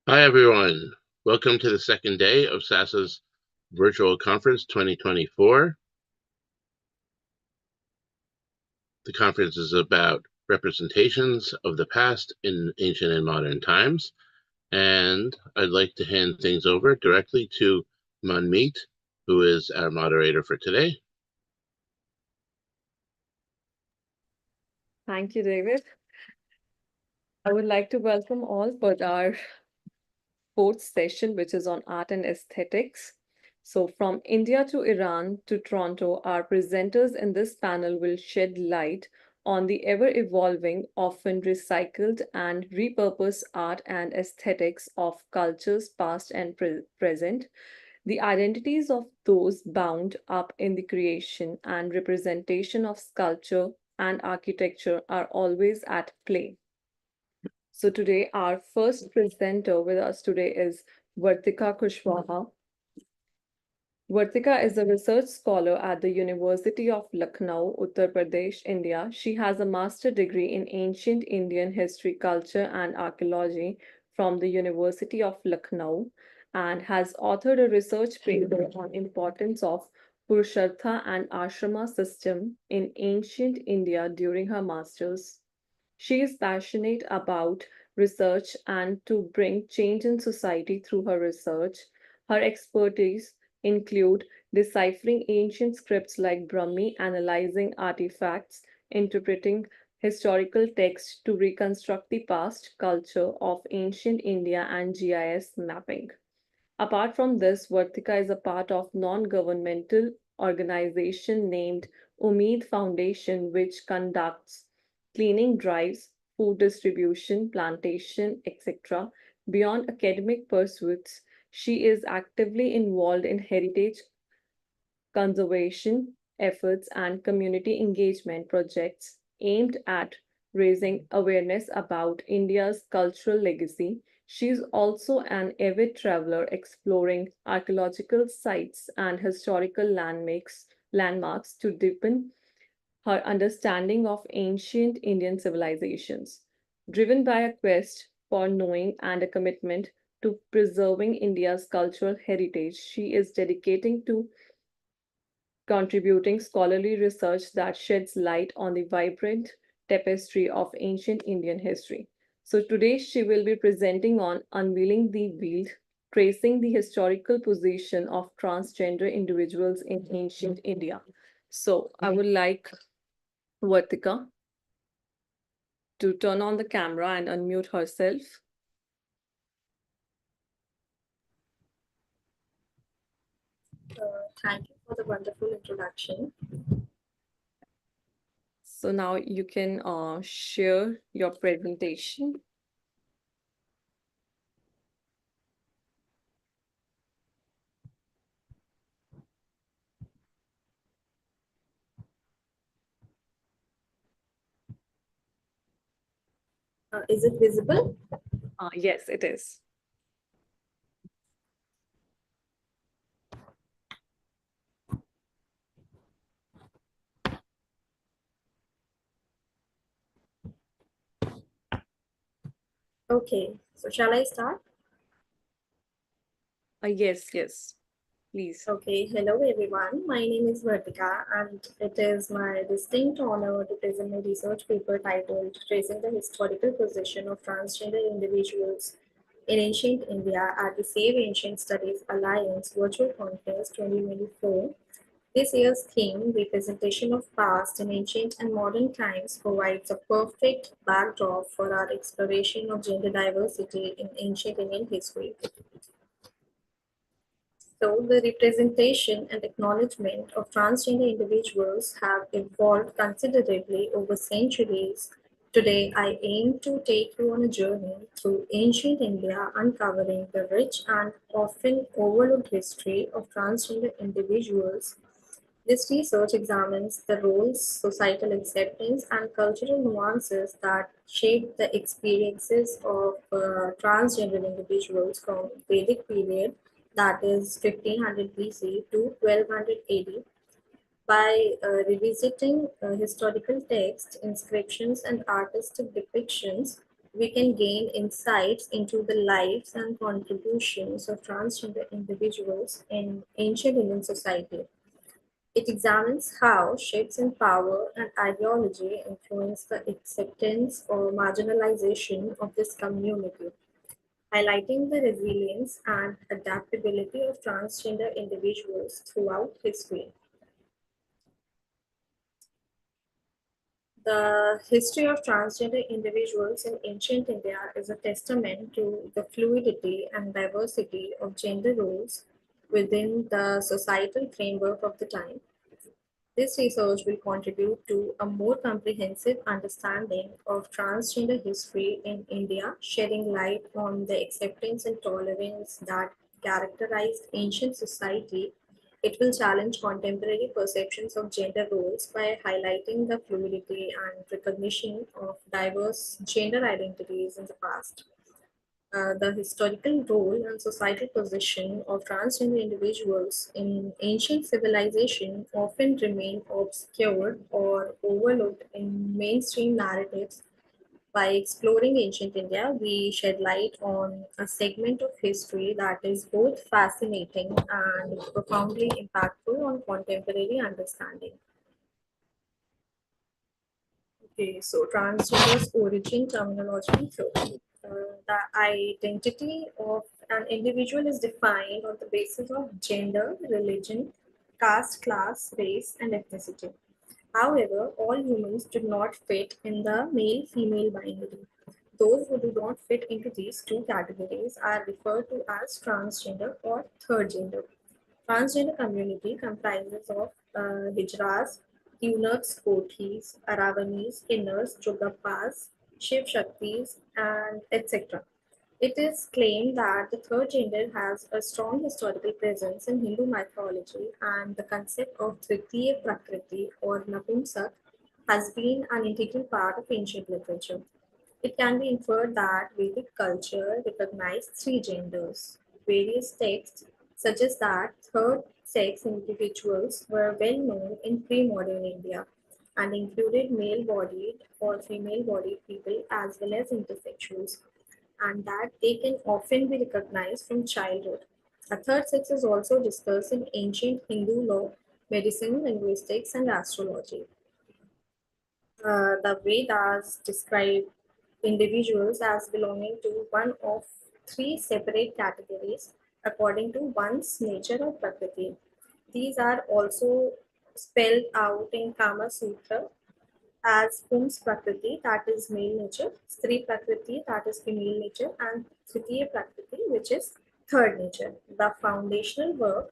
Hi, everyone. Welcome to the second day of SASA's Virtual Conference 2024. The conference is about representations of the past in ancient and modern times. And I'd like to hand things over directly to Manmeet, who is our moderator for today. Thank you, David. I would like to welcome all for our fourth session, which is on art and aesthetics. So from India to Iran to Toronto, our presenters in this panel will shed light on the ever-evolving, often recycled and repurposed art and aesthetics of cultures past and present. The identities of those bound up in the creation and representation of sculpture and architecture are always at play. So today, our first presenter with us today is Vartika Kushwaha. Vartika is a research scholar at the University of Lucknow, Uttar Pradesh, India. She has a master's degree in ancient Indian history, culture, and archaeology from the University of Lucknow and has authored a research paper on importance of Purushartha and Ashrama system in ancient India during her master's. She is passionate about research and to bring change in society through her research. Her expertise include deciphering ancient scripts like Brahmi, analyzing artifacts, interpreting historical texts to reconstruct the past culture of ancient India, and GIS mapping. Apart from this, Vartika is a part of non-governmental organization named Umeed Foundation, which conducts cleaning drives, food distribution, plantation, etc. Beyond academic pursuits, she is actively involved in heritage conservation efforts and community engagement projects aimed at raising awareness about India's cultural legacy. She is also an avid traveler exploring archaeological sites and historical landmarks to deepen her understanding of ancient Indian civilizations. Driven by a quest for knowing and a commitment to preserving India's cultural heritage, she is dedicating to contributing scholarly research that sheds light on the vibrant tapestry of ancient Indian history. So today she will be presenting on Unveiling the Veiled, tracing the historical position of transgender individuals in ancient India. So I would like Vartika to turn on the camera and unmute herself. Thank you for the wonderful introduction. So now you can share your presentation. Is it visible? Yes, it is. Okay, so shall I start? Yes, please. Okay, hello everyone. My name is Vartika, and it is my distinct honor to present my research paper titled Tracing the Historical Position of Transgender Individuals in Ancient India at the Save Ancient Studies Alliance Virtual Conference 2024. This year's theme, Representation of Past in Ancient and Modern Times, provides a perfect backdrop for our exploration of gender diversity in ancient Indian history. So, the representation and acknowledgement of transgender individuals have evolved considerably over centuries. Today, I aim to take you on a journey through ancient India, uncovering the rich and often overlooked history of transgender individuals. This research examines the roles, societal acceptance, and cultural nuances that shape the experiences of transgender individuals from Vedic period, that is 1500 BC to 1200 AD, by revisiting historical texts, inscriptions, and artistic depictions. we can gain insights into the lives and contributions of transgender individuals in ancient Indian society. It examines how shifts in power and ideology influence the acceptance or marginalization of this community, highlighting the resilience and adaptability of transgender individuals throughout history. The history of transgender individuals in ancient India is a testament to the fluidity and diversity of gender roles within the societal framework of the time. This research will contribute to a more comprehensive understanding of transgender history in India, shedding light on the acceptance and tolerance that characterized ancient society. It will challenge contemporary perceptions of gender roles by highlighting the fluidity and recognition of diverse gender identities in the past. The historical role and societal position of transgender individuals in ancient civilization often remain obscured or overlooked in mainstream narratives. By exploring ancient India, we shed light on a segment of history that is both fascinating and profoundly impactful on contemporary understanding. Okay, so transgender's origin, terminology, and theory. The identity of an individual is defined on the basis of gender, religion, caste, class, race, and ethnicity. However, all humans do not fit in the male female binary. Those who do not fit into these two categories are referred to as transgender or third gender. Transgender community comprises of Hijras, eunuchs, Kothis, Aravanis, Kinnars, Jogappas, Shiv Shaktis, and etc. It is claimed that the third gender has a strong historical presence in Hindu mythology, and the concept of Tritiya Prakriti or Napumsak has been an integral part of ancient literature. It can be inferred that Vedic culture recognized three genders. Various texts suggest that third sex individuals were well known in pre modern India and included male bodied or female bodied people as well as intersexuals, and that they can often be recognized from childhood. A third sex is also discussed in ancient Hindu law, medicine, linguistics, and astrology. The Vedas describe individuals as belonging to one of three separate categories according to one's nature or prakriti. These are also spelled out in Kama Sutra as Pums Prakriti, that is male nature, Stri Prakriti, that is female nature, and Tritiya Prakriti, which is third nature. The foundational work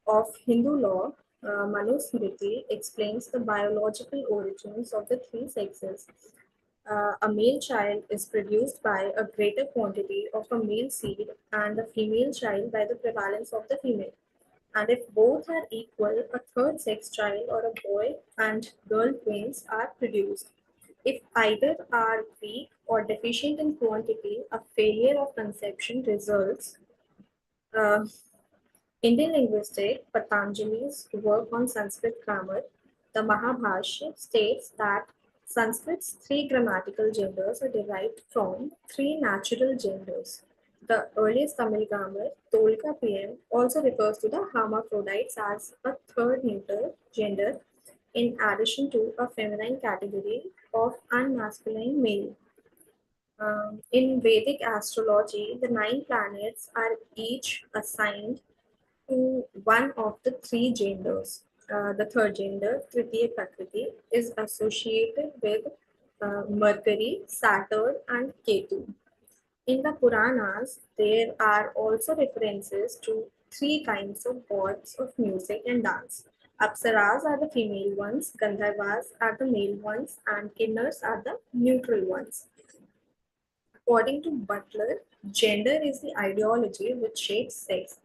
of Hindu law, Manusmriti, explains the biological origins of the three sexes. A male child is produced by a greater quantity of a male seed and a female child by the prevalence of the female. And if both are equal, a third sex child or a boy and girl twins are produced. If either are weak or deficient in quantity, a failure of conception results. Uh, Indian linguistic Patanjali's work on Sanskrit grammar, the Mahabhashya, states that Sanskrit's three grammatical genders are derived from three natural genders. The earliest Tamil grammar, Tolka PM, also refers to the hermaphrodites as a third neuter gender in addition to a feminine category of unmasculine male. In Vedic astrology, the nine planets are each assigned to one of the three genders. The third gender, Tritiya Prakriti, is associated with Mercury, Saturn, and Ketu. In the Puranas, there are also references to three kinds of gods of music and dance. Apsaras are the female ones, Gandharvas are the male ones, and Kinnars are the neutral ones. According to Butler, gender is the ideology which shapes sex.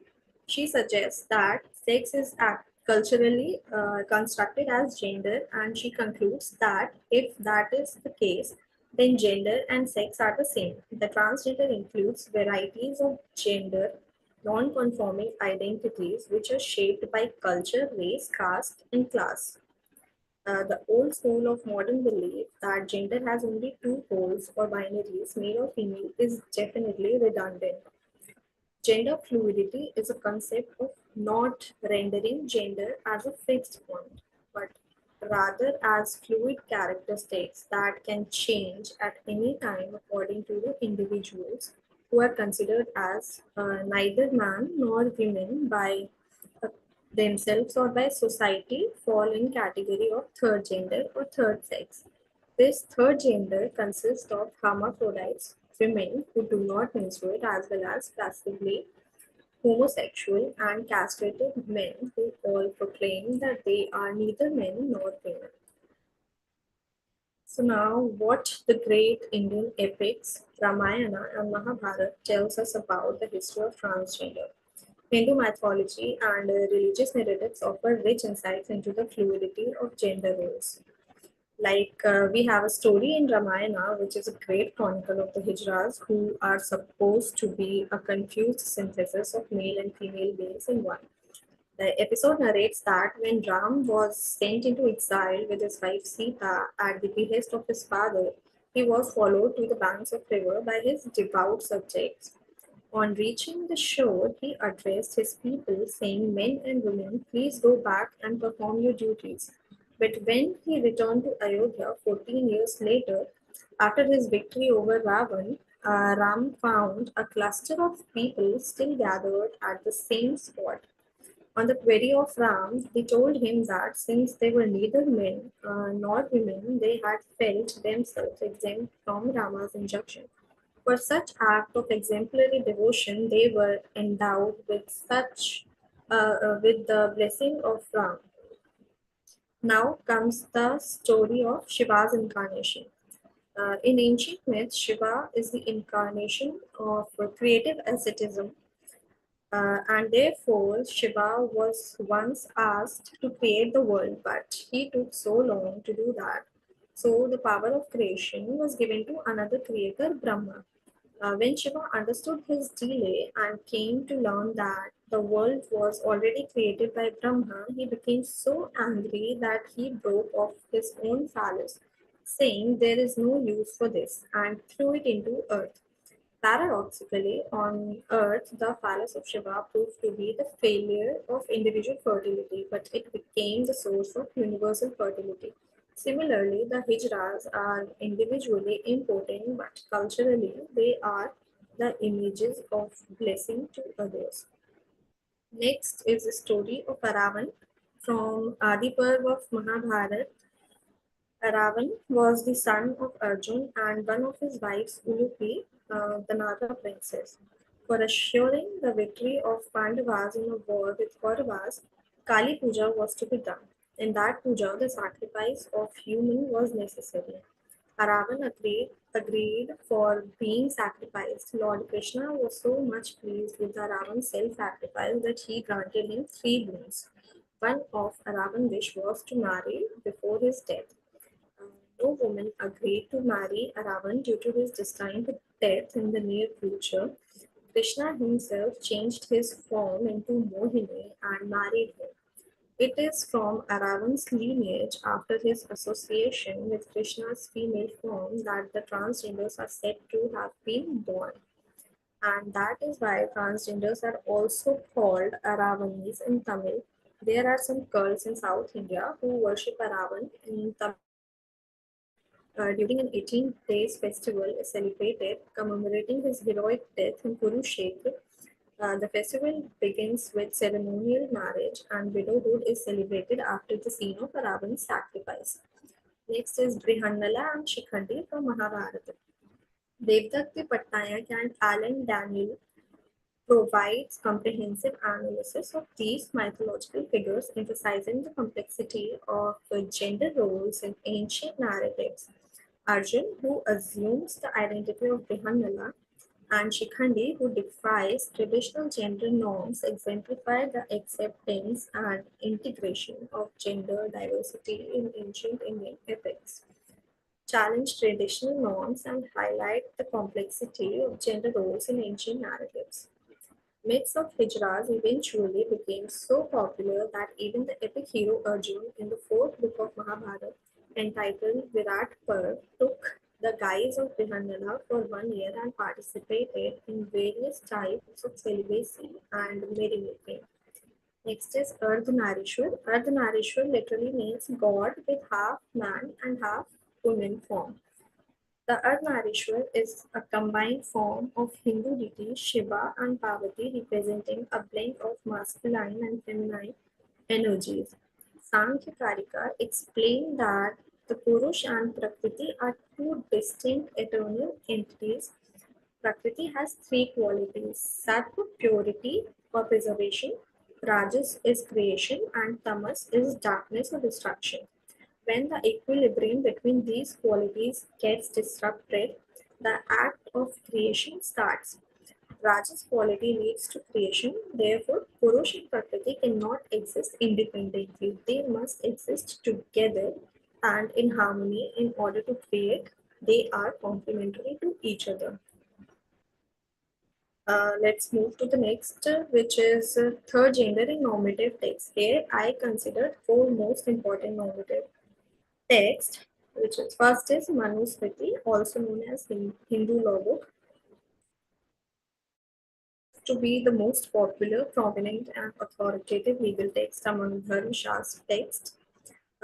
She suggests that sex is culturally constructed as gender, and she concludes that if that is the case, then gender and sex are the same. The transgender includes varieties of gender, non conforming identities which are shaped by culture, race, caste, and class. The old school of modern belief that gender has only two poles or binaries, male or female, is definitely redundant. Gender fluidity is a concept of not rendering gender as a fixed point, but rather as fluid characteristics that can change at any time according to the individuals who are considered as neither man nor women by uh, themselves or by society fall in category of third gender or third sex. This third gender consists of hermaphrodites, women who do not menstruate, as well as passively homosexual and castrated men who all proclaim that they are neither men nor women. So now what the great Indian epics Ramayana and Mahabharata tells us about the history of transgender. Hindu mythology and religious narratives offer rich insights into the fluidity of gender roles. We have a story in Ramayana, which is a great chronicle of the Hijras, who are supposed to be a confused synthesis of male and female beings in one. The episode narrates that when Ram was sent into exile with his wife Sita at the behest of his father, he was followed to the banks of river by his devout subjects. On reaching the shore, he addressed his people, saying, "Men and women, please go back and perform your duties." But when he returned to Ayodhya 14 years later, after his victory over Ravan, Ram found a cluster of people still gathered at the same spot. On the query of Ram, they told him that since they were neither men nor women, they had felt themselves exempt from Rama's injunction. For such act of exemplary devotion, they were endowed with with the blessing of Ram. Now comes the story of Shiva's incarnation. In ancient myths, Shiva is the incarnation of creative asceticism, and therefore Shiva was once asked to create the world, but he took so long to do that. So the power of creation was given to another creator, Brahma. When Shiva understood his delay and came to learn that the world was already created by Brahma, he became so angry that he broke off his own phallus, saying there is no use for this, and threw it into earth. Paradoxically, on Earth, the phallus of Shiva proved to be the failure of individual fertility, but it became the source of universal fertility. Similarly, the Hijras are individually important, but culturally, they are the images of blessing to others. Next is the story of Aravan from Adi Parv of Mahabharata. Ravan was the son of Arjun and one of his wives, Ulupi, the Naga princess. For assuring the victory of Pandavas in a war with Kauravas, Kali Puja was to be done. In that puja, the sacrifice of human was necessary. Ravan agreed for being sacrificed. Lord Krishna was so much pleased with the Ravan's self-sacrifice that he granted him three boons. One of Ravan's wish was to marry before his death. Uh, no woman agreed to marry Ravan due to his destined death in the near future. Krishna himself changed his form into Mohini and married him. It is from Aravan's lineage after his association with Krishna's female form that the transgenders are said to have been born. And that is why transgenders are also called Aravanis in Tamil. There are some cults in South India who worship Aravan. In Tamil Nadu, during an 18 days festival is celebrated commemorating his heroic death in Kurukshetra. The festival begins with ceremonial marriage, and widowhood is celebrated after the scene of Ravan's sacrifice. Next is Brihannala and Shikhandi from Mahabharata. Devdatti Patnaik and Alan Daniel provides comprehensive analysis of these mythological figures, emphasizing the complexity of gender roles in ancient narratives. Arjun, who assumes the identity of Brihannala, and Shikhandi, who defies traditional gender norms, exemplify the acceptance and integration of gender diversity in ancient Indian epics, challenge traditional norms, and highlight the complexity of gender roles in ancient narratives. Myths of Hijras eventually became so popular that even the epic hero Arjun in the fourth book of Mahabharata, entitled Virat Parv, took the guise of Vihanana for 1 year and participated in various types of celibacy and merrymaking. Next is Ardhanarishwar. Ardhanarishwar literally means God with half man and half woman form. The Ardhanarishwar is a combined form of Hindu deities Shiva and Parvati, representing a blend of masculine and feminine energies. Sankhya Karika explained that the Purush and Prakriti are two distinct eternal entities. Prakriti has three qualities: Sattva, purity or preservation; Rajas is creation; and Tamas is darkness or destruction. When the equilibrium between these qualities gets disrupted, the act of creation starts. Raja's quality leads to creation. Therefore, Purush and Prakriti cannot exist independently. They must exist together and in harmony in order to create. They are complementary to each other. Let's move to the next, which is third gender in normative text. Here, I considered four most important normative text, which is first is Manusmriti, also known as Hindu law book, to be the most popular, prominent, and authoritative legal text among Dharma Shastra texts.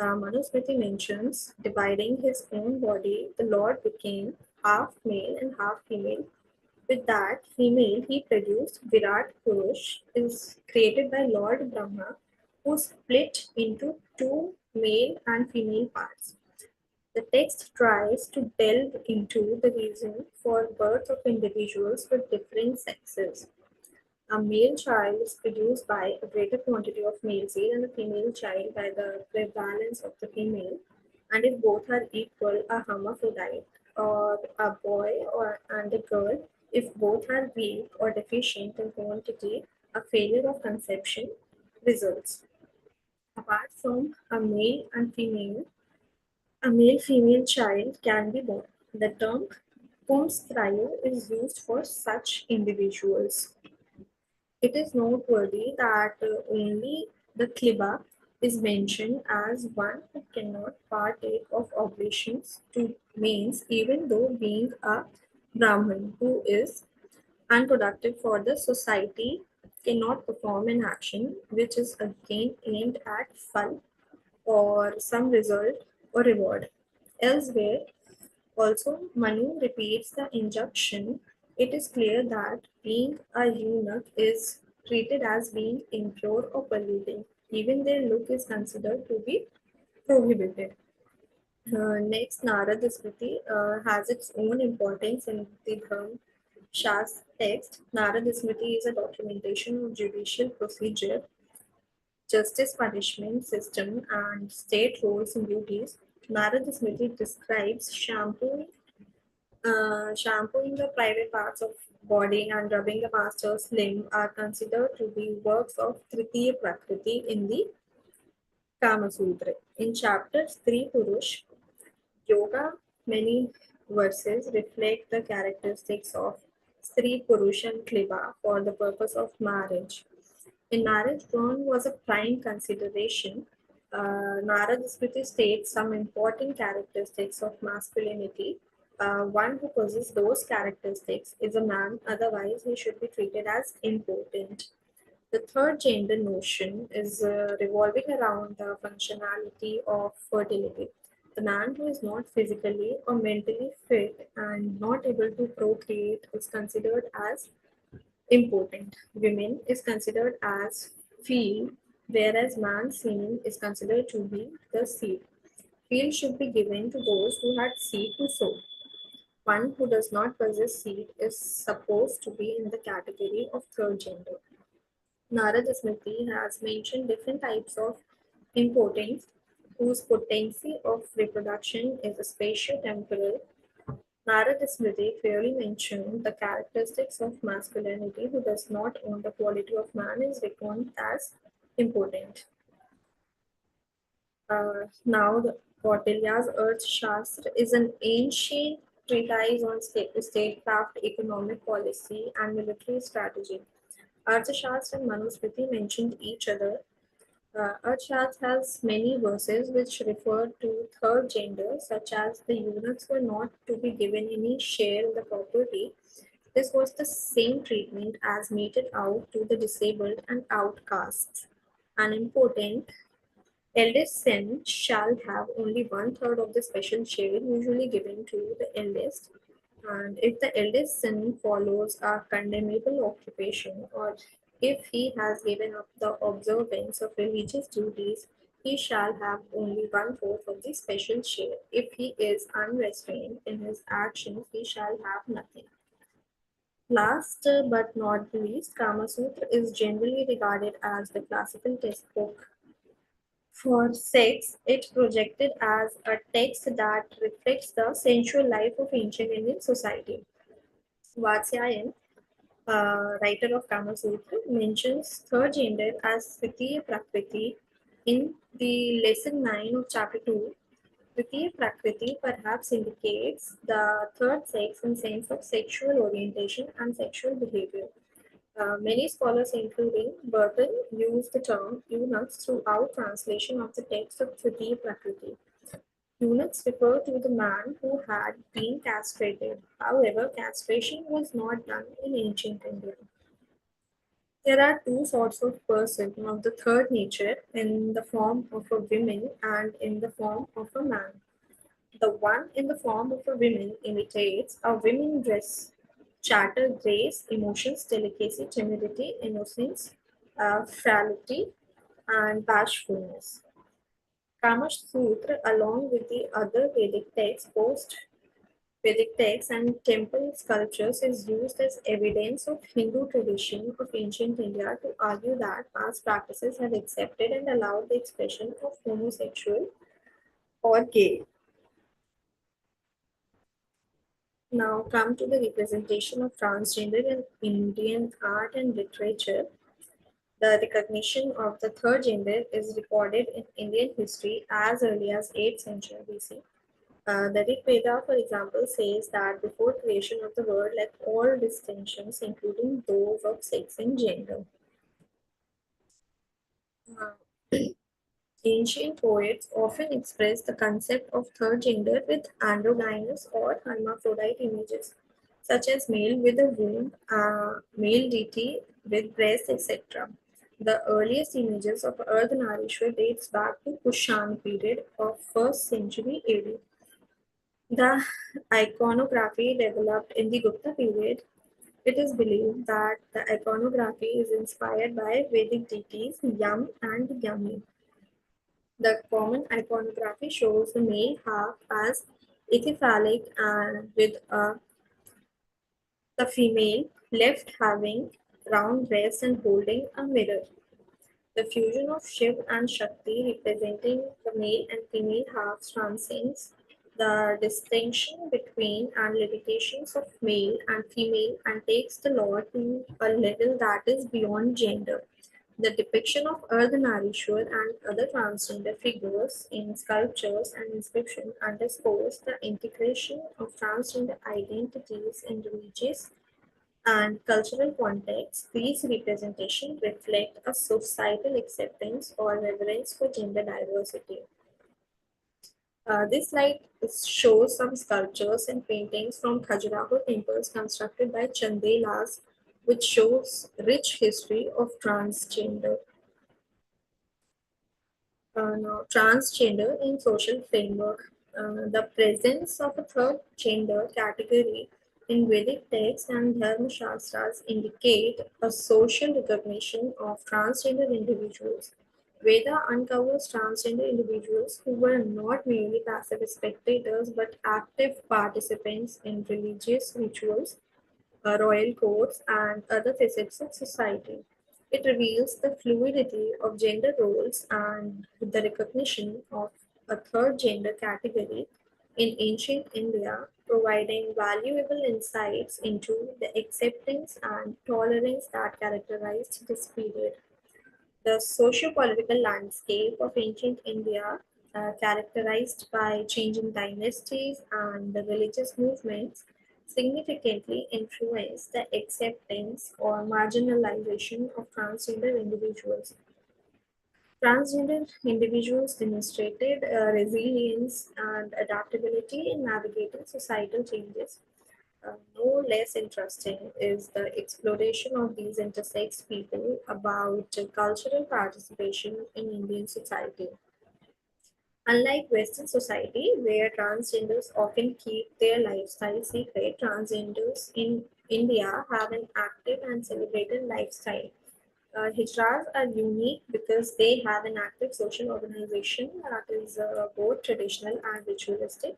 Manusmriti mentions dividing his own body, the Lord became half male and half female. With that female, he produced Virat Purush, is created by Lord Brahma, who split into two male and female parts. The text tries to delve into the reason for birth of individuals with different sexes. A male child is produced by a greater quantity of male seed and a female child by the prevalence of the female. And if both are equal, a hermaphrodite, or a boy and a girl, if both are weak or deficient in quantity, a failure of conception results. Apart from a male female child can be born. The term Kumskrayo is used for such individuals. It is noteworthy that only the Kliba is mentioned as one who cannot partake of oblations to mains, even though being a Brahmin who is unproductive for the society cannot perform an action which is again aimed at fun or some result or reward. Elsewhere, also, Manu repeats the injunction. It is clear that being a eunuch is treated as being impure or polluting. Even their look is considered to be prohibited. Next, Narada Smriti has its own importance in the Dharma Shastra text. Narada Smriti is a documentation of judicial procedure, justice punishment system, and state roles and duties. Narada Smriti describes shampooing the private parts of body and rubbing the master's limb are considered to be works of Tritiya Prakriti in the Kama Sutra. In chapters 3 Purush, Yoga, many verses reflect the characteristics of Sri Purush and Kliba for the purpose of marriage. In marriage, born was a prime consideration. Narada Smriti states some important characteristics of masculinity. One who possesses those characteristics is a man, otherwise, he should be treated as impotent. The third gender notion is revolving around the functionality of fertility. The man who is not physically or mentally fit and not able to procreate is considered as impotent. Women is considered as field, whereas man's semen is considered to be the seed. Field should be given to those who had seed to sow. One who does not possess seed is supposed to be in the category of third gender. Narada Smriti has mentioned different types of impotence whose potency of reproduction is spatio-temporal. Narada Smriti clearly mentioned the characteristics of masculinity who does not own the quality of man is reckoned as impotent. Now, the Kautilya's Earth Shastra is an ancient treatise on statecraft, economic policy, and military strategy. Arthashastra and Manusmriti mentioned each other. Arthashastra has many verses which refer to third gender, such as the eunuchs were not to be given any share in the property. This was the same treatment as meted out to the disabled and outcasts. Unimportant, eldest son shall have only one third of the special share usually given to the eldest. And if the eldest son follows a condemnable occupation, or if he has given up the observance of religious duties, he shall have only one fourth of the special share. If he is unrestrained in his actions, he shall have nothing. Last but not the least, Kama Sutra is generally regarded as the classical textbook for sex. It projected as a text that reflects the sensual life of ancient Indian society. Vatsyayan, writer of Kama Sutra, mentions third gender as Tritiya Prakriti in the lesson 9 of chapter 2. Tritiya Prakriti perhaps indicates the third sex in sense of sexual orientation and sexual behavior. Many scholars, including Burton, use the term eunuchs throughout translation of the text of Tritiya Prakriti. Eunuchs refer to the man who had been castrated. However, castration was not done in ancient India. There are two sorts of person of the third nature, in the form of a woman and in the form of a man. The one in the form of a woman imitates a women dress, chatter, grace, emotions, delicacy, timidity, innocence, frailty, and bashfulness. Kama Sutra, along with the other Vedic texts, post Vedic texts, and temple sculptures, is used as evidence of Hindu tradition of ancient India to argue that past practices have accepted and allowed the expression of homosexual or gay. Now come to the representation of transgender in Indian art and literature. The recognition of the third gender is recorded in Indian history as early as 8th century BC. The Rig Veda, for example, says that before creation of the world, like all distinctions, including those of sex and gender. Uh, Ancient poets often express the concept of third gender with androgynous or hermaphrodite images, such as male with a womb, male deity with breasts, etc. The earliest images of Ardhanarishwar dates back to Kushan period of 1st century AD. The iconography developed in the Gupta period. It is believed that the iconography is inspired by Vedic deities Yam and Yami. The common iconography shows the male half as epiphallic and with the female left having round breasts and holding a mirror. The fusion of Shiv and Shakti representing the male and female halves transcends the distinction between and limitations of male and female and takes the law to a level that is beyond gender. The depiction of Ardhanarishwar and other transgender figures in sculptures and inscriptions underscores the integration of transgender identities in religious and cultural contexts. These representations reflect a societal acceptance or reverence for gender diversity. This slide shows some sculptures and paintings from Khajuraho temples constructed by Chandelas, which shows rich history of transgender. Now, transgender in social framework. The presence of a third gender category in Vedic texts and Dharma Shastras indicate a social recognition of transgender individuals. Veda uncovers transgender individuals who were not merely passive spectators but active participants in religious rituals, royal courts, and other facets of society. It reveals the fluidity of gender roles and the recognition of a third gender category in ancient India, providing valuable insights into the acceptance and tolerance that characterized this period. The socio-political landscape of ancient India, characterized by changing dynasties and the religious movements, significantly influenced the acceptance or marginalization of transgender individuals. Transgender individuals demonstrated resilience and adaptability in navigating societal changes. No less interesting is the exploration of these intersex people about cultural participation in Indian society. Unlike Western society, where transgenders often keep their lifestyle secret, transgenders in India have an active and celebrated lifestyle. Hijras are unique because they have an active social organization that is both traditional and ritualistic.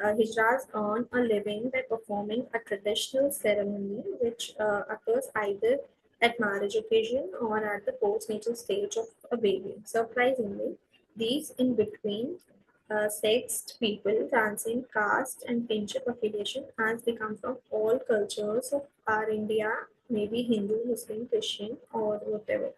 Hijras earn a living by performing a traditional ceremony which occurs either at marriage occasion or at the postnatal stage of a baby. Surprisingly, these in between sexed people transcend caste and kinship affiliation as they come from all cultures of our India, maybe Hindu, Muslim, Christian, or whatever.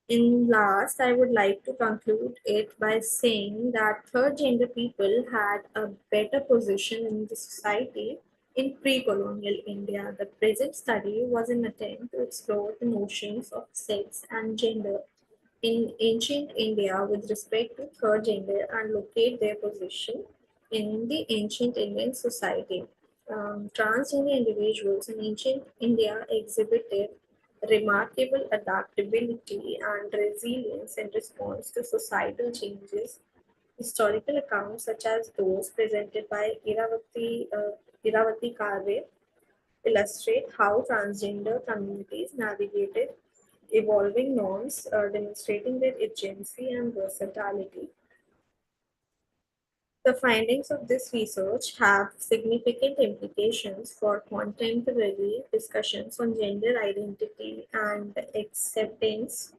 In last, I would like to conclude it by saying that third gender people had a better position in the society in pre-colonial India. The present study was an attempt to explore the notions of sex and gender in ancient India with respect to third gender and locate their position in the ancient Indian society. Transgender individuals in ancient India exhibited remarkable adaptability and resilience in response to societal changes. Historical accounts, such as those presented by Iravati Karve, illustrate how transgender communities navigated evolving norms, demonstrating their agency and versatility. The findings of this research have significant implications for contemporary discussions on gender identity and acceptance.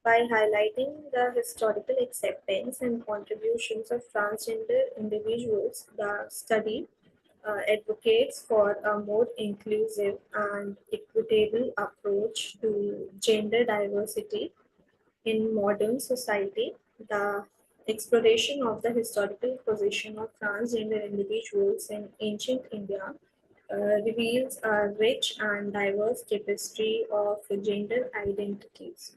By highlighting the historical acceptance and contributions of transgender individuals, the study advocates for a more inclusive and equitable approach to gender diversity in modern society. The exploration of the historical position of transgender individuals in ancient India reveals a rich and diverse tapestry of gender identities.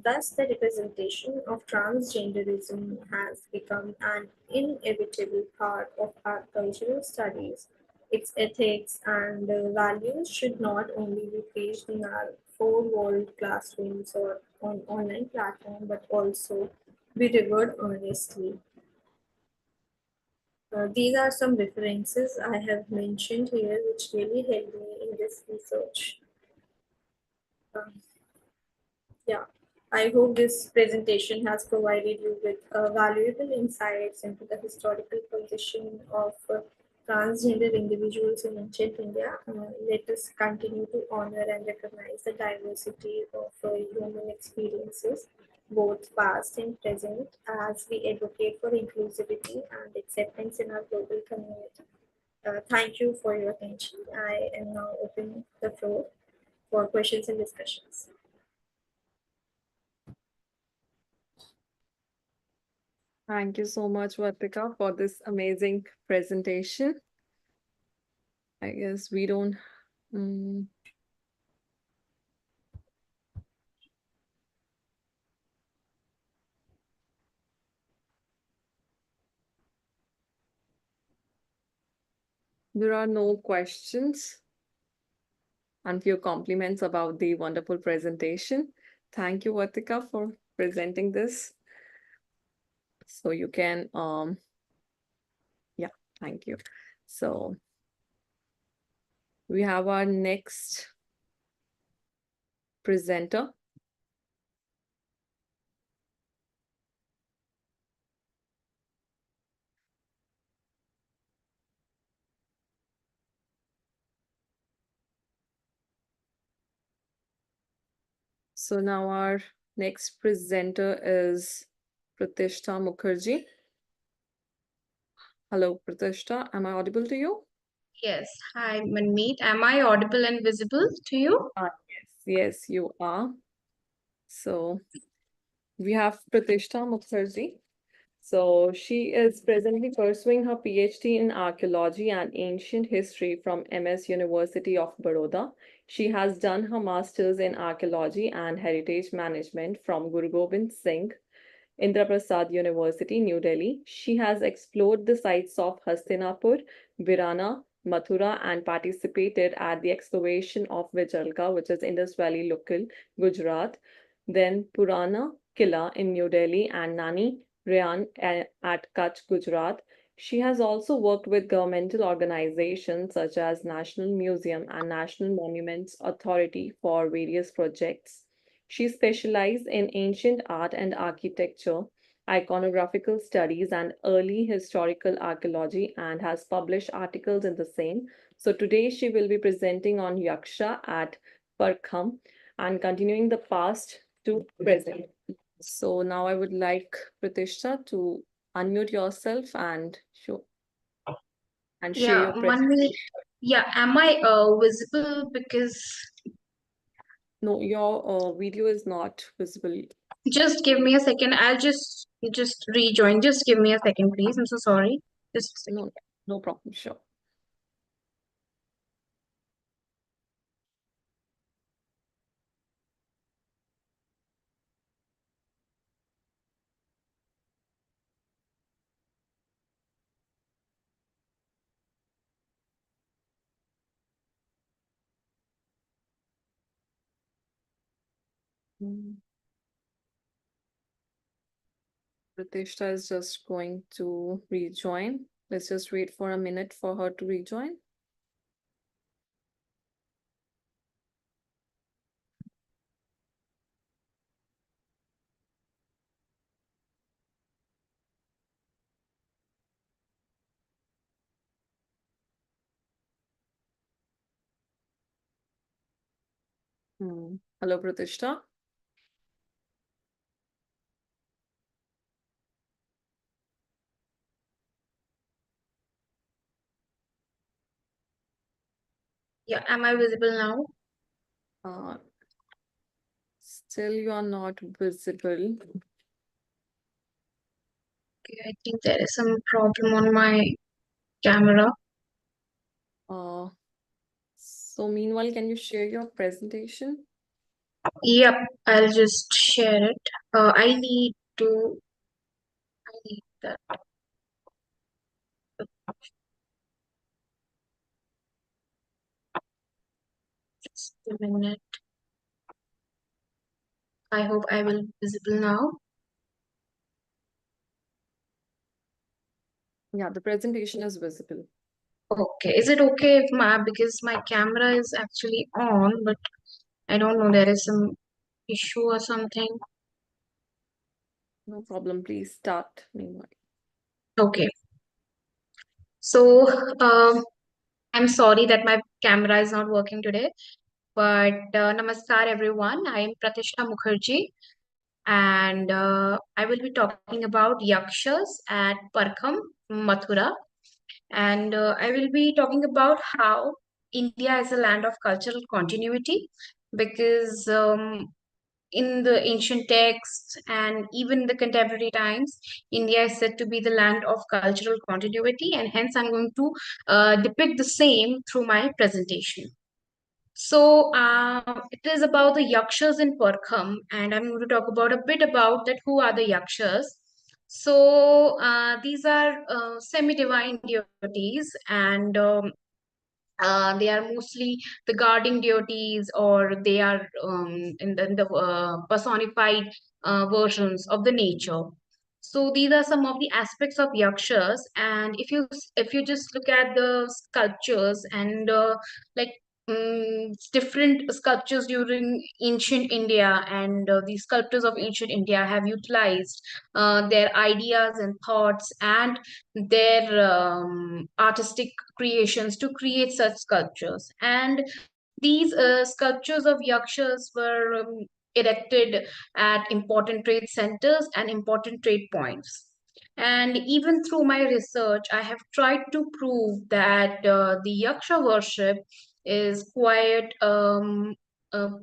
Thus, the representation of transgenderism has become an inevitable part of our cultural studies. Its ethics and values should not only be preached in our four-walled classrooms or on online platform, but also be revered earnestly. These are some references I have mentioned here, which really helped me in this research. Um, Yeah, I hope this presentation has provided you with valuable insights into the historical position of transgender individuals in ancient India. Let us continue to honor and recognize the diversity of human experiences, both past and present, as we advocate for inclusivity and acceptance in our global community. Thank you for your attention. I am now opening the floor for questions and discussions. Thank you so much, Vartika, for this amazing presentation. I guess we don't. There are no questions and few compliments about the wonderful presentation. Thank you, Vartika, for presenting this. So you can, yeah, thank you. So we have our next presenter. So now our next presenter is Pratishta Mukherjee. Hello, Pratishta. Am I audible to you? Yes. Hi, Manmeet. Am I audible and visible to you? Yes, you are. So we have Pratishta Mukherjee. So she is presently pursuing her PhD in archaeology and ancient history from MS University of Baroda. She has done her master's in archaeology and heritage management from Guru Gobind Singh Indra Prasad University, New Delhi. She has explored the sites of Hastinapur, Virana, Mathura, and participated at the excavation of Vijalka, which is Indus Valley local, Gujarat, then Purana Killa in New Delhi, and Nani Rayan at Kutch, Gujarat. She has also worked with governmental organizations such as National Museum and National Monuments Authority for various projects. She specialized in ancient art and architecture, iconographical studies, and early historical archaeology, and has published articles in the same. So today she will be presenting on Yaksha at Parkham and continuing the past to present. So now I would like Pratishta to unmute yourself and show and share your One minute. Am I visible? Because No, your video is not visible. just give me a second. I'll just rejoin. Just give me a second, please. I'm so sorry. Just a second. No, no problem. Sure. Mm. Pratishta is just going to rejoin. Let's just wait for a minute for her to rejoin. Hello, Pratishta. Yeah, am I visible now? Still you are not visible. Okay, I think there is some problem on my camera. So meanwhile, can you share your presentation? Yep, I'll just share it. I need that. Just a minute. I hope I will be visible now. Yeah, the presentation is visible. Okay, is it okay if because my camera is actually on, but I don't know, there is some issue or something. No problem. Please start meanwhile. Okay. So, I'm sorry that my camera is not working today, but namaskar everyone. I am Pratishta Mukherjee, and I will be talking about Yakshas at Parkham, Mathura, and I will be talking about how India is a land of cultural continuity because in the ancient texts and even the contemporary times, India is said to be the land of cultural continuity, and hence I'm going to depict the same through my presentation. So it is about the Yakshas in Parkham, and I'm going to talk about a bit about that. Who are the Yakshas? So these are semi-divine deities, and they are mostly the guarding deities, or they are in the personified versions of the nature. So these are some of the aspects of yakshas, and if you just look at the sculptures and like different sculptures during ancient India, and the sculptors of ancient India have utilized their ideas and thoughts and their artistic creations to create such sculptures. And these sculptures of yakshas were erected at important trade centers and important trade points. And even through my research, I have tried to prove that the yaksha worship is quite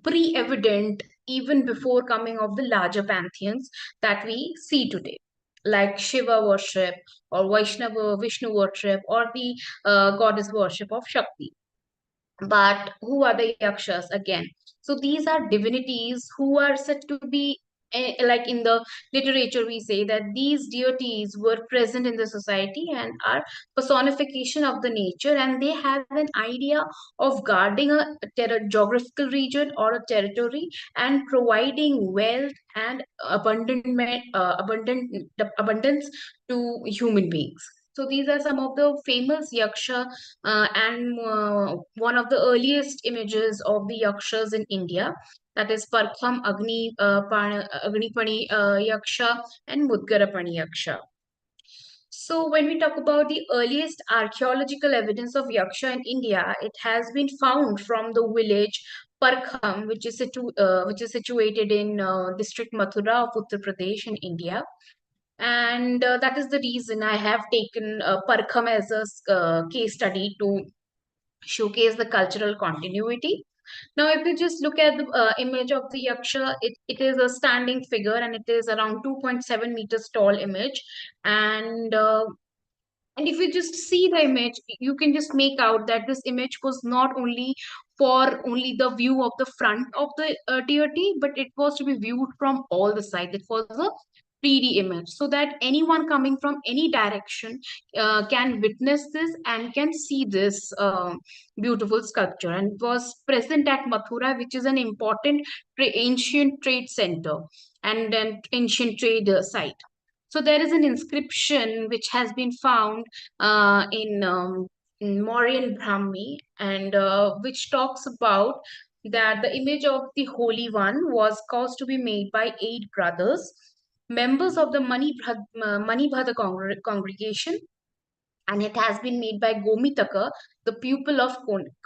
pre-evident even before coming of the larger pantheons that we see today. like Shiva worship or Vaishnava Vishnu worship or the goddess worship of Shakti. But who are the yakshas again? So these are divinities who are said to be, like in the literature, we say that these deities were present in the society and are personification of the nature, and they have an idea of guarding a geographical region or a territory and providing wealth and abundance to human beings. So these are some of the famous yaksha, and one of the earliest images of the yakshas in India, that is Parkham Agnipani Yaksha and Mudgarapani Yaksha. So when we talk about the earliest archaeological evidence of yaksha in India, it has been found from the village Parkham, which is situated in district Mathura of Uttar Pradesh in India. And that is the reason I have taken Parkham as a case study to showcase the cultural continuity. Now, if you just look at the image of the Yaksha, it is a standing figure and it is around 2.7 meters tall image. And if you just see the image, you can just make out that this image was not only for only the view of the front of the deity, but it was to be viewed from all the sides. It was a 3D image so that anyone coming from any direction can witness this and can see this beautiful sculpture. And it was present at Mathura, which is an important ancient trade center and an ancient trade site. So there is an inscription which has been found in Mauryan Brahmi, and which talks about that the image of the Holy One was caused to be made by 8 brothers, members of the Manibhadra congregation, and it has been made by Gomitaka, the pupil of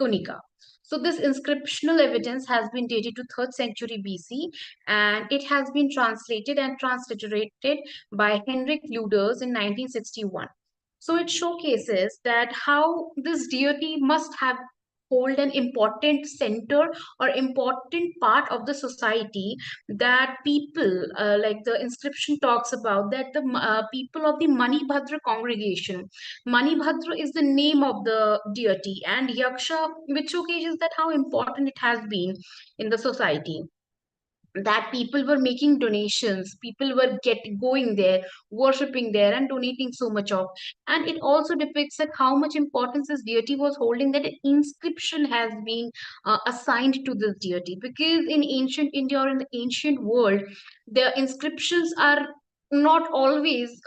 Konika. So this inscriptional evidence has been dated to 3rd century BC, and it has been translated and transliterated by Henrik Luders in 1961. So it showcases that how this deity must have hold an important center or important part of the society, that people, like the inscription talks about, that the people of the Manibhadra congregation. Manibhadra is the name of the deity, and Yaksha, which showcases that how important it has been in the society, that people were making donations, people were going there, worshipping there and donating so much of. And it also depicts that how much importance this deity was holding, that an inscription has been assigned to this deity, because in ancient India or in the ancient world, the inscriptions are not always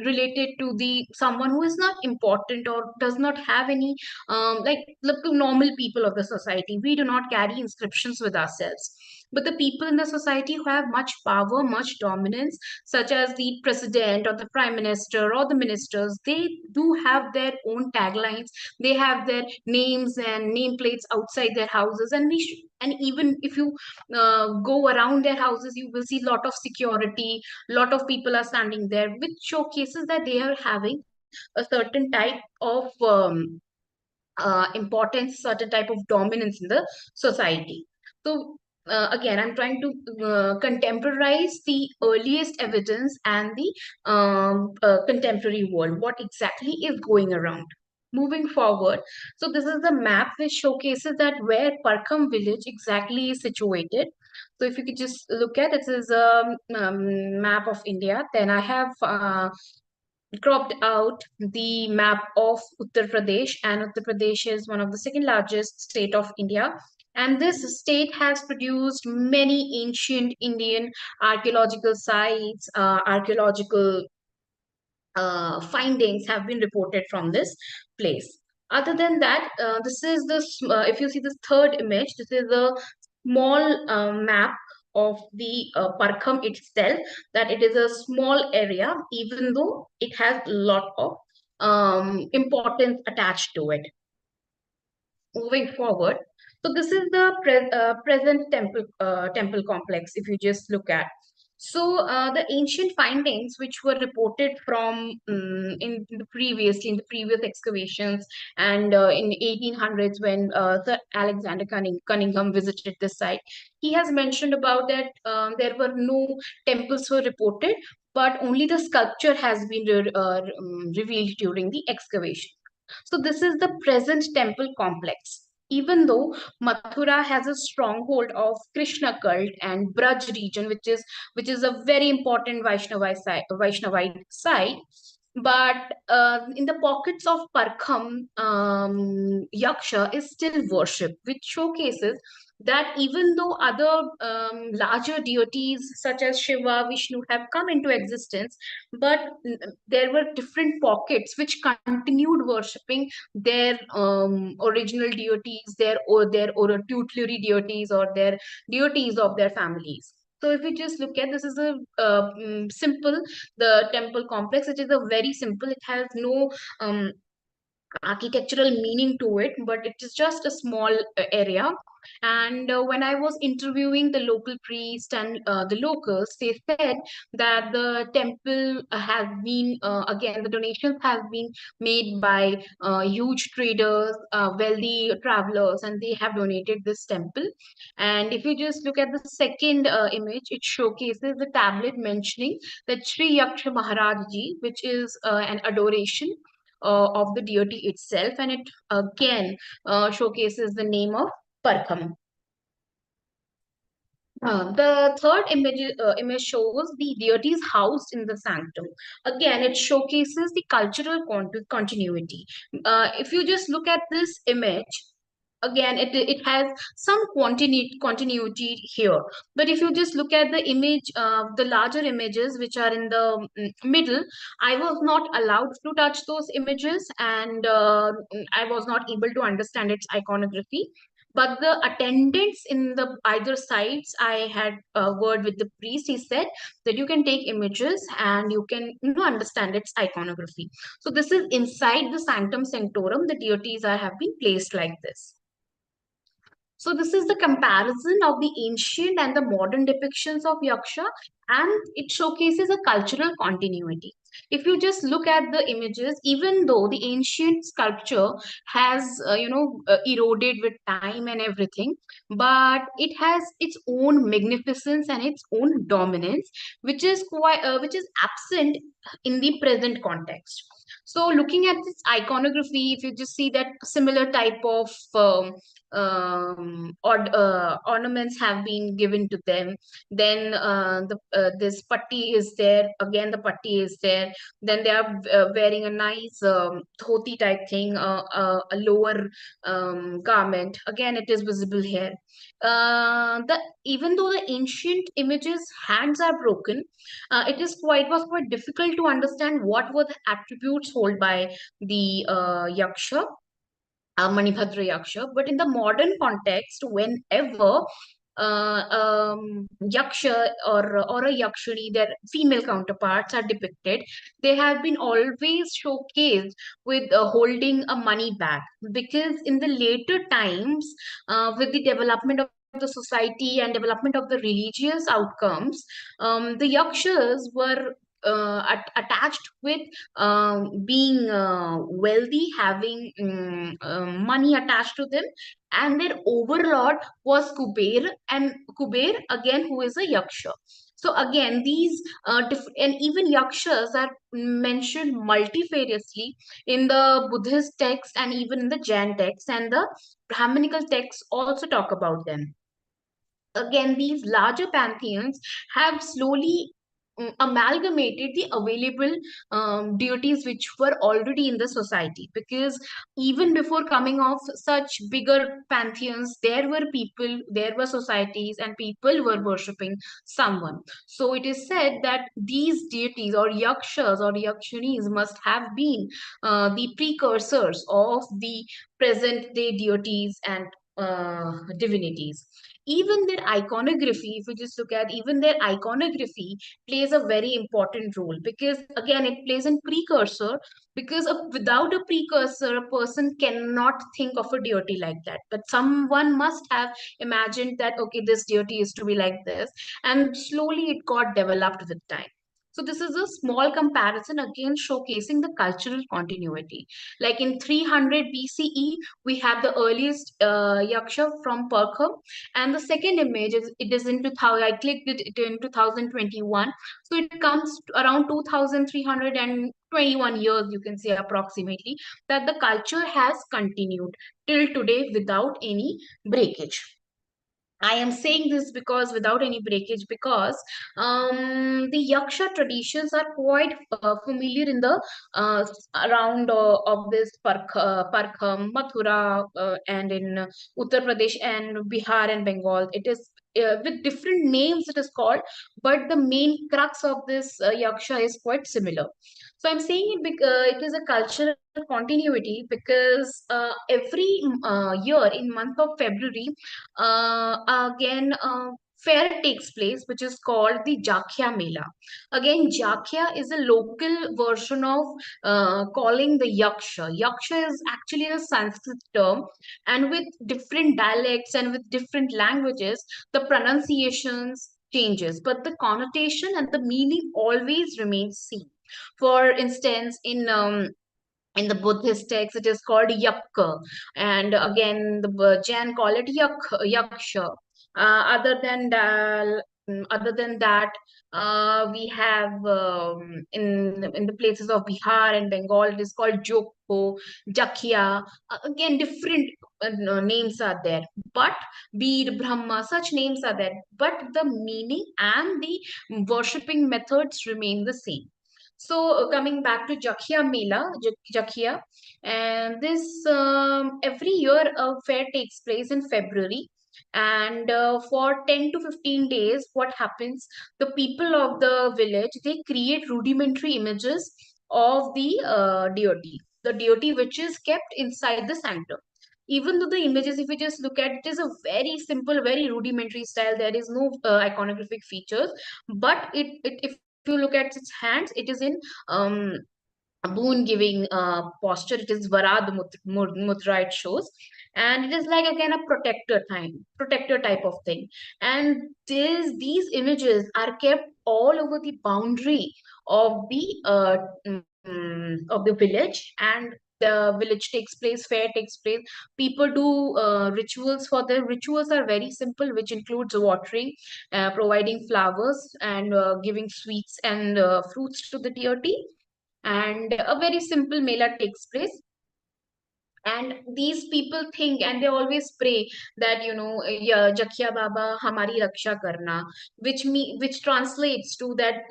related to the someone who is not important or does not have any, like the normal people of the society. We do not carry inscriptions with ourselves, but the people in the society who have much power, much dominance, such as the president or the prime minister or the ministers, they do have their own taglines. They have their names and nameplates outside their houses, and and even if you go around their houses, you will see lot of security, lot of people are standing there, which showcases that they are having a certain type of importance, certain type of dominance in the society. So again, I'm trying to contemporize the earliest evidence and the contemporary world, what exactly is going around. Moving forward, so this is the map which showcases that where Parkham village exactly is situated. So if you could just look at, this is a map of India. Then I have cropped out the map of Uttar Pradesh, and Uttar Pradesh is one of the second largest state of India. And this state has produced many ancient Indian archaeological sites, archaeological findings have been reported from this place. Other than that, this is if you see this third image, this is a small map of the Parkham itself, that it is a small area, even though it has a lot of importance attached to it. Moving forward, so this is the present temple complex, if you just look at. So the ancient findings which were reported from in the previous excavations, and in 1800s when Sir Alexander Cunningham visited this site, he has mentioned about that there were no temples were reported, but only the sculpture has been revealed during the excavation. So this is the present temple complex. Even though Mathura has a stronghold of Krishna cult and Braj region, which is a very important Vaishnavite site, but in the pockets of Parkham, Yaksha is still worshipped, which showcases that even though other larger deities such as Shiva, Vishnu have come into existence, but there were different pockets which continued worshipping their original deities, their tutelary deities, or their deities of their families. So if we just look at, this is a simple, the temple complex. It is a very simple. It has no architectural meaning to it, but it is just a small area. And when I was interviewing the local priest and the locals, they said that the temple has been, again, the donations have been made by huge traders, wealthy travelers, and they have donated this temple. And if you just look at the second image, it showcases the tablet mentioning that Sri Yaksha Maharaj Ji, which is an adoration of the deity itself, and it again showcases the name of Parkham. The third image shows the deities housed in the sanctum. Again, it showcases the cultural continuity. If you just look at this image, again, it has some continuity here. But if you just look at the image, the larger images which are in the middle, I was not allowed to touch those images, and I was not able to understand its iconography. But the attendants in the either sides, I had a word with the priest. He said that you can take images and you can understand its iconography. So this is inside the sanctum sanctorum. The deities have been placed like this. So this is the comparison of the ancient and the modern depictions of Yaksha, and it showcases a cultural continuity. If you just look at the images, even though the ancient sculpture has, eroded with time and everything, but it has its own magnificence and its own dominance, which is absent in the present context. So looking at this iconography, if you just see that similar type of ornaments have been given to them, then this patti is there, again the patti is there, then they are wearing a nice dhoti type thing, a lower garment, again it is visible here. The Even though the ancient images hands are broken, it was quite difficult to understand what were the attributes held by the Yaksha, Manibhadra Yaksha. But in the modern context, whenever Yaksha or a Yakshani, their female counterparts are depicted, they have been always showcased with holding a money bag, because in the later times, with the development of the society and development of the religious outcomes, the Yakshas were attached with being wealthy, having money attached to them, and their overlord was Kuber, and Kuber again, who is a Yaksha. So again, these and even Yakshas are mentioned multifariously in the Buddhist text and even in the Jain text, and the Brahminical texts also talk about them. Again, these larger pantheons have slowly amalgamated the available deities which were already in the society, because even before coming of such bigger pantheons, there were people, there were societies, and people were worshipping someone. So it is said that these deities or yakshas or yakshanis must have been the precursors of the present day deities and divinities. Even their iconography, if you just look at, even their iconography plays a very important role, because again it plays a precursor, because without a precursor, a person cannot think of a deity like that, but someone must have imagined that okay, this deity is to be like this, and slowly it got developed with time. So this is a small comparison again showcasing the cultural continuity. Like in 300 BCE, we have the earliest Yaksha from Parkham, and the second image is it is in 2000. I clicked it in 2021, so it comes to around 2321 years. You can say approximately that the culture has continued till today without any breakage. I am saying this because without any breakage, because the Yaksha traditions are quite familiar in the around of this Parkham, Mathura, and in Uttar Pradesh and Bihar and Bengal. It is with different names it is called, but the main crux of this Yaksha is quite similar. So I'm saying it is a cultural continuity because every year in month of February again fair takes place which is called the Jakhya Mela. Again, Jakhya is a local version of calling the Yaksha. Yaksha is actually a Sanskrit term, and with different dialects and with different languages, the pronunciations changes, but the connotation and the meaning always remains same. For instance, in the Buddhist text, it is called Yakka, and again the Jain call it Yaksha. Other than that, we have in the places of Bihar and Bengal, it is called Joko, Jakia. Again, different names are there, but Bir, Brahma, such names are there, but the meaning and the worshipping methods remain the same. So coming back to Jakhia Mela, Jakhia, and this every year a fair takes place in February, and for 10 to 15 days, what happens? The people of the village they create rudimentary images of the deity which is kept inside the sanctum. Even though the images, if you just look at it, is a very simple, very rudimentary style. There is no iconographic features, but if you look at its hands, it is in um, a boon giving posture. It is Varad Mudra, it shows. And it is like again a protector type of thing. And these images are kept all over the boundary of the village, and the village takes place, fair takes place. People do rituals. For their rituals are very simple, which includes watering, providing flowers, and giving sweets and fruits to the deity, and a very simple mela takes place. And these people think and they always pray that yeah, Jakhya Baba hamari raksha karna, which translates to that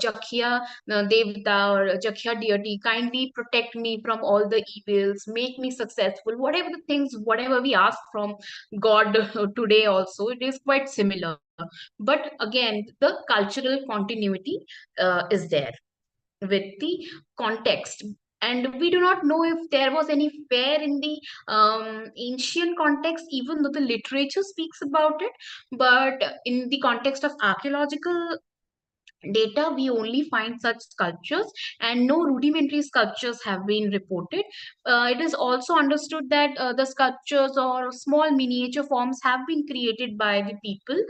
Jakhya devta or Jakhya deity, kindly protect me from all the evils, make me successful, whatever the things, whatever we ask from God today also, it is quite similar. But again, the cultural continuity is there with the context. And we do not know if there was any fair in the ancient context, even though the literature speaks about it. But in the context of archaeological data, we only find such sculptures, and no rudimentary sculptures have been reported. It is also understood that the sculptures or small miniature forms have been created by the people,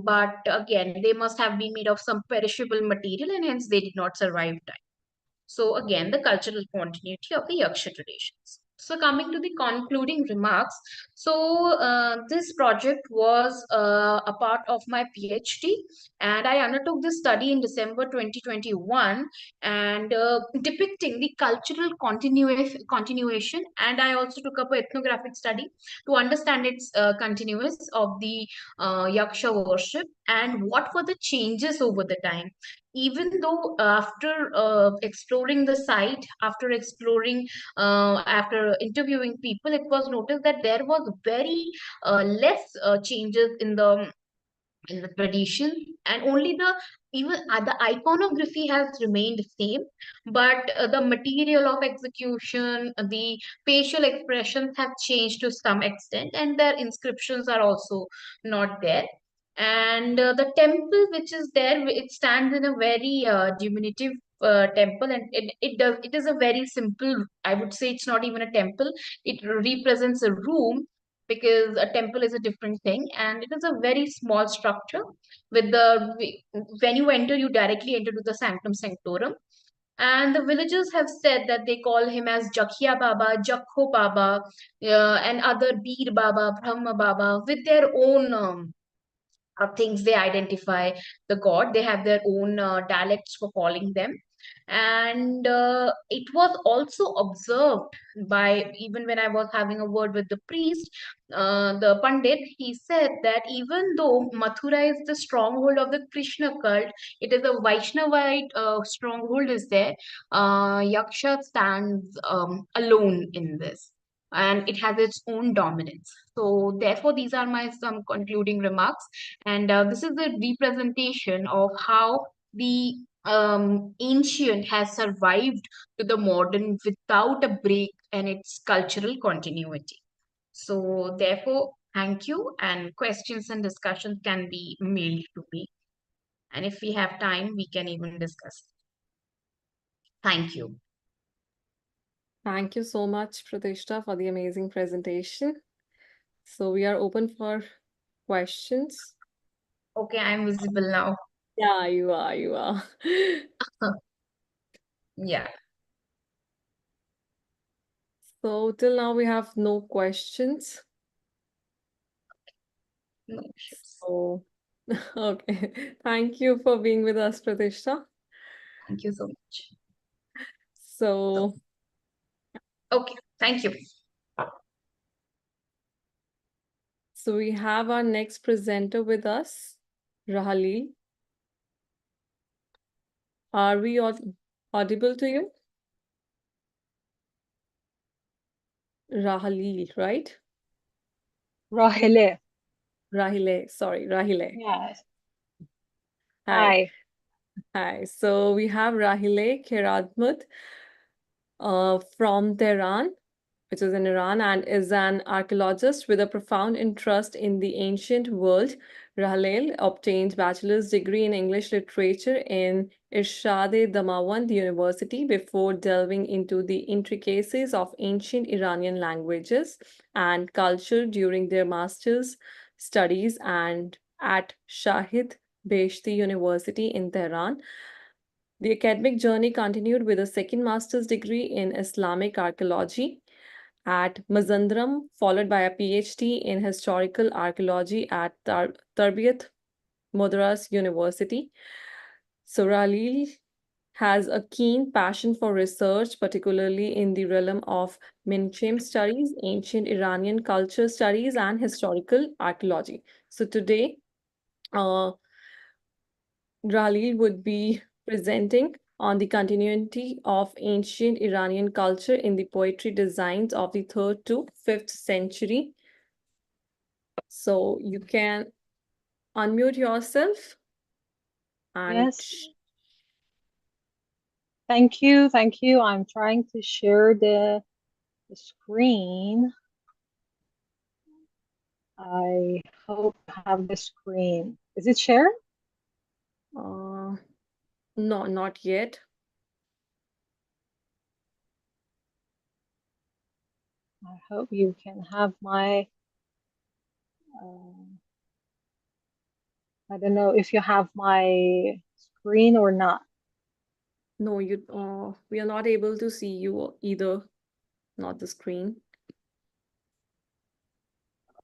but again, they must have been made of some perishable material, and hence they did not survive time. So again, the cultural continuity of the Yaksha traditions. So coming to the concluding remarks, so this project was a part of my PhD, and I undertook this study in December 2021, and depicting the cultural continuation, and I also took up an ethnographic study to understand its continuous of the Yaksha worship and what were the changes over the time. Even though after exploring the site, after interviewing people, it was noticed that there was very less changes in the tradition, and only the iconography has remained same, but the material of execution, the facial expressions have changed to some extent, and their inscriptions are also not there. And the temple which is there, it stands in a very diminutive temple, and it is a very simple, I would say it's not even a temple, it represents a room because a temple is a different thing, and it is a very small structure. With the when you enter, you directly enter to the sanctum sanctorum, and the villagers have said that they call him as Jakhia Baba, Jakho Baba, and other Bir Baba, Brahma Baba, with their own things they identify the god. They have their own dialects for calling them. And it was also observed by, even when I was having a word with the priest, the Pandit, he said that even though Mathura is the stronghold of the Krishna cult, it is a Vaishnavite stronghold is there. Yaksha stands alone in this, and it has its own dominance. So therefore, these are my some concluding remarks. And this is the representation of how the ancient has survived to the modern without a break and its cultural continuity. So therefore, thank you, and questions and discussions can be mailed to me. And if we have time, we can even discuss. Thank you. Thank you so much, Pratishta, for the amazing presentation. So we are open for questions. Okay, I'm visible now. Yeah, you are. Yeah. So till now we have no questions. No issues. So, okay. Thank you for being with us, Pratishta. Thank you so much. So, Okay, thank you. so we have our next presenter with us, Rahali. Are we audible to you? Rahali, right? Rahile. Rahile, sorry, Rahile. Yes. Hi. Hi. Hi. So we have Rahile Keradmut from Tehran, which is in Iran, and is an archaeologist with a profound interest in the ancient world. Rahel obtained bachelor's degree in English literature in Irshad-e Damawand University before delving into the intricacies of ancient Iranian languages and culture during their master's studies and at Shahid Beheshti University in Tehran. The academic journey continued with a second master's degree in Islamic archaeology at Mazandaram, followed by a PhD in historical archaeology at Tarbiyat Madras University. Soralil has a keen passion for research, particularly in the realm of Minchim studies, ancient Iranian culture studies, and historical archaeology. So today, Ralil would be presenting on the continuity of ancient Iranian culture in the poetry designs of the 3rd to 5th century. So you can unmute yourself and Yes. Thank you. Thank you. I'm trying to share the screen. I hope you have the screen. Is it shared? no, not yet. I hope you can have my, I don't know if you have my screen or not. No, we are not able to see you either, not the screen.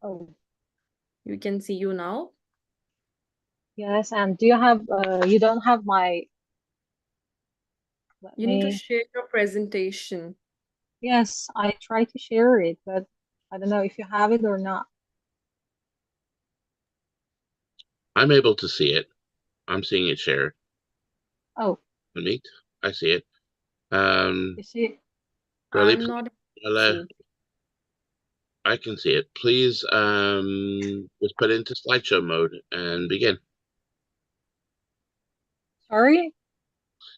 Oh, We can see you now. yes. And do you have, you don't have my, You need to share your presentation. Yes, I try to share it, but I don't know if you have it or not. I'm able to see it. I'm seeing it shared. Oh, Neat. I see it. you see, Really, I'm not able to see. I can see it. Please just put it into slideshow mode and begin. sorry?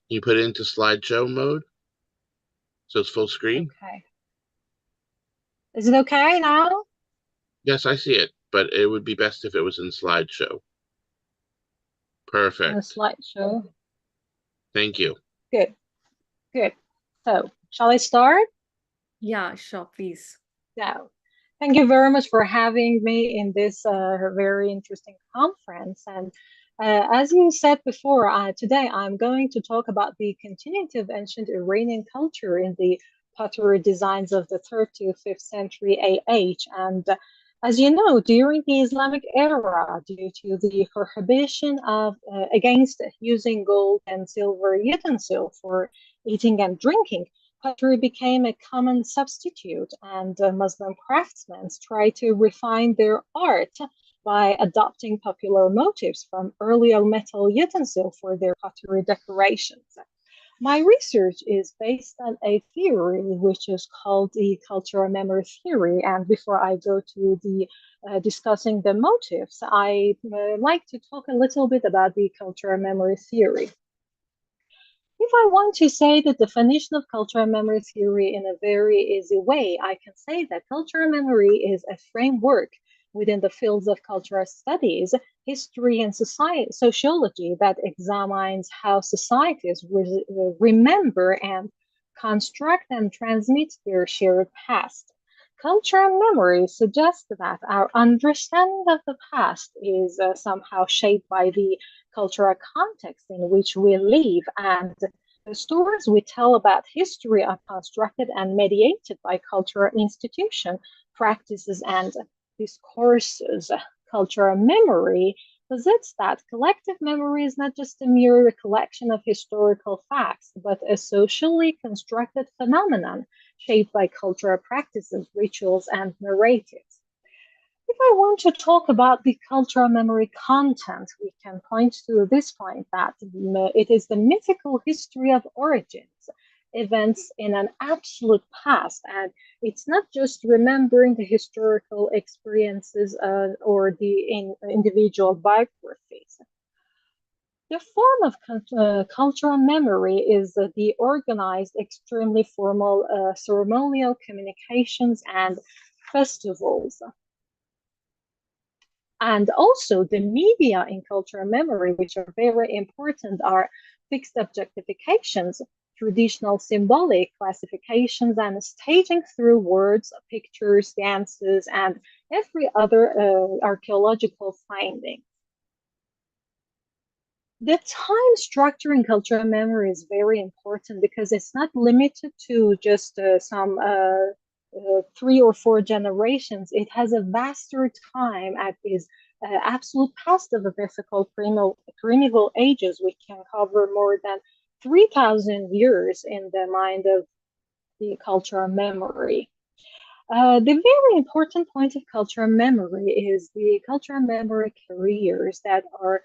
You put it into slideshow mode so it's full screen? Okay. Is it okay now? Yes, I see it, but it would be best if it was in slideshow. Perfect. On a slideshow. Thank you. Good. Good. So, shall I start? Yeah, sure, please. So, Thank you very much for having me in this very interesting conference. And as you said before, today I'm going to talk about the continuity of ancient Iranian culture in the pottery designs of the 3rd to 5th century AH. And as you know, during the Islamic era, due to the prohibition of against using gold and silver utensils for eating and drinking, pottery became a common substitute, and Muslim craftsmen tried to refine their art by adopting popular motifs from earlier metal utensils for their pottery decorations. My research is based on a theory which is called the cultural memory theory. And before I go to the discussing the motifs, I like to talk a little bit about the cultural memory theory. If I want to say the definition of cultural memory theory in a very easy way, I can say that cultural memory is a framework within the fields of cultural studies, history, and sociology that examines how societies remember and construct and transmit their shared past. Cultural memory suggests that our understanding of the past is somehow shaped by the cultural context in which we live, and the stories we tell about history are constructed and mediated by cultural institutions, practices, and discourses. Cultural memory posits that collective memory is not just a mere recollection of historical facts, but a socially constructed phenomenon shaped by cultural practices, rituals, and narratives. If I want to talk about the cultural memory content, we can point to this point that it is the mythical history of origins, events in an absolute past, and it's not just remembering the historical experiences or the individual biographies. The form of cultural memory is the organized, extremely formal ceremonial communications and festivals. And also the media in cultural memory, which are very important, are fixed objectifications, traditional symbolic classifications, and staging through words, pictures, dances, and every other archaeological finding. The time structure in cultural memory is very important because it's not limited to just some 3 or 4 generations. It has a vaster time at its absolute past of the mythical primeval ages, which can cover more than 3,000 years in the mind of the cultural memory. The very important point of cultural memory is the cultural memory careers that are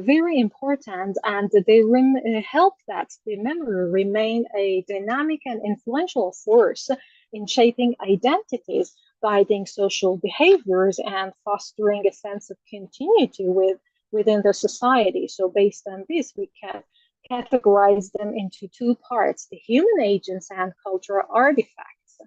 very important, and they help that the memory remain a dynamic and influential force in shaping identities, guiding social behaviors, and fostering a sense of continuity within the society. So based on this, we can categorize them into 2 parts, the human agents and cultural artifacts.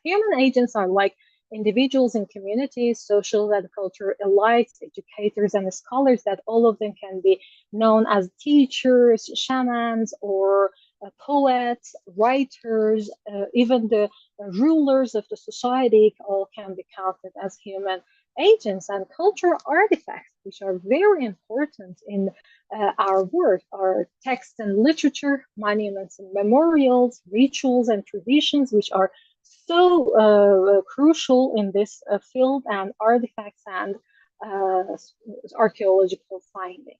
Human agents are like individuals in communities, social and cultural elites, educators, and scholars that all of them can be known as teachers, shamans, or poets, writers, even the rulers of the society all can be counted as human agents. And cultural artifacts, which are very important in our work, are texts and literature, monuments and memorials, rituals and traditions, which are so crucial in this field, and artifacts and archaeological findings.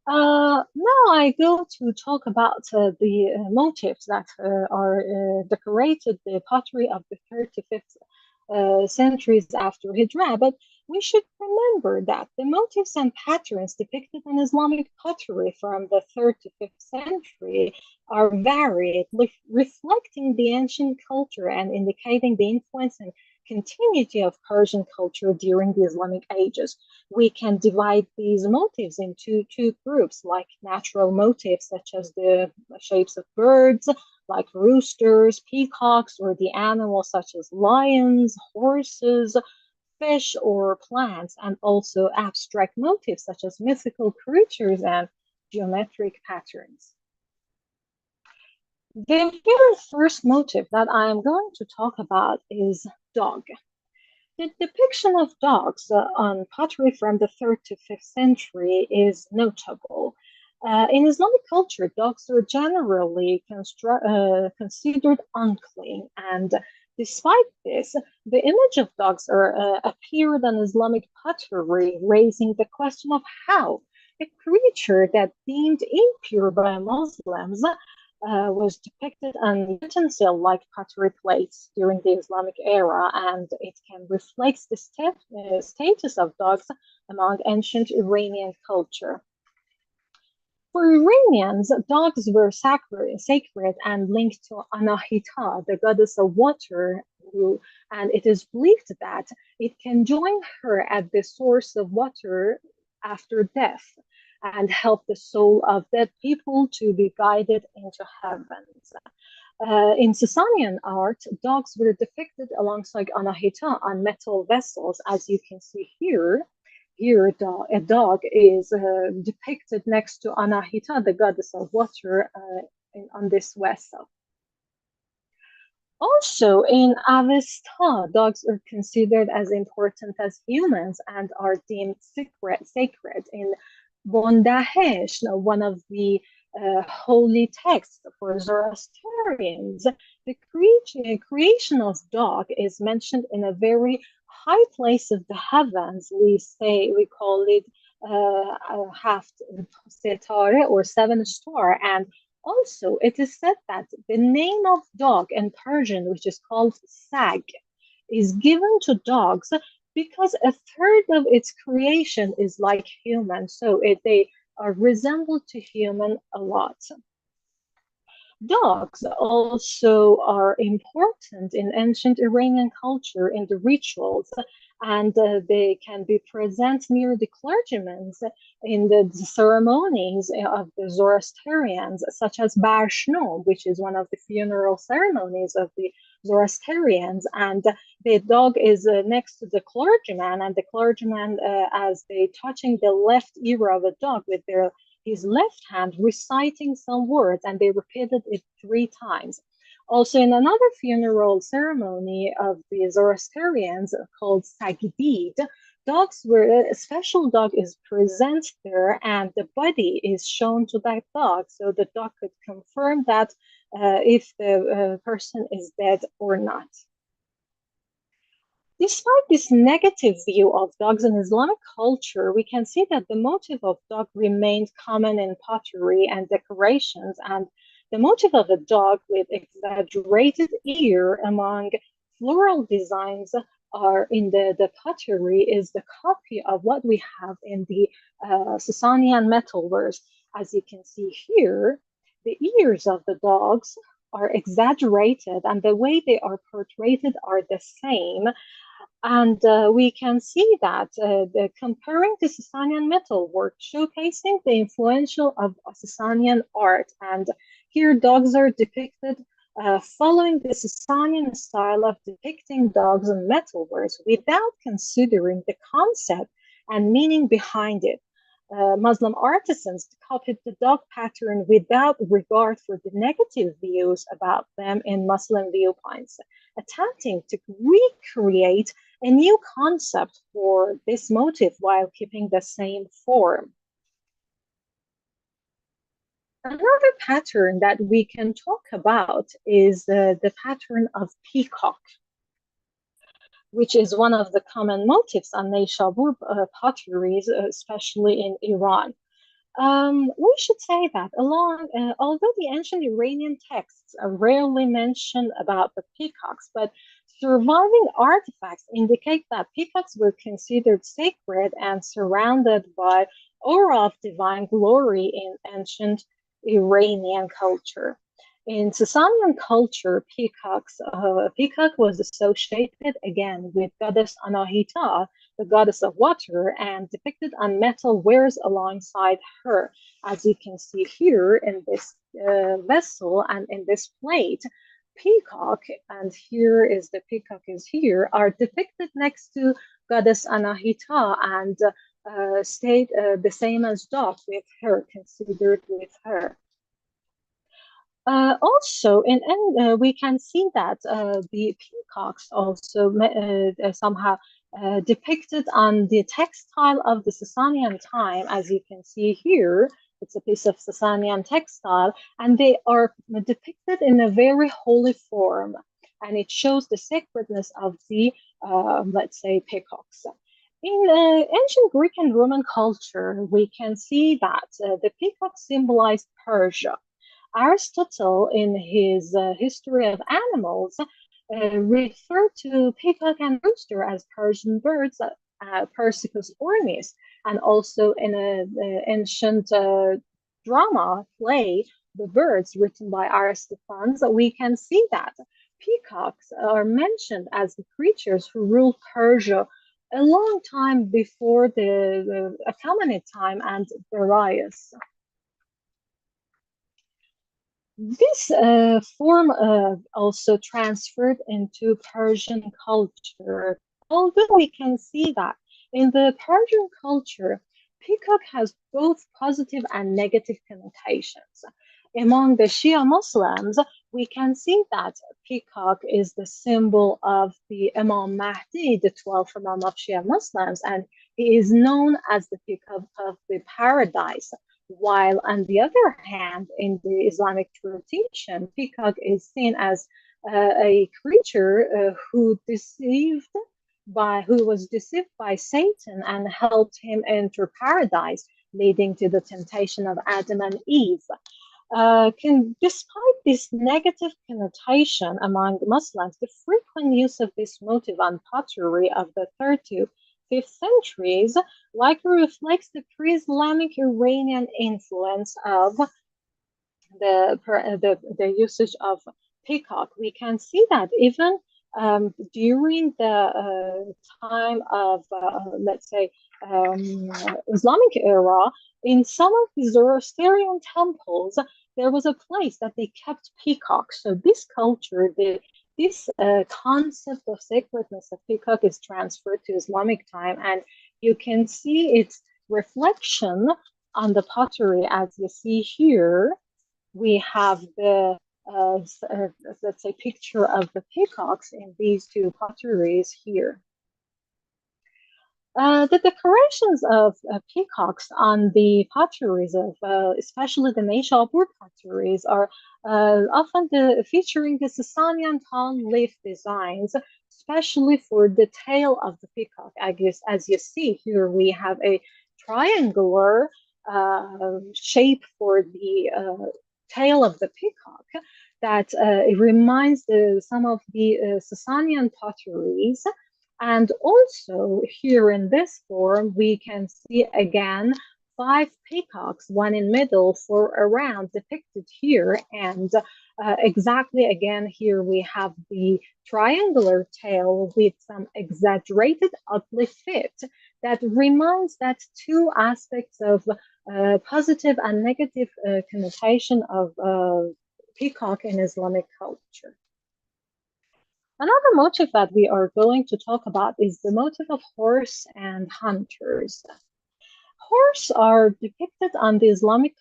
Now I go to talk about the motifs that are decorated the pottery of the 3rd to 5th centuries after Hijra, but we should remember that the motifs and patterns depicted in Islamic pottery from the 3rd to 5th century are varied, reflecting the ancient culture and indicating the influence and continuity of Persian culture during the Islamic ages. We can divide these motifs into 2 groups, like natural motifs, such as the shapes of birds, like roosters, peacocks, or the animals such as lions, horses, fish, or plants, and also abstract motifs such as mythical creatures and geometric patterns. The very first motif that I am going to talk about is dog. The depiction of dogs on pottery from the 3rd to 5th century is notable. In Islamic culture, dogs are generally considered unclean, and despite this, the image of dogs appeared on Islamic pottery, raising the question of how a creature that deemed impure by Muslims was depicted on utensil-like pottery plates during the Islamic era, and it can reflect the status of dogs among ancient Iranian culture. For Iranians, dogs were sacred and linked to Anahita, the goddess of water, and it is believed that it can join her at the source of water after death and help the soul of dead people to be guided into heavens. In Sasanian art, dogs were depicted alongside Anahita on metal vessels, as you can see here. Here, a dog is depicted next to Anahita, the goddess of water, on this vessel. Also, in Avesta, dogs are considered as important as humans and are deemed sacred. In Bondahesh, one of the holy texts for Zoroastrians, the creation of dog is mentioned in a very high place of the heavens. We call it half setare or 7 star, and also, it is said that the name of dog in Persian, which is called sag, is given to dogs because a third of its creation is like human, so they are resembled to human a lot. Dogs also are important in ancient Iranian culture in the rituals, and they can be present near the clergymen in the ceremonies of the Zoroastrians, such as Barshno, which is one of the funeral ceremonies of the Zoroastrians, and the dog is next to the clergyman, and the clergyman, as they touching the left ear of a dog with his left hand, reciting some words, and they repeated it 3 times. Also, in another funeral ceremony of the Zoroastrians called Sagdid, a special dog is present there, and the body is shown to that dog, so the dog could confirm that if the person is dead or not. Despite this negative view of dogs in Islamic culture, we can see that the motif of dog remained common in pottery and decorations, and the motif of a dog with exaggerated ear among floral designs are in the pottery is the copy of what we have in the Sasanian metalworks. As you can see here, the ears of the dogs are exaggerated, and the way they are portrayed are the same. And we can see that comparing the Sasanian metalwork, showcasing the influential of Sasanian art. And here dogs are depicted following the Sasanian style of depicting dogs in metalworks without considering the concept and meaning behind it. Muslim artisans copied the dog pattern without regard for the negative views about them in Muslim viewpoints, attempting to recreate a new concept for this motif while keeping the same form. Another pattern that we can talk about is the pattern of peacock, which is one of the common motifs on Neyshabur potteries, especially in Iran. We should say that although the ancient Iranian texts rarely mention about the peacocks, but surviving artifacts indicate that peacocks were considered sacred and surrounded by aura of divine glory in ancient Iranian culture. In Sasanian culture, peacock was associated again with goddess Anahita, the goddess of water, and depicted on metal wares alongside her. As you can see here in this vessel and in this plate, peacock, and here is the peacock is here, are depicted next to goddess Anahita and stayed the same as dog with her, considered with her. Also, we can see that the peacocks also somehow depicted on the textile of the Sasanian time, as you can see here. It's a piece of Sasanian textile, and they are depicted in a very holy form, and it shows the sacredness of the, let's say, peacocks. In ancient Greek and Roman culture, we can see that the peacock symbolized Persia. Aristotle, in his History of Animals, referred to peacock and rooster as Persian birds, Persicus ornis, and also in an ancient drama play, The Birds, written by Aristophanes, we can see that peacocks are mentioned as the creatures who ruled Persia a long time before the Achaemenid time and Darius. This form also transferred into Persian culture, although we can see that in the Persian culture, peacock has both positive and negative connotations. Among the Shia Muslims, we can see that peacock is the symbol of the Imam Mahdi, the 12th Imam of Shia Muslims, and he is known as the peacock of the paradise. While on the other hand, in the Islamic tradition, peacock is seen as a creature who was deceived by Satan and helped him enter paradise, leading to the temptation of Adam and Eve. Despite this negative connotation among Muslims, the frequent use of this motif on pottery of the 3rd to 5th centuries likely reflects the pre-Islamic Iranian influence of the usage of peacock. We can see that even during the time of, let's say, Islamic era, in some of the Zoroastrian temples, there was a place that they kept peacocks. So this culture, this concept of sacredness of peacock is transferred to Islamic time, and you can see its reflection on the pottery. As you see here, we have the let's say picture of the peacocks in these two potteries here. The decorations of peacocks on the potteries of, especially the Neyshabur potteries, are often featuring the Sasanian tall leaf designs, especially for the tail of the peacock. I guess, as you see here, we have a triangular shape for the tail of the peacock that it reminds some of the Sasanian potteries. And also here in this form, we can see again 5 peacocks, one in middle, 4 around, depicted here. And exactly again, here we have the triangular tail with some exaggerated ugly fit that reminds that 2 aspects of positive and negative connotation of peacock in Islamic culture. Another motif that we are going to talk about is the motif of horse and hunters. Horse are depicted on the Islamic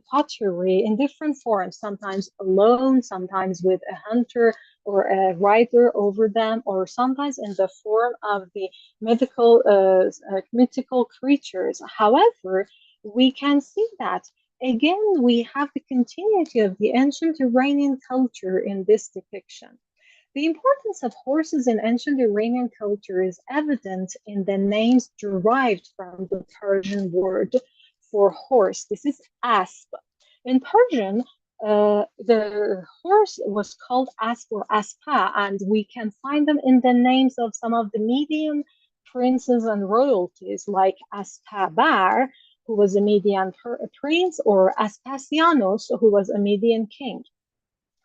pottery in different forms, sometimes alone, sometimes with a hunter or a rider over them, or sometimes in the form of the mythical creatures. However, we can see that again, we have the continuity of the ancient Iranian culture in this depiction. The importance of horses in ancient Iranian culture is evident in the names derived from the Persian word for horse. This is asp. In Persian, the horse was called asp or aspa, and we can find them in the names of some of the Median princes and royalties, like Aspabar, who was a Median prince, or Aspasianos, who was a Median king.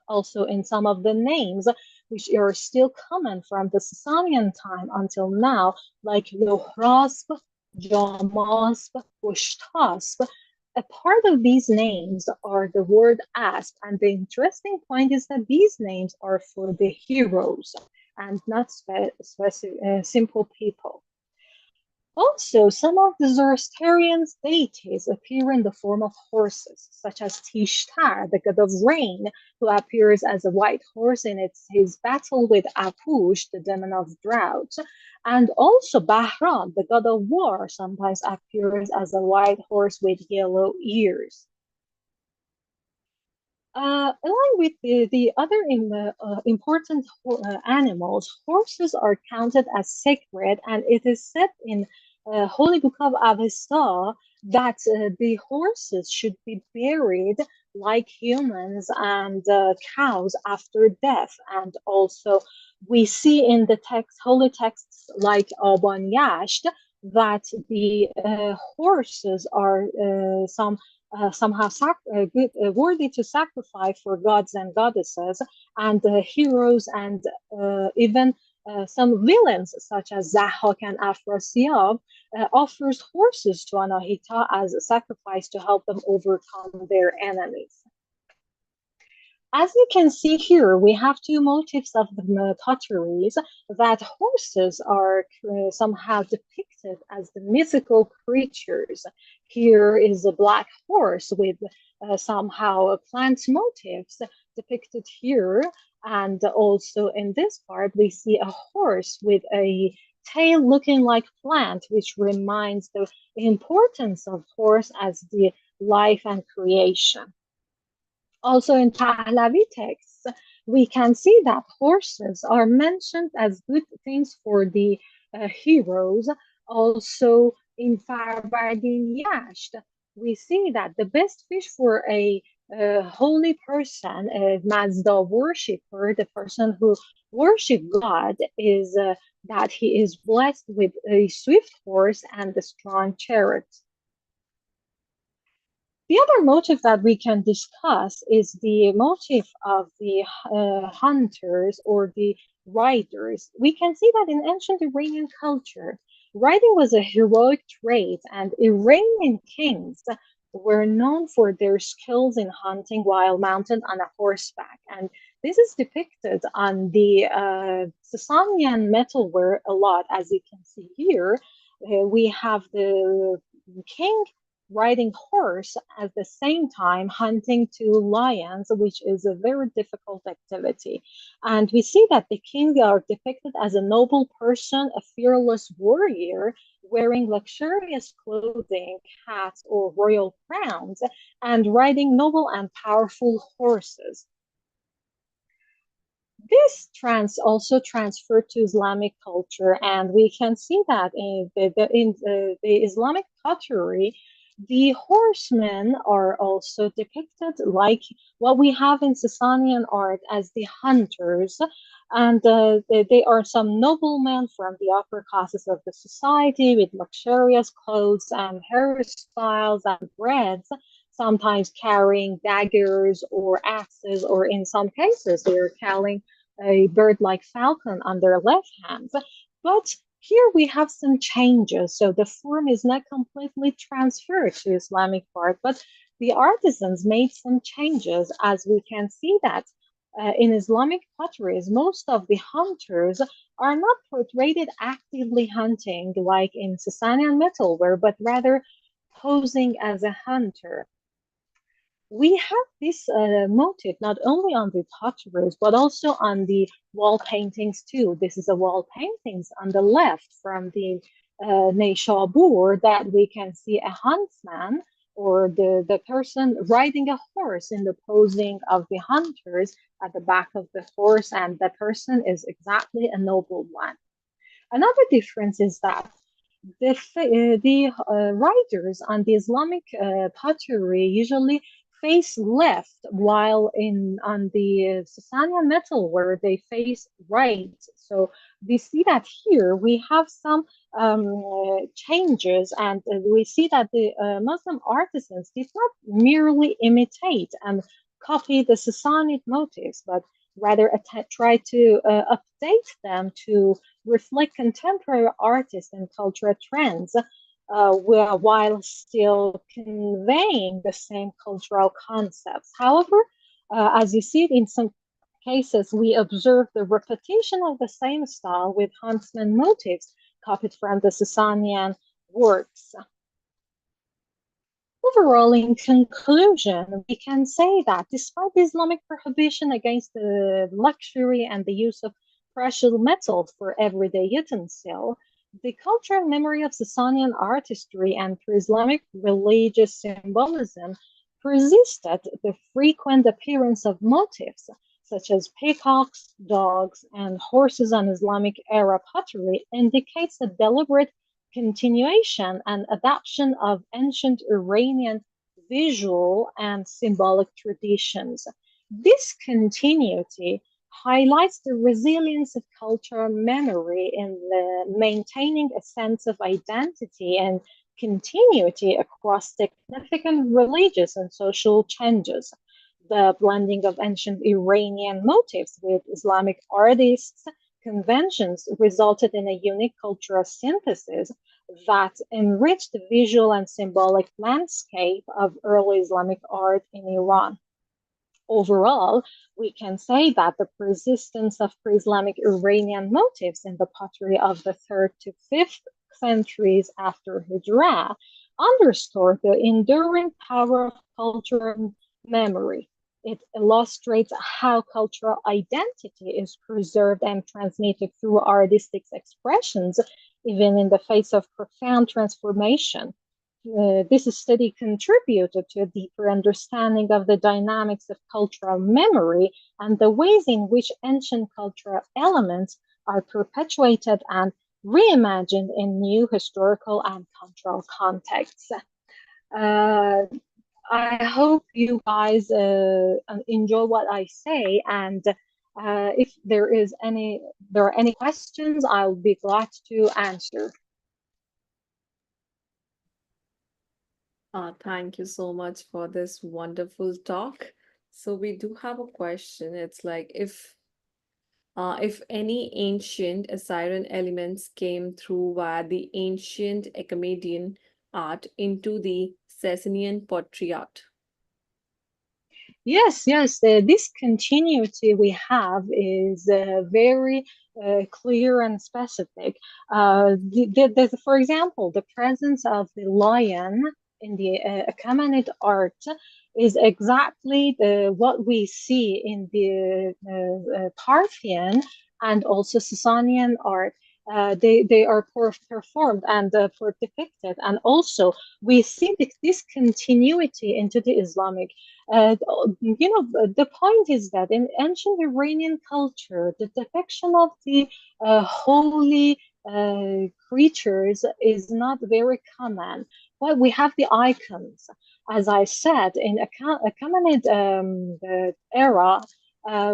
Also in some of the names which are still common from the Sasanian time until now, like Lohrasp, Jamasp, Ushtasp. A part of these names are the word asp, and the interesting point is that these names are for the heroes and not simple people. Also, some of the Zoroastrian deities appear in the form of horses, such as Tishtar, the god of rain, who appears as a white horse in his battle with Apush, the demon of drought. And also Bahram, the god of war, sometimes appears as a white horse with yellow ears. Along with the other important animals, horses are counted as sacred, and it is said in Holy Book of Avesta that the horses should be buried like humans and cows after death. And also, we see in the text, holy texts like Aban Yasht, that the horses are somehow worthy to sacrifice for gods and goddesses, and heroes, and even some villains such as Zahak and Afrasiab offers horses to Anahita as a sacrifice to help them overcome their enemies. As you can see here, we have two motifs of the potteries that horses are somehow depicted as the mythical creatures. Here is a black horse with somehow plant motifs depicted here. And also in this part, we see a horse with a tail looking like plant, which reminds the importance of horse as the life and creation. Also in Pahlavi texts, we can see that horses are mentioned as good things for the heroes. Also in Farvardin Yasht, we see that the best fish for a holy person, a Mazda worshipper, the person who worships God, is that he is blessed with a swift horse and a strong chariot. The other motive that we can discuss is the motive of the hunters or the riders. We can see that in ancient Iranian culture, riding was a heroic trait, and Iranian kings were known for their skills in hunting while mounted on a horseback. And this is depicted on the Sasanian metalware a lot, as you can see here. We have the king riding horse at the same time hunting two lions, which is a very difficult activity. And we see that the king are depicted as a noble person, a fearless warrior, wearing luxurious clothing, hats, or royal crowns, and riding noble and powerful horses. This also transferred to Islamic culture, and we can see that in the Islamic pottery, the horsemen are also depicted like what we have in Sasanian art as the hunters, and they are some noblemen from the upper classes of the society with luxurious clothes and hairstyles and breads, sometimes carrying daggers or axes, or in some cases they're carrying a bird like falcon on their left hand. But here we have some changes. So the form is not completely transferred to Islamic art, but the artisans made some changes, as we can see that in Islamic potteries, most of the hunters are not portrayed actively hunting like in Sasanian metalware, but rather posing as a hunter. We have this motif not only on the potteries, but also on the wall paintings too. This is a wall paintings on the left from the Neyshabur, that we can see a huntsman or the person riding a horse in the posing of the hunters at the back of the horse, and the person is exactly a noble one. Another difference is that the riders on the Islamic pottery usually face left, while on the Sasanian metalware they face right. So we see that here we have some changes, and we see that the Muslim artisans did not merely imitate and copy the Sassanid motifs, but rather try to update them to reflect contemporary artists and cultural trends, while still conveying the same cultural concepts. However, as you see, in some cases, we observe the repetition of the same style with huntsman motifs copied from the Sasanian works. Overall, in conclusion, we can say that despite the Islamic prohibition against the luxury and the use of precious metals for everyday utensil, the cultural memory of Sasanian artistry and pre-Islamic religious symbolism persisted. The frequent appearance of motifs such as peacocks, dogs, and horses on Islamic era pottery indicates a deliberate continuation and adoption of ancient Iranian visual and symbolic traditions. This continuity highlights the resilience of cultural memory in maintaining a sense of identity and continuity across significant religious and social changes. The blending of ancient Iranian motifs with Islamic artists' conventions resulted in a unique cultural synthesis that enriched the visual and symbolic landscape of early Islamic art in Iran. Overall, we can say that the persistence of pre-Islamic Iranian motifs in the pottery of the 3rd to 5th centuries after Hijrah underscore the enduring power of cultural memory. It illustrates how cultural identity is preserved and transmitted through artistic expressions, even in the face of profound transformation. This study contributed to a deeper understanding of the dynamics of cultural memory and the ways in which ancient cultural elements are perpetuated and reimagined in new historical and cultural contexts. I hope you guys enjoy what I say, and if there are any questions, I'll be glad to answer. Thank you so much for this wonderful talk. So we do have a question. It's like if any ancient Assyrian elements came through via the ancient Acadian art into the Sasanian pottery art. Yes, this continuity we have is very clear and specific. For example, the presence of the lion in the Achaemenid art is exactly what we see in the Parthian and also Sasanian art. They are performed and depicted, and also we see this continuity into the Islamic. The point is that in ancient Iranian culture, the depiction of the holy creatures is not very common. But we have the icons. As I said, in Achaemenid era,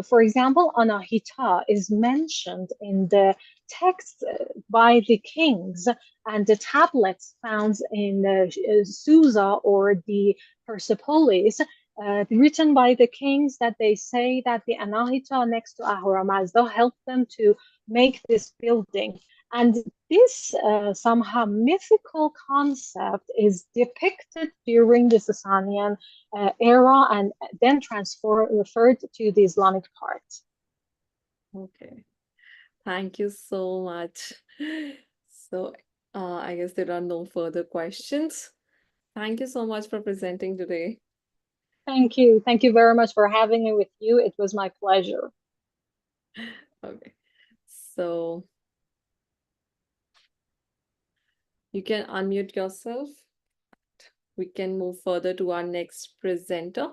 for example, Anahita is mentioned in the texts by the kings and the tablets found in Susa or the Persepolis, written by the kings, that they say that the Anahita next to Ahura Mazda helped them to make this building. And this somehow mythical concept is depicted during the Sasanian era and then referred to the Islamic part. Okay. Thank you so much. So I guess there are no further questions. Thank you so much for presenting today. Thank you. Thank you very much for having me with you. It was my pleasure. Okay. So you can unmute yourself. We can move further to our next presenter.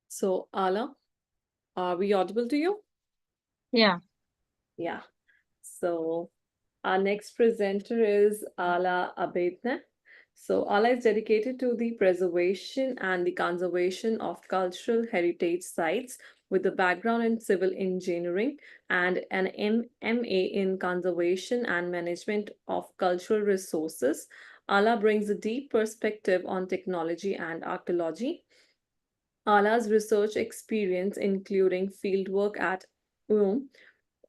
So Ala, are we audible to you? Yeah. Yeah. So our next presenter is Ala Abedne. So Ala is dedicated to the preservation and the conservation of cultural heritage sites with a background in civil engineering and an MA in conservation and management of cultural resources. Ala brings a deep perspective on technology and archaeology. Ala's research experience, including fieldwork at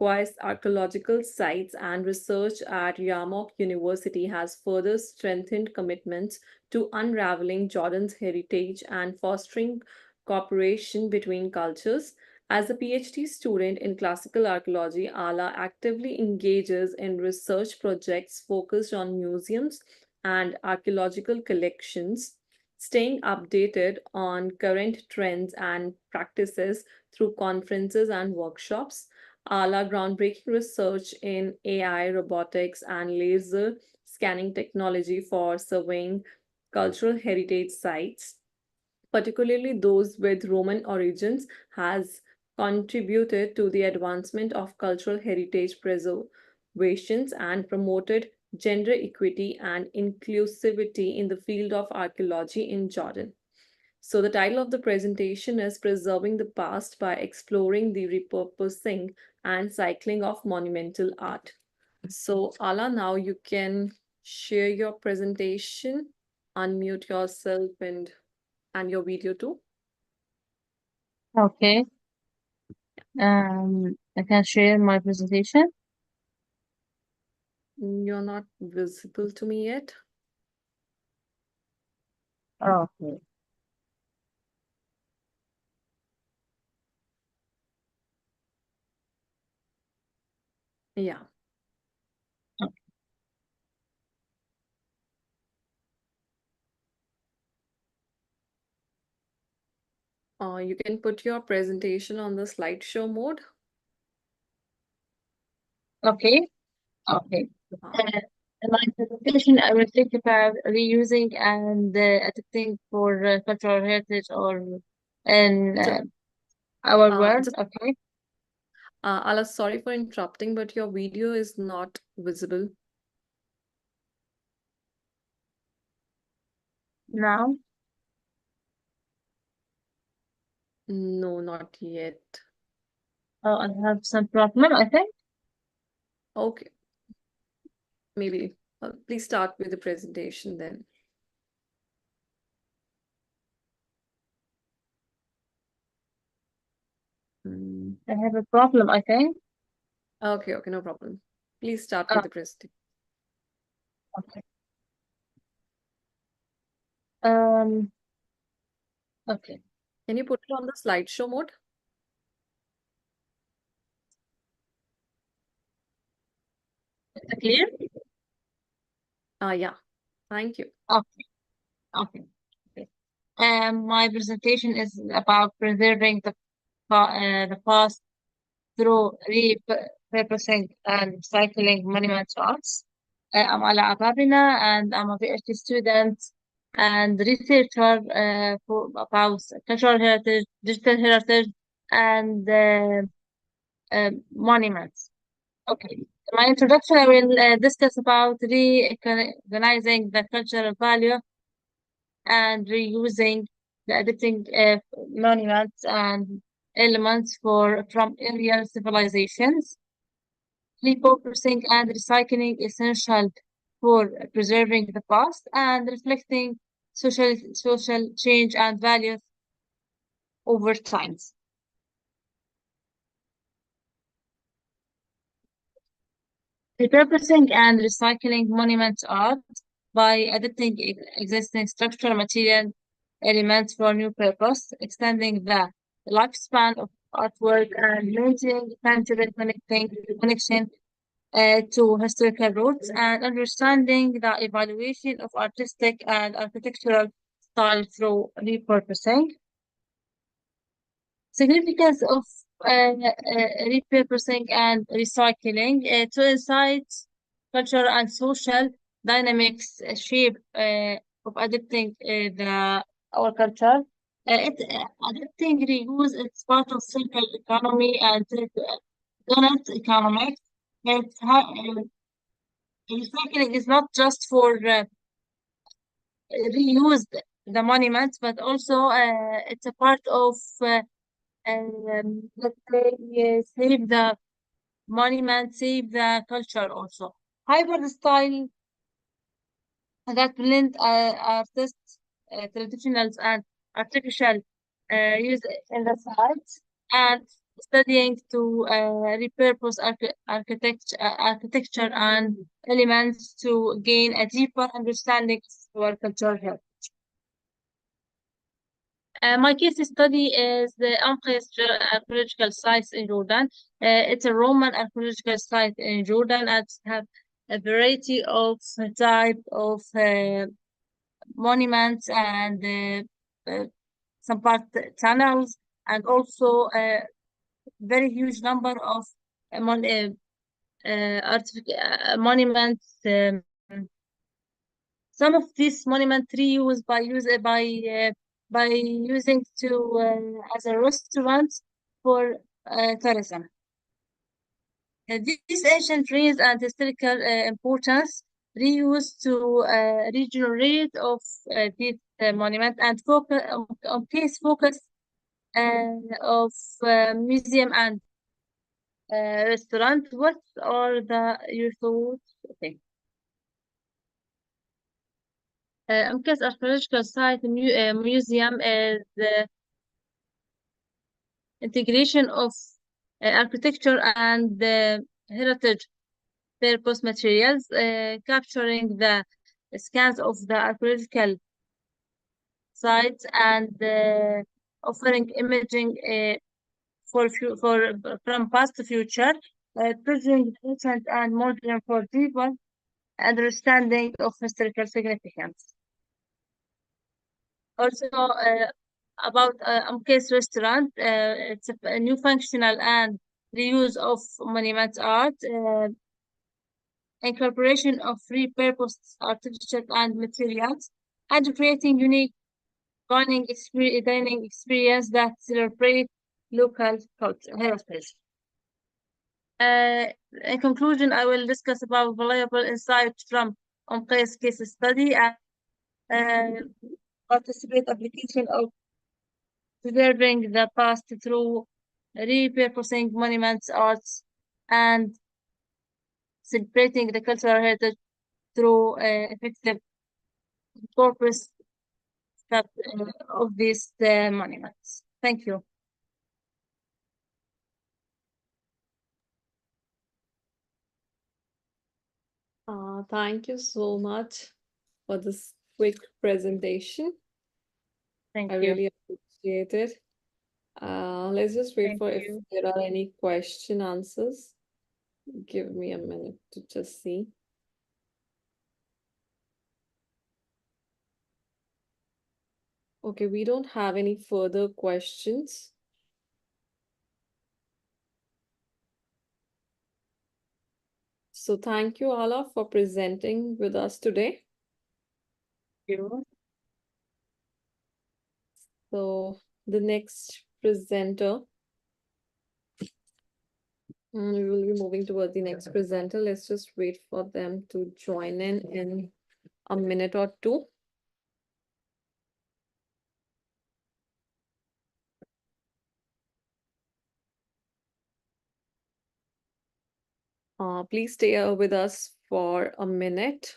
acquires archaeological sites, and research at Yarmouk University has further strengthened commitments to unraveling Jordan's heritage and fostering cooperation between cultures. As a PhD student in classical archaeology, Ala actively engages in research projects focused on museums and archaeological collections, staying updated on current trends and practices through conferences and workshops. Ala groundbreaking research in AI, robotics, and laser scanning technology for surveying cultural heritage sites, particularly those with Roman origins, has contributed to the advancement of cultural heritage preservations and promoted gender equity and inclusivity in the field of archaeology in Jordan. So, the title of the presentation is Preserving the Past by Exploring the Repurposing and Cycling of Monumental Art. So, Ala, now you can share your presentation, unmute yourself and your video too. Okay. I can share my presentation. You're not visible to me yet. Okay. Yeah. You can put your presentation on the slideshow mode. Okay. Okay. Uh, In my presentation, I will think about reusing and adapting for cultural heritage or in so, our world. just, Okay. Ala, sorry for interrupting, but your video is not visible. Now. No, not yet. Oh, I have some problem, I think. Okay. Maybe. Please start with the presentation then. I have a problem, I think. Okay, no problem. Please start with the presentation. Okay. Okay. Can you put it on the slideshow mode? Is it clear? Yeah. Thank you. Okay. Okay. Okay. My presentation is about preserving the past through repurposing and recycling monument arts. I'm Ala Ababina, and I'm a PhD student and researcher about cultural heritage, digital heritage, and monuments. Okay. In my introduction, I will discuss about reorganizing the cultural value and reusing the editing monuments and elements from earlier civilizations. Repurposing and recycling essential for preserving the past and reflecting social change and values over time. Repurposing and recycling monument art by adapting existing structural material elements for new purpose, extending the lifespan of artwork and maintaining tangible connection to historical roots, and understanding the evaluation of artistic and architectural style through repurposing. Significance of repurposing and recycling to insight cultural and social dynamics shape of adapting our culture. Adapting reuse is part of circular economy and donut economics. Recycling is not just for reuse the monuments, but also it's a part of let's say save the monument, save the culture also. Hybrid style that blend artists, traditionals and artificial use in the sites, and studying to repurpose architecture and elements to gain a deeper understanding of our cultural heritage. My case study is the Amqis archaeological sites in Jordan. It's a Roman archaeological site in Jordan and have a variety of type of monuments and some part tunnels, and also a very huge number of monuments. Some of these monuments reused by using to as a restaurant for tourism. These ancient ruins and historical importance reused to regenerate of these monuments and focus on case focus of museum and restaurant. What are your thoughts? Okay. Amkas archaeological site museum is the integration of architecture and heritage purpose materials, capturing the scans of the archaeological sites and offering imaging from past to future, bridging ancient and modern for deeper understanding of historical significance. Also, about Amkes restaurant, it's a new functional and reuse of monument art, incorporation of repurposed artificial and materials, and creating unique dining experience that celebrate local culture heritage. In conclusion, I will discuss about valuable insights from Amkes case study and participate application of preserving the past through repurposing monuments, arts, and celebrating the cultural heritage through effective purpose of these monuments. Thank you. Thank you so much for this quick presentation. Thank I you. really appreciate it. Let's just wait Thank for you. if there are any question answers. Give me a minute to just see. Okay, we don't have any further questions. So thank you, Ala, for presenting with us today. Thank you. So the next presenter, we will be moving towards the next presenter. Let's just wait for them to join in a minute or two. Please stay with us for a minute.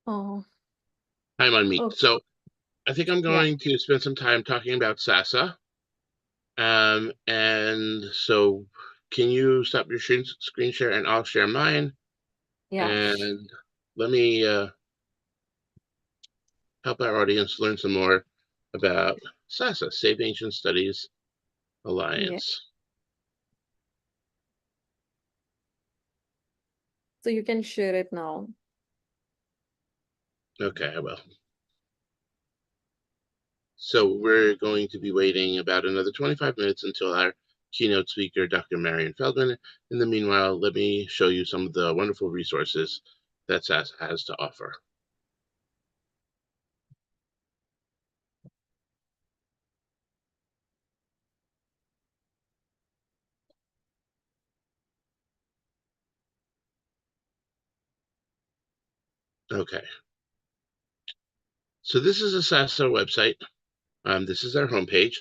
Oh, I'm on mute. okay. So I think I'm Yeah. going to spend some time talking about SASA. And so can you stop your screen share and I'll share mine. Yeah. And let me help our audience learn some more about SASA, Save Ancient Studies Alliance. So you can share it now. Okay, I will. So we're going to be waiting about another 25 minutes until our keynote speaker, Dr. Marion Feldman. In the meanwhile, let me show you some of the wonderful resources that SASA has to offer. Okay. So this is a SASA website. This is our homepage.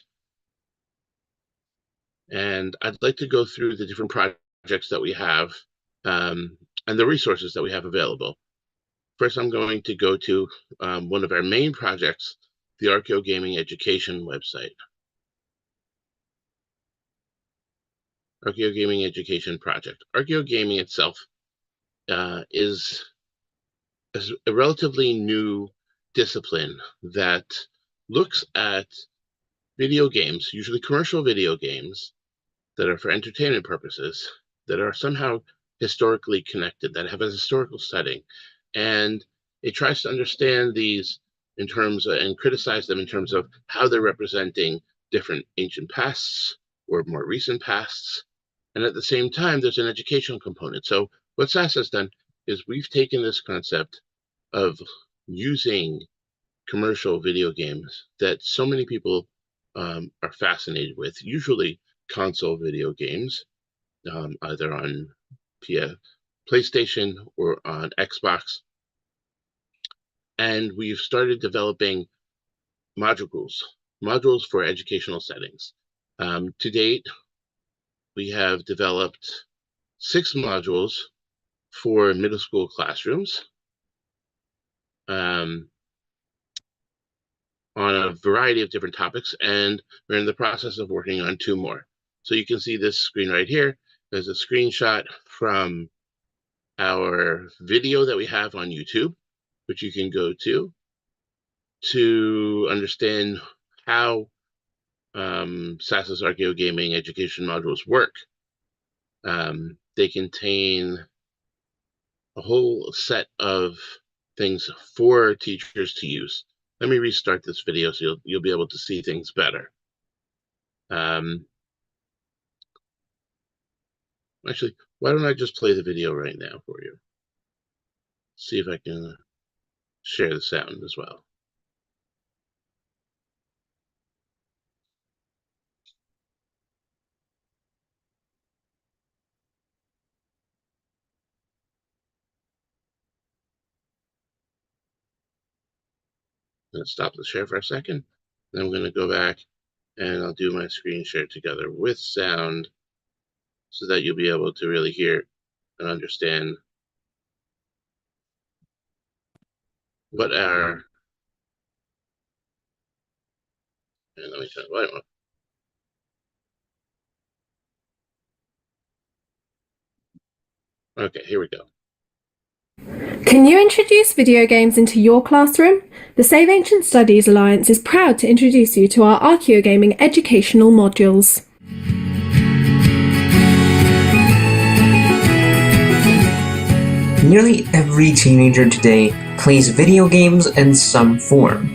And I'd like to go through the different projects that we have and the resources that we have available. First, I'm going to go to one of our main projects, the Archaeogaming Education website. Archaeogaming Education Project. Archaeogaming itself is a relatively new discipline that looks at video games, usually commercial video games, that are for entertainment purposes, that are somehow historically connected, that have a historical setting. And it tries to understand these in terms of, and criticize them in terms of how they're representing different ancient pasts or more recent pasts. And at the same time, there's an educational component. So what SASA has done is we've taken this concept of using commercial video games that so many people are fascinated with, usually console video games, either on PlayStation or on Xbox. And we've started developing modules for educational settings. To date, we have developed 6 modules for middle school classrooms on a variety of different topics, and we're in the process of working on 2 more. So you can see this screen right here. There's a screenshot from our video that we have on YouTube, which you can go to understand how SASA's Archaeogaming education modules work. They contain a whole set of things for teachers to use. Let me restart this video so you'll be able to see things better. Actually, why don't I just play the video right now for you? See if I can share the sound as well. I'm going to stop the share for a second. Then I'm going to go back and I'll do my screen share together with sound so that you'll be able to really hear and understand what our, and let me turn the light on. Okay, here we go. Can you introduce video games into your classroom? The Save Ancient Studies Alliance is proud to introduce you to our Archaeogaming educational modules. Nearly every teenager today plays video games in some form.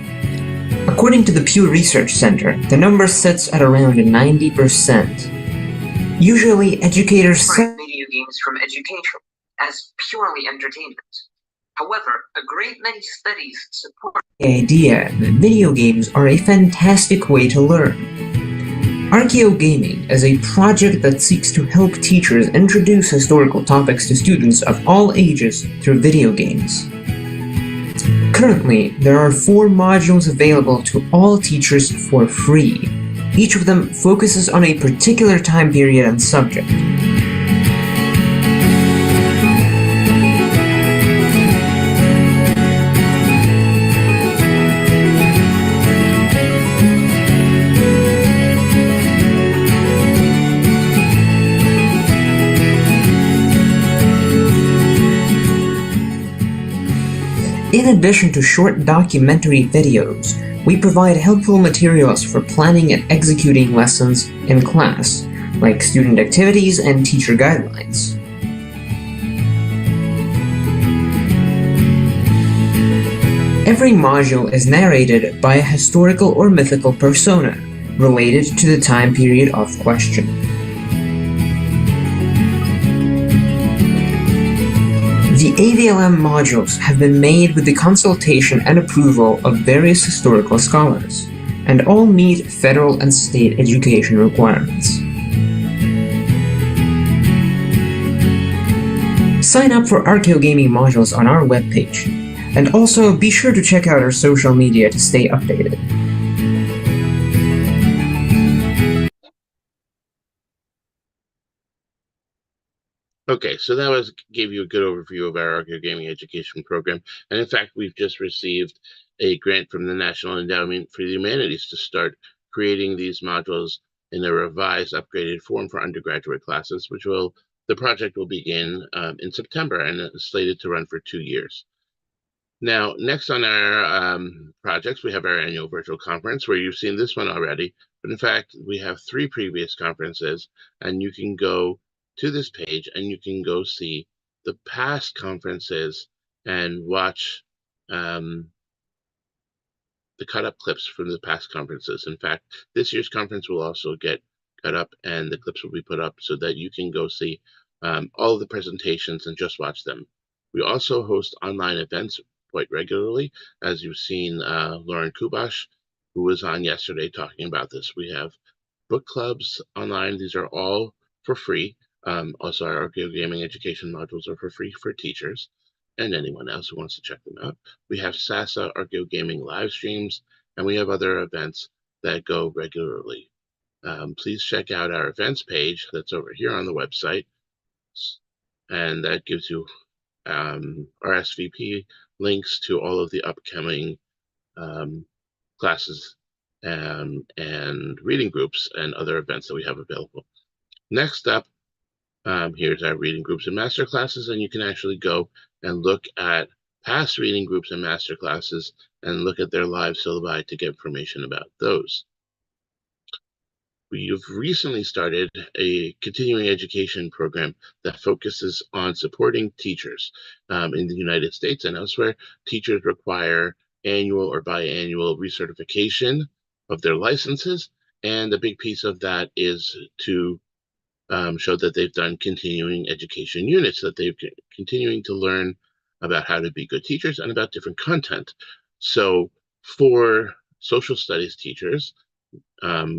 According to the Pew Research Center, the number sits at around 90%. Usually, educators cite video games from education as purely entertainment. However, a great many studies support the idea that video games are a fantastic way to learn. Archaeogaming is a project that seeks to help teachers introduce historical topics to students of all ages through video games. Currently, there are 4 modules available to all teachers for free. Each of them focuses on a particular time period and subject. In addition to short documentary videos, we provide helpful materials for planning and executing lessons in class, like student activities and teacher guidelines. Every module is narrated by a historical or mythical persona related to the time period of question. The AVLM modules have been made with the consultation and approval of various historical scholars, and all meet federal and state education requirements. Sign up for Archaeogaming modules on our webpage, and also be sure to check out our social media to stay updated. Okay, so that gave you a good overview of our Archaeogaming education program. And in fact, we've just received a grant from the National Endowment for the Humanities to start creating these modules in a revised, upgraded form for undergraduate classes, the project will begin in September and is slated to run for 2 years. Now, next on our projects, we have our annual virtual conference, where you've seen this one already. But in fact, we have 3 previous conferences, and you can go to this page and you can go see the past conferences and watch the cut-up clips from the past conferences. In fact, this year's conference will also get cut up, and the clips will be put up so that you can go see all of the presentations and just watch them. We also host online events quite regularly, as you've seen Lauren Kubash, who was on yesterday talking about this. We have book clubs online. These are all for free. Also, our Archaeogaming education modules are for free for teachers and anyone else who wants to check them out. We have SASA Archaeogaming live streams, and we have other events that go regularly. Please check out our events page that's over here on the website, and that gives you RSVP links to all of the upcoming classes and reading groups and other events that we have available. Next up, here's our reading groups and master classes, and you can actually go and look at past reading groups and master classes and look at their live syllabi to get information about those. We've recently started a continuing education program that focuses on supporting teachers in the United States and elsewhere. Teachers require annual or biannual recertification of their licenses, and a big piece of that is to show that they've done continuing education units, that they've continuing to learn about how to be good teachers and about different content. So for social studies teachers,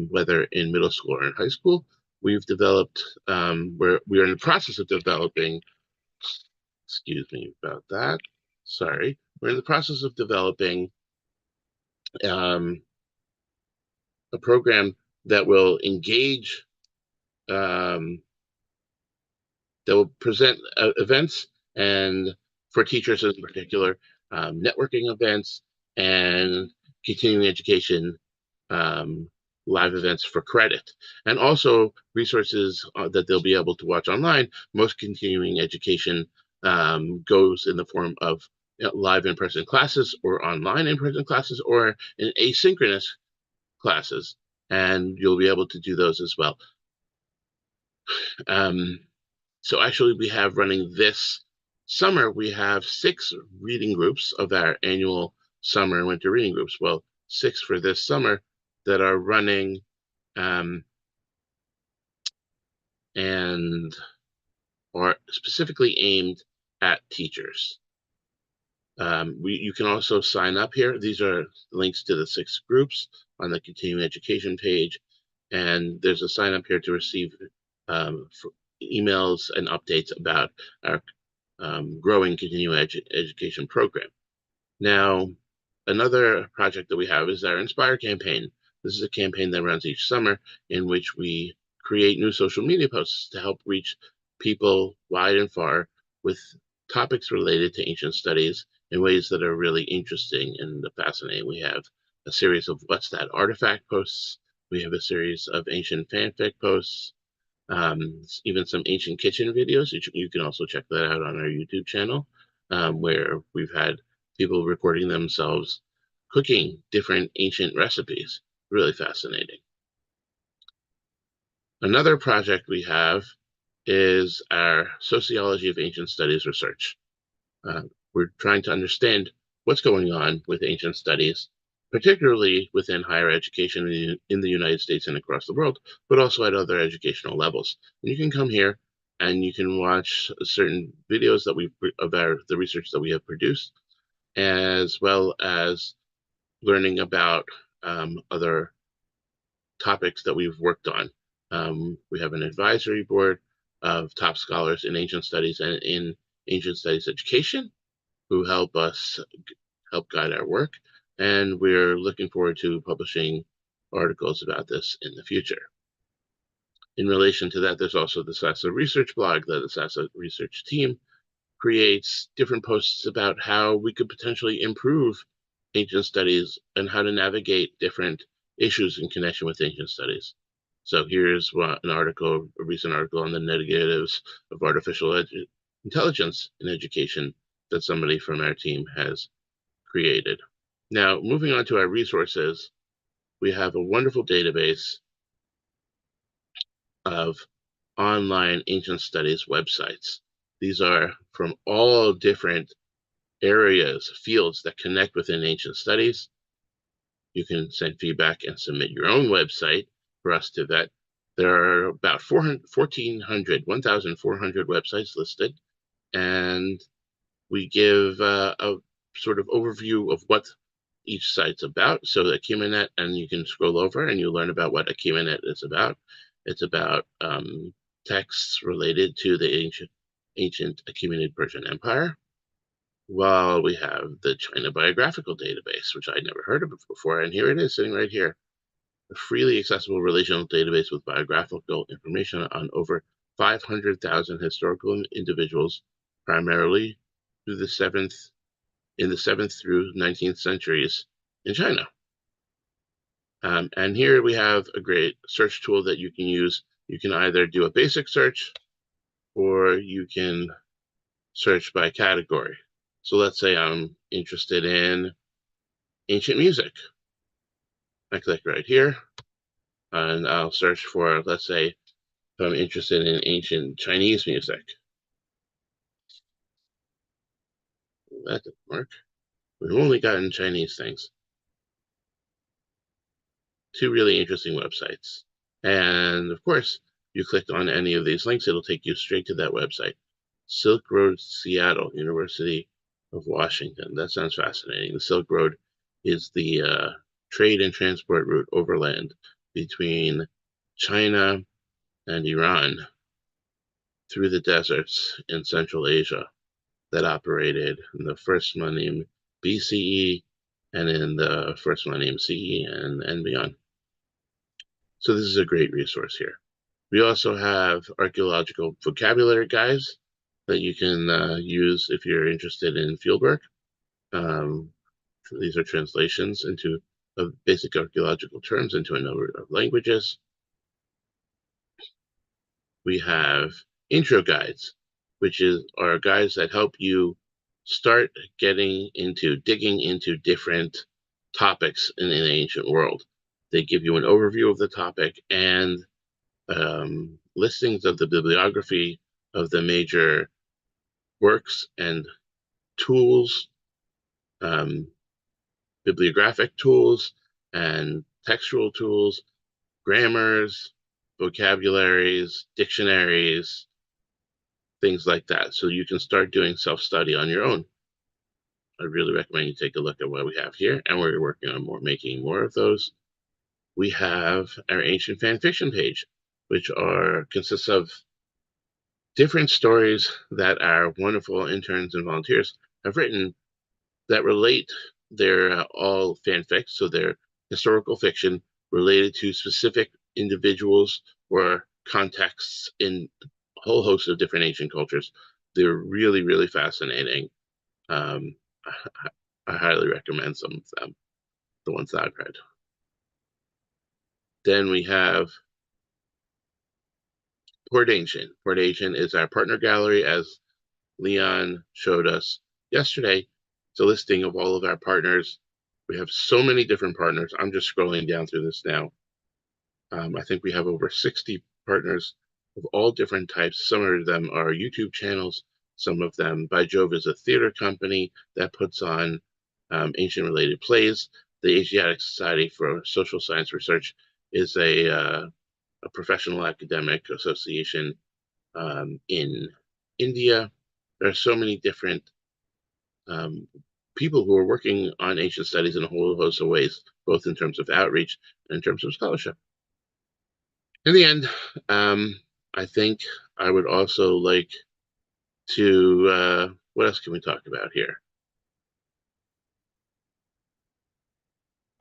whether in middle school or in high school, we've developed, we're in the process of developing, excuse me about that, sorry, we're in the process of developing a program that will engage, that will present events, and for teachers in particular, networking events and continuing education live events for credit, and also resources that they'll be able to watch online. Most continuing education goes in the form of live in-person classes or online in-person classes or in asynchronous classes, and you'll be able to do those as well. So actually we have running this summer, we have 6 reading groups of our annual summer and winter reading groups. Well, 6 for this summer that are running and are specifically aimed at teachers. You can also sign up here. These are links to the 6 groups on the continuing education page, and there's a sign up here to receive emails and updates about our growing continuing education program. Now, another project that we have is our Inspire campaign. This is a campaign that runs each summer in which we create new social media posts to help reach people wide and far with topics related to ancient studies in ways that are really interesting and fascinating. We have a series of What's That Artifact posts. We have a series of ancient fanfic posts, even some ancient kitchen videos. You can also check that out on our YouTube channel, where we've had people recording themselves cooking different ancient recipes. Really fascinating. Another project we have is our Sociology of Ancient Studies research. We're trying to understand what's going on with ancient studies, particularly within higher education in the United States and across the world, but also at other educational levels. And you can come here and you can watch certain videos that about the research that we have produced, as well as learning about other topics that we've worked on. We have an advisory board of top scholars in ancient studies and in ancient studies education who help guide our work. And we're looking forward to publishing articles about this in the future. In relation to that, there's also the SASA research blog that the SASA research team creates different posts about how we could potentially improve ancient studies and how to navigate different issues in connection with ancient studies. So here's a recent article on the negatives of artificial intelligence in education that somebody from our team has created. Now, moving on to our resources, we have a wonderful database of online ancient studies websites. These are from all different areas, fields that connect within ancient studies. You can send feedback and submit your own website for us to vet. There are about 1,400 websites listed, and we give a sort of overview of what each site's about. So the Keynote, and you can scroll over and you learn about what a Keynote is about. It's about texts related to the ancient Achaemenid Persian Empire. While we have the China Biographical Database, which I'd never heard of before, and here it is sitting right here. A freely accessible relational database with biographical information on over 500,000 historical individuals, primarily in the 7th through 19th centuries in China. And here we have a great search tool that you can use. You can either do a basic search or you can search by category. So let's say I'm interested in ancient music. I click right here and I'll search for, let's say, if I'm interested in ancient Chinese music. That didn't work. We've only gotten Chinese things. Two really interesting websites. And of course, you clicked on any of these links, it'll take you straight to that website. Silk Road, Seattle, University of Washington. That sounds fascinating. The Silk Road is the trade and transport route overland between China and Iran through the deserts in Central Asia that operated in the first millennium BCE and in the first millennium CE and beyond. So this is a great resource here. We also have archaeological vocabulary guides that you can use if you're interested in fieldwork. These are translations of basic archaeological terms into a number of languages. We have intro guides, which are guides that help you start digging into different topics in the ancient world. They give you an overview of the topic and listings of the bibliography of the major works and tools, bibliographic tools and textual tools, grammars, vocabularies, dictionaries, things like that. So you can start doing self-study on your own. I really recommend you take a look at what we have here, and we're working on making more of those. We have our ancient fan fiction page, which consists of different stories that our wonderful interns and volunteers have written that relate. They're all fanfics, so they're historical fiction related to specific individuals or contexts in a whole host of different ancient cultures. They're really, really fascinating. I highly recommend some of them, the ones that I've read. Then we have Port Ancient. Port Ancient is our partner gallery, as Leon showed us yesterday. It's a listing of all of our partners. We have so many different partners. I'm just scrolling down through this now. I think we have over 60 partners of all different types. Some of them are YouTube channels. Some of them, By Jove, is a theater company that puts on ancient-related plays. The Asiatic Society for Social Science Research is a professional academic association in India. There are so many different people who are working on ancient studies in a whole host of ways, both in terms of outreach and in terms of scholarship. In the end, I think I would also like to, what else can we talk about here?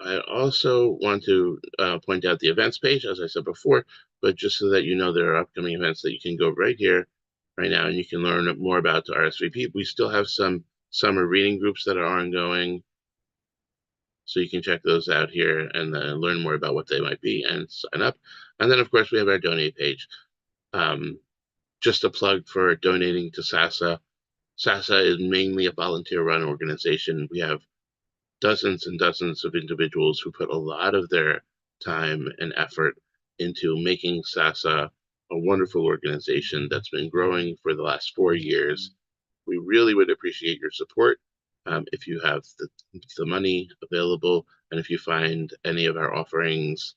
I also want to point out the events page, as I said before, but just so that you know there are upcoming events that you can go right here, right now, and you can learn more about the RSVP. We still have some summer reading groups that are ongoing, so you can check those out here and learn more about what they might be and sign up. And then, of course, we have our donate page. Just a plug for donating to SASA. SASA is mainly a volunteer-run organization. We have dozens and dozens of individuals who put a lot of their time and effort into making SASA a wonderful organization that's been growing for the last 4 years. We really would appreciate your support if you have the money available, and if you find any of our offerings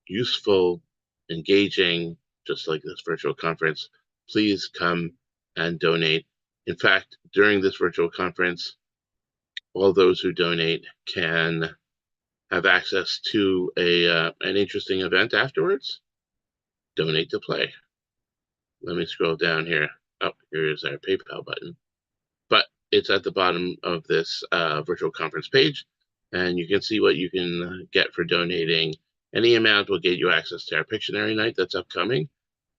useful, engaging, just like this virtual conference, please come and donate. In fact, during this virtual conference, all those who donate can have access to an interesting event afterwards. Donate to play. Let me scroll down here. Oh, here is our PayPal button. But it's at the bottom of this virtual conference page, and you can see what you can get for donating. Any amount will get you access to our Pictionary night that's upcoming,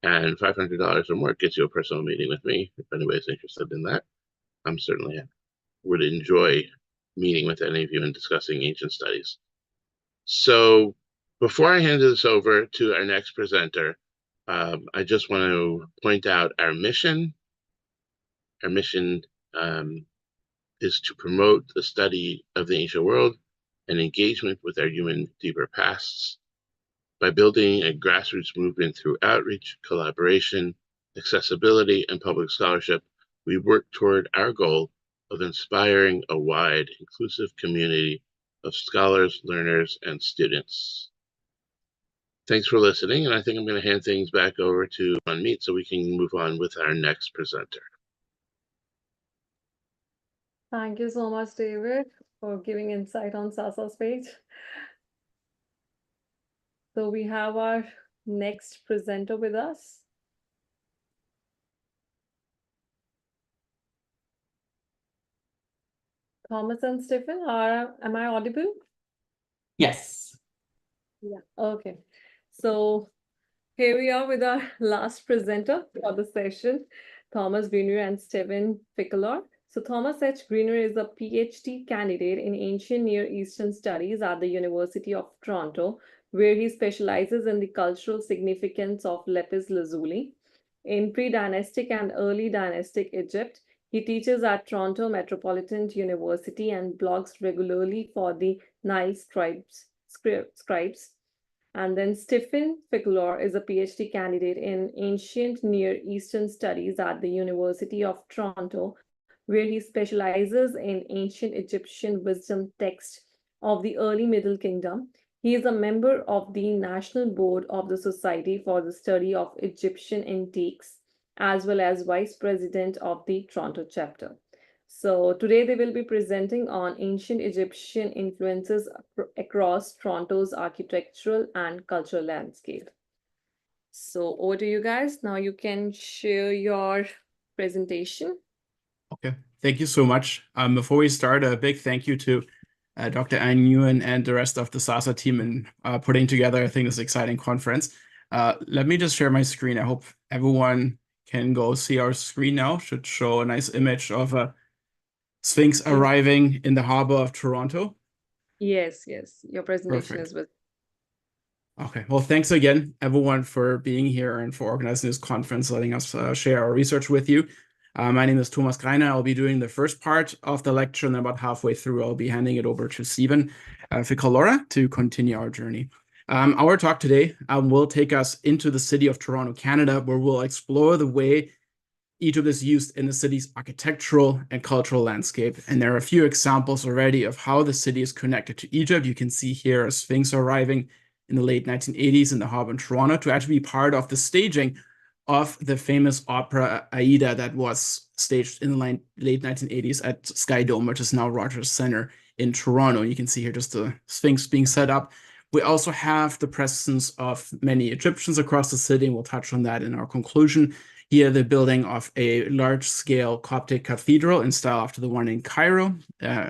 and $500 or more gets you a personal meeting with me. If anybody's interested in that, I'm certainly would enjoy meeting with any of you and discussing ancient studies. So before I hand this over to our next presenter, I just want to point out our mission. Our mission is to promote the study of the ancient world and engagement with our human deeper pasts by building a grassroots movement through outreach, collaboration, accessibility, and public scholarship. We work toward our goal of inspiring a wide, inclusive community of scholars, learners, and students. Thanks for listening, and I think I'm going to hand things back over to Manmeet so we can move on with our next presenter. Thank you so much, David, for giving insight on SASA's page. So we have our next presenter with us. Thomas and Stephen, am I audible? Yes. Yeah, okay. So here we are with our last presenter for the session, Thomas Greener and Stephen Fickelor. So Thomas H. Greener is a PhD candidate in ancient Near Eastern studies at the University of Toronto, where he specializes in the cultural significance of lapis lazuli. In pre-dynastic and early dynastic Egypt, he teaches at Toronto Metropolitan University and blogs regularly for the Nile Scribes. And then Stephen Fickelor is a PhD candidate in ancient Near Eastern studies at the University of Toronto, where he specializes in ancient Egyptian wisdom texts of the early Middle Kingdom. He is a member of the National Board of the Society for the Study of Egyptian Antiques, as well as Vice President of the Toronto chapter. So today they will be presenting on ancient Egyptian influences across Toronto's architectural and cultural landscape. So over to you guys. Now you can share your presentation. Okay, thank you so much. Before we start, a big thank you to Dr. Ann Nguyen and the rest of the SASA team in putting together, I think, this exciting conference. Let me just share my screen. I hope everyone can go see our screen now. Should show a nice image of a Sphinx arriving in the harbor of Toronto. Yes, your presentation Perfect. is with. Okay, well, thanks again, everyone, for being here and for organizing this conference, letting us share our research with you. My name is Thomas Greiner. I'll be doing the first part of the lecture, and then about halfway through, I'll be handing it over to Stephen Ficalora to continue our journey. Our talk today will take us into the city of Toronto, Canada, where we'll explore the way Egypt is used in the city's architectural and cultural landscape. And there are a few examples already of how the city is connected to Egypt. You can see here a Sphinx arriving in the late 1980s in the harbor in Toronto to actually be part of the staging of the famous opera Aida that was staged in the late 1980s at Sky Dome, which is now Rogers Center in Toronto. You can see here just the Sphinx being set up. We also have the presence of many Egyptians across the city, and we'll touch on that in our conclusion. Here, the building of a large-scale Coptic cathedral in style after the one in Cairo,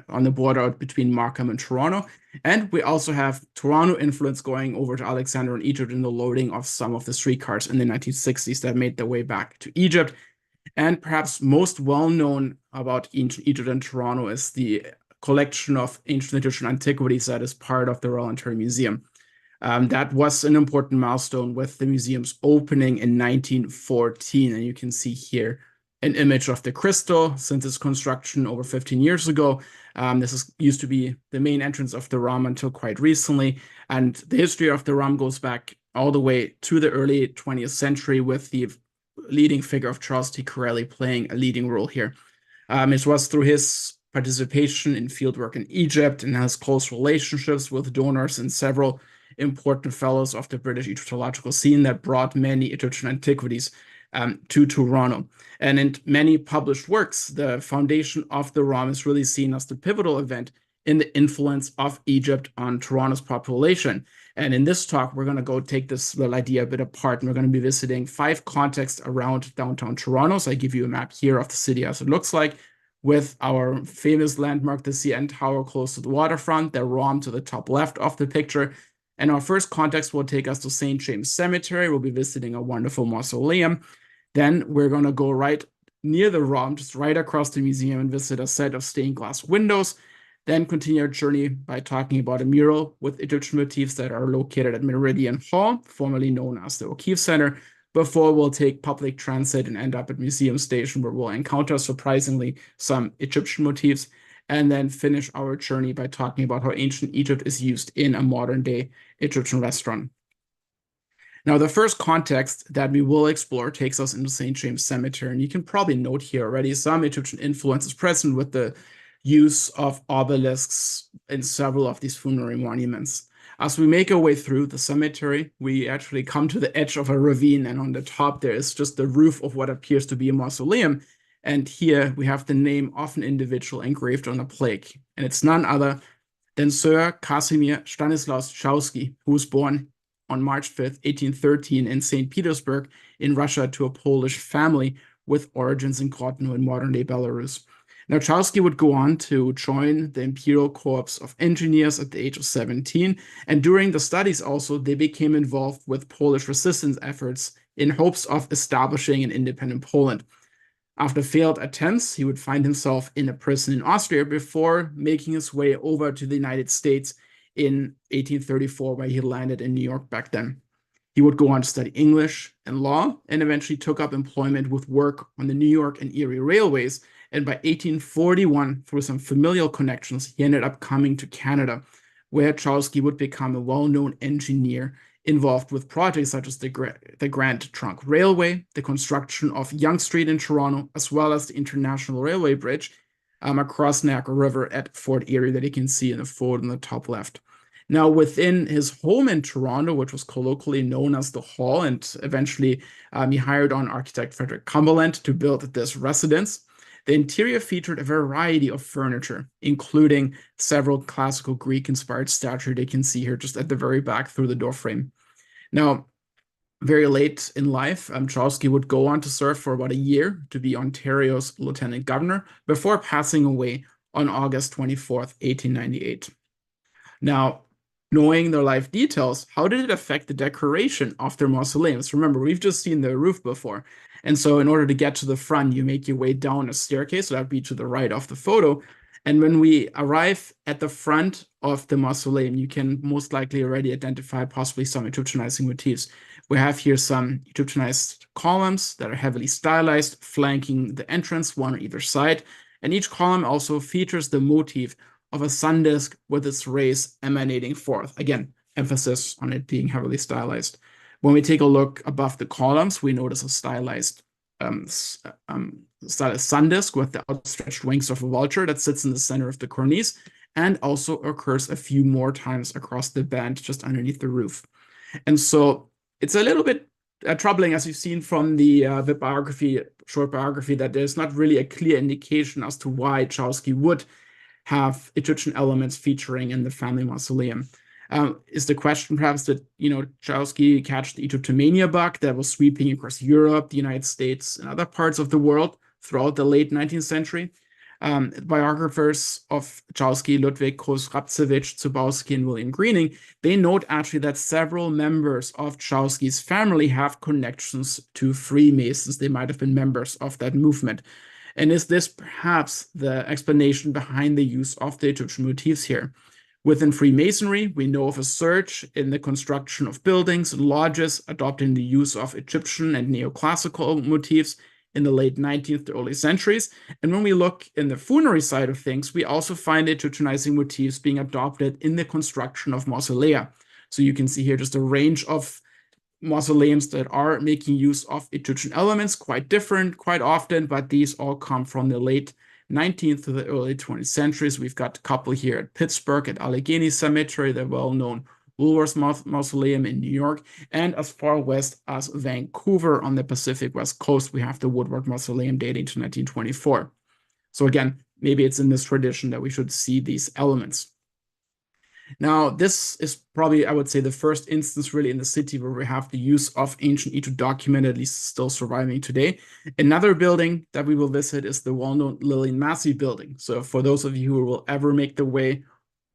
on the border between Markham and Toronto. And we also have Toronto influence going over to Alexandria and Egypt in the loading of some of the streetcars in the 1960s that made their way back to Egypt. And perhaps most well-known about ancient Egypt and Toronto is the collection of ancient Egyptian antiquities that is part of the Royal Ontario Museum. That was an important milestone with the museum's opening in 1914. And you can see here an image of the crystal since its construction over 15 years ago. This used to be the main entrance of the Rum until quite recently. And the history of the Rum goes back all the way to the early 20th century with the leading figure of Charles T. Kayleigh playing a leading role here. It was through his participation in fieldwork in Egypt and has close relationships with donors and several important fellows of the British Egyptological scene that brought many Egyptian antiquities to Toronto. And in many published works, the foundation of the Rum is really seen as the pivotal event in the influence of Egypt on Toronto's population. And in this talk, we're going to go take this little idea a bit apart, and we're going to be visiting 5 contexts around downtown Toronto. So I give you a map here of the city as it looks like, with our famous landmark, the CN Tower, close to the waterfront, the Rum to the top left of the picture. And our first context will take us to St. James Cemetery. We'll be visiting a wonderful mausoleum. Then we're going to go right near the Rum, just right across the museum, and visit a set of stained glass windows. Then continue our journey by talking about a mural with Egyptian motifs that are located at Meridian Hall, formerly known as the O'Keefe Center, before we'll take public transit and end up at Museum Station, where we'll encounter, surprisingly, some Egyptian motifs, and then finish our journey by talking about how ancient Egypt is used in a modern-day Egyptian restaurant. Now, the first context that we will explore takes us into St. James Cemetery, and you can probably note here already some Egyptian influence is present with the use of obelisks in several of these funerary monuments. As we make our way through the cemetery, we actually come to the edge of a ravine, and on the top there is just the roof of what appears to be a mausoleum. And here we have the name of an individual engraved on a plaque, and it's none other than Sir Casimir Stanislaus Chowsky, who was born on March 5th, 1813 in St. Petersburg in Russia to a Polish family with origins in Grodno in modern-day Belarus. Now, Chowsky would go on to join the Imperial Corps of Engineers at the age of 17, and during the studies also, they became involved with Polish resistance efforts in hopes of establishing an independent Poland. After failed attempts, he would find himself in a prison in Austria before making his way over to the United States in 1834, where he landed in New York back then. He would go on to study English and law, and eventually took up employment with work on the New York and Erie railways. And by 1841, through some familial connections, he ended up coming to Canada, where Chowsky would become a well-known engineer involved with projects such as the Grand Trunk Railway, the construction of Yonge Street in Toronto, as well as the International Railway Bridge across Niagara River at Fort Erie that you can see in the photo on the top left. Now, within his home in Toronto, which was colloquially known as the Hall, and eventually he hired on architect Frederick Cumberland to build this residence. The interior featured a variety of furniture, including several classical Greek-inspired statues you can see here just at the very back through the doorframe. Now, very late in life, Chowsky would go on to serve for about a year to be Ontario's lieutenant governor before passing away on August 24th, 1898. Now, knowing their life details, how did it affect the decoration of their mausoleums? Remember, we've just seen the roof before. And so in order to get to the front, you make your way down a staircase, so that would be to the right of the photo. And when we arrive at the front of the mausoleum, you can most likely already identify possibly some Egyptianizing motifs. We have here some Egyptianized columns that are heavily stylized, flanking the entrance, one on either side. And each column also features the motif of a sun disk with its rays emanating forth. Again, emphasis on it being heavily stylized. When we take a look above the columns, we notice a stylized sun disk with the outstretched wings of a vulture that sits in the center of the cornice and also occurs a few more times across the band just underneath the roof. And so it's a little bit troubling, as you've seen from the biography, short biography, that there's not really a clear indication as to why Chowsky would have Egyptian elements featuring in the family mausoleum. Is the question perhaps that, Chowsky catch the Egyptomania bug that was sweeping across Europe, the United States, and other parts of the world throughout the late 19th century? Biographers of Chowsky, Ludwig Gross-Rapcewicz, Zubowski, and William Greening, they note actually that several members of Chowsky's family have connections to Freemasons. They might have been members of that movement. And is this perhaps the explanation behind the use of the Egyptian motifs here? Within Freemasonry, we know of a surge in the construction of buildings and lodges adopting the use of Egyptian and neoclassical motifs in the late 19th to early centuries. And when we look in the funerary side of things, we also find Egyptianizing motifs being adopted in the construction of mausolea. So you can see here just a range of mausoleums that are making use of Egyptian elements, quite different, quite often, but these all come from the late 19th to the early 20th centuries. We've got a couple here at Pittsburgh at Allegheny Cemetery, the well-known Woolworth Mausoleum in New York, and as far west as Vancouver on the Pacific West Coast, we have the Woodward Mausoleum dating to 1924. So again, maybe it's in this tradition that we should see these elements. Now, this is probably, I would say, the first instance really in the city where we have the use of ancient Egypt documented, at least still surviving today. Another building that we will visit is the well-known Lillian Massey building. So for those of you who will ever make the way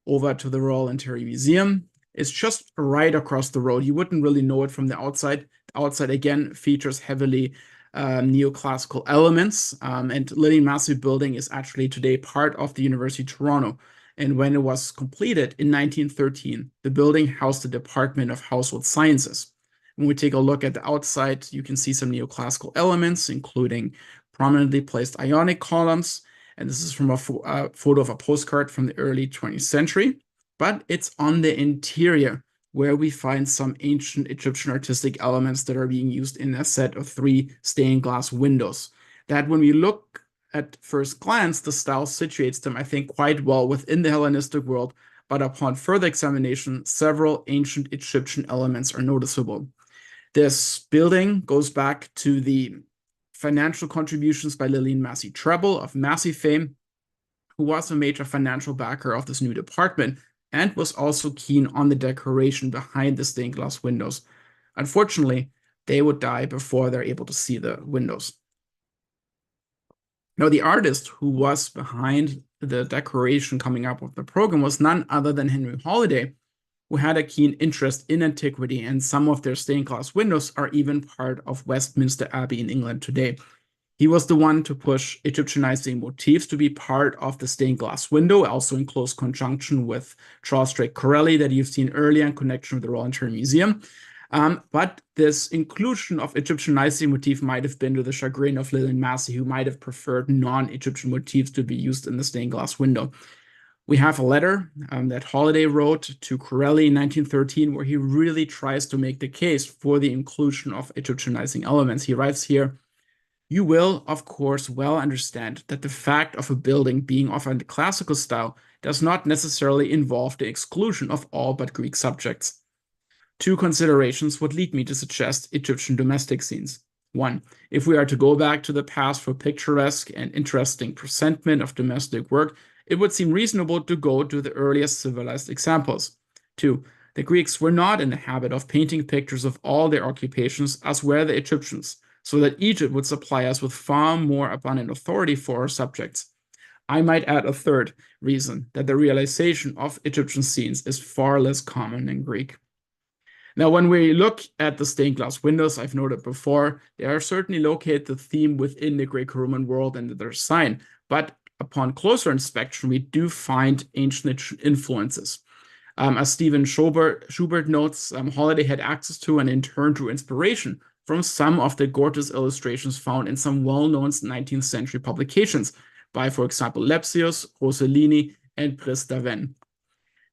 over to the Royal Ontario Museum, it's just right across the road. You wouldn't really know it from the outside. The outside, again, features heavily neoclassical elements. And Lillian Massey building is actually today part of the University of Toronto. And when it was completed in 1913, the building housed the Department of Household Sciences. When we take a look at the outside, you can see some neoclassical elements, including prominently placed Ionic columns. And this is from a photo of a postcard from the early 20th century. But it's on the interior where we find some ancient Egyptian artistic elements that are being used in a set of 3 stained glass windows. That when we look at first glance, the style situates them, I think, quite well within the Hellenistic world, but upon further examination, several ancient Egyptian elements are noticeable. This building goes back to the financial contributions by Lillian Massey Treble of Massey fame, who was a major financial backer of this new department and was also keen on the decoration behind the stained glass windows. Unfortunately, they would die before they're able to see the windows. Now, the artist who was behind the decoration coming up with the program was none other than Henry Holiday, who had a keen interest in antiquity, and some of their stained glass windows are even part of Westminster Abbey in England today. He was the one to push Egyptianizing motifs to be part of the stained glass window, also in close conjunction with Charles Drake Corelli that you've seen earlier in connection with the Royal Ontario Museum. But this inclusion of Egyptianizing motif might have been to the chagrin of Lillian Massey, who might have preferred non-Egyptian motifs to be used in the stained glass window. We have a letter that Holiday wrote to Corelli in 1913, where he really tries to make the case for the inclusion of Egyptianizing elements. He writes here, "You will, of course, well understand that the fact of a building being of a classical style does not necessarily involve the exclusion of all but Greek subjects. 2 considerations would lead me to suggest Egyptian domestic scenes. 1, if we are to go back to the past for picturesque and interesting presentment of domestic work, it would seem reasonable to go to the earliest civilized examples. 2, the Greeks were not in the habit of painting pictures of all their occupations as were the Egyptians, so that Egypt would supply us with far more abundant authority for our subjects. I might add a 3rd reason, that the realization of Egyptian scenes is far less common in Greek." Now, when we look at the stained glass windows, I've noted before, they are certainly located the theme within the Greco-Roman world and their design, but upon closer inspection, we do find ancient influences. As Stephen Schubert notes, Holiday had access to and in turn drew inspiration from some of the gorgeous illustrations found in some well-known 19th century publications by, for example, Lepsius, Rossellini, and Brice d'Aven.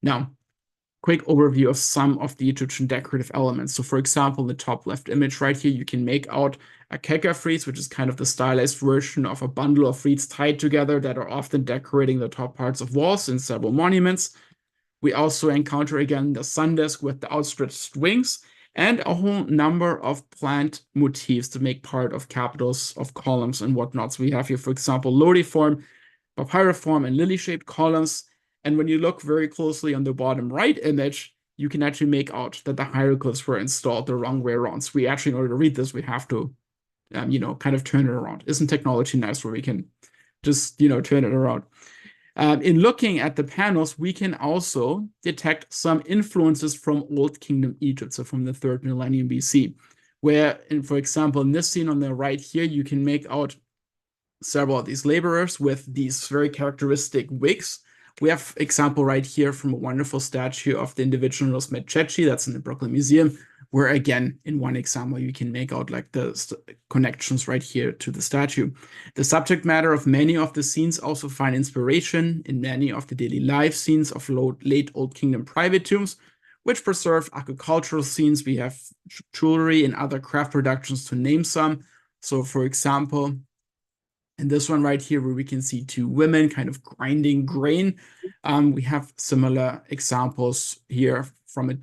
Now, quick overview of some of the Egyptian decorative elements. So, for example, in the top left image right here, you can make out a keka frieze, which is kind of the stylized version of a bundle of reeds tied together that are often decorating the top parts of walls in several monuments. We also encounter again the sun disk with the outstretched wings and a whole number of plant motifs to make part of capitals of columns and whatnot. So we have here, for example, lodiform, papyriform, and lily-shaped columns. And when you look very closely on the bottom right image, you can actually make out that the hieroglyphs were installed the wrong way around. So we actually, in order to read this, we have to, kind of turn it around. Isn't technology nice where we can just, turn it around? In looking at the panels, we can also detect some influences from Old Kingdom Egypt, so from the 3rd millennium BC, where, for example, in this scene on the right here, you can make out several of these laborers with these very characteristic wigs. We have example right here from a wonderful statue of the individual Medchechi that's in the Brooklyn Museum, where again, in one example, you can make out like the connections right here to the statue. The subject matter of many of the scenes also find inspiration in many of the daily life scenes of late Old Kingdom private tombs, which preserve agricultural scenes. We have jewelry and other craft productions, to name some. So, for example, in this one right here, where we can see two women kind of grinding grain, we have similar examples here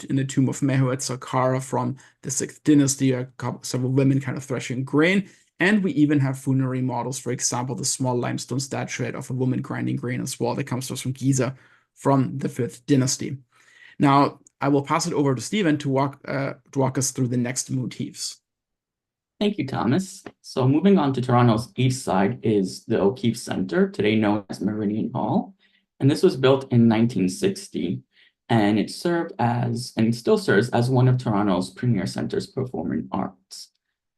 in the tomb of Mehu at Saqqara from the 6th dynasty, several women kind of threshing grain. And we even have funerary models, for example, the small limestone statuette of a woman grinding grain as well that comes to us from Giza from the 5th dynasty. Now, I will pass it over to Stephen to walk us through the next motifs. Thank you, Thomas. So moving on to Toronto's east side is the O'Keefe Centre, today known as Meridian Hall. And this was built in 1960, and it served as, and still serves as, one of Toronto's premier centers for performing arts.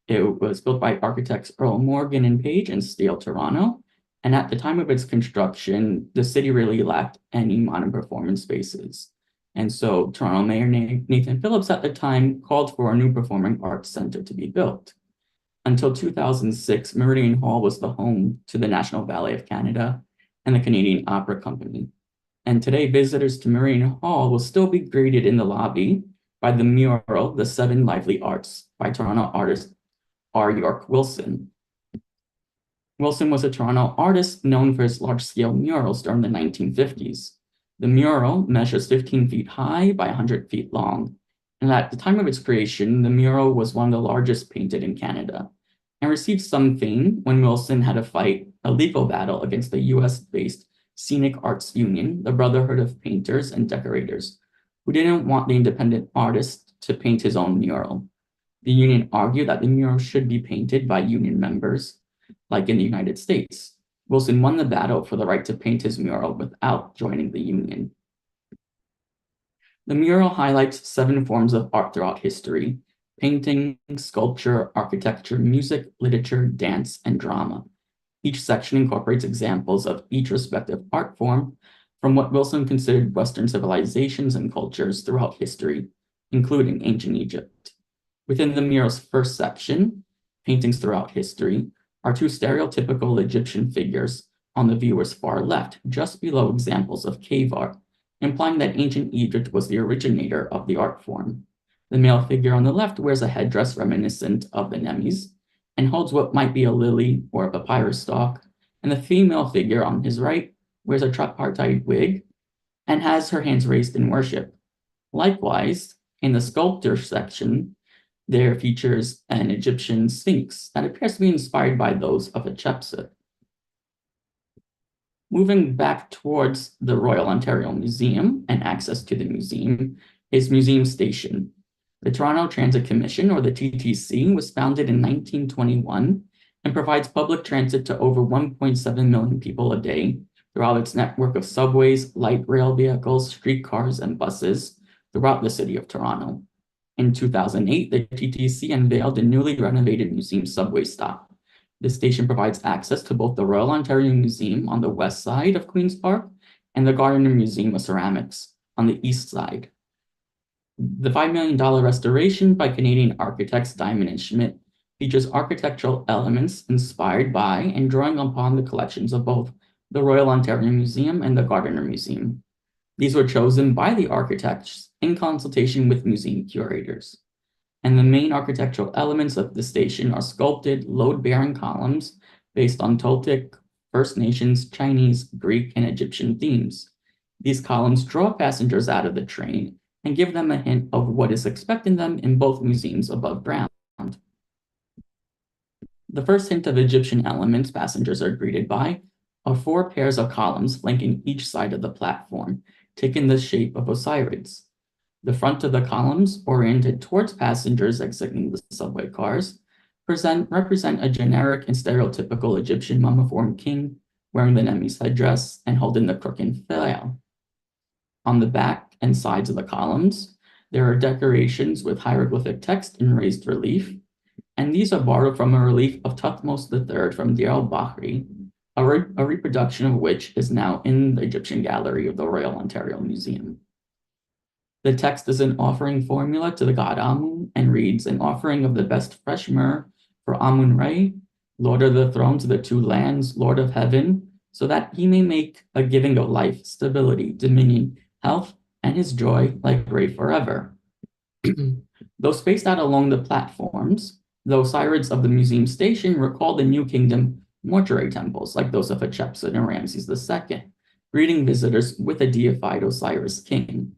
It was built by architects Earl Morgan and Page in Steel, Toronto. And at the time of its construction, the city really lacked any modern performance spaces. And so Toronto Mayor Nathan Phillips at the time called for a new performing arts center to be built. Until 2006, Meridian Hall was the home to the National Ballet of Canada and the Canadian Opera Company. And today, visitors to Meridian Hall will still be greeted in the lobby by the mural, The Seven Lively Arts, by Toronto artist R. York Wilson. Wilson was a Toronto artist known for his large-scale murals during the 1950s. The mural measures 15 feet high by 100 feet long. And at the time of its creation, the mural was one of the largest painted in Canada and received some fame when Wilson had to fight a legal battle against the US-based Scenic Arts Union, the Brotherhood of Painters and Decorators, who didn't want the independent artist to paint his own mural. The union argued that the mural should be painted by union members, like in the United States. Wilson won the battle for the right to paint his mural without joining the union. The mural highlights 7 forms of art throughout history: painting, sculpture, architecture, music, literature, dance, and drama. Each section incorporates examples of each respective art form from what Wilson considered Western civilizations and cultures throughout history, including ancient Egypt. Within the mural's first section, Paintings Throughout History, are 2 stereotypical Egyptian figures on the viewer's far left, just below examples of cave art, implying that ancient Egypt was the originator of the art form. The male figure on the left wears a headdress reminiscent of the Nemes and holds what might be a lily or a papyrus stalk, and the female figure on his right wears a tripartite wig and has her hands raised in worship. Likewise, in the sculpture section, there features an Egyptian sphinx that appears to be inspired by those of Hatshepsut. Moving back towards the Royal Ontario Museum and access to the museum is Museum Station. The Toronto Transit Commission, or the TTC, was founded in 1921 and provides public transit to over 1.7 million people a day throughout its network of subways, light rail vehicles, streetcars, and buses throughout the city of Toronto. In 2008, the TTC unveiled a newly renovated museum subway stop, The station provides access to both the Royal Ontario Museum on the west side of Queen's Park and the Gardner Museum of Ceramics on the east side. The $5 million restoration by Canadian architects Diamond and Schmidt features architectural elements inspired by and drawing upon the collections of both the Royal Ontario Museum and the Gardner Museum. These were chosen by the architects in consultation with museum curators. And the main architectural elements of the station are sculpted load-bearing columns based on Toltec, First Nations, Chinese, Greek, and Egyptian themes. These columns draw passengers out of the train and give them a hint of what is expecting them in both museums above ground. The first hint of Egyptian elements passengers are greeted by are 4 pairs of columns flanking each side of the platform, taking the shape of Osiris. The front of the columns, oriented towards passengers exiting the subway cars, represent a generic and stereotypical Egyptian mummiform king wearing the Nemes headdress and holding the crooked flail. On the back and sides of the columns, there are decorations with hieroglyphic text in raised relief, and these are borrowed from a relief of Thutmose III from Deir al-Bahri, a reproduction of which is now in the Egyptian Gallery of the Royal Ontario Museum. The text is an offering formula to the god Amun and reads, an offering of the best fresh myrrh for Amun-Re, Lord of the thrones of the 2 lands, Lord of heaven, so that he may make a giving of life, stability, dominion, health, and his joy like Re forever. Though spaced out along the platforms, the Osiris of the museum station recall the New Kingdom mortuary temples like those of Hatshepsut and Ramses II, greeting visitors with a deified Osiris king.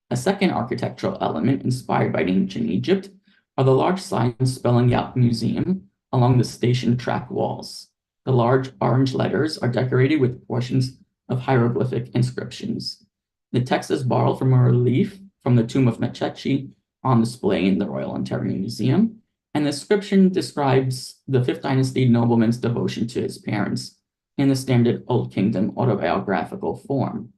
A second architectural element inspired by ancient Egypt are the large signs spelling out museum along the station track walls. The large orange letters are decorated with portions of hieroglyphic inscriptions. The text is borrowed from a relief from the tomb of Mechechi on display in the Royal Ontario Museum, and the inscription describes the 5th dynasty nobleman's devotion to his parents in the standard Old Kingdom autobiographical form.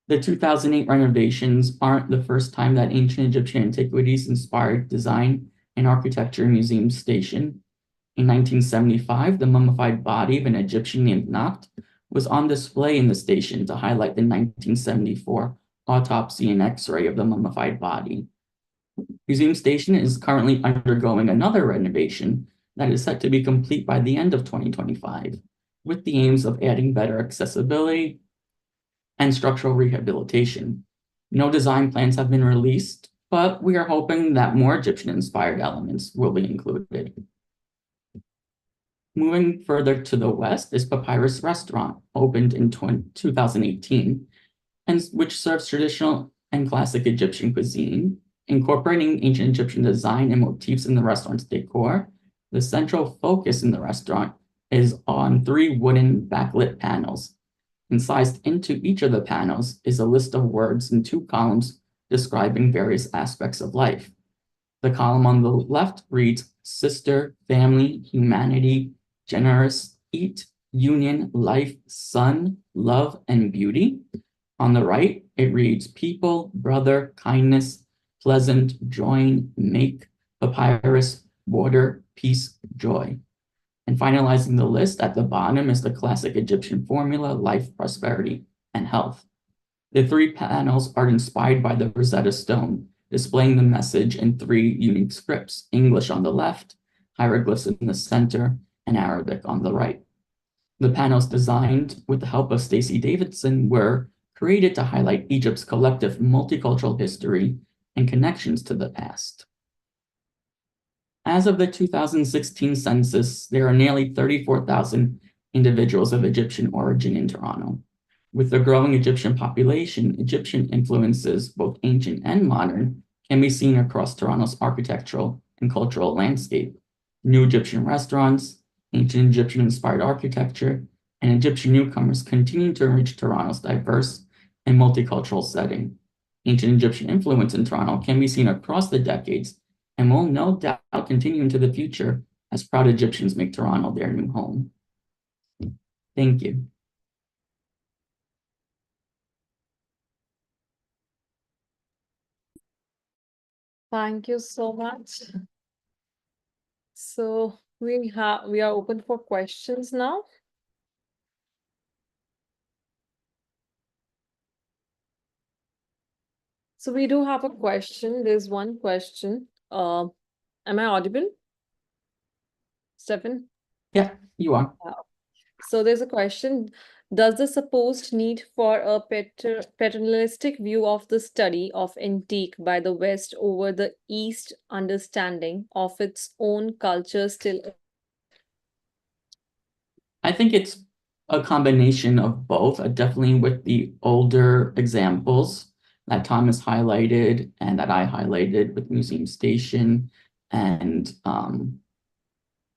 The 2008 renovations aren't the first time that ancient Egyptian antiquities inspired design and architecture museum station. In 1975, the mummified body of an Egyptian named Nakht was on display in the station to highlight the 1974 autopsy and X-ray of the mummified body. Museum Station is currently undergoing another renovation that is set to be complete by the end of 2025, with the aims of adding better accessibility and structural rehabilitation. No design plans have been released, but we are hoping that more Egyptian-inspired elements will be included. Moving further to the west is Papyrus Restaurant, opened in 2018, and which serves traditional and classic Egyptian cuisine, incorporating ancient Egyptian design and motifs in the restaurant's decor. The central focus in the restaurant is on 3 wooden backlit panels. Incised into each of the panels is a list of words in 2 columns describing various aspects of life. The column on the left reads sister, family, humanity, generous, eat, union, life, sun, love, and beauty. On the right, it reads people, brother, kindness, pleasant, join, make, papyrus, border, peace, joy. And finalizing the list at the bottom is the classic Egyptian formula, life, prosperity, and health. The 3 panels are inspired by the Rosetta Stone, displaying the message in 3 unique scripts, English on the left, hieroglyphs in the center, and Arabic on the right. The panels designed with the help of Stacey Davidson were created to highlight Egypt's collective multicultural history and connections to the past. As of the 2016 census, there are nearly 34,000 individuals of Egyptian origin in Toronto. With the growing Egyptian population, Egyptian influences, both ancient and modern, can be seen across Toronto's architectural and cultural landscape. New Egyptian restaurants, ancient Egyptian-inspired architecture, and Egyptian newcomers continue to enrich Toronto's diverse and multicultural setting. Ancient Egyptian influence in Toronto can be seen across the decades and will no doubt continue into the future as proud Egyptians make Toronto their new home. Thank you. Thank you so much. So we are open for questions now. So we do have a question. There's one question. Am I audible, Stefan? Yeah, you are. So there's a question. Does the supposed need for a paternalistic view of the study of antique by the West over the East understanding of its own culture still? I think it's a combination of both, definitely with the older examples that Thomas highlighted and that I highlighted with Museum Station and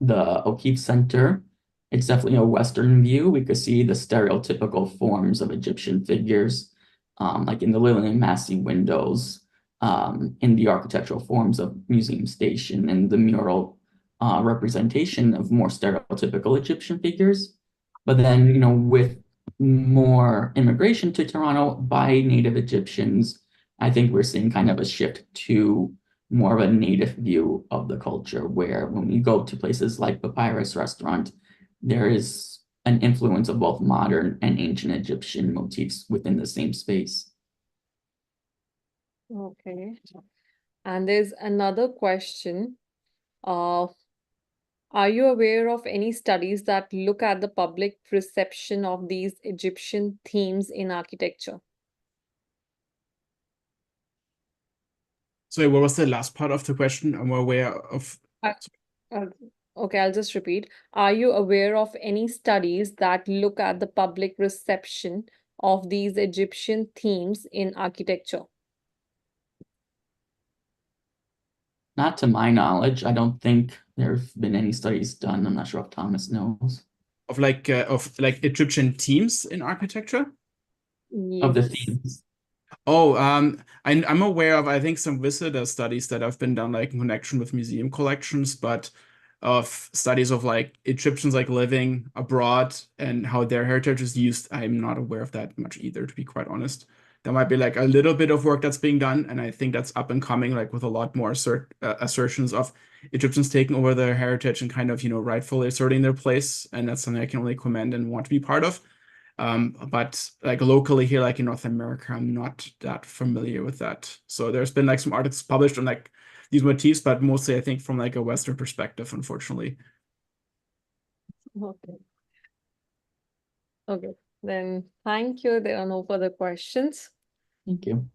the O'Keeffe Center. It's definitely a Western view. We could see the stereotypical forms of Egyptian figures, like in the Lillian Massey windows, in the architectural forms of Museum Station and the mural representation of more stereotypical Egyptian figures. But then, you know, with more immigration to Toronto by native Egyptians, I think we're seeing kind of a shift to more of a native view of the culture, where when we go to places like Papyrus Restaurant, there is an influence of both modern and ancient Egyptian motifs within the same space. Okay. And there's another question. Are you aware of any studies that look at the public perception of these Egyptian themes in architecture? Sorry, what was the last part of the question? I'm aware of. Okay, I'll just repeat. Are you aware of any studies that look at the public reception of these Egyptian themes in architecture? Not to my knowledge. I don't think there have been any studies done. I'm not sure if Thomas knows. Of like Egyptian themes in architecture? Of the Yes. themes. Oh, I'm aware of, I think, some visitor studies that have been done like in connection with museum collections, but of studies of like Egyptians like living abroad and how their heritage is used, I'm not aware of that much either, to be quite honest. There might be like a little bit of work that's being done, and I think that's up and coming, like with a lot more assertions of Egyptians taking over their heritage and kind of, you know, rightfully asserting their place, and that's something I can only commend and want to be part of. But like locally here, like in North America, I'm not that familiar with that. So there's been like some articles published on like these motifs, but mostly I think from like a Western perspective, unfortunately. Okay. Okay. Then thank you. There are no further questions. Thank you.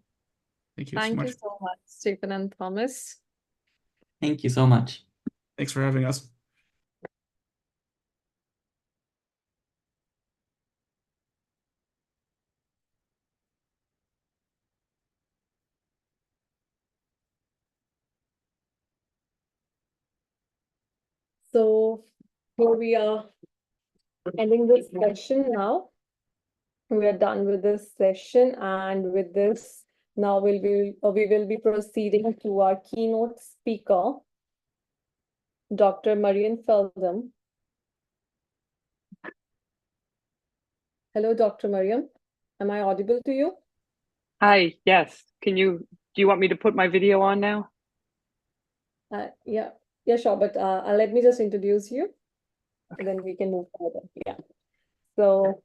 Thank you so Thank much. you so much, Stephen and Thomas. Thank you so much. Thanks for having us. So here we are ending this session now. We are done with this session, and with this, now we will be proceeding to our keynote speaker, Dr. Marian Feldham. Hello, Dr. Mariam. Am I audible to you? Hi, yes. Do you want me to put my video on now? Yeah, sure. But let me just introduce you, and then we can move forward. Yeah. So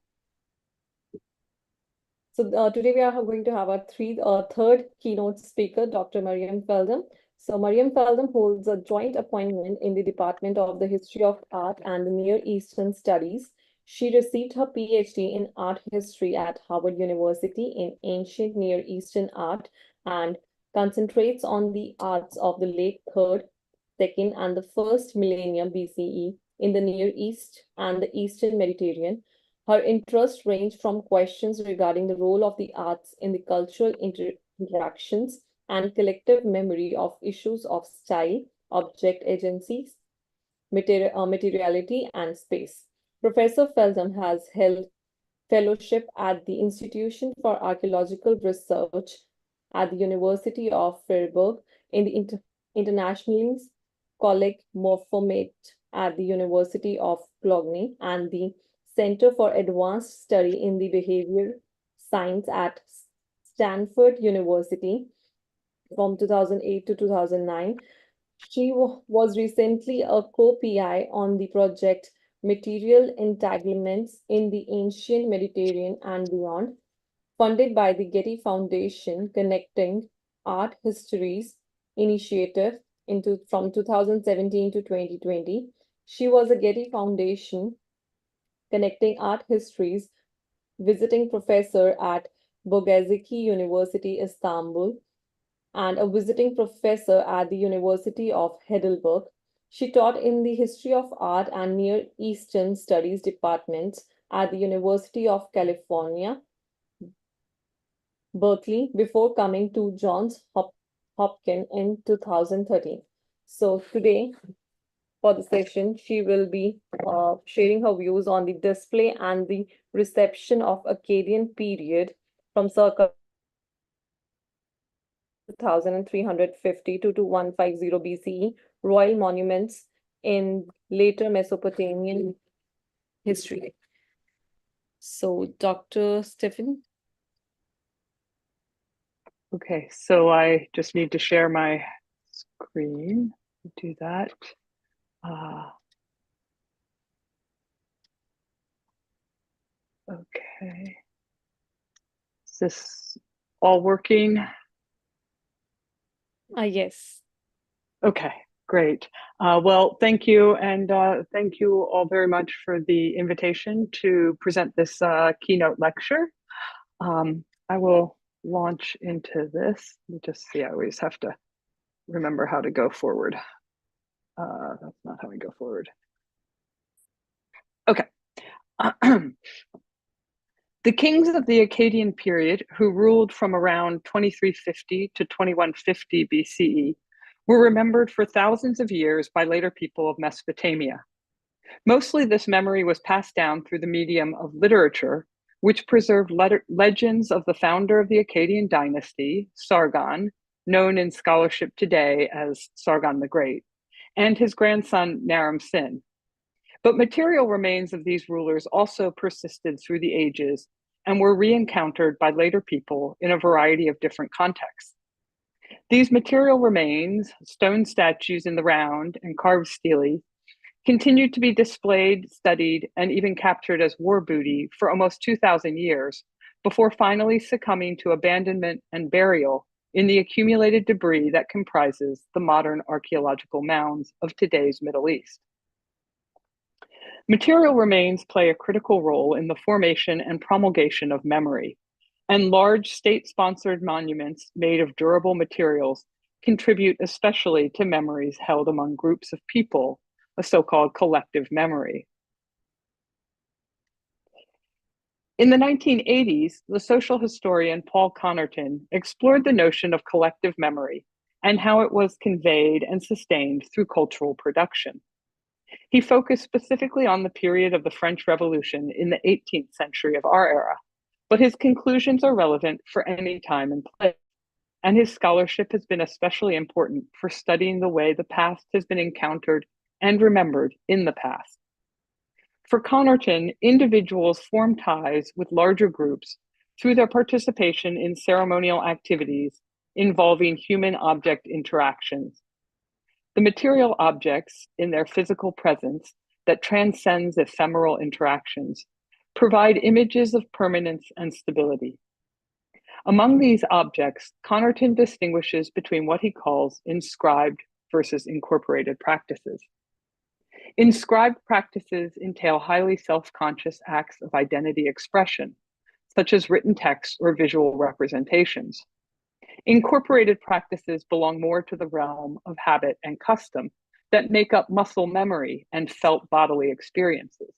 today we are going to have our third keynote speaker, Dr. Mariam Feldham. So Mariam Feldham holds a joint appointment in the Department of the History of Art and the Near Eastern Studies. She received her PhD in art history at Harvard University in ancient Near Eastern art and concentrates on the arts of the late 3rd, 2nd, and the 1st millennium BCE in the Near East and the Eastern Mediterranean. Her interests range from questions regarding the role of the arts in the cultural interactions and collective memory of issues of style, object agencies, materiality, and space. Professor Feldham has held fellowship at the Institution for Archaeological Research at the University of Freiburg, in the Internationalist College Morphomate at the University of Cologne, and the Center for Advanced Study in the Behavior Science at Stanford University from 2008 to 2009. She was recently a co-PI on the project Material Entanglements in the Ancient Mediterranean and Beyond, funded by the Getty Foundation Connecting Art Histories initiative from 2017 to 2020. She was a Getty Foundation Connecting Art Histories visiting professor at Boğaziçi University, Istanbul, and a visiting professor at the University of Heidelberg. She taught in the History of Art and Near Eastern Studies departments at the University of California, Berkeley, before coming to Johns Hopkins in 2013. So today, for the session, she will be sharing her views on the display and the reception of Acadian period from circa 1350 to 2150 BCE, royal monuments in later Mesopotamian history. So, Dr. Stephen? Okay, so I just need to share my screen. Do that. Okay. Is this all working? Yes. Okay, great. Well, thank you. And thank you all very much for the invitation to present this keynote lecture. I will launch into this. Let me just see, I always have to remember how to go forward. That's not how we go forward. Okay. The kings of the Acadian period, who ruled from around 2350 to 2150 BCE, were remembered for thousands of years by later people of Mesopotamia. Mostly this memory was passed down through the medium of literature, which preserved legends of the founder of the Acadian dynasty, Sargon, known in scholarship today as Sargon the Great, and his grandson Naram-Sin. But material remains of these rulers also persisted through the ages and were re-encountered by later people in a variety of different contexts. These material remains, stone statues in the round and carved stelae, continued to be displayed, studied, and even captured as war booty for almost 2,000 years, before finally succumbing to abandonment and burial in the accumulated debris that comprises the modern archaeological mounds of today's Middle East. Material remains play a critical role in the formation and promulgation of memory, and large state-sponsored monuments made of durable materials contribute especially to memories held among groups of people, a so-called collective memory. In the 1980s, the social historian Paul Connerton explored the notion of collective memory and how it was conveyed and sustained through cultural production. He focused specifically on the period of the French Revolution in the 18th century of our era, but his conclusions are relevant for any time and place, and his scholarship has been especially important for studying the way the past has been encountered and remembered in the past. For Connerton, individuals form ties with larger groups through their participation in ceremonial activities involving human-object interactions. The material objects in their physical presence that transcends ephemeral interactions provide images of permanence and stability. Among these objects, Connerton distinguishes between what he calls inscribed versus incorporated practices. Inscribed practices entail highly self-conscious acts of identity expression, such as written text or visual representations. Incorporated practices belong more to the realm of habit and custom that make up muscle memory and felt bodily experiences.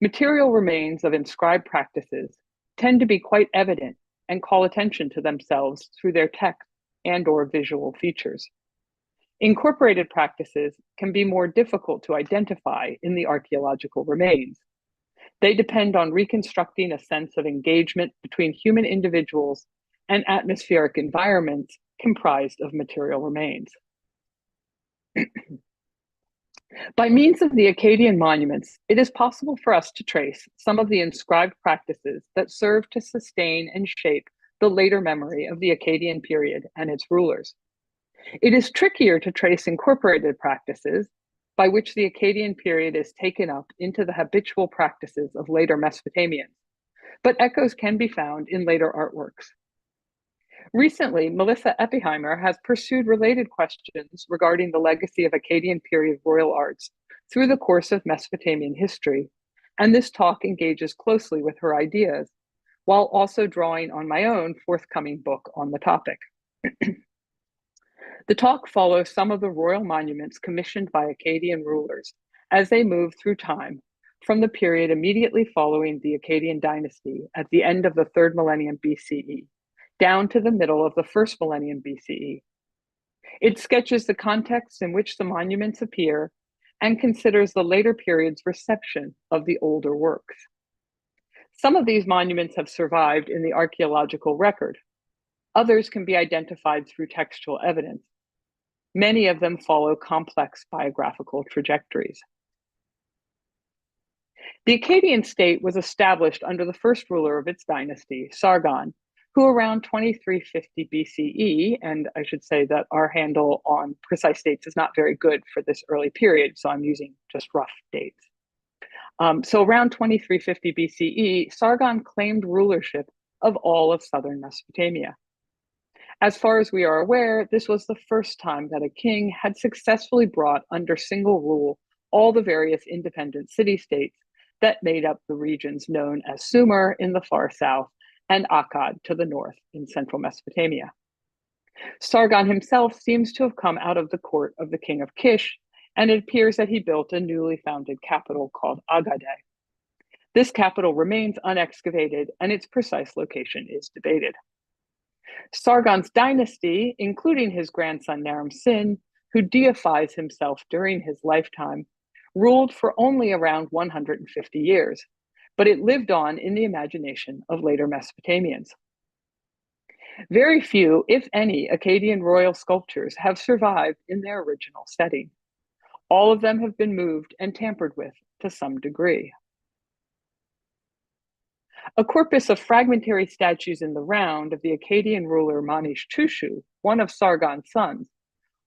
Material remains of inscribed practices tend to be quite evident and call attention to themselves through their text and/or visual features. Incorporated practices can be more difficult to identify in the archaeological remains. They depend on reconstructing a sense of engagement between human individuals and atmospheric environments comprised of material remains. By means of the Acadian monuments, it is possible for us to trace some of the inscribed practices that serve to sustain and shape the later memory of the Acadian period and its rulers. It is trickier to trace incorporated practices by which the Akkadian period is taken up into the habitual practices of later Mesopotamians, but echoes can be found in later artworks. Recently, Melissa Eppiheimer has pursued related questions regarding the legacy of Akkadian period royal arts through the course of Mesopotamian history, and this talk engages closely with her ideas, while also drawing on my own forthcoming book on the topic. The talk follows some of the royal monuments commissioned by Akkadian rulers as they move through time from the period immediately following the Akkadian dynasty at the end of the 3rd millennium BCE, down to the middle of the 1st millennium BCE. It sketches the context in which the monuments appear and considers the later period's reception of the older works. Some of these monuments have survived in the archaeological record. Others can be identified through textual evidence. Many of them follow complex biographical trajectories. The Akkadian state was established under the first ruler of its dynasty, Sargon, who around 2350 BCE, and I should say that our handle on precise dates is not very good for this early period, so I'm using just rough dates. So around 2350 BCE, Sargon claimed rulership of all of southern Mesopotamia. As far as we are aware, this was the first time that a king had successfully brought under single rule all the various independent city-states that made up the regions known as Sumer in the far south and Akkad to the north in central Mesopotamia. Sargon himself seems to have come out of the court of the king of Kish, and it appears that he built a newly founded capital called Agade. This capital remains unexcavated, and its precise location is debated. Sargon's dynasty, including his grandson Naram-Sin, who deifies himself during his lifetime, ruled for only around 150 years, but it lived on in the imagination of later Mesopotamians. Very few, if any, Akkadian royal sculptures have survived in their original setting. All of them have been moved and tampered with to some degree. A corpus of fragmentary statues in the round of the Akkadian ruler Manish-Tushu, one of Sargon's sons,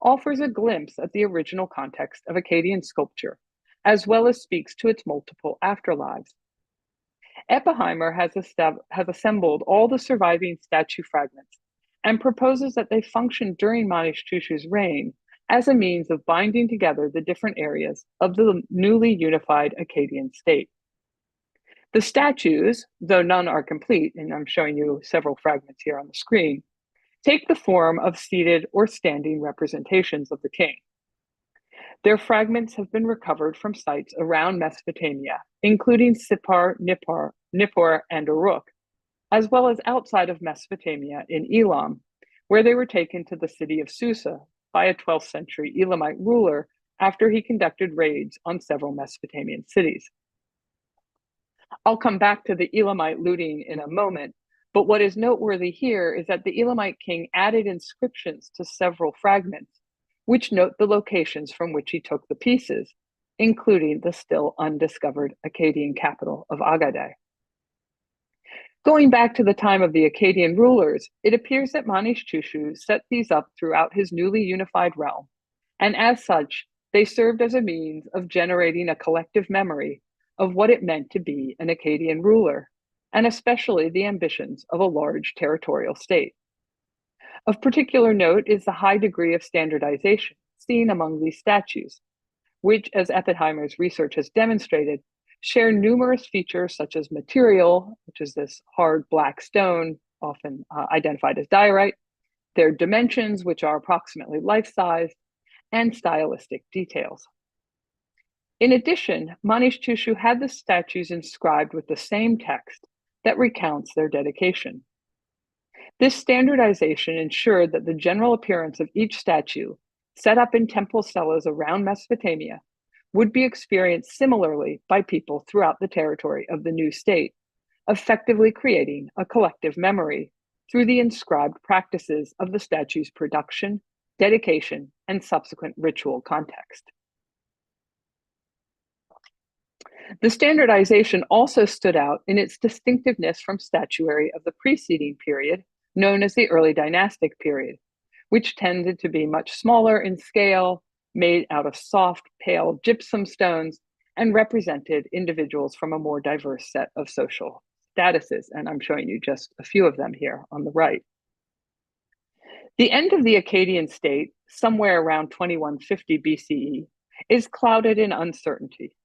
offers a glimpse at the original context of Akkadian sculpture, as well as speaks to its multiple afterlives. Eppiheimer has assembled all the surviving statue fragments and proposes that they function during Manish-Tushu's reign as a means of binding together the different areas of the newly unified Akkadian state. The statues, though none are complete, and I'm showing you several fragments here on the screen, take the form of seated or standing representations of the king. Their fragments have been recovered from sites around Mesopotamia, including Sippar, Nippur, and Uruk, as well as outside of Mesopotamia in Elam, where they were taken to the city of Susa by a 12th century Elamite ruler after he conducted raids on several Mesopotamian cities. I'll come back to the Elamite looting in a moment, but what is noteworthy here is that the Elamite king added inscriptions to several fragments, which note the locations from which he took the pieces, including the still undiscovered Akkadian capital of Agade. Going back to the time of the Akkadian rulers, it appears that Manish-Tushu set these up throughout his newly unified realm, and as such, they served as a means of generating a collective memory of what it meant to be an Akkadian ruler, and especially the ambitions of a large territorial state. Of particular note is the high degree of standardization seen among these statues, which, as Eppiheimer's research has demonstrated, share numerous features such as material, which is this hard black stone, often identified as diorite, their dimensions, which are approximately life-sized, and stylistic details. In addition, Manish-Tushu had the statues inscribed with the same text that recounts their dedication. This standardization ensured that the general appearance of each statue, set up in temple cellas around Mesopotamia, would be experienced similarly by people throughout the territory of the new state, effectively creating a collective memory through the inscribed practices of the statue's production, dedication, and subsequent ritual context. The standardization also stood out in its distinctiveness from statuary of the preceding period, known as the early dynastic period, which tended to be much smaller in scale, made out of soft, pale gypsum stones, and represented individuals from a more diverse set of social statuses. And I'm showing you just a few of them here on the right. The end of the Acadian state, somewhere around 2150 BCE, is clouded in uncertainty.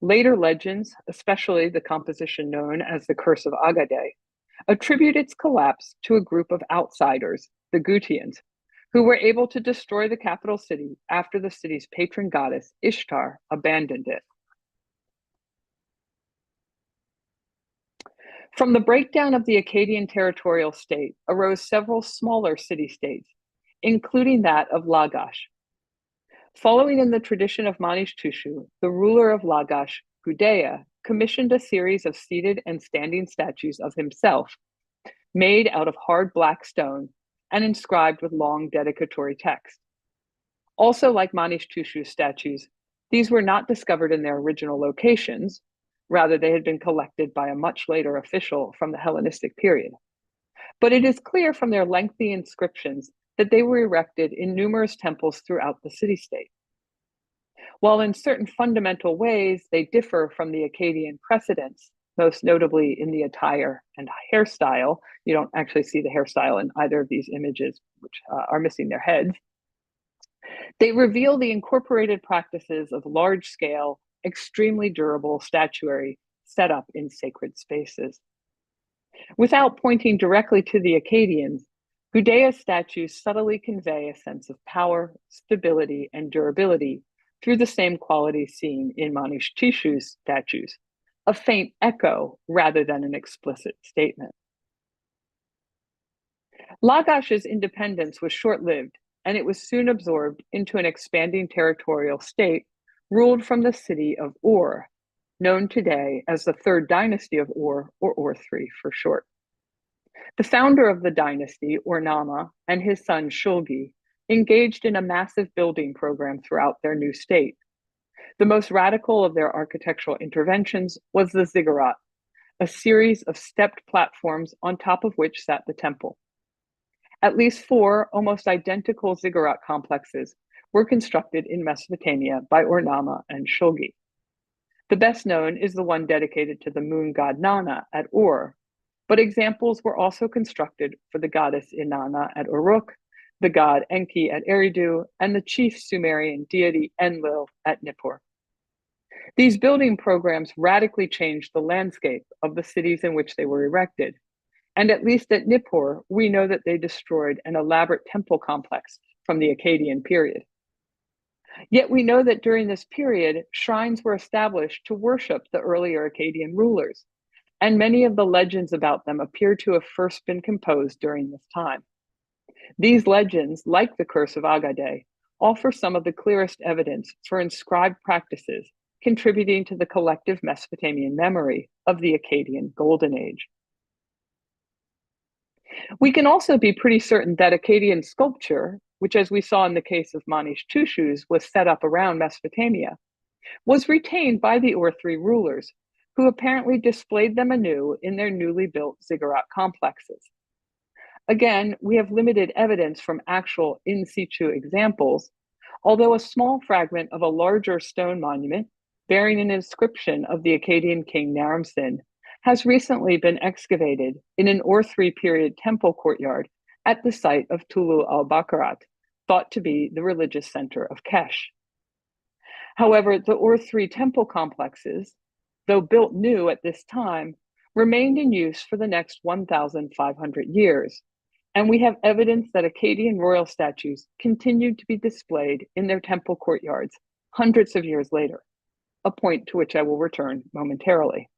Later legends, especially the composition known as the Curse of Agade, attribute its collapse to a group of outsiders, the Gutians, who were able to destroy the capital city after the city's patron goddess, Ishtar, abandoned it. From the breakdown of the Acadian territorial state arose several smaller city-states, including that of Lagash. Following in the tradition of Manish-Tushu, the ruler of Lagash, Gudea, commissioned a series of seated and standing statues of himself, made out of hard black stone and inscribed with long dedicatory text. Also, like Manish-Tushu's statues, these were not discovered in their original locations. Rather, they had been collected by a much later official from the Hellenistic period. But it is clear from their lengthy inscriptions that they were erected in numerous temples throughout the city-state. While in certain fundamental ways they differ from the Akkadian precedents, most notably in the attire and hairstyle, you don't actually see the hairstyle in either of these images, which are missing their heads, they reveal the incorporated practices of large-scale, extremely durable statuary set up in sacred spaces. Without pointing directly to the Acadians, Gudea's statues subtly convey a sense of power, stability, and durability through the same qualities seen in Manish-Tushu's statues, a faint echo rather than an explicit statement. Lagash's independence was short-lived, and it was soon absorbed into an expanding territorial state ruled from the city of Ur, known today as the Third Dynasty of Ur, or Ur-3 for short. The founder of the dynasty, Ur-Nama, and his son Shulgi engaged in a massive building program throughout their new state. The most radical of their architectural interventions was the ziggurat, a series of stepped platforms on top of which sat the temple. At least 4 almost identical ziggurat complexes were constructed in Mesopotamia by Ur-Nama and Shulgi. The best known is the one dedicated to the moon god Nana at Ur, but examples were also constructed for the goddess Inanna at Uruk, the god Enki at Eridu, and the chief Sumerian deity Enlil at Nippur. These building programs radically changed the landscape of the cities in which they were erected, and at least at Nippur, we know that they destroyed an elaborate temple complex from the Acadian period. Yet we know that during this period, shrines were established to worship the earlier Acadian rulers, and many of the legends about them appear to have first been composed during this time. These legends, like the Curse of Agade, offer some of the clearest evidence for inscribed practices contributing to the collective Mesopotamian memory of the Akkadian Golden Age. We can also be pretty certain that Akkadian sculpture, which as we saw in the case of Manish-Tushu's was set up around Mesopotamia, was retained by the Ur-3 rulers, who apparently displayed them anew in their newly built ziggurat complexes. Again, we have limited evidence from actual in situ examples, although a small fragment of a larger stone monument bearing an inscription of the Akkadian king Naram-Sin has recently been excavated in an Ur-3 period temple courtyard at the site of Tulu al-Bakarat, thought to be the religious center of Kesh. However, the Ur-3 temple complexes, though built new at this time, remained in use for the next 1,500 years, and we have evidence that Akkadian royal statues continued to be displayed in their temple courtyards hundreds of years later, a point to which I will return momentarily.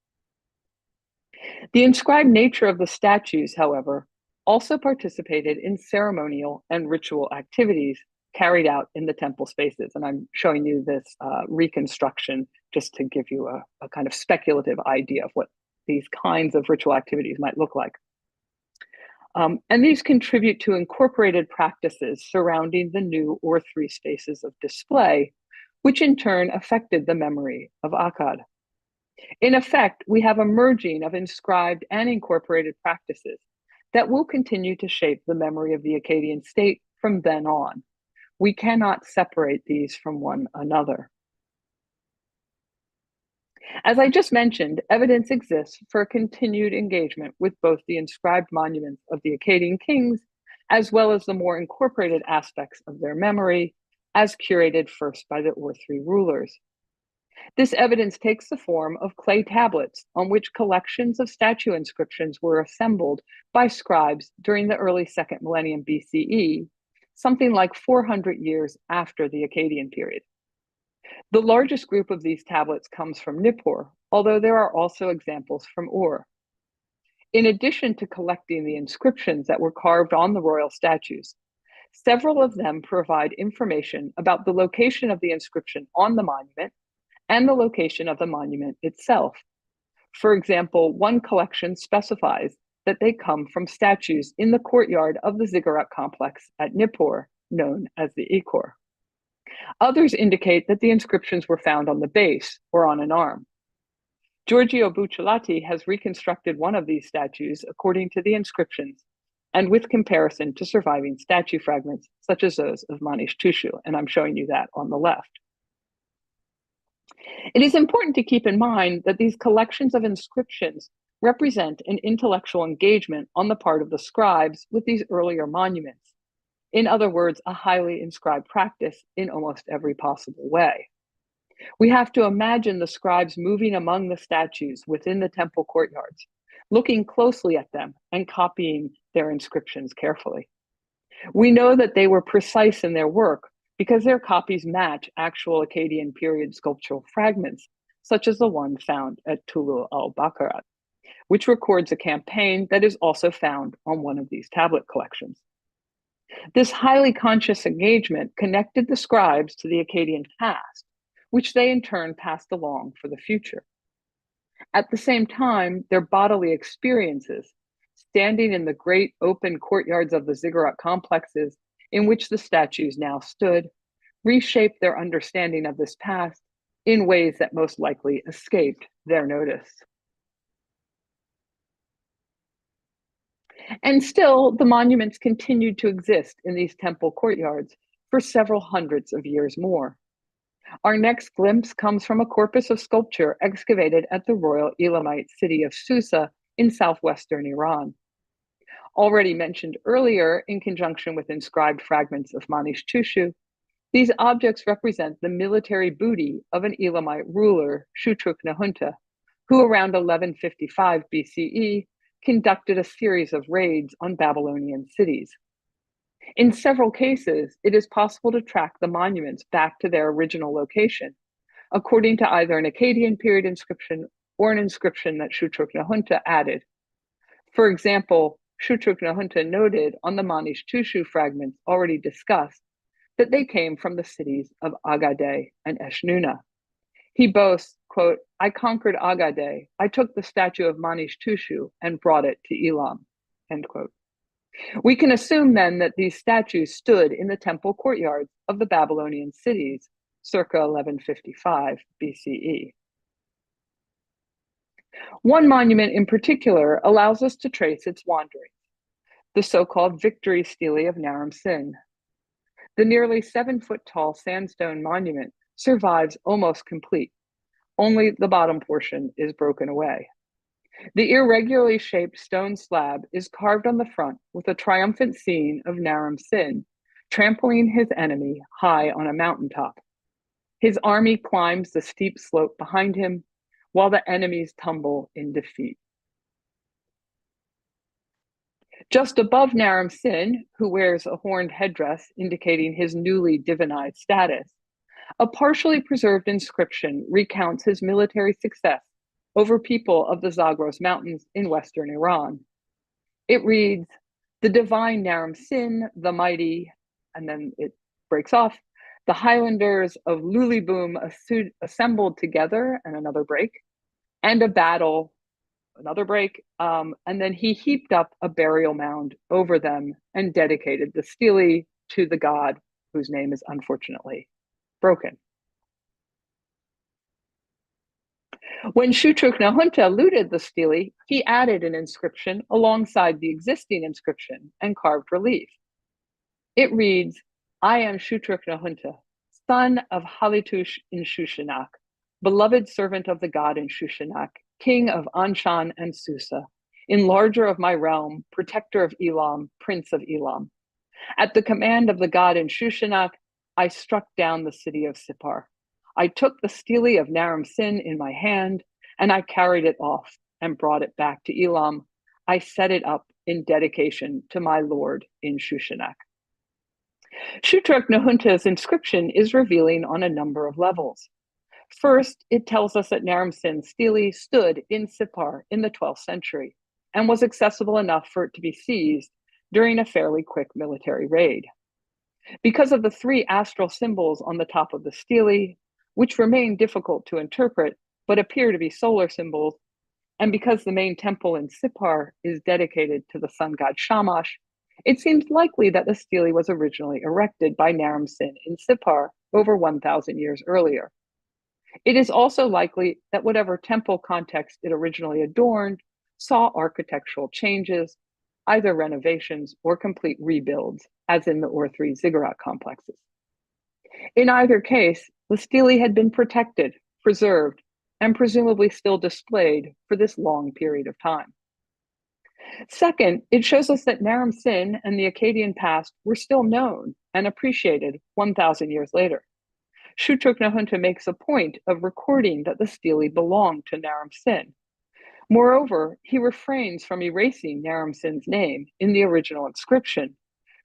The inscribed nature of the statues, however, also participated in ceremonial and ritual activities carried out in the temple spaces. And I'm showing you this reconstruction just to give you a kind of speculative idea of what these kinds of ritual activities might look like. And these contribute to incorporated practices surrounding the new Ur-3 spaces of display, which in turn affected the memory of Akkad. In effect, we have a merging of inscribed and incorporated practices that will continue to shape the memory of the Akkadian state from then on. We cannot separate these from one another. As I just mentioned, evidence exists for a continued engagement with both the inscribed monuments of the Akkadian kings, as well as the more incorporated aspects of their memory, as curated first by the Ur-3 rulers. This evidence takes the form of clay tablets on which collections of statue inscriptions were assembled by scribes during the early 2nd millennium BCE, something like 400 years after the Akkadian period. The largest group of these tablets comes from Nippur, although there are also examples from Ur. In addition to collecting the inscriptions that were carved on the royal statues, several of them provide information about the location of the inscription on the monument and the location of the monument itself. For example, one collection specifies that they come from statues in the courtyard of the ziggurat complex at Nippur, known as the Ikor. Others indicate that the inscriptions were found on the base or on an arm. Giorgio Bucciolati has reconstructed one of these statues according to the inscriptions and with comparison to surviving statue fragments, such as those of Manish Tushu, and I'm showing you that on the left. It is important to keep in mind that these collections of inscriptions represent an intellectual engagement on the part of the scribes with these earlier monuments. In other words, a highly inscribed practice in almost every possible way. We have to imagine the scribes moving among the statues within the temple courtyards, looking closely at them and copying their inscriptions carefully. We know that they were precise in their work because their copies match actual Akkadian period sculptural fragments, such as the one found at Tulu al-Bakarat, which records a campaign that is also found on one of these tablet collections. This highly conscious engagement connected the scribes to the Akkadian past, which they in turn passed along for the future. At the same time, their bodily experiences, standing in the great open courtyards of the ziggurat complexes in which the statues now stood, reshaped their understanding of this past in ways that most likely escaped their notice. And still, the monuments continued to exist in these temple courtyards for several hundreds of years more. Our next glimpse comes from a corpus of sculpture excavated at the royal Elamite city of Susa in southwestern Iran. Already mentioned earlier in conjunction with inscribed fragments of Manish Tushu, these objects represent the military booty of an Elamite ruler, Shutruk-Nahunta, who around 1155 BCE conducted a series of raids on Babylonian cities. In several cases, it is possible to track the monuments back to their original location, according to either an Acadian period inscription or an inscription that Shutruk-Nahunta added. For example, Shutruk-Nahunta noted on the Manish Tushu fragments already discussed that they came from the cities of Agade and Eshnuna. He boasts, quote, "I conquered Agade. I took the statue of Manish Tushu and brought it to Elam," end quote. We can assume then that these statues stood in the temple courtyards of the Babylonian cities circa 1155 BCE. One monument in particular allows us to trace its wanderings, the so-called Victory Stele of Naram Sin. The nearly 7-foot-tall sandstone monument survives almost complete. Only the bottom portion is broken away. The irregularly shaped stone slab is carved on the front with a triumphant scene of Naram Sin trampling his enemy high on a mountaintop. His army climbs the steep slope behind him while the enemies tumble in defeat. Just above Naram Sin, who wears a horned headdress indicating his newly divinized status, a partially preserved inscription recounts his military success over people of the Zagros Mountains in western Iran. It reads, "The divine Naram Sin, the mighty," and then it breaks off, "the Highlanders of Luliboom assembled together," and another break, "and a battle," another break, and then he heaped up a burial mound over them and dedicated the stele to the god whose name is unfortunately broken. When Shutruk-Nahunta looted the stele, he added an inscription alongside the existing inscription and carved relief. It reads, I am Shutruk-Nahunta, son of Halitush in Shushanak, beloved servant of the god in Shushanak, king of Anshan and Susa, enlarger of my realm, protector of Elam, prince of Elam. At the command of the god in Shushanak, I struck down the city of Sippar. I took the stele of Naram Sin in my hand, and I carried it off and brought it back to Elam. I set it up in dedication to my lord in Shushanak. Shutruk-Nahunta's inscription is revealing on a number of levels. First, it tells us that Naram Sin's stele stood in Sippar in the 12th century and was accessible enough for it to be seized during a fairly quick military raid. Because of the 3 astral symbols on the top of the stele, which remain difficult to interpret but appear to be solar symbols, and because the main temple in Sippar is dedicated to the sun god Shamash, it seems likely that the stele was originally erected by Naram Sin in Sippar over 1,000 years earlier. It is also likely that whatever temple context it originally adorned saw architectural changes, either renovations or complete rebuilds, as in the Ur-3 ziggurat complexes. In either case, the stele had been protected, preserved, and presumably still displayed for this long period of time. Second, it shows us that Naram Sin and the Acadian past were still known and appreciated 1,000 years later. Shutruk-Nahunta makes a point of recording that the stele belonged to Naram Sin. Moreover, he refrains from erasing Naram Sin's name in the original inscription,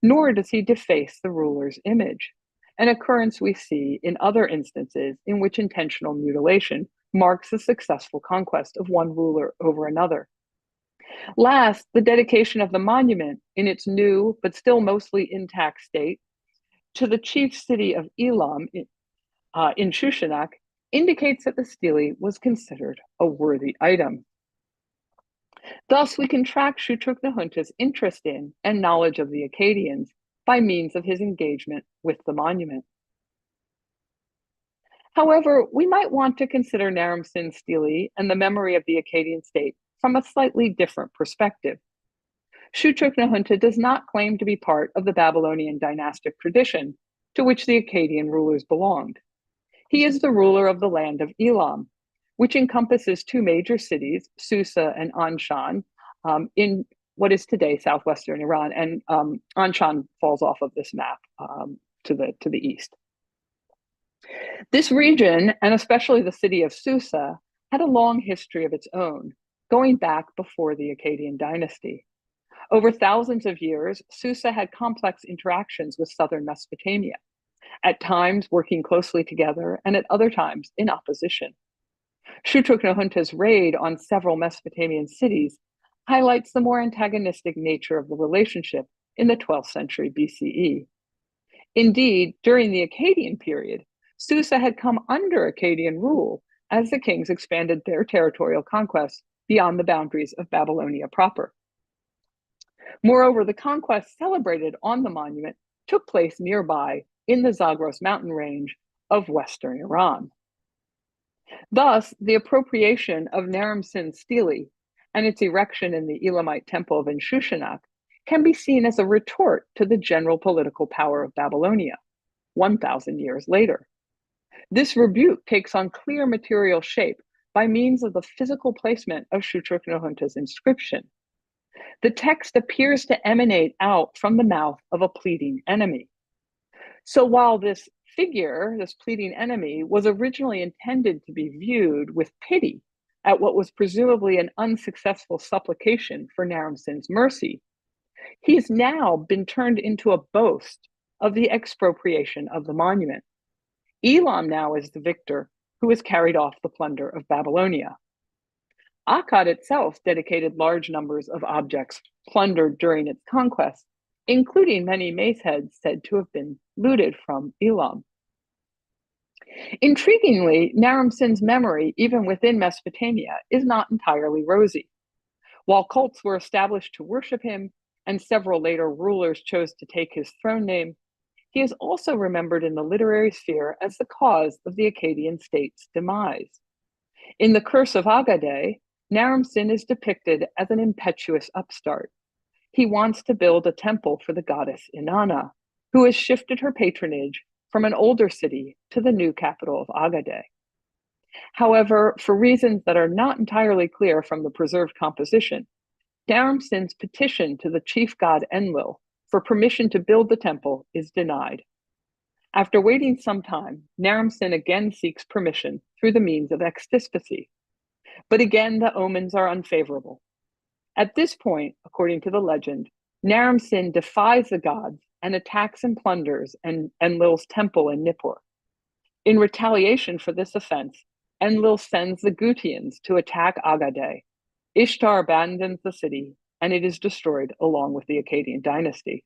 nor does he deface the ruler's image, an occurrence we see in other instances in which intentional mutilation marks the successful conquest of one ruler over another. Last, the dedication of the monument in its new but still mostly intact state to the chief city of Elam in Shushanak indicates that the stele was considered a worthy item. Thus, we can track Shutruk-Nahunta's interest in and knowledge of the Acadians by means of his engagement with the monument. However, we might want to consider Naram Sin's stele and the memory of the Acadian state from a slightly different perspective. Shutruk-Nahunta does not claim to be part of the Babylonian dynastic tradition to which the Acadian rulers belonged. He is the ruler of the land of Elam, which encompasses 2 major cities, Susa and Anshan, in what is today southwestern Iran, and Anshan falls off of this map to the east. This region, and especially the city of Susa, had a long history of its own, going back before the Acadian dynasty. Over thousands of years, Susa had complex interactions with southern Mesopotamia, at times working closely together and at other times in opposition. Shutruk-Nahunta's raid on several Mesopotamian cities highlights the more antagonistic nature of the relationship in the 12th century BCE. Indeed, during the Acadian period, Susa had come under Akkadian rule as the kings expanded their territorial conquests beyond the boundaries of Babylonia proper. Moreover, the conquest celebrated on the monument took place nearby in the Zagros mountain range of western Iran. Thus, the appropriation of Naram Sin's stele and its erection in the Elamite temple of Shushanak can be seen as a retort to the general political power of Babylonia 1,000 years later. This rebuke takes on clear material shape by means of the physical placement of Shutruk-Nahunta's inscription. The text appears to emanate out from the mouth of a pleading enemy. So while this figure, this pleading enemy, was originally intended to be viewed with pity at what was presumably an unsuccessful supplication for Naram Sin's mercy, he has now been turned into a boast of the expropriation of the monument. Elam now is the victor who has carried off the plunder of Babylonia. Akkad itself dedicated large numbers of objects plundered during its conquest, including many mace heads said to have been looted from Elam. Intriguingly, Naram Sin's memory, even within Mesopotamia, is not entirely rosy. While cults were established to worship him, and several later rulers chose to take his throne name, he is also remembered in the literary sphere as the cause of the Akkadian state's demise. In the Curse of Agade, Naram Sin is depicted as an impetuous upstart. He wants to build a temple for the goddess Inanna, who has shifted her patronage from an older city to the new capital of Agadir. However, for reasons that are not entirely clear from the preserved composition, Naram-Sin's petition to the chief god Enlil for permission to build the temple is denied. After waiting some time, Naram-Sin again seeks permission through the means of extispicy. But again, the omens are unfavorable. At this point, according to the legend, Naram-Sin defies the gods and attacks and plunders Enlil's temple in Nippur. In retaliation for this offense, Enlil sends the Gutians to attack Agadir. Ishtar abandons the city, and it is destroyed along with the Acadian dynasty.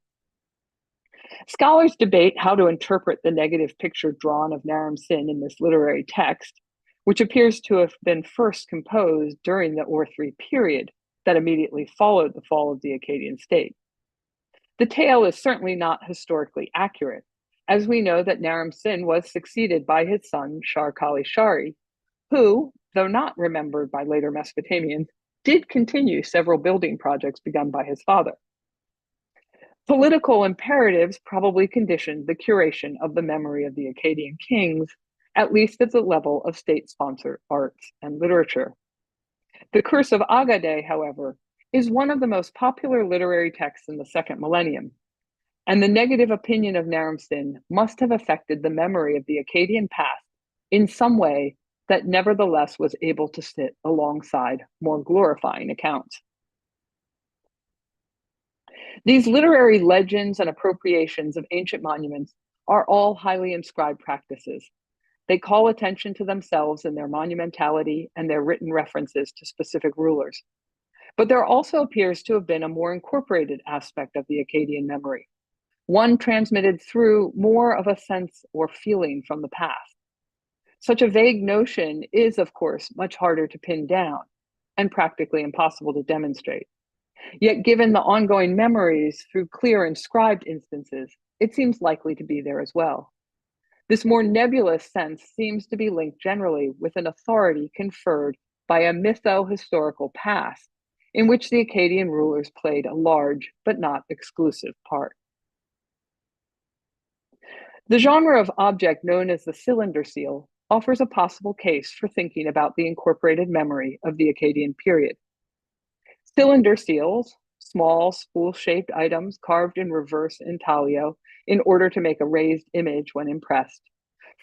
Scholars debate how to interpret the negative picture drawn of Naram-Sin in this literary text, which appears to have been first composed during the Ur III period that immediately followed the fall of the Acadian state. The tale is certainly not historically accurate, as we know that Naram-Sin was succeeded by his son Shar-Kali-Shari, who, though not remembered by later Mesopotamians, did continue several building projects begun by his father. Political imperatives probably conditioned the curation of the memory of the Acadian kings, at least at the level of state-sponsored arts and literature. The Curse of Agadir, however, is one of the most popular literary texts in the second millennium, and the negative opinion of Naram-Sin must have affected the memory of the Acadian past in some way that nevertheless was able to sit alongside more glorifying accounts. These literary legends and appropriations of ancient monuments are all highly inscribed practices. They call attention to themselves in their monumentality and their written references to specific rulers. But there also appears to have been a more incorporated aspect of the Acadian memory, one transmitted through more of a sense or feeling from the past. Such a vague notion is, of course, much harder to pin down and practically impossible to demonstrate. Yet, given the ongoing memories through clear inscribed instances, it seems likely to be there as well. This more nebulous sense seems to be linked generally with an authority conferred by a mytho-historical past, in which the Acadian rulers played a large but not exclusive part. The genre of object known as the cylinder seal offers a possible case for thinking about the incorporated memory of the Acadian period. Cylinder seals, small spool-shaped items carved in reverse intaglio in order to make a raised image when impressed,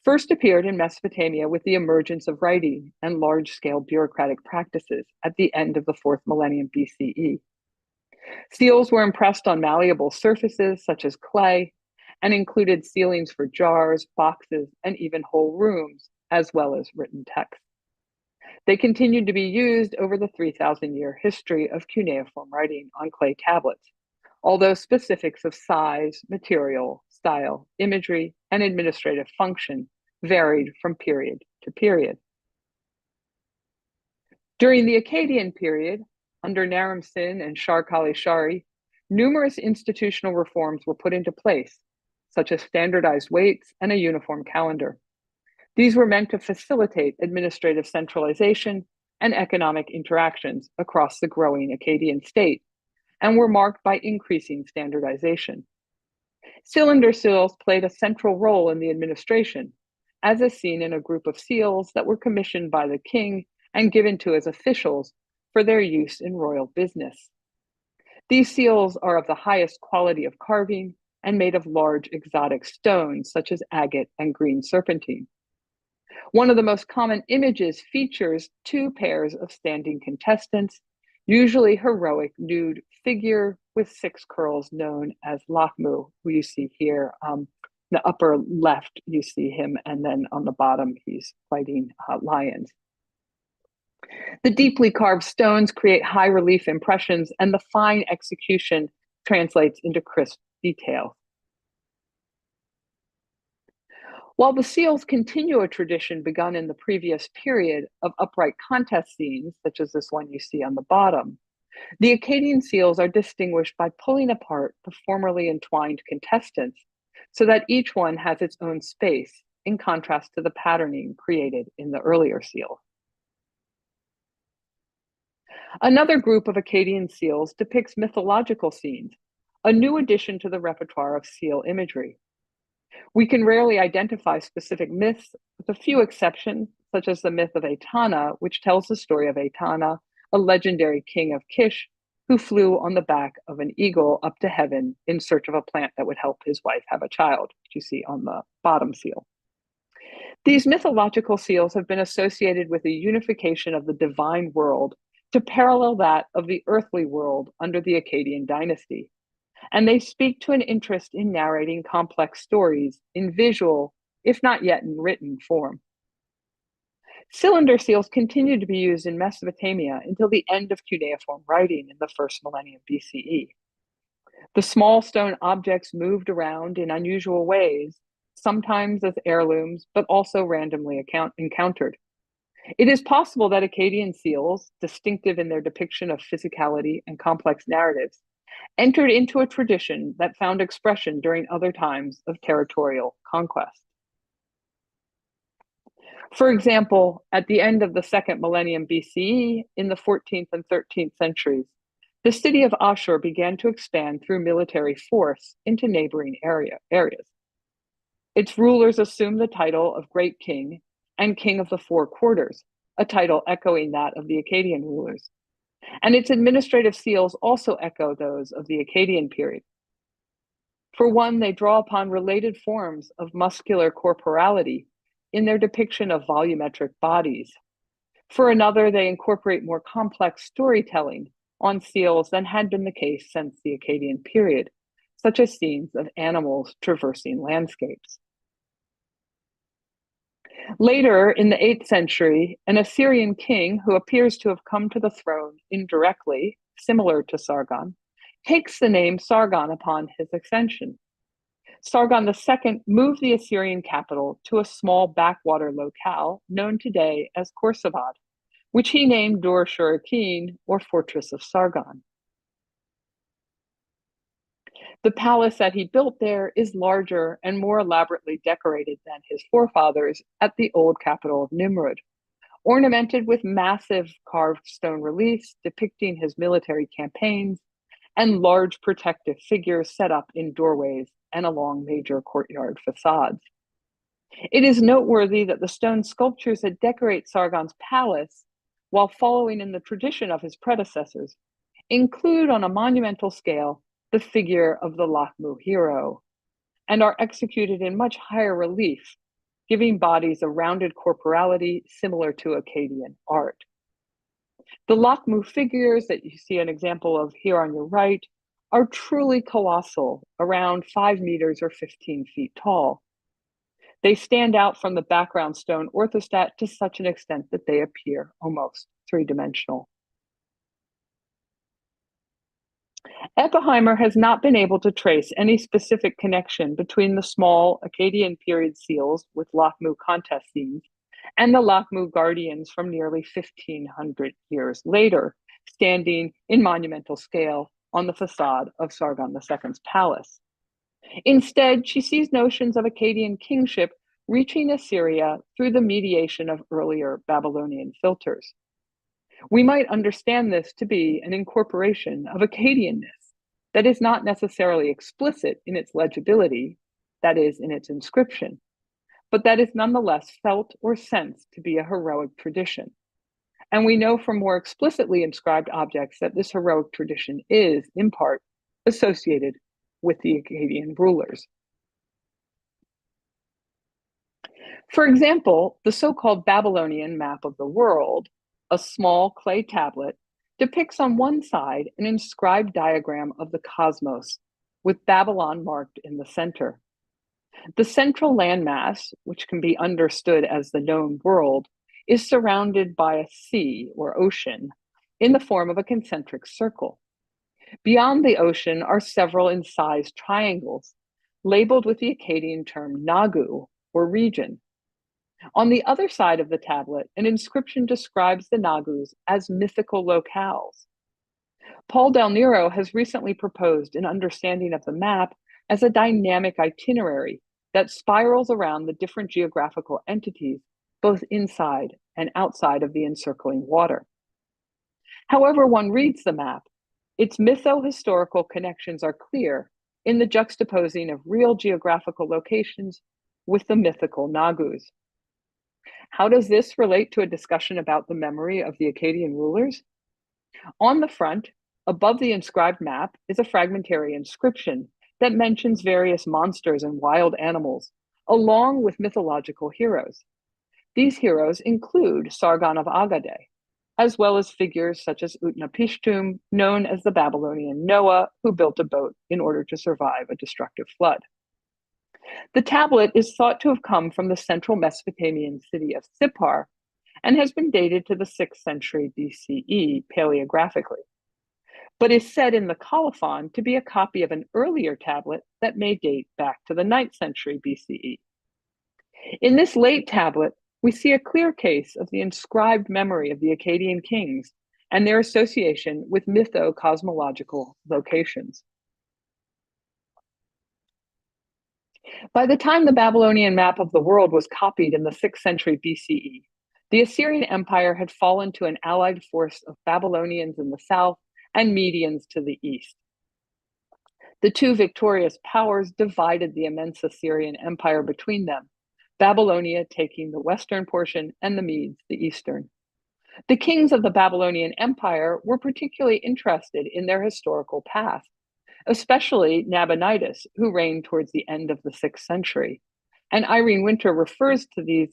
first appeared in Mesopotamia with the emergence of writing and large-scale bureaucratic practices at the end of the 4th millennium BCE. Seals were impressed on malleable surfaces such as clay and included sealings for jars, boxes, and even whole rooms, as well as written text. They continued to be used over the 3,000-year history of cuneiform writing on clay tablets, although specifics of size, material, style, imagery, and administrative function varied from period to period. During the Acadian period, under Naram-Sin and Shar-Kali-Shari, numerous institutional reforms were put into place, such as standardized weights and a uniform calendar. These were meant to facilitate administrative centralization and economic interactions across the growing Acadian state, and were marked by increasing standardization. Cylinder seals played a central role in the administration, as is seen in a group of seals that were commissioned by the king and given to his officials for their use in royal business. These seals are of the highest quality of carving and made of large exotic stones such as agate and green serpentine. One of the most common images features two pairs of standing contestants, usually heroic nude figure with 6 curls known as Lakmu, who you see here. The upper left, you see him, and then on the bottom, he's fighting lions. The deeply carved stones create high relief impressions, and the fine execution translates into crisp detail. While the seals continue a tradition begun in the previous period of upright contest scenes, such as this one you see on the bottom, the Acadian seals are distinguished by pulling apart the formerly entwined contestants so that each one has its own space, in contrast to the patterning created in the earlier seal. Another group of Acadian seals depicts mythological scenes, a new addition to the repertoire of seal imagery. We can rarely identify specific myths, with a few exceptions, such as the myth of Etana, which tells the story of Etana, a legendary king of Kish, who flew on the back of an eagle up to heaven in search of a plant that would help his wife have a child, which you see on the bottom seal. These mythological seals have been associated with the unification of the divine world to parallel that of the earthly world under the Acadian dynasty. And they speak to an interest in narrating complex stories in visual, if not yet in written form. Cylinder seals continued to be used in Mesopotamia until the end of cuneiform writing in the first millennium BCE. The small stone objects moved around in unusual ways, sometimes as heirlooms, but also randomly encountered. It is possible that Acadian seals, distinctive in their depiction of physicality and complex narratives, entered into a tradition that found expression during other times of territorial conquest. For example, at the end of the second millennium BCE, in the 14th and 13th centuries, the city of Ashur began to expand through military force into neighboring areas. Its rulers assumed the title of Great King and King of the Four Quarters, a title echoing that of the Acadian rulers. And its administrative seals also echo those of the Acadian period. For one, they draw upon related forms of muscular corporality in their depiction of volumetric bodies. For another, they incorporate more complex storytelling on seals than had been the case since the Acadian period, such as scenes of animals traversing landscapes. Later, in the 8th century, an Assyrian king who appears to have come to the throne indirectly, similar to Sargon, takes the name Sargon upon his ascension. Sargon II moved the Assyrian capital to a small backwater locale known today as Khorsabad, which he named Dur-Shuriken, or Fortress of Sargon. The palace that he built there is larger and more elaborately decorated than his forefathers at the old capital of Nimrud, ornamented with massive carved stone reliefs depicting his military campaigns and large protective figures set up in doorways and along major courtyard facades. It is noteworthy that the stone sculptures that decorate Sargon's palace, while following in the tradition of his predecessors, include on a monumental scale the figure of the Lakhmu hero, and are executed in much higher relief, giving bodies a rounded corporality similar to Akkadian art. The Lakhmu figures that you see an example of here on your right are truly colossal, around 5 meters or 15 feet tall. They stand out from the background stone orthostat to such an extent that they appear almost three-dimensional. Eppheimer has not been able to trace any specific connection between the small Akkadian period seals with Lakhmu contest scenes and the Lakhmu guardians from nearly 1,500 years later, standing in monumental scale on the facade of Sargon II's palace. Instead, she sees notions of Akkadian kingship reaching Assyria through the mediation of earlier Babylonian filters. We might understand this to be an incorporation of Akkadianness that is not necessarily explicit in its legibility, that is, in its inscription, but that is nonetheless felt or sensed to be a heroic tradition. And we know from more explicitly inscribed objects that this heroic tradition is, in part, associated with the Akkadian rulers. For example, the so-called Babylonian map of the world, a small clay tablet, depicts on one side an inscribed diagram of the cosmos, with Babylon marked in the center. The central landmass, which can be understood as the known world, is surrounded by a sea or ocean in the form of a concentric circle. Beyond the ocean are several incised triangles, labeled with the Akkadian term Nagu, or region. On the other side of the tablet, an inscription describes the Nagus as mythical locales. Paul Del Nero has recently proposed an understanding of the map as a dynamic itinerary that spirals around the different geographical entities, both inside and outside of the encircling water. However one reads the map, Its mytho-historical connections are clear in the juxtaposing of real geographical locations with the mythical Nagus. How does this relate to a discussion about the memory of the Akkadian rulers? On the front, above the inscribed map, is a fragmentary inscription that mentions various monsters and wild animals, along with mythological heroes. These heroes include Sargon of Agade, as well as figures such as Utnapishtim, known as the Babylonian Noah, who built a boat in order to survive a destructive flood. The tablet is thought to have come from the central Mesopotamian city of Sippar and has been dated to the 6th century BCE paleographically, but is said in the colophon to be a copy of an earlier tablet that may date back to the 9th century BCE. In this late tablet, we see a clear case of the inscribed memory of the Akkadian kings and their association with mytho-cosmological locations. By the time the Babylonian map of the world was copied in the 6th century BCE, the Assyrian Empire had fallen to an allied force of Babylonians in the south and Medians to the east. The two victorious powers divided the immense Assyrian Empire between them, Babylonia taking the western portion and the Medes the eastern. The kings of the Babylonian Empire were particularly interested in their historical past, especially Nabonidus, who reigned towards the end of the 6th century. And Irene Winter refers to these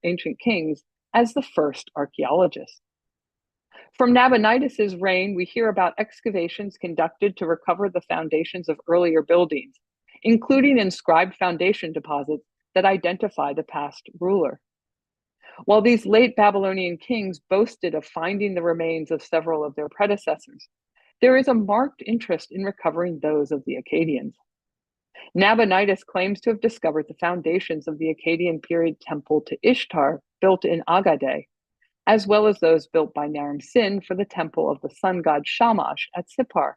ancient kings as the first archaeologists. From Nabonidus's reign, we hear about excavations conducted to recover the foundations of earlier buildings, including inscribed foundation deposits that identify the past ruler. While these late Babylonian kings boasted of finding the remains of several of their predecessors, there is a marked interest in recovering those of the Akkadians. Nabonidus claims to have discovered the foundations of the Akkadian period temple to Ishtar built in Agade, as well as those built by Naram-Sin for the temple of the sun god Shamash at Sippar.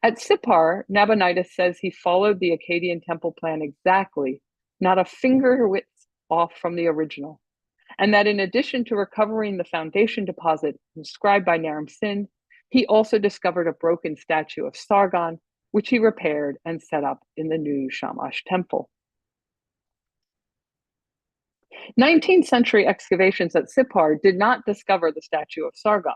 At Sippar, Nabonidus says he followed the Akkadian temple plan exactly, not a finger width off from the original, and that in addition to recovering the foundation deposit inscribed by Naram-Sin, he also discovered a broken statue of Sargon, which he repaired and set up in the new Shamash temple. 19th century excavations at Sippar did not discover the statue of Sargon,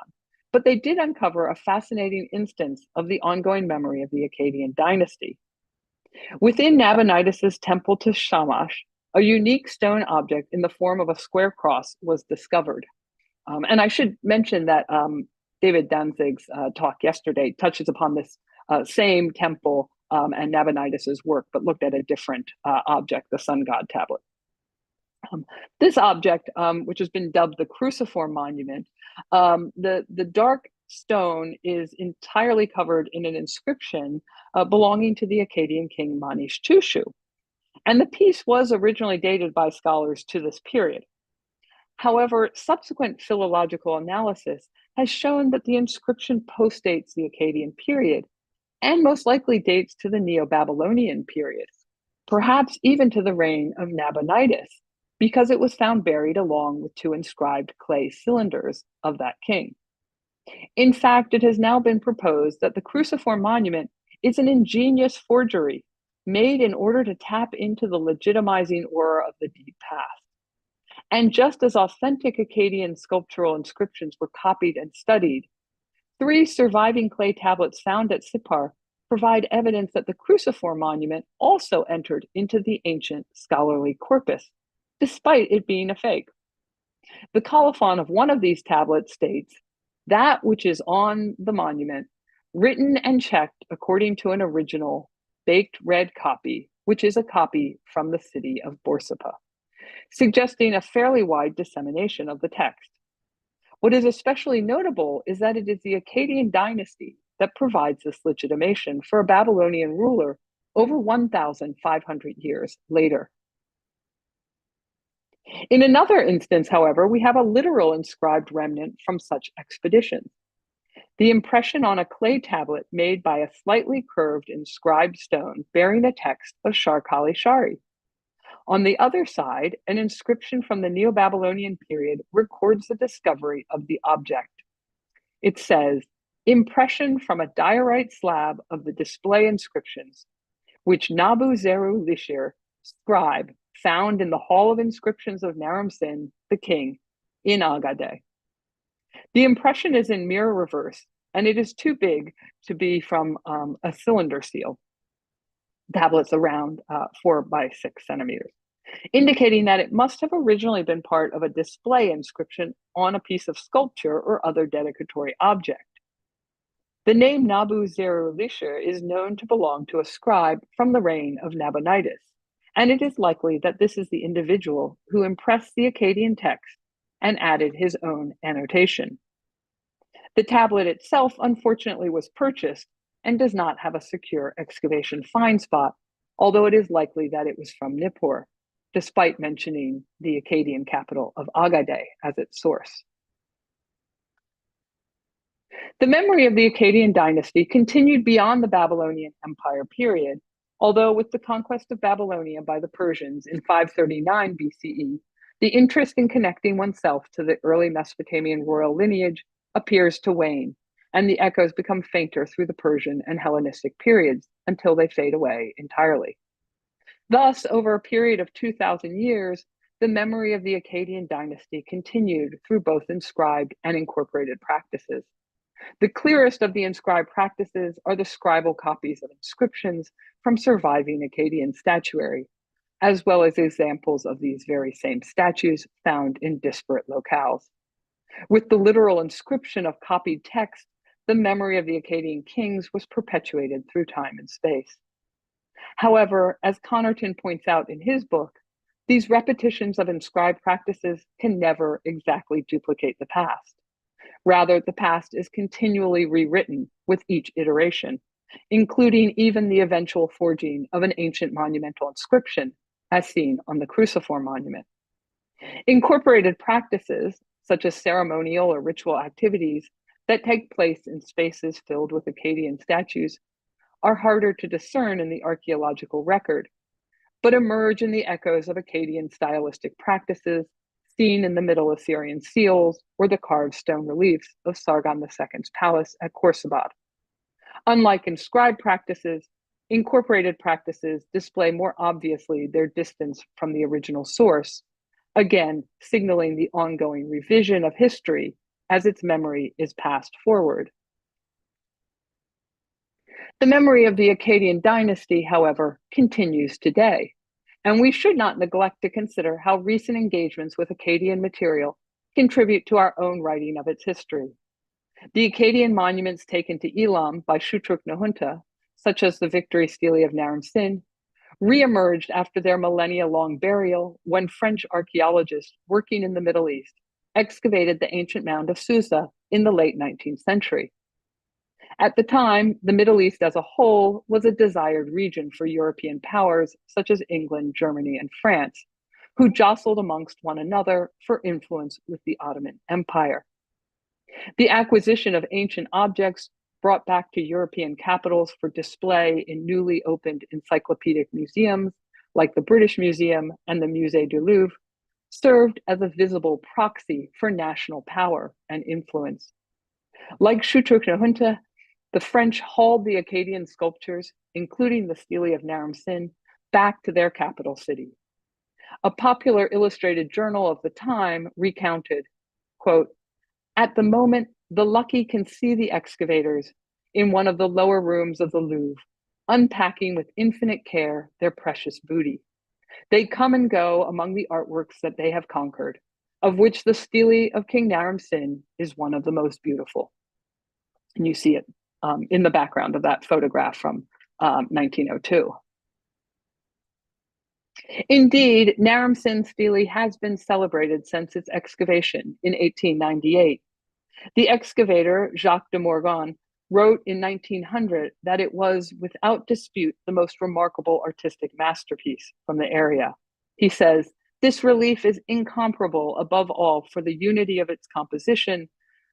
but they did uncover a fascinating instance of the ongoing memory of the Akkadian dynasty. Within Nabonidus's temple to Shamash, a unique stone object in the form of a square cross was discovered. And I should mention that David Danzig's talk yesterday touches upon this same temple and Nabonidus's work, but looked at a different object, the sun god tablet. This object, which has been dubbed the cruciform monument, the dark stone is entirely covered in an inscription belonging to the Akkadian king Manish-Tushu. And the piece was originally dated by scholars to this period. However, subsequent philological analysis has shown that the inscription postdates the Akkadian period and most likely dates to the Neo-Babylonian period, perhaps even to the reign of Nabonidus, because it was found buried along with two inscribed clay cylinders of that king. In fact, it has now been proposed that the cruciform monument is an ingenious forgery made in order to tap into the legitimizing aura of the deep past. And just as authentic Akkadian sculptural inscriptions were copied and studied, 3 surviving clay tablets found at Sippar provide evidence that the cruciform monument also entered into the ancient scholarly corpus, despite it being a fake. The colophon of one of these tablets states, "That which is on the monument, written and checked according to an original, baked red copy, which is a copy from the city of Borsippa," suggesting a fairly wide dissemination of the text. What is especially notable is that it is the Akkadian dynasty that provides this legitimation for a Babylonian ruler over 1,500 years later. In another instance, however, we have a literal inscribed remnant from such expeditions. The impression on a clay tablet made by a slightly curved inscribed stone bearing a text of Shar-Kali Shari. On the other side, an inscription from the Neo-Babylonian period records the discovery of the object. It says, impression from a diorite slab of the display inscriptions, which Nabu-Zeru-Lishir, scribe, found in the Hall of Inscriptions of Naram-Sin, the king, in Agade. The impression is in mirror reverse, and it is too big to be from a cylinder seal, tablets around 4 by 6 centimeters, indicating that it must have originally been part of a display inscription on a piece of sculpture or other dedicatory object. The name Nabu-Zeru-Lishir is known to belong to a scribe from the reign of Nabonidus, and it is likely that this is the individual who impressed the Akkadian text and added his own annotation. The tablet itself, unfortunately, was purchased and does not have a secure excavation find spot, although it is likely that it was from Nippur, despite mentioning the Akkadian capital of Agade as its source. The memory of the Akkadian dynasty continued beyond the Babylonian Empire period, although with the conquest of Babylonia by the Persians in 539 BCE, the interest in connecting oneself to the early Mesopotamian royal lineage appears to wane, and the echoes become fainter through the Persian and Hellenistic periods until they fade away entirely. Thus, over a period of 2,000 years, the memory of the Akkadian dynasty continued through both inscribed and incorporated practices. The clearest of the inscribed practices are the scribal copies of inscriptions from surviving Akkadian statuary, as well as examples of these very same statues found in disparate locales. With the literal inscription of copied text, the memory of the Akkadian kings was perpetuated through time and space. However, as Connerton points out in his book, these repetitions of inscribed practices can never exactly duplicate the past. Rather, the past is continually rewritten with each iteration, including even the eventual forging of an ancient monumental inscription, as seen on the cruciform monument. Incorporated practices, such as ceremonial or ritual activities that take place in spaces filled with Akkadian statues, are harder to discern in the archaeological record, but emerge in the echoes of Akkadian stylistic practices seen in the Middle Assyrian seals or the carved stone reliefs of Sargon II's palace at Khorsabad. Unlike inscribed practices, incorporated practices display more obviously their distance from the original source, again signaling the ongoing revision of history as its memory is passed forward. The memory of the Akkadian dynasty, however, continues today, and we should not neglect to consider how recent engagements with Akkadian material contribute to our own writing of its history. The Akkadian monuments taken to Elam by Shutruk-Nahunta, such as the Victory Stele of Naram-Sin, re-emerged after their millennia-long burial when French archaeologists working in the Middle East excavated the ancient mound of Susa in the late 19th century. At the time, the Middle East as a whole was a desired region for European powers such as England, Germany, and France, who jostled amongst one another for influence with the Ottoman Empire. The acquisition of ancient objects brought back to European capitals for display in newly opened encyclopedic museums like the British Museum and the Musée du Louvre served as a visible proxy for national power and influence. Like Shutruk-Nahunta, the French hauled the Akkadian sculptures, including the Stele of Naram-Sin, back to their capital city. A popular illustrated journal of the time recounted, quote, "At the moment, the lucky can see the excavators in one of the lower rooms of the Louvre, unpacking with infinite care their precious booty. They come and go among the artworks that they have conquered, of which the Stele of King Naram-Sin is one of the most beautiful." And you see it in the background of that photograph from 1902. Indeed, Naram-Sin Stele has been celebrated since its excavation in 1898. The excavator, Jacques de Morgan, wrote in 1900 that it was without dispute the most remarkable artistic masterpiece from the area. He says, "This relief is incomparable above all for the unity of its composition,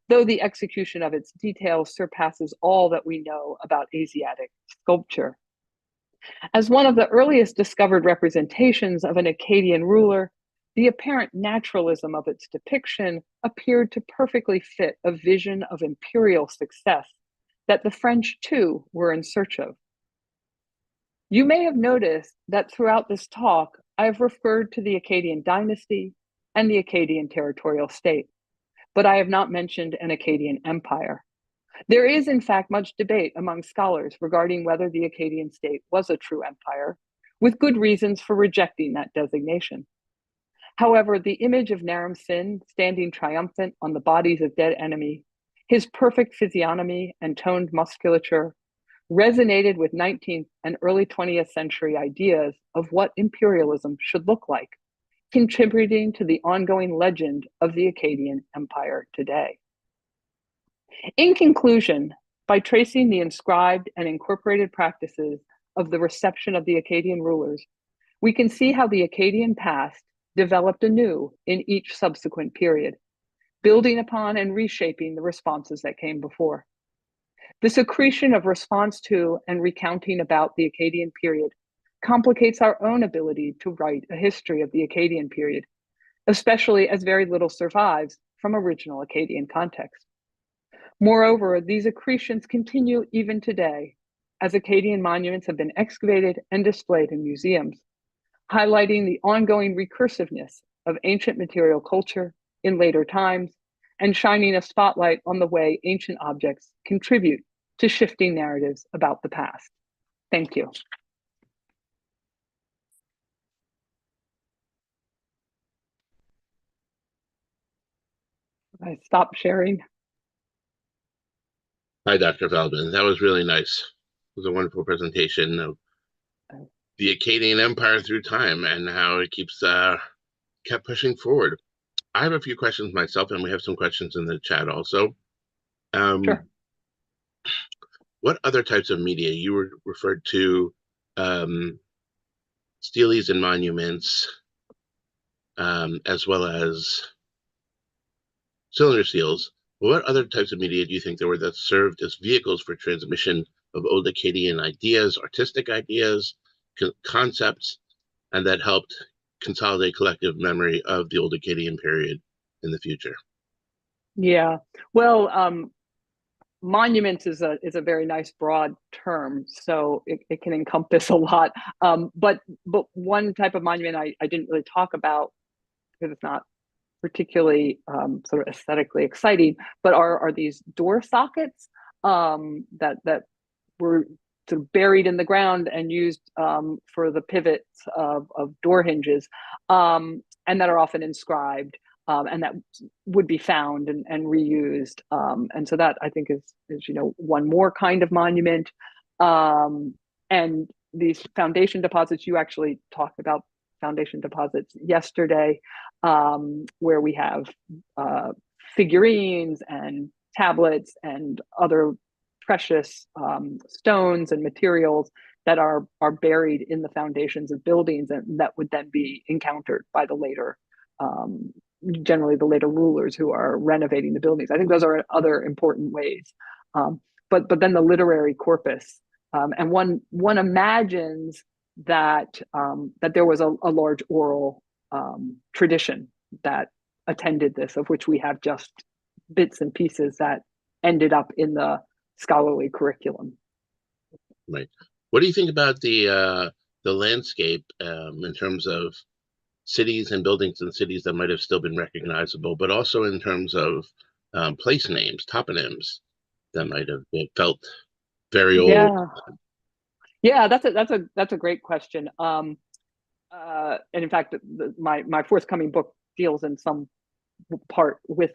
though the execution of its details surpasses all that we know about Asiatic sculpture." As one of the earliest discovered representations of an Akkadian ruler, the apparent naturalism of its depiction appeared to perfectly fit a vision of imperial success that the French too were in search of. You may have noticed that throughout this talk, I have referred to the Acadian dynasty and the Acadian territorial state, but I have not mentioned an Acadian empire. There is, in fact, much debate among scholars regarding whether the Acadian state was a true empire, with good reasons for rejecting that designation. However, the image of Naram Sin standing triumphant on the bodies of dead enemy, his perfect physiognomy and toned musculature, resonated with 19th and early 20th century ideas of what imperialism should look like, contributing to the ongoing legend of the Acadian Empire today. In conclusion, by tracing the inscribed and incorporated practices of the reception of the Acadian rulers, we can see how the Acadian past developed anew in each subsequent period, building upon and reshaping the responses that came before. The secretion of response to and recounting about the Acadian period complicates our own ability to write a history of the Acadian period, especially as very little survives from original Acadian context. Moreover, these accretions continue even today, as Acadian monuments have been excavated and displayed in museums, highlighting the ongoing recursiveness of ancient material culture in later times and shining a spotlight on the way ancient objects contribute to shifting narratives about the past. Thank you. I stop sharing. Hi, Dr. Feldman. That was really nice. It was a wonderful presentation of the Acadian Empire through time and how it kept pushing forward. I have a few questions myself, and we have some questions in the chat also. Sure. What other types of media? You referred to steles and monuments, as well as cylinder seals. What other types of media do you think there were that served as vehicles for transmission of old Acadian ideas, artistic ideas, concepts, and that helped consolidate collective memory of the old Acadian period in the future? Yeah, well, monuments is a very nice broad term, so it can encompass a lot. But one type of monument I didn't really talk about because it's not particularly sort of aesthetically exciting, but are these door sockets that were sort of buried in the ground and used for the pivots of door hinges, and that are often inscribed. And that would be found and reused, and so that I think is one more kind of monument. And these foundation deposits, you actually talked about foundation deposits yesterday, where we have figurines and tablets and other precious stones and materials that are buried in the foundations of buildings, and that would then be encountered by the later generally the later rulers who are renovating the buildings. I think those are other important ways. But then the literary corpus, and one imagines that there was a large oral tradition that attended this, of which we have just bits and pieces that ended up in the scholarly curriculum. Right. What do you think about the landscape in terms of cities and buildings in cities that might have still been recognizable, but also in terms of place names, toponyms that might have felt very old? Yeah, that's a great question. And in fact, my forthcoming book deals in some part with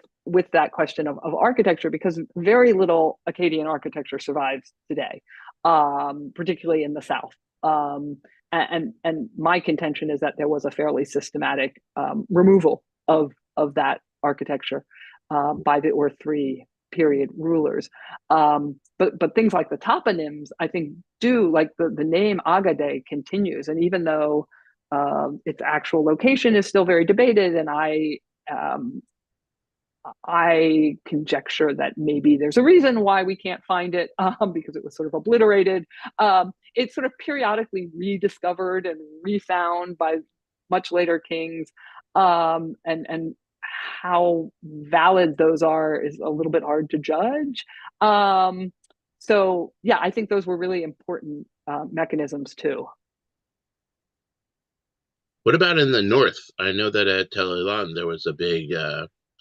that question of architecture, because very little Acadian architecture survives today, particularly in the South. And my contention is that there was a fairly systematic removal of that architecture by the III period rulers. But things like the toponyms, I think, do, like the name Agade continues. And even though its actual location is still very debated, and I conjecture that maybe there's a reason why we can't find it, because it was sort of obliterated. It's sort of periodically rediscovered and refound by much later kings, and how valid those are is a little bit hard to judge. So yeah, I think those were really important mechanisms too. What about in the north? I know that at Tel Elan there was a big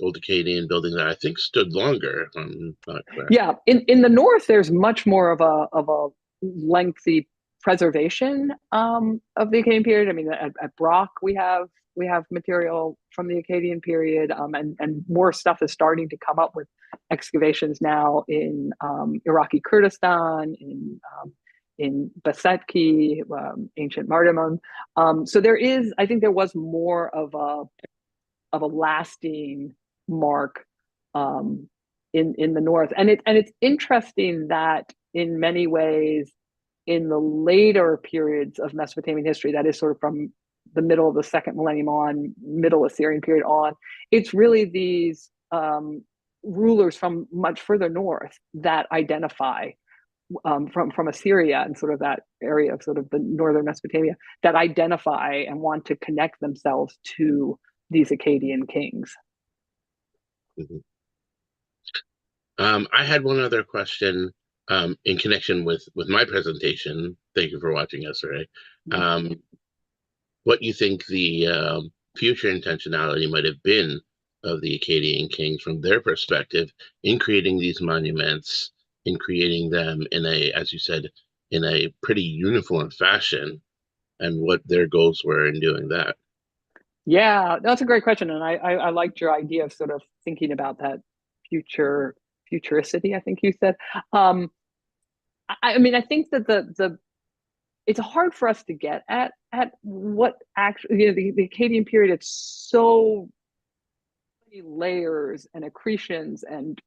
old Acadian building that I think stood longer. If I'm not correct. Yeah, in the north, there's much more of a lengthy preservation of the Acadian period. I mean, at Brock we have material from the Acadian period, and more stuff is starting to come up with excavations now in Iraqi Kurdistan, in Basetki, ancient Mardaman. So I think there was more of a lasting mark in the north, and it's interesting that in many ways, in the later periods of Mesopotamian history, that is sort of from the middle of the second millennium on, middle Assyrian period on, it's really these rulers from much further north that identify from Assyria and sort of that area of sort of the northern Mesopotamia that identify and want to connect themselves to these Akkadian kings. Mm-hmm. I had one other question in connection with my presentation. Thank you for watching yesterday. What you think the future intentionality might have been of the Akkadian kings from their perspective in creating these monuments, in creating them in a, as you said, in a pretty uniform fashion, and what their goals were in doing that. Yeah, that's a great question, and I liked your idea of sort of thinking about that futuricity, I think you said. I mean, I think that it's hard for us to get at what actually, the Akkadian period, it's so many layers and accretions and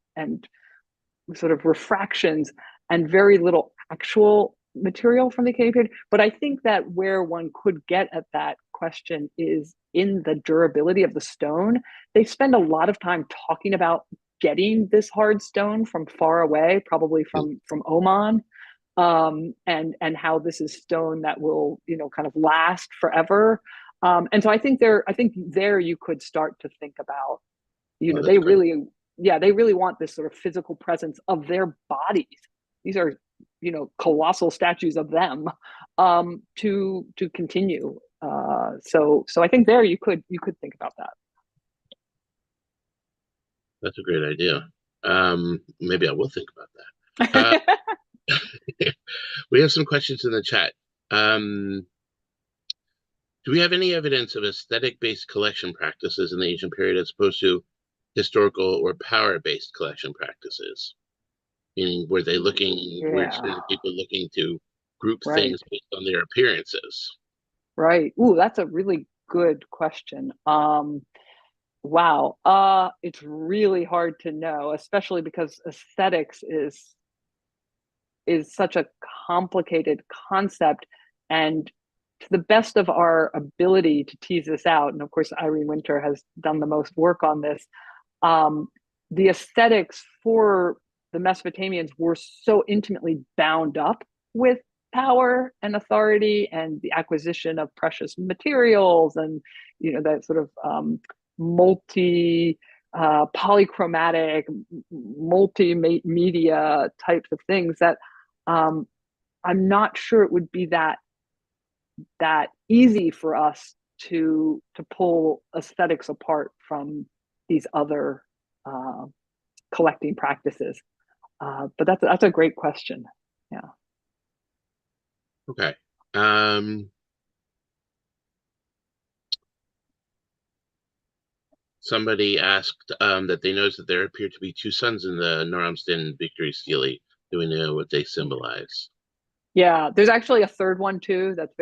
sort of refractions and very little actual material from the Akkadian period. But I think that where one could get at that question is in the durability of the stone. They spend a lot of time talking about getting this hard stone from far away, probably from Oman, and how this is stone that will, kind of last forever. And so I think there you could start to think about, they really want this sort of physical presence of their bodies. These are, colossal statues of them, to continue. So I think there you could think about that. That's a great idea. Maybe I will think about that. We have some questions in the chat. Do we have any evidence of aesthetic-based collection practices in the ancient period as opposed to historical or power-based collection practices? Meaning, were they looking, were people looking to group things based on their appearances? Right. Ooh, that's a really good question. Wow. It's really hard to know, especially because aesthetics is such a complicated concept, and to the best of our ability to tease this out, and of course Irene Winter has done the most work on this, the aesthetics for the Mesopotamians were so intimately bound up with power and authority and the acquisition of precious materials and that sort of polychromatic, multimedia types of things that I'm not sure it would be that easy for us to pull aesthetics apart from these other collecting practices. But that's a great question. Yeah. Okay. Somebody asked that they noticed that there appear to be two suns in the Naram-Sin victory stele. Do we know what they symbolize? Yeah, there's actually a third one too that's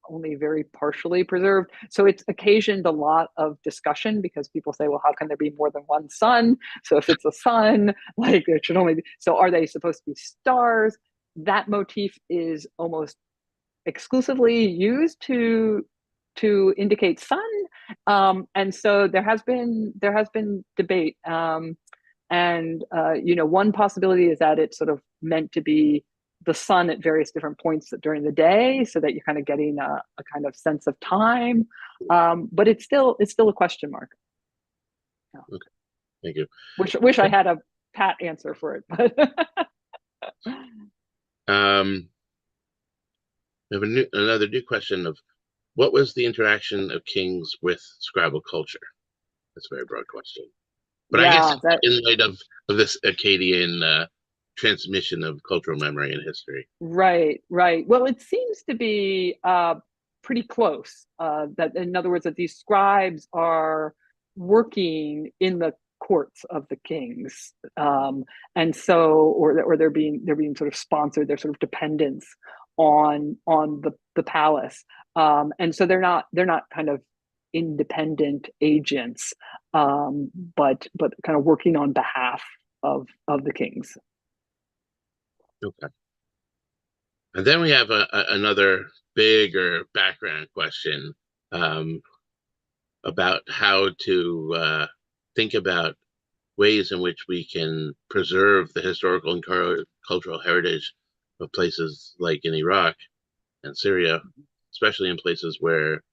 only very partially preserved. So it's occasioned a lot of discussion because people say, well, how can there be more than one sun? So if it's a sun, like there should only be, so are they supposed to be stars? That motif is almost exclusively used to indicate sun. And so there has been debate. And one possibility is that it's sort of meant to be the sun at various different points during the day, so that you're kind of getting a kind of sense of time. But it's still a question mark. Yeah. Okay, thank you. Wish I had a pat answer for it, but We have another new question of what was the interaction of kings with Scrabble culture? That's a very broad question. But I guess in light of this Acadian transmission of cultural memory and history. Right. Well, it seems to be pretty close. That, in other words, that these scribes are working in the courts of the kings, and so, or they're being sort of sponsored. They're sort of dependents on the palace, and so they're not kind of independent agents, but kind of working on behalf of the kings. Okay. And then we have another bigger background question about how to think about ways in which we can preserve the historical and cultural heritage of places like in Iraq and Syria, especially in places where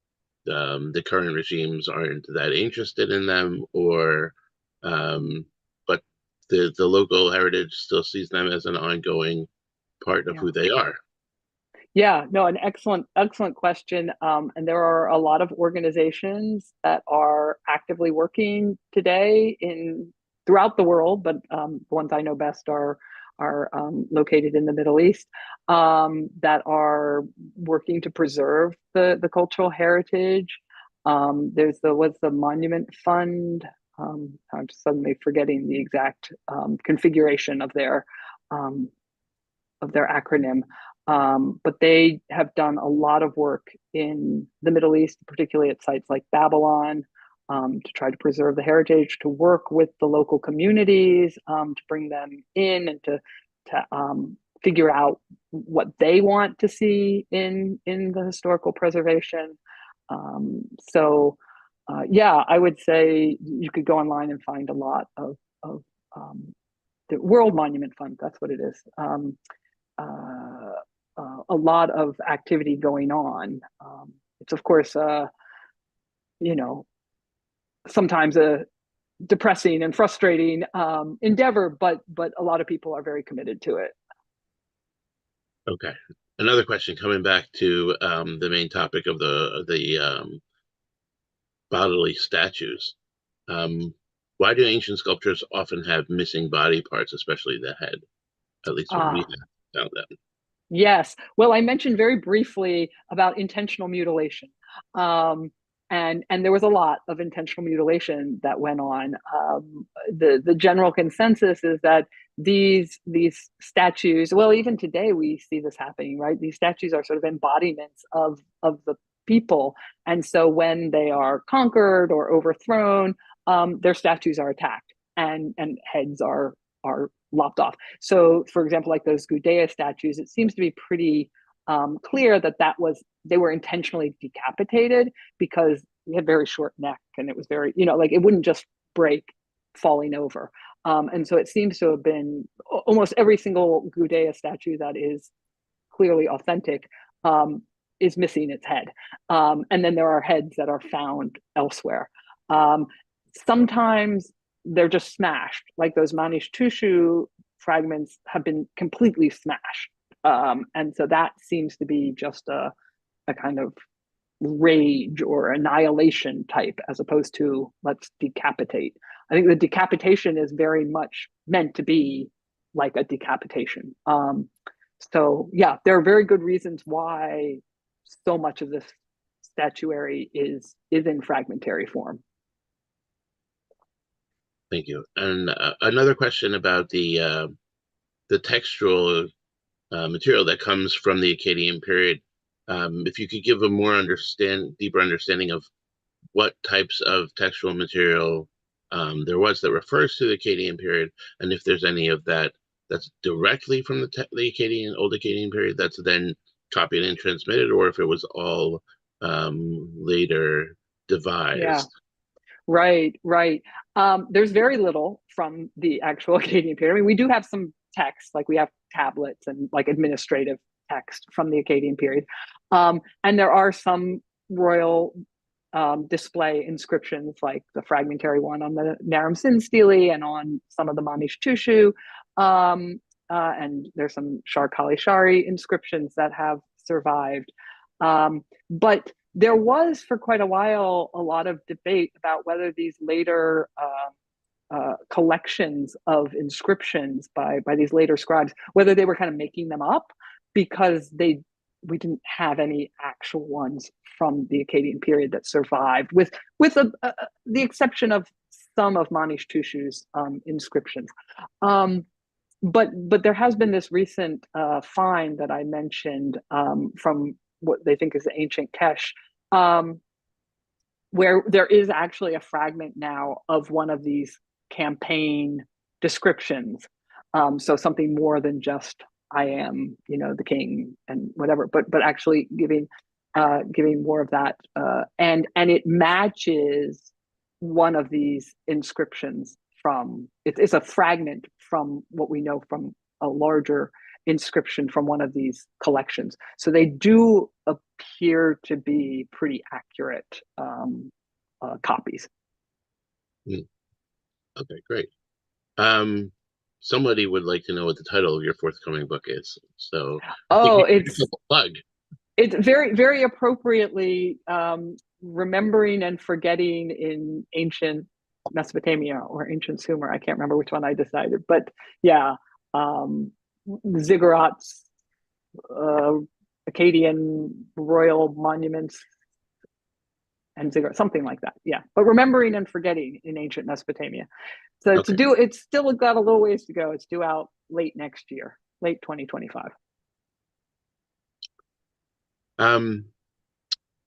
the current regimes aren't that interested in them, or but the local heritage still sees them as an ongoing part of who they are. Yeah, no, an excellent question. And there are a lot of organizations that are actively working today throughout the world, but the ones I know best are located in the Middle East, that are working to preserve the cultural heritage. There's the Monument Fund. I'm suddenly forgetting the exact configuration of their acronym. But they have done a lot of work in the Middle East, particularly at sites like Babylon, to try to preserve the heritage, to work with the local communities, to bring them in and to figure out what they want to see in the historical preservation. Yeah, I would say you could go online and find a lot of the World Monument Fund. That's what it is. A lot of activity going on. It's of course, sometimes a depressing and frustrating endeavor, but a lot of people are very committed to it. Okay. Another question coming back to the main topic of the bodily statues. Why do ancient sculptures often have missing body parts, especially the head? At least when we have found them. Yes. Well, I mentioned very briefly about intentional mutilation. And there was a lot of intentional mutilation that went on. The general consensus is that these statues, well, even today we see this happening, right? These statues are sort of embodiments of the people. And so when they are conquered or overthrown, their statues are attacked and heads are lopped off. So, for example, like those Gudea statues, it seems to be pretty clear that they were intentionally decapitated because they had very short neck and it was very, like it wouldn't just break falling over. And so it seems to have been almost every single Gudea statue that is clearly authentic is missing its head. And then there are heads that are found elsewhere. Sometimes they're just smashed, like those Manish Tushu fragments have been completely smashed. And so that seems to be just a kind of rage or annihilation type, as opposed to let's decapitate. I think the decapitation is very much meant to be like a decapitation. So yeah, there are very good reasons why so much of this statuary is in fragmentary form. Thank you. And another question about the textual material that comes from the Acadian period. If you could give a deeper understanding of what types of textual material there was that refers to the Acadian period, and if there's any of that that's directly from the Old Acadian period that's then copied and transmitted, or if it was all later devised. Yeah. Right. There's very little from the actual Acadian period. I mean, we do have some text, like we have tablets and like administrative text from the Acadian period. And there are some royal display inscriptions, like the fragmentary one on the Naram Sin Stele and on some of the Manish Tushu. and there's some Shar-Kali-Shari inscriptions that have survived. But there was, for quite a while, a lot of debate about whether these later collections of inscriptions by these later scribes, whether they were kind of making them up because we didn't have any actual ones from the Akkadian period that survived, with the exception of some of Manishtushu's inscriptions. But there has been this recent find that I mentioned from what they think is the ancient Kesh, where there is actually a fragment now of one of these campaign descriptions. So something more than just I am, the king and whatever, but actually giving more of that, and it matches one of these inscriptions from it's a fragment from what we know from a larger inscription from one of these collections. So they do appear to be pretty accurate copies. Okay, great. Somebody would like to know what the title of your forthcoming book is. So it's plug. It's very, very appropriately remembering and forgetting in ancient Mesopotamia or ancient Sumer. I can't remember which one I decided, but yeah, ziggurats, Acadian royal monuments, and ziggurat, something like that. Yeah, but remembering and forgetting in ancient Mesopotamia. So Okay. it's still got a little ways to go. It's due out late next year, late 2025.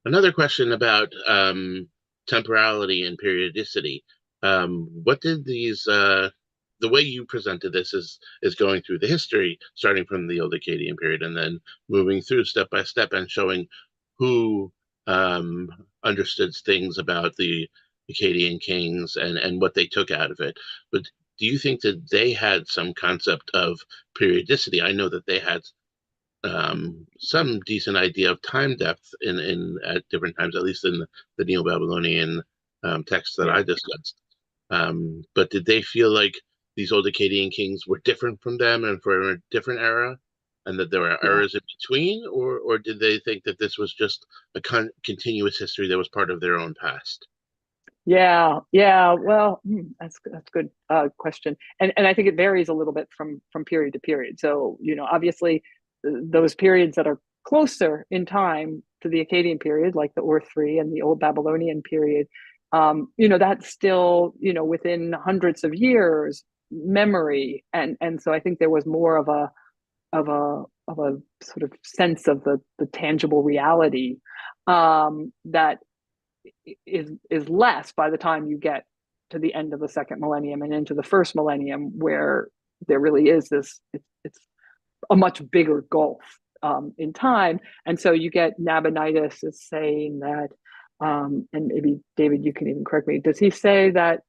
Another question about temporality and periodicity. What did these the way you presented this is going through the history, starting from the old Akkadian period and then moving through step by step and showing who understood things about the Akkadian kings and what they took out of it. But do you think that they had some concept of periodicity? I know that they had some decent idea of time depth in at different times, at least in the Neo-Babylonian texts that I discussed. But did they feel like these old Akkadian kings were different from them and for a different era, and that there were eras in between, or did they think that this was just a continuous history that was part of their own past? Yeah. Well, that's a good question, and I think it varies a little bit from period to period. So obviously, those periods that are closer in time to the Akkadian period, like the Ur-3 and the Old Babylonian period, that's still within hundreds of years memory, and so I think there was more of a sort of sense of the tangible reality that is less by the time you get to the end of the second millennium and into the first millennium, where there really is this it's a much bigger gulf in time. And so you get Nabonidus is saying that, and maybe David, you can even correct me, does he say that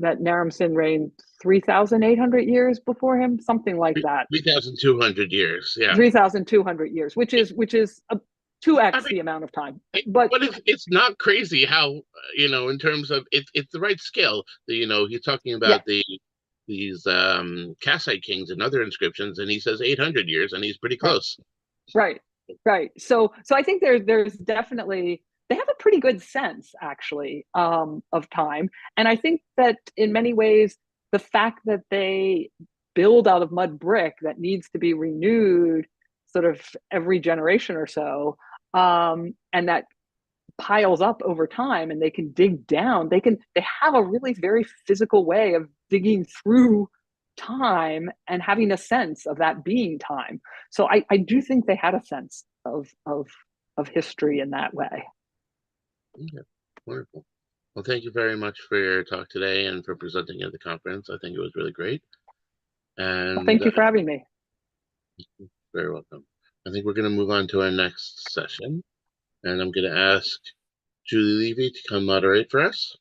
Naram-Sin reigned 3,800 years before him, something like that? 3,200 years, yeah. 3,200 years, which is 2x the amount of time. But it's not crazy how in terms of it's the right scale. He's talking about these Kassite kings and other inscriptions, and he says 800 years, and he's pretty close. Right. So I think there's definitely, they have a pretty good sense actually of time, and I think that in many ways the fact that they build out of mud brick that needs to be renewed sort of every generation or so, and that piles up over time, and they can dig down, they have a really very physical way of digging through time and having a sense of that being time. So I do think they had a sense of history in that way. Okay, wonderful. Well, thank you very much for your talk today and for presenting at the conference. I think it was really great. And well, thank you for having me. Very welcome. I think we're going to move on to our next session, and I'm going to ask Julie Levy to come moderate for us.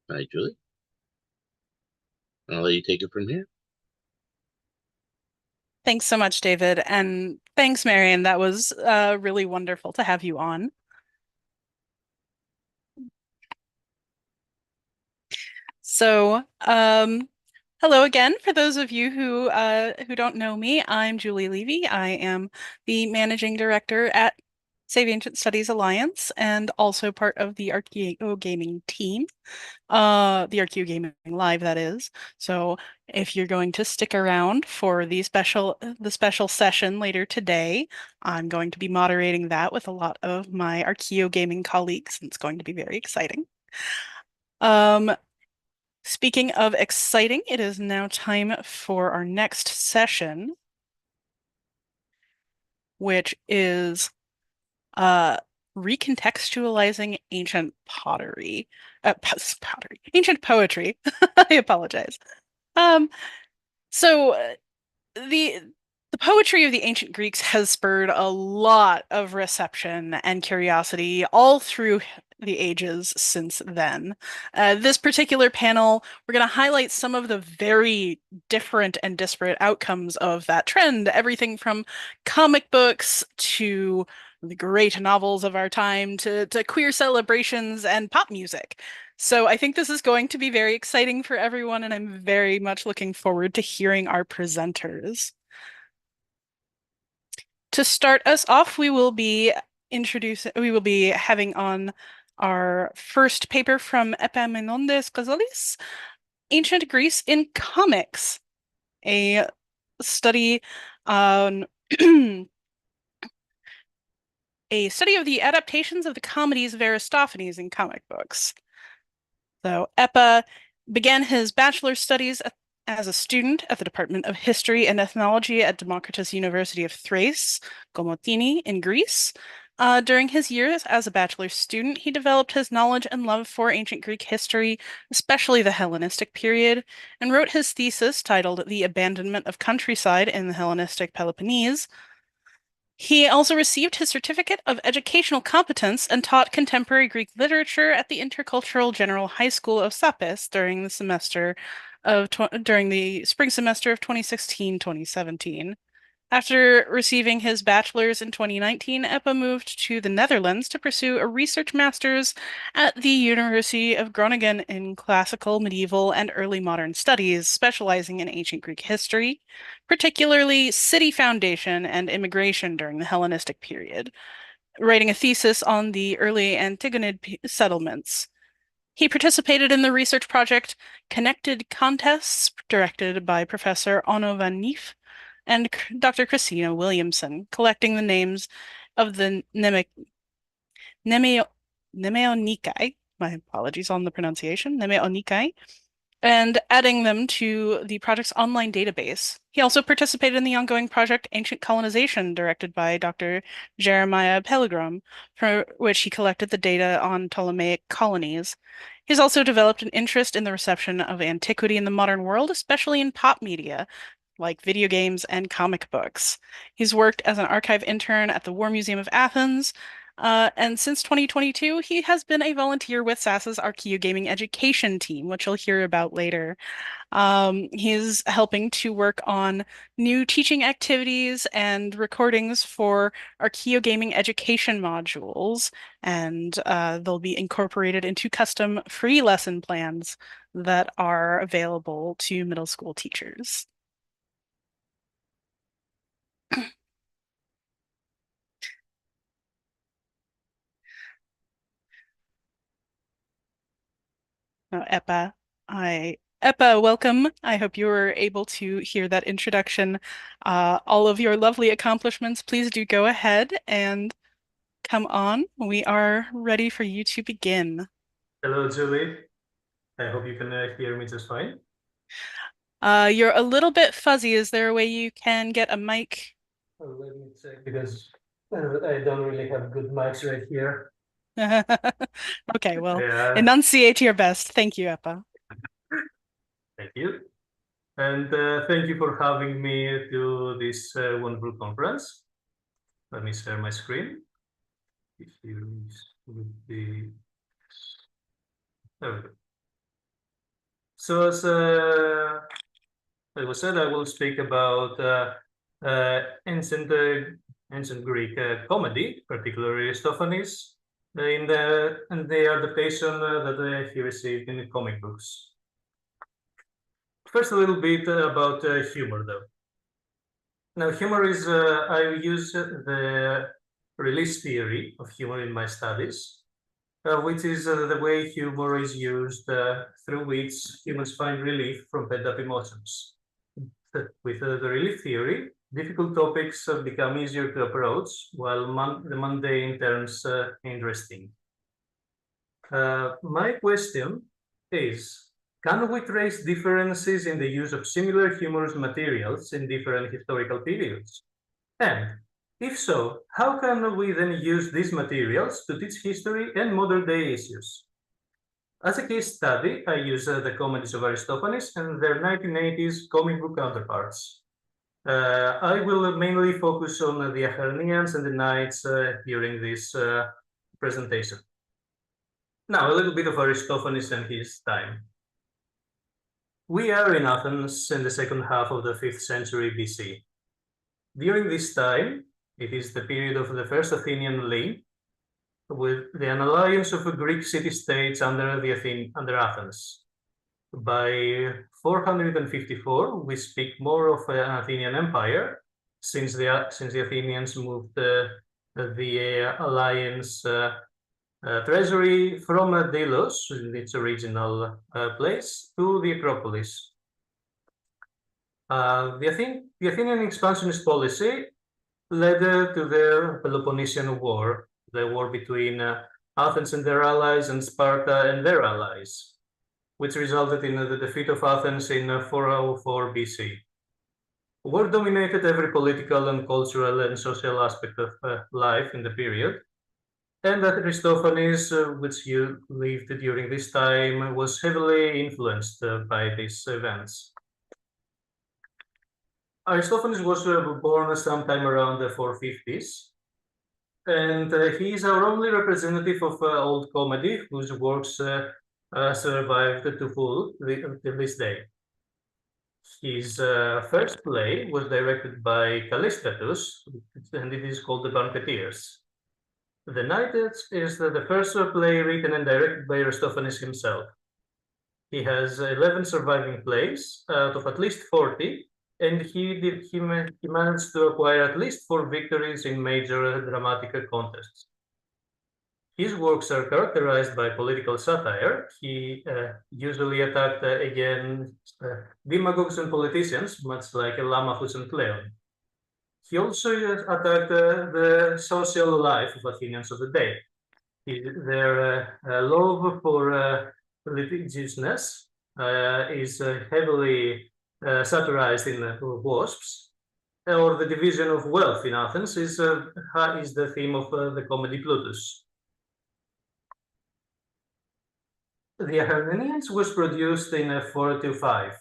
Hi, Julie. I'll let you take it from here. Thanks so much, David. And thanks, Marion. That was really wonderful to have you on. So Hello again. For those of you who don't know me, I'm Julie Levy. I am the managing director at Save Ancient Studies Alliance and also part of the Archeo Gaming team. The Archeo Gaming Live, that is. So if you're going to stick around for the special session later today, I'm going to be moderating that with a lot of my Archeo Gaming colleagues, and it's going to be very exciting. Speaking of exciting, it is now time for our next session, which is recontextualizing ancient pottery. Ancient poetry. I apologize. So the poetry of the ancient Greeks has spurred a lot of reception and curiosity all through the ages since then. This particular panel, we're going to highlight some of the very different and disparate outcomes of that trend, everything from comic books to the great novels of our time to queer celebrations and pop music. So I think this is going to be very exciting for everyone, and I'm very much looking forward to hearing our presenters. To start us off, we will be having on our first paper from Epaminondas Kazalis, Ancient Greece in Comics, a study on a study of the adaptations of the comedies of Aristophanes in comic books. So Epa began his bachelor's studies as a student at the Department of History and Ethnology at Democritus University of Thrace, Komotini, in Greece. During his years as a bachelor's student, he developed his knowledge and love for ancient Greek history, especially the Hellenistic period, and wrote his thesis titled The Abandonment of Countryside in the Hellenistic Peloponnese. He also received his certificate of educational competence and taught contemporary Greek literature at the Intercultural General High School of Sapis during the spring semester of 2016-2017. After receiving his bachelor's in 2019, Epa moved to the Netherlands to pursue a research master's at the University of Groningen in classical, medieval, and early modern studies, specializing in ancient Greek history, particularly city foundation and immigration during the Hellenistic period, writing a thesis on the early Antigonid settlements. He participated in the research project Connected Contests, directed by Professor Onno van Neef and Dr. Christina Williamson, collecting the names of the Nemeonikai, my apologies on the pronunciation, Nemeonikai, and adding them to the project's online database. He also participated in the ongoing project Ancient Colonization, directed by Dr. Jeremiah Pellegrom, for which he collected the data on Ptolemaic colonies. He's also developed an interest in the reception of antiquity in the modern world, especially in pop media, like video games and comic books. He's worked as an archive intern at the War Museum of Athens, and since 2022, he has been a volunteer with SASA's Archeo Gaming education team, which you'll hear about later. He's helping to work on new teaching activities and recordings for Archeo Gaming education modules, and they'll be incorporated into custom free lesson plans that are available to middle school teachers. Epa, welcome. I hope you were able to hear that introduction. All of your lovely accomplishments, please do go ahead and come on. We are ready for you to begin. Hello, Julie. I hope you can hear me just fine. You're a little bit fuzzy. Is there a way you can get a mic? Let me check because I don't really have good mics right here. Okay, well, enunciate your best. Thank you, Epa. Thank you. And thank you for having me to this wonderful conference. Let me share my screen. If you would be... There we go. So as I was said, I will speak about ancient Greek comedy, particularly Aristophanes, and the adaptation that he received in the comic books. First, a little bit about humor, though. Now, humor is, I use the release theory of humor in my studies, which is the way humor is used through which humans find relief from pent-up emotions. With the relief theory, difficult topics become easier to approach, while the mundane turns interesting. My question is, can we trace differences in the use of similar humorous materials in different historical periods? And if so, how can we then use these materials to teach history and modern-day issues? As a case study, I use the comedies of Aristophanes and their 1980s comic book counterparts. I will mainly focus on the Acarnanians and the Knights during this presentation. Now, a little bit of Aristophanes and his time. We are in Athens in the second half of the 5th century BC. During this time, it is the period of the First Athenian League, with an alliance of Greek city-states under Athens. By 454, we speak more of an Athenian empire, since the Athenians moved the alliance treasury from Delos, in its original place, to the Acropolis. The Athenian expansionist policy led to the Peloponnesian War, the war between Athens and their allies and Sparta and their allies, which resulted in the defeat of Athens in 404 BC. War dominated every political and cultural and social aspect of life in the period, and that Aristophanes, which lived during this time, was heavily influenced by these events. Aristophanes was born sometime around the 450s, and he is our only representative of old comedy whose works survived to full till this day. His first play was directed by Callistratus, and it is called The Banqueteers. The Knights is the first play written and directed by Aristophanes himself. He has 11 surviving plays out of at least 40, and he managed to acquire at least 4 victories in major dramatic contests. His works are characterized by political satire. He usually attacked against demagogues and politicians, much like Lamachus and Cleon. He also attacked the social life of Athenians of the day. Their love for litigiousness is heavily satirized in Wasps, or the division of wealth in Athens is the theme of the comedy Plutus. The Acarnanians was produced in 425.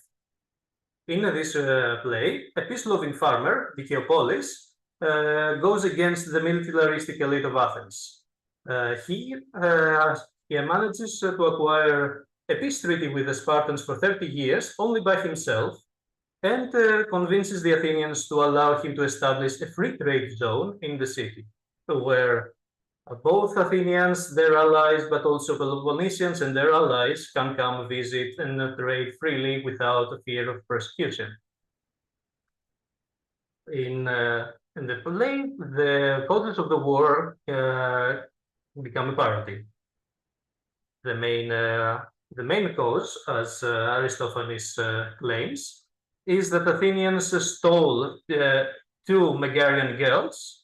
In this play, a peace-loving farmer, Diciopolis, goes against the militaristic elite of Athens. He manages to acquire a peace treaty with the Spartans for 30 years only by himself, and convinces the Athenians to allow him to establish a free trade zone in the city, where both Athenians, their allies, but also Peloponnesians and their allies can come visit and trade freely without fear of persecution. In the play, the causes of the war become apparent. The main cause, as Aristophanes claims, is that Athenians stole 2 Megarian girls,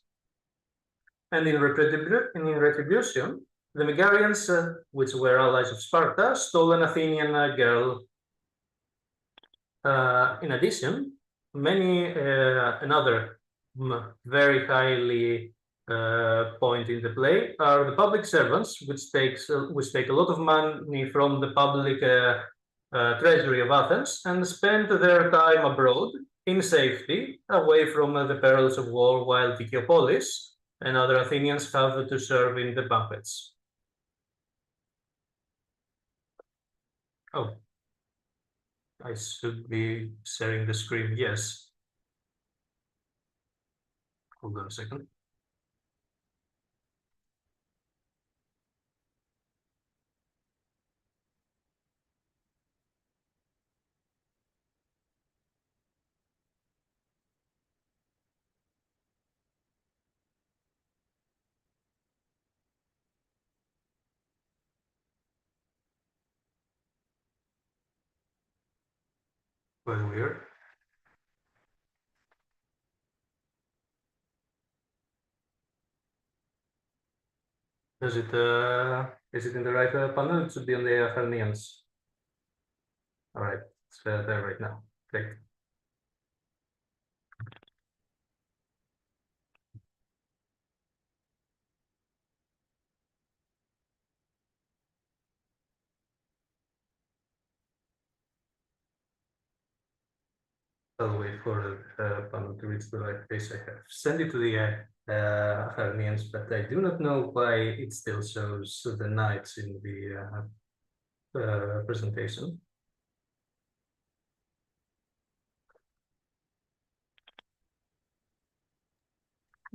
and in retribution, the Megarians, which were allies of Sparta, stole an Athenian girl. In addition, another very highly point in the play are the public servants, which take a lot of money from the public treasury of Athens and spend their time abroad in safety, away from the perils of war, while Diciopolis and other Athenians have to serve in the banquets. Oh, I should be sharing the screen, yes. Hold on a second. Quite weird. Is it in the right panel? It should be on the Athenians. All right, it's there right now. Great. I'll wait for the panel to reach the right place. I have sent it to the Athenians, but I do not know why it still shows the knights in the presentation.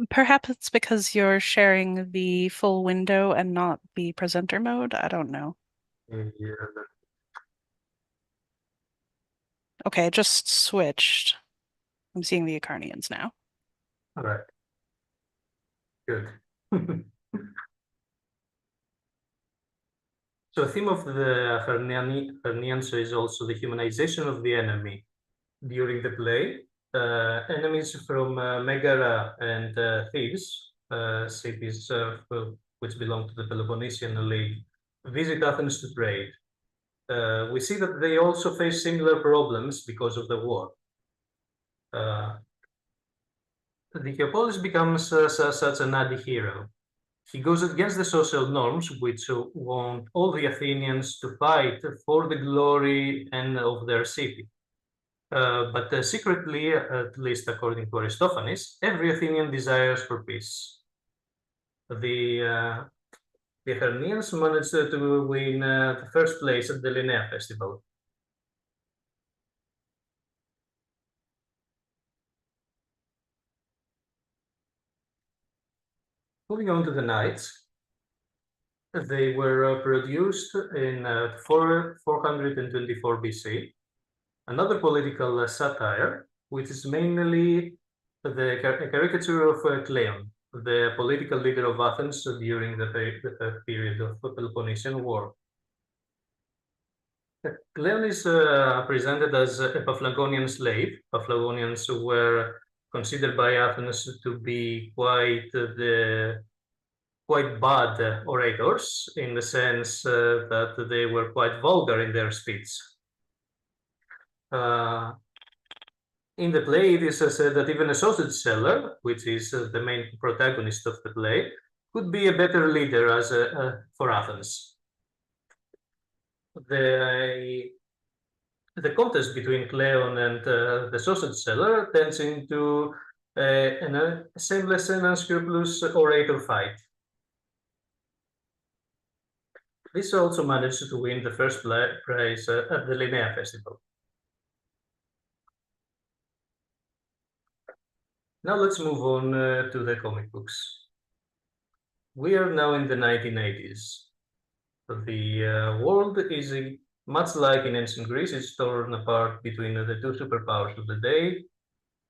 Perhaps it's because you're sharing the full window and not the presenter mode. I don't know. Yeah. Okay, it just switched. I'm seeing the Acadians now. All right. Good. So, the theme of the Athenians is also the humanization of the enemy. During the play, enemies from Megara and Thebes, cities which belong to the Peloponnesian League, visit Athens to trade. We see that they also face similar problems because of the war. Dicapolis becomes such an anti-hero. He goes against the social norms which want all the Athenians to fight for the glory and of their city. But secretly, at least according to Aristophanes, every Athenian desires for peace. The Athenians managed to win the first place at the Linnea Festival. Moving on to the knights, they were produced in 424 BC. Another political satire, which is mainly the caricature of Cleon, the political leader of Athens during the period of the Peloponnesian War. Cleon is presented as a Paphlagonian slave. Paphlagonians were considered by Athens to be quite bad orators, in the sense that they were quite vulgar in their speech. In the play, it is said that even a sausage seller, which is the main protagonist of the play, could be a better leader for Athens. The contest between Cleon and the sausage seller turns into a shameless and unscrupulous orator fight. This also managed to win the first prize at the Linnea Festival. Now let's move on to the comic books. We are now in the 1980s. The world is much like in ancient Greece. It's torn apart between the two superpowers of the day,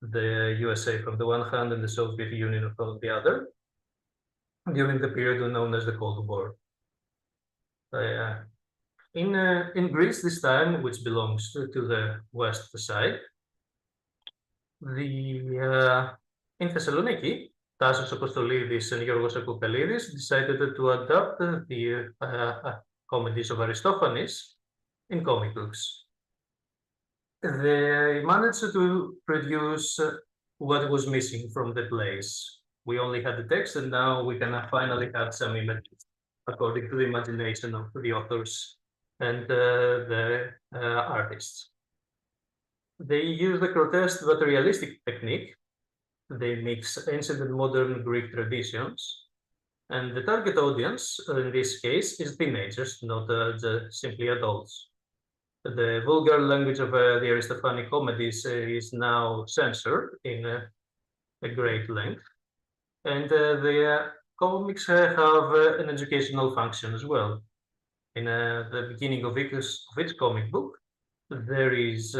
the USA from the one hand and the Soviet Union from the other, during the period known as the Cold War. In Greece this time, which belongs to the west side, in Thessaloniki, Tassos Apostolidis and Yorgos Akoukalidis decided to adapt the comedies of Aristophanes in comic books. They managed to produce what was missing from the plays. We only had the text, and now we can finally have some images according to the imagination of the authors and the artists. They use the grotesque but realistic technique. They mix ancient and modern Greek traditions. And the target audience, in this case, is teenagers, not simply adults. The vulgar language of the Aristophanic comedies is now censored in a great length. And the comics have an educational function as well. In the beginning of each comic book, there is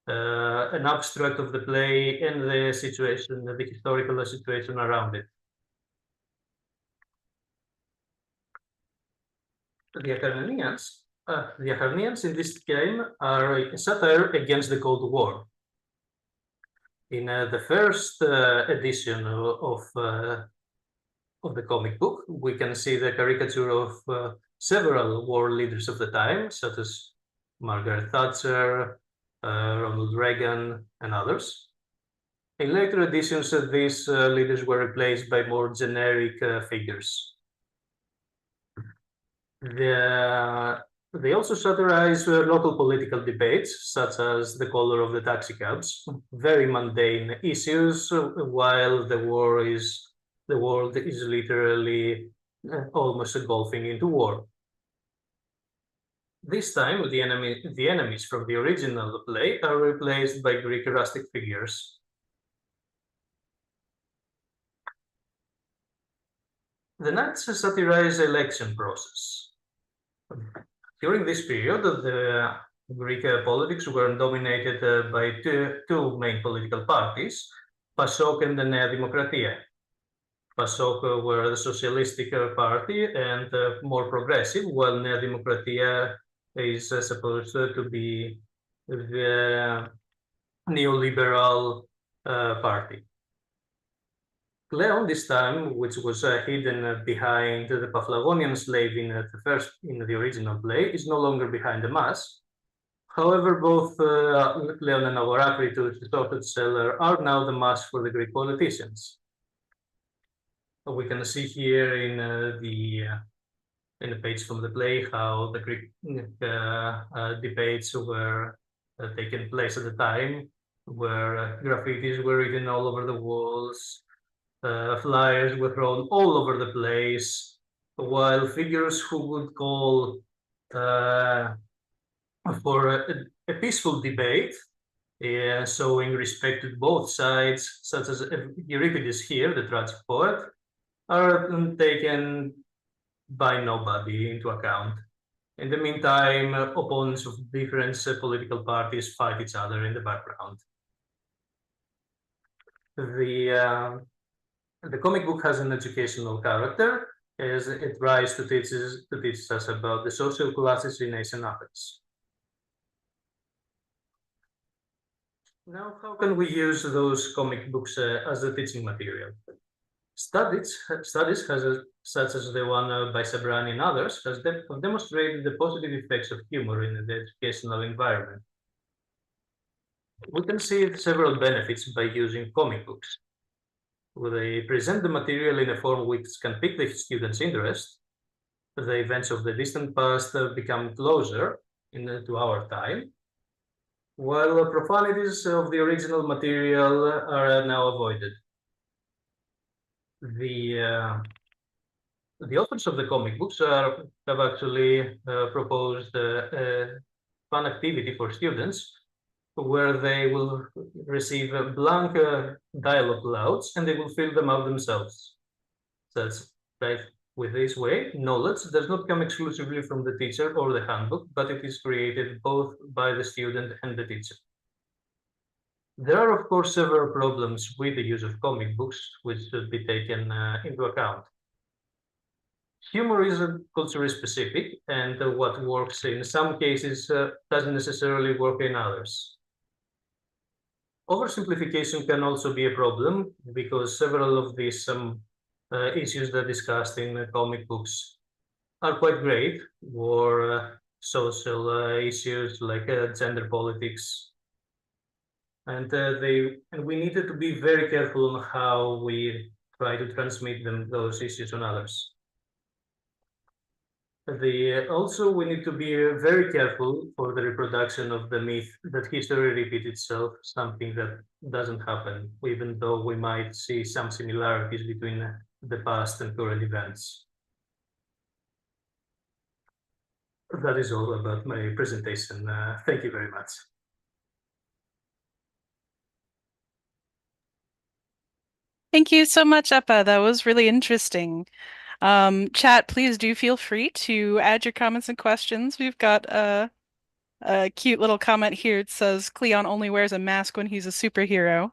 an abstract of the play and the situation, the historical situation around it. The Acadians The Acarnanians in this game are a satire against the Cold War. In the first edition of the comic book, we can see the caricature of several war leaders of the time, such as Margaret Thatcher, Ronald Reagan, and others. In later editions, these leaders were replaced by more generic figures. They also satirize local political debates, such as the color of the taxicabs, very mundane issues, while the world is literally almost engulfing into war. This time, the enemies from the original play are replaced by Greek rustic figures. The knights satirize the election process. During this period, the Greek politics were dominated by two main political parties, PASOK and the Nea Demokratia. PASOK were the socialistic party and more progressive, while Nea Demokratia is supposed to be the neoliberal party. Cleon, this time, which was hidden behind the Paphlagonian slave in the original play, is no longer behind the mask. However, both Cleon and Agoracritus, the sausage seller, are now the mask for the Greek politicians. We can see here in the page from the play how the Greek debates were taking place at the time, where graffitis were written all over the walls. Flyers were thrown all over the place, while figures who would call for a peaceful debate, showing respect to both sides, such as Euripides here, the tragic poet, are taken by nobody into account. In the meantime, opponents of different political parties fight each other in the background. The comic book has an educational character, as it tries to teach us about the social classes in ancient Athens. Now, how can we use those comic books as a teaching material? Studies such as the one by Sabrani and others have demonstrated the positive effects of humor in the educational environment. We can see several benefits by using comic books. They present the material in a form which can pique the student's interest. The events of the distant past become closer to our time, while the profanities of the original material are now avoided. The authors of the comic books have actually proposed a fun activity for students, where they will receive blank dialogue clouds and they will fill them out themselves. That's right. With this way, knowledge does not come exclusively from the teacher or the handbook, but it is created both by the student and the teacher. There are, of course, several problems with the use of comic books, which should be taken into account. Humor is culturally specific, and what works in some cases doesn't necessarily work in others. Oversimplification can also be a problem, because several of these issues that are discussed in comic books are quite great, or social issues like gender politics. And we needed to be very careful on how we try to transmit those issues on others. Also, we need to be very careful for the reproduction of the myth that history repeats itself, something that doesn't happen, even though we might see some similarities between the past and current events. That is all about my presentation. Thank you very much. Thank you so much, Epa. That was really interesting. Chat, please do feel free to add your comments and questions. We've got a cute little comment here. It says, Cleon only wears a mask when he's a superhero.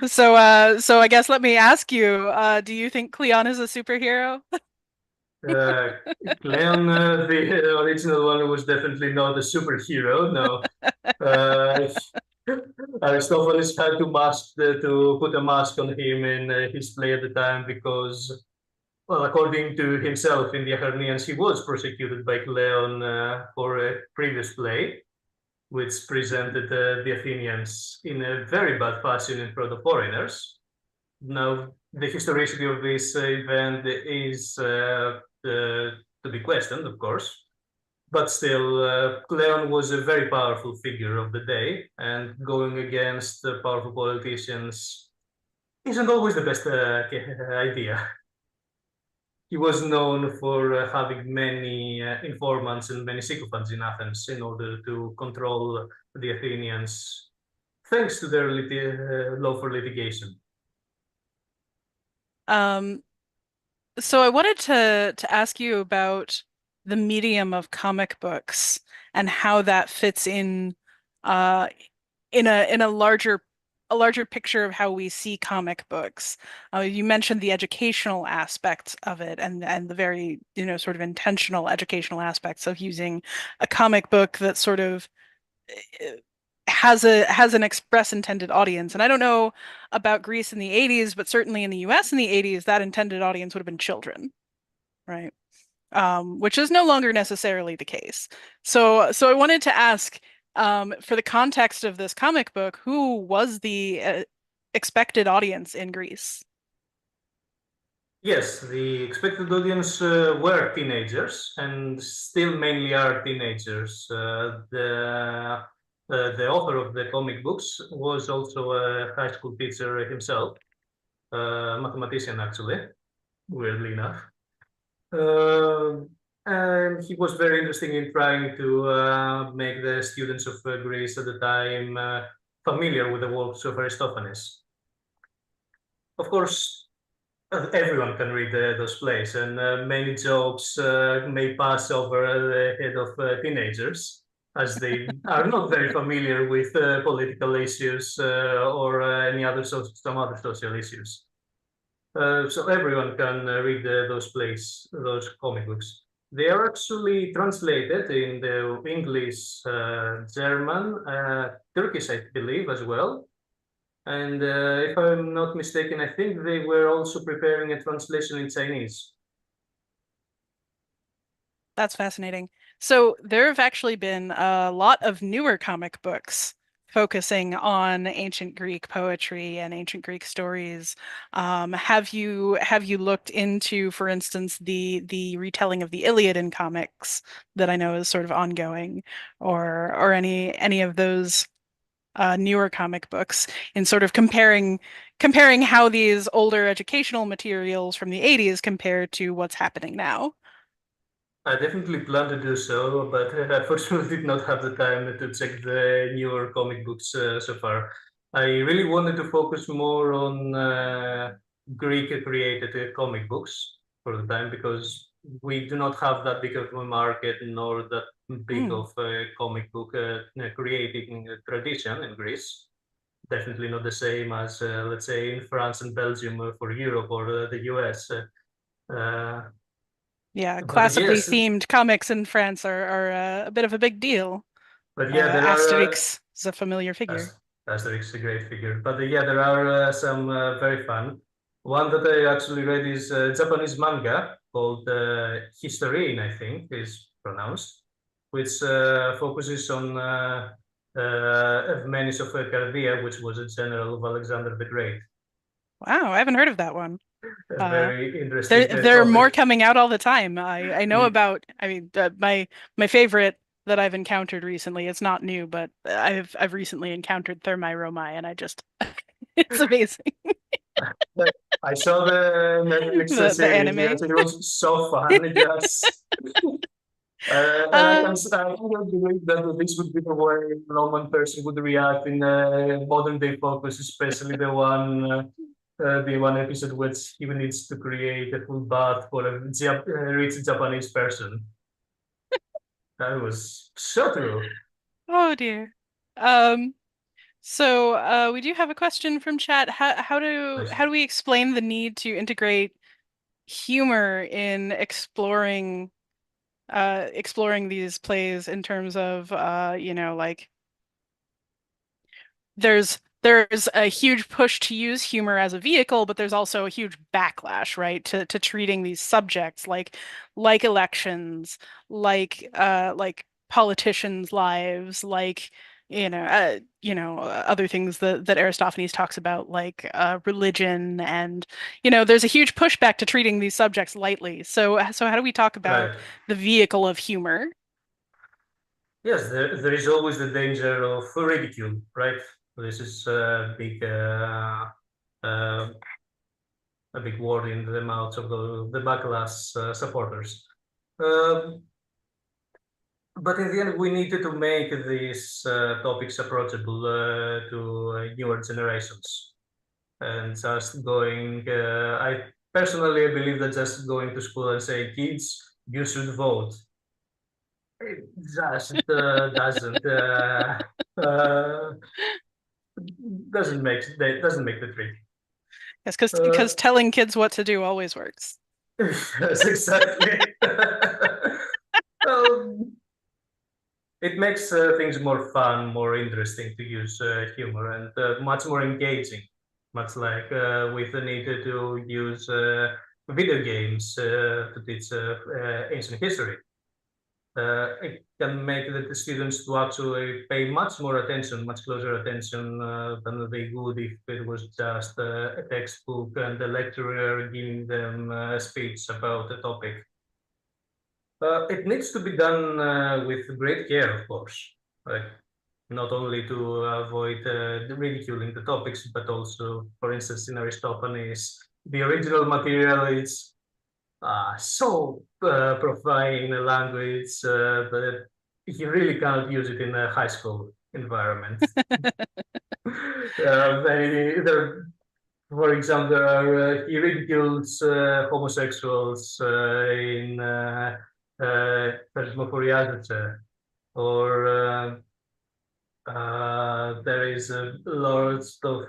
So I guess let me ask you, do you think Cleon is a superhero? Cleon, the original one, was definitely not a superhero. No, Aristophanes had to put a mask on him in his play at the time because, well, according to himself in the Acharnians, he was prosecuted by Cleon for a previous play, which presented the Athenians in a very bad fashion in front of foreigners. Now, the historicity of this event is to be questioned, of course, but still, Cleon was a very powerful figure of the day, and going against powerful politicians isn't always the best idea. He was known for having many informants and many sycophants in Athens in order to control the Athenians, thanks to their love for litigation. So I wanted to ask you about the medium of comic books and how that fits in a larger picture of how we see comic books. You mentioned the educational aspects of it and the very, sort of intentional educational aspects of using a comic book that sort of has an express intended audience. And I don't know about Greece in the 80s, but certainly in the US in the 80s, that intended audience would have been children, right? Which is no longer necessarily the case. So I wanted to ask, for the context of this comic book, who was the expected audience in Greece? Yes, the expected audience were teenagers and still mainly are teenagers. The author of the comic books was also a high school teacher himself, a mathematician actually, weirdly enough. And he was very interesting in trying to make the students of Greece at the time familiar with the works of Aristophanes. Of course, everyone can read those plays, and many jokes may pass over the head of teenagers, as they are not very familiar with political issues or some other social issues. So everyone can read those plays, those comic books. They are actually translated in the English, German, Turkish, I believe, as well. And if I'm not mistaken, I think they were also preparing a translation in Chinese. That's fascinating. So there have actually been a lot of newer comic books focusing on ancient Greek poetry and ancient Greek stories. Have you looked into, for instance, the retelling of the Iliad in comics that I know is sort of ongoing, or any of those newer comic books in sort of comparing how these older educational materials from the 80s compare to what's happening now? I definitely plan to do so, but unfortunately did not have the time to check the newer comic books so far. I really wanted to focus more on Greek-created comic books for the time because we do not have that big of a market nor that big of a comic book creating tradition in Greece. Definitely not the same as, let's say, in France and Belgium for Europe or the US. Yeah, But classically yes, themed comics in France are a bit of a big deal. but yeah, there are Asterix is a familiar figure. Asterix is a great figure. But yeah, there are some very fun. One that I actually read is Japanese manga called Historian, I think is pronounced, which focuses on Menes of Chaldea, which was a general of Alexander the Great. Wow, I haven't heard of that one. A very interesting There are more topic. coming out all the time. I know about, I mean, my favorite that I've encountered recently, it's not new, but I've recently encountered Thermae Romae, and I just it's amazing. I saw the Netflix The series. anime. Yes, it was so fun. Yes. And I cannot believe that this would be the way a Roman person would react in modern day focus, especially the one episode which he needs to create a full bath for a rich Japanese person. That was so true. Oh dear. So we do have a question from chat. How do we explain the need to integrate humor in exploring these plays in terms of like there's a huge push to use humor as a vehicle, but there's also a huge backlash, right, to treating these subjects like elections, like politicians' lives, like other things that Aristophanes talks about, like religion, and there's a huge pushback to treating these subjects lightly. So how do we talk about Right. the vehicle of humor? Yes, there is always the danger of ridicule, right? This is a big word in the mouths of the backlash supporters. But in the end, we needed to make these topics approachable to newer generations. And just going, I personally believe that just going to school and say, kids, you should vote. It just doesn't make the trick. Yes, because telling kids what to do always works. Yes, exactly. It makes things more fun, more interesting to use humor, and much more engaging. Much like with the need to use video games to teach ancient history. It can make the students to actually pay much more attention, much closer attention than they would if it was just a textbook and the lecturer giving them a speech about the topic. It needs to be done with great care, of course, not only to avoid ridiculing the topics, but also, for instance, in Aristophanes, the original material is so profane a language that you really cannot use it in a high school environment. For example, he ridicules homosexuals in Thesmophoriazuce, or there is lots of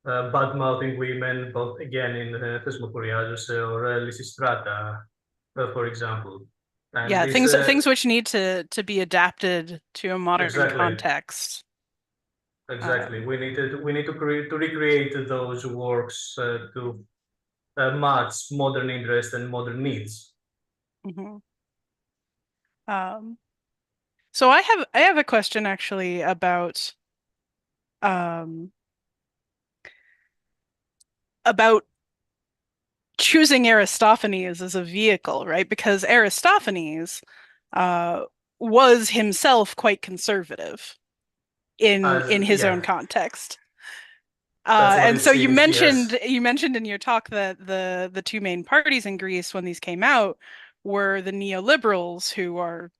bad-mouthing women, both again in Thesmophoriazuce or Lysistrata, for example. And yeah, this, things which need to be adapted to a modern context. Exactly. We need to recreate those works to match modern interests and modern needs. Mm-hmm. So I have a question actually about choosing Aristophanes as a vehicle, right? Because Aristophanes was himself quite conservative in his own context. And so you mentioned in your talk that the two main parties in Greece when these came out were the neoliberals, who are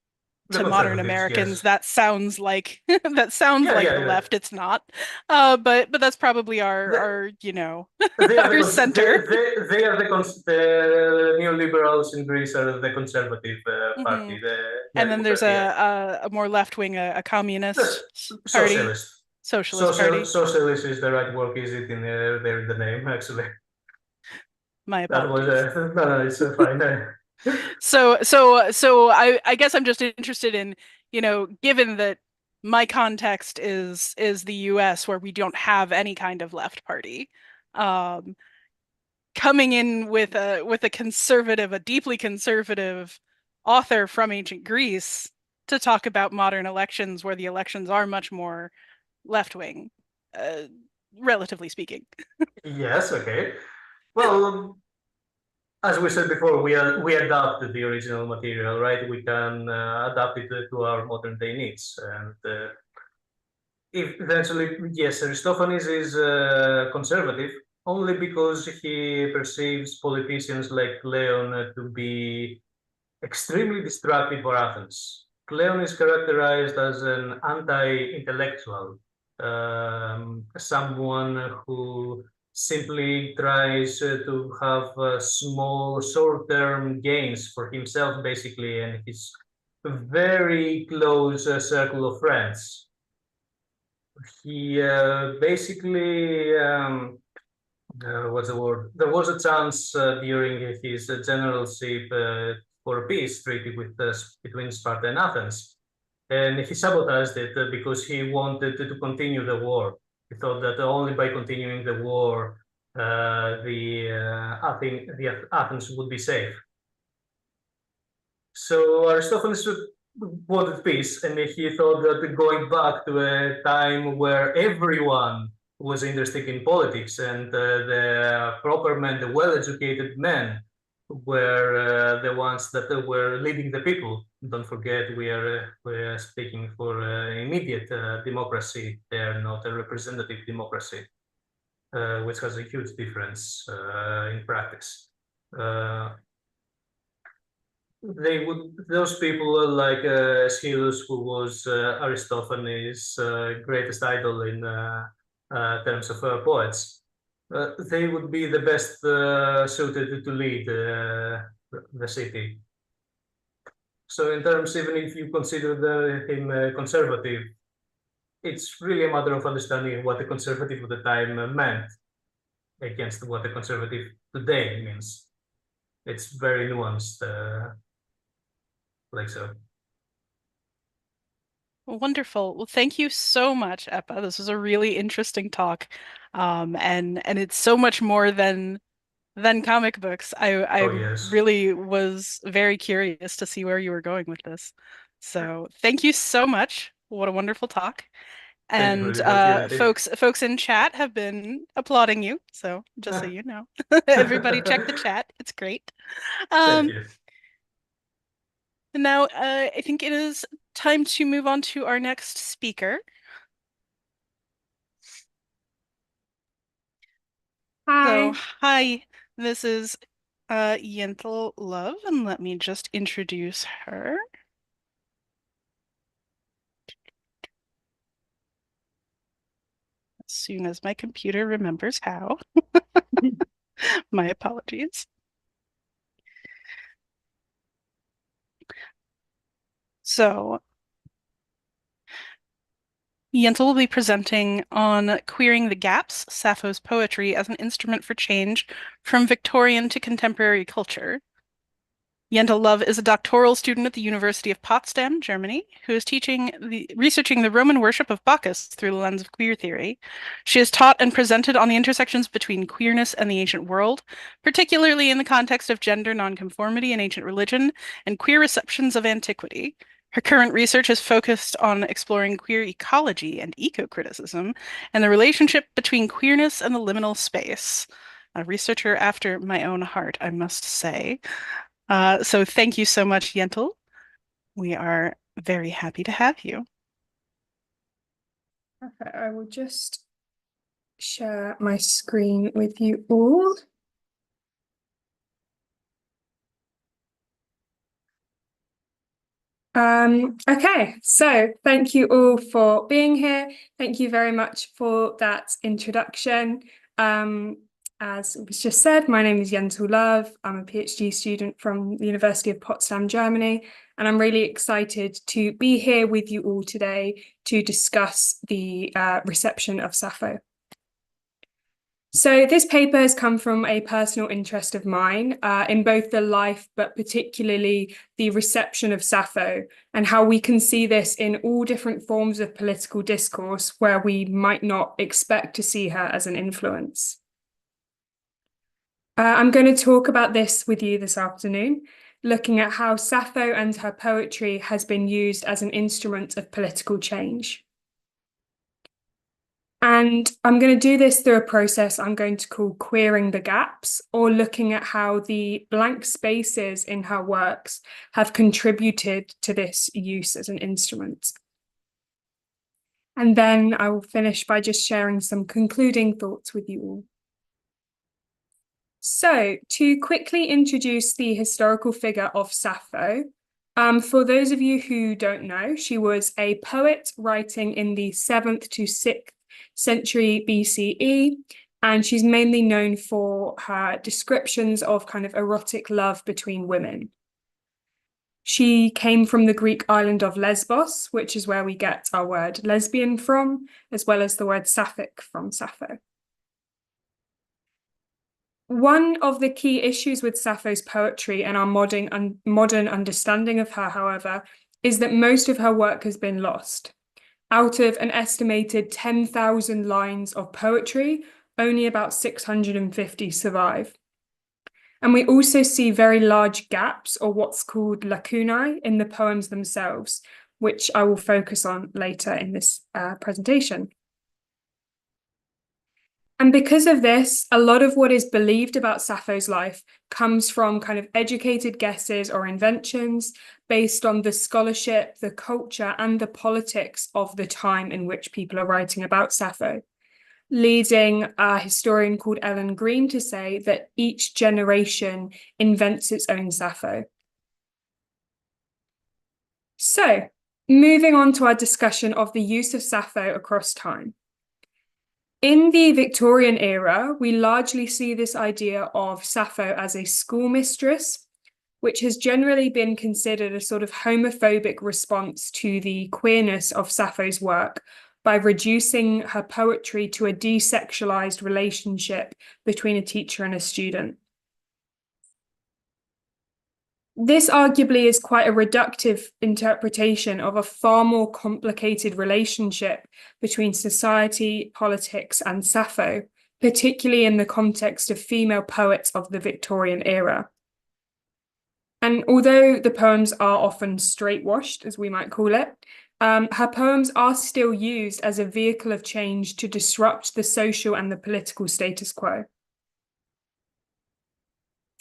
to modern Americans, that sounds like the left. It's not, but that's probably our our center. They are the neoliberals in Greece are the conservative party. And then there's a more left wing, a communist party. Socialist party. Socialist is the right word. Is it in there in the name actually? My apologies. No, it's fine. So I guess I'm just interested in, given that my context is the US, where we don't have any kind of left party, coming in with a deeply conservative author from ancient Greece to talk about modern elections, where the elections are much more left-wing, relatively speaking. Yes, okay. Well, as we said before, we adapted the original material, right? We can adapt it to our modern day needs. And eventually, yes, Aristophanes is conservative only because he perceives politicians like Cleon to be extremely destructive for Athens. Cleon is characterized as an anti-intellectual, someone who simply tries to have small short-term gains for himself, basically, and his very close circle of friends. He basically what's the word? There was a chance during his generalship for a peace treaty with between Sparta and Athens, and he sabotaged it because he wanted to continue the war. He thought that only by continuing the war, Athens would be safe. So Aristophanes wanted peace, and he thought that going back to a time where everyone was interested in politics and the proper men, the well-educated men, were the ones that were leading the people. Don't forget, we are speaking for immediate democracy. They are not a representative democracy, which has a huge difference in practice. Those people like Aeschylus, who was Aristophanes' greatest idol in terms of poets, they would be the best suited to lead the city. So in terms, even if you consider him conservative, it's really a matter of understanding what the conservative of the time meant against what the conservative today means. It's very nuanced. Like so. Wonderful. Well, thank you so much, Eppa. This was a really interesting talk. And it's so much more than comic books. I yes. really was very curious to see where you were going with this. So thank you so much. What a wonderful talk. And folks in chat have been applauding you. So just so you know, everybody check the chat. It's great. Thank you. And now I think it is time to move on to our next speaker. Hi. So, hi, this is Yentel Love, and let me just introduce her. As soon as my computer remembers how. My apologies. So, Yentel will be presenting on queering the gaps, Sappho's poetry as an instrument for change from Victorian to contemporary culture. Yentel Love is a doctoral student at the University of Potsdam, Germany, who is researching the Roman worship of Bacchus through the lens of queer theory. She has taught and presented on the intersections between queerness and the ancient world, particularly in the context of gender nonconformity in ancient religion and queer receptions of antiquity. Her current research is focused on exploring queer ecology and eco-criticism and the relationship between queerness and the liminal space. A researcher after my own heart, I must say. So thank you so much, Yentel. We are very happy to have you. Okay, I will just share my screen with you all. Okay, so thank you all for being here. Thank you very much for that introduction. As was just said, my name is Yentel Love. I'm a PhD student from the University of Potsdam, Germany, and I'm really excited to be here with you all today to discuss the reception of Sappho. So this paper has come from a personal interest of mine in both the life, but particularly the reception of Sappho, and how we can see this in all different forms of political discourse where we might not expect to see her as an influence. I'm going to talk about this with you this afternoon, looking at how Sappho and her poetry has been used as an instrument of political change. And I'm going to do this through a process I'm going to call queering the gaps, or looking at how the blank spaces in her works have contributed to this use as an instrument. And then I will finish by just sharing some concluding thoughts with you all. So, to quickly introduce the historical figure of Sappho, for those of you who don't know, she was a poet writing in the 7th to 6th century BCE, and she's mainly known for her descriptions of kind of erotic love between women. She came from the Greek island of Lesbos, which is where we get our word lesbian from, as well as the word sapphic from Sappho. One of the key issues with Sappho's poetry and our modern understanding of her, however, is that most of her work has been lost. Out of an estimated 10,000 lines of poetry, only about 650 survive. And we also see very large gaps, or what's called lacunae, in the poems themselves, which I will focus on later in this presentation. And because of this, a lot of what is believed about Sappho's life comes from kind of educated guesses or inventions based on the scholarship, the culture, and the politics of the time in which people are writing about Sappho, leading a historian called Ellen Green to say that each generation invents its own Sappho. So, moving on to our discussion of the use of Sappho across time. In the Victorian era, we largely see this idea of Sappho as a schoolmistress, which has generally been considered a sort of homophobic response to the queerness of Sappho's work by reducing her poetry to a desexualized relationship between a teacher and a student. This arguably is quite a reductive interpretation of a far more complicated relationship between society, politics, and Sappho, particularly in the context of female poets of the Victorian era. And although the poems are often straightwashed, as we might call it, her poems are still used as a vehicle of change to disrupt the social and the political status quo.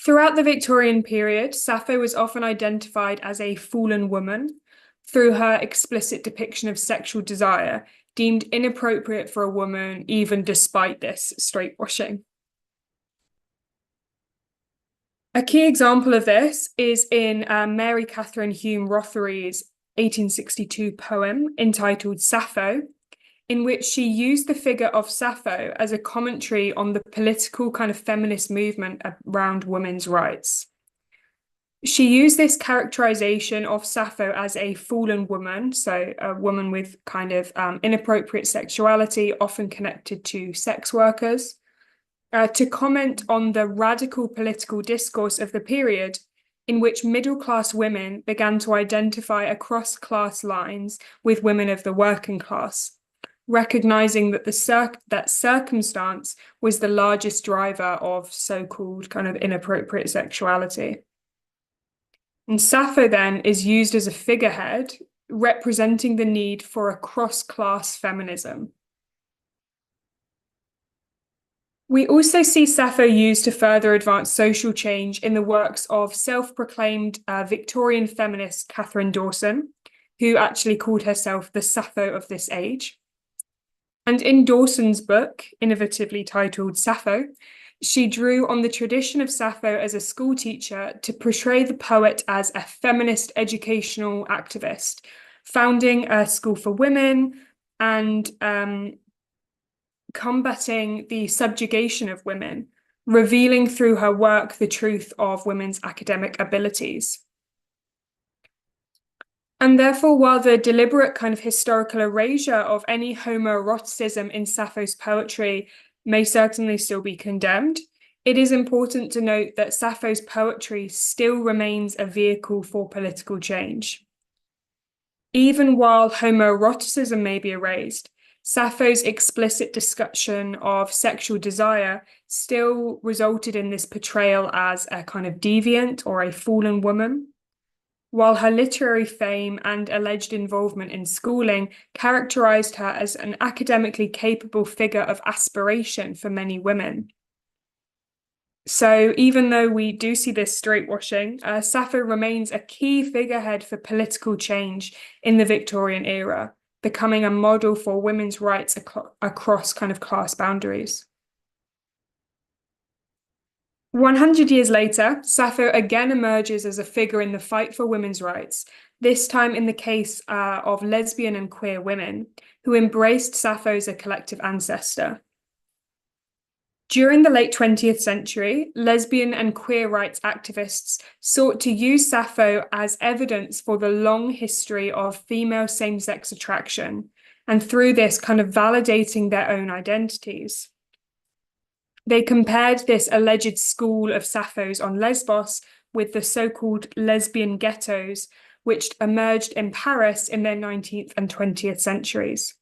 Throughout the Victorian period, Sappho was often identified as a fallen woman through her explicit depiction of sexual desire, deemed inappropriate for a woman, even despite this straightwashing. A key example of this is in Mary Catherine Hume Rothery's 1862 poem entitled Sappho, in which she used the figure of Sappho as a commentary on the political kind of feminist movement around women's rights. She used this characterization of Sappho as a fallen woman, so a woman with kind of inappropriate sexuality, often connected to sex workers, to comment on the radical political discourse of the period in which middle-class women began to identify across class lines with women of the working class, recognizing that that circumstance was the largest driver of so-called kind of inappropriate sexuality. And Sappho then is used as a figurehead representing the need for a cross-class feminism. We also see Sappho used to further advance social change in the works of self-proclaimed Victorian feminist Catherine Dawson, who actually called herself the Sappho of this age. And in Dawson's book, innovatively titled Sappho, she drew on the tradition of Sappho as a school teacher to portray the poet as a feminist educational activist, founding a school for women and combating the subjugation of women, revealing through her work the truth of women's academic abilities. And therefore, while the deliberate kind of historical erasure of any homoeroticism in Sappho's poetry may certainly still be condemned, it is important to note that Sappho's poetry still remains a vehicle for political change. Even while homoeroticism may be erased, Sappho's explicit discussion of sexual desire still resulted in this portrayal as a kind of deviant or a fallen woman, while her literary fame and alleged involvement in schooling characterized her as an academically capable figure of aspiration for many women. So even though we do see this straightwashing, Sappho remains a key figurehead for political change in the Victorian era, becoming a model for women's rights across kind of class boundaries. 100 years later, Sappho again emerges as a figure in the fight for women's rights, this time in the case of lesbian and queer women, who embraced Sappho as a collective ancestor. During the late 20th century, lesbian and queer rights activists sought to use Sappho as evidence for the long history of female same-sex attraction, and through this kind of validating their own identities. They compared this alleged school of Sapphos on Lesbos with the so-called lesbian ghettos, which emerged in Paris in their 19th and 20th centuries.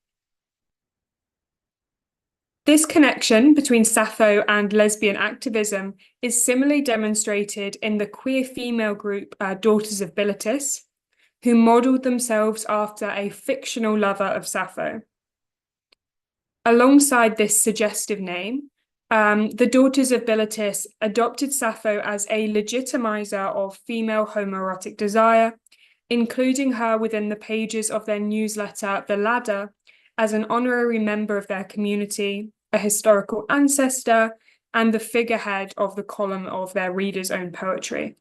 This connection between Sappho and lesbian activism is similarly demonstrated in the queer female group Daughters of Bilitis, who modelled themselves after a fictional lover of Sappho. Alongside this suggestive name, the Daughters of Bilitis adopted Sappho as a legitimizer of female homoerotic desire, including her within the pages of their newsletter, The Ladder, as an honorary member of their community, a historical ancestor, and the figurehead of the column of their readers' own poetry.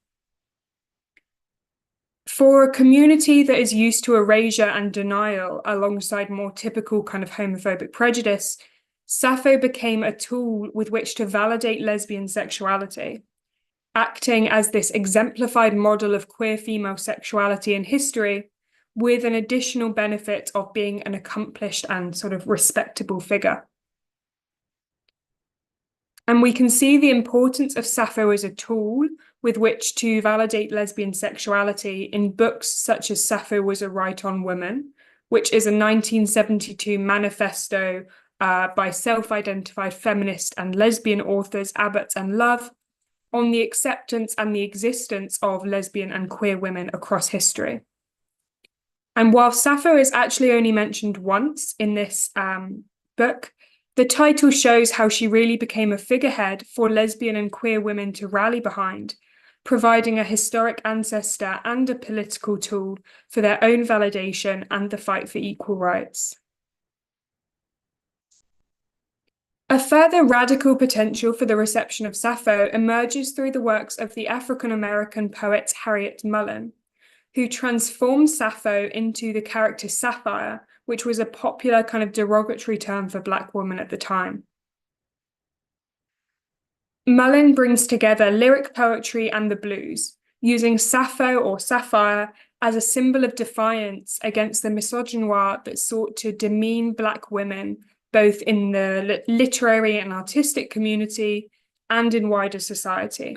For a community that is used to erasure and denial alongside more typical kind of homophobic prejudice, Sappho became a tool with which to validate lesbian sexuality, acting as this exemplified model of queer female sexuality in history, with an additional benefit of being an accomplished and sort of respectable figure. And we can see the importance of Sappho as a tool with which to validate lesbian sexuality in books such as Sappho Was a Right on Women, which is a 1972 manifesto by self-identified feminist and lesbian authors Abbott and Love on the acceptance and the existence of lesbian and queer women across history. And while Sappho is actually only mentioned once in this book, the title shows how she really became a figurehead for lesbian and queer women to rally behind, providing a historic ancestor and a political tool for their own validation and the fight for equal rights. A further radical potential for the reception of Sappho emerges through the works of the African-American poet Harriet Mullen, who transformed Sappho into the character Sapphire, which was a popular kind of derogatory term for Black women at the time. Mullen brings together lyric poetry and the blues, using Sappho or Sapphire as a symbol of defiance against the misogynoir that sought to demean Black women, both in the literary and artistic community and in wider society.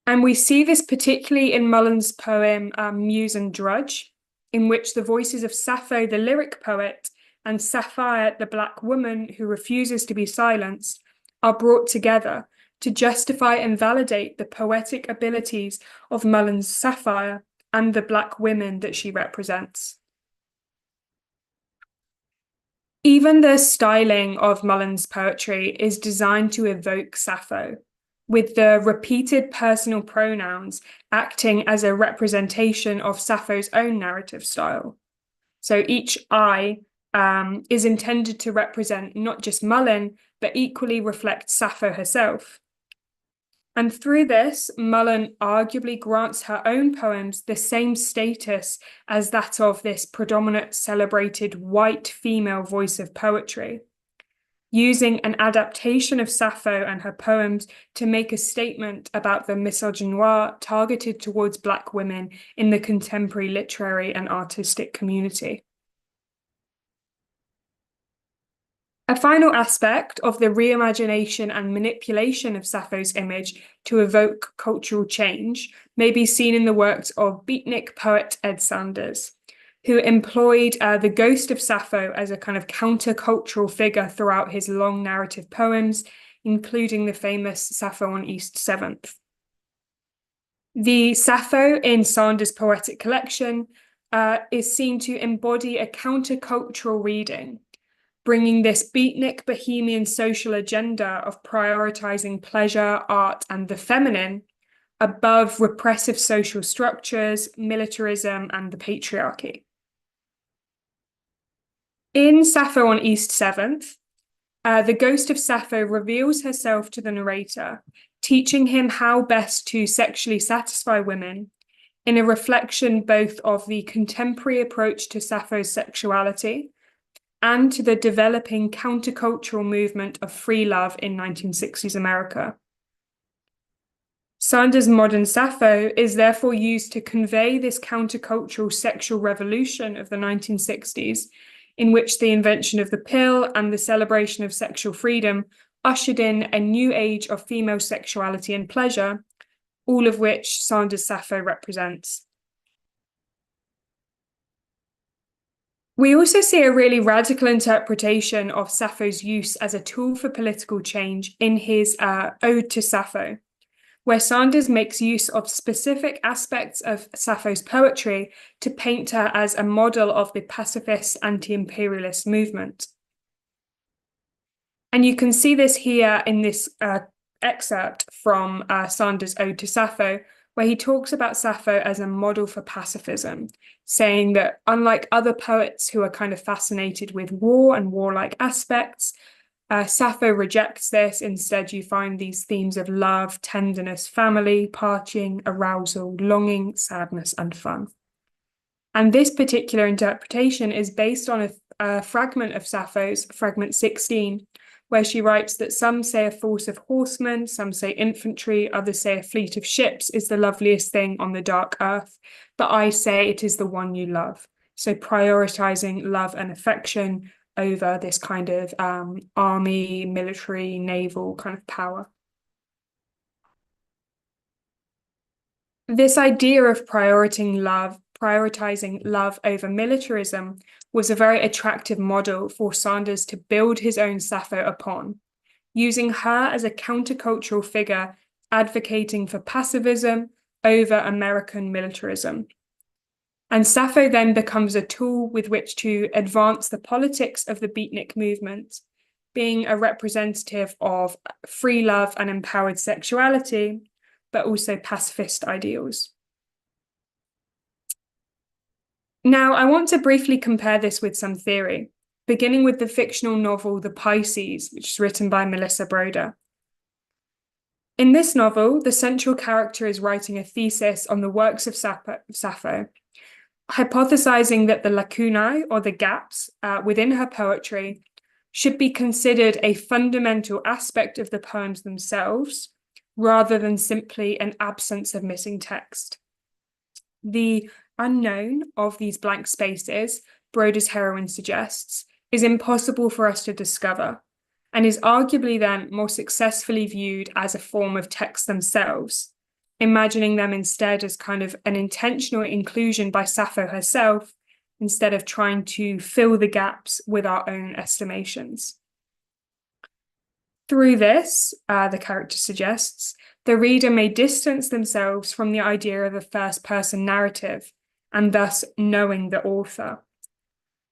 And we see this particularly in Mullen's poem Muse and Drudge, in which the voices of Sappho, the lyric poet, and Sapphire, the Black woman who refuses to be silenced, are brought together to justify and validate the poetic abilities of Mullen's Sapphire and the Black women that she represents. Even the styling of Mullen's poetry is designed to evoke Sappho, with the repeated personal pronouns acting as a representation of Sappho's own narrative style. So each I is intended to represent not just Mullen, but equally reflect Sappho herself. And through this, Mullen arguably grants her own poems the same status as that of this predominant celebrated white female voice of poetry, using an adaptation of Sappho and her poems to make a statement about the misogynoir targeted towards Black women in the contemporary literary and artistic community. A final aspect of the reimagination and manipulation of Sappho's image to evoke cultural change may be seen in the works of beatnik poet Ed Sanders, who employed the ghost of Sappho as a kind of countercultural figure throughout his long narrative poems, including the famous Sappho on East 7th. The Sappho in Sanders' poetic collection is seen to embody a countercultural reading, bringing this beatnik bohemian social agenda of prioritizing pleasure, art, and the feminine above repressive social structures, militarism, and the patriarchy. In Sappho on East 7th, the ghost of Sappho reveals herself to the narrator, teaching him how best to sexually satisfy women, in a reflection both of the contemporary approach to Sappho's sexuality and to the developing countercultural movement of free love in 1960s America. Sanders' modern Sappho is therefore used to convey this countercultural sexual revolution of the 1960s in which the invention of the pill and the celebration of sexual freedom ushered in a new age of female sexuality and pleasure, all of which Sanders' Sappho represents. We also see a really radical interpretation of Sappho's use as a tool for political change in his Ode to Sappho, where Sanders makes use of specific aspects of Sappho's poetry to paint her as a model of the pacifist anti-imperialist movement. And you can see this here in this excerpt from Sanders' Ode to Sappho, where he talks about Sappho as a model for pacifism, saying that unlike other poets who are kind of fascinated with war and warlike aspects, Sappho rejects this. Instead, you find these themes of love, tenderness, family, partying, arousal, longing, sadness, and fun. And this particular interpretation is based on a fragment of Sappho's, fragment 16, where she writes that some say a force of horsemen, some say infantry, others say a fleet of ships is the loveliest thing on the dark earth, but I say it is the one you love. So prioritizing love and affection over this kind of army, military, naval kind of power. This idea of prioritizing love over militarism was a very attractive model for Sanders to build his own Sappho upon, using her as a countercultural figure advocating for pacifism over American militarism. And Sappho then becomes a tool with which to advance the politics of the beatnik movement, being a representative of free love and empowered sexuality, but also pacifist ideals. Now, I want to briefly compare this with some theory, beginning with the fictional novel The Pisces, which is written by Melissa Broder. In this novel, the central character is writing a thesis on the works of Sappho, hypothesizing that the lacunae, or the gaps, within her poetry should be considered a fundamental aspect of the poems themselves, rather than simply an absence of missing text. The unknown of these blank spaces, Broder's heroine suggests, is impossible for us to discover, and is arguably then more successfully viewed as a form of text themselves, imagining them instead as kind of an intentional inclusion by Sappho herself, instead of trying to fill the gaps with our own estimations. Through this, the character suggests, the reader may distance themselves from the idea of a first-person narrative, and thus knowing the author,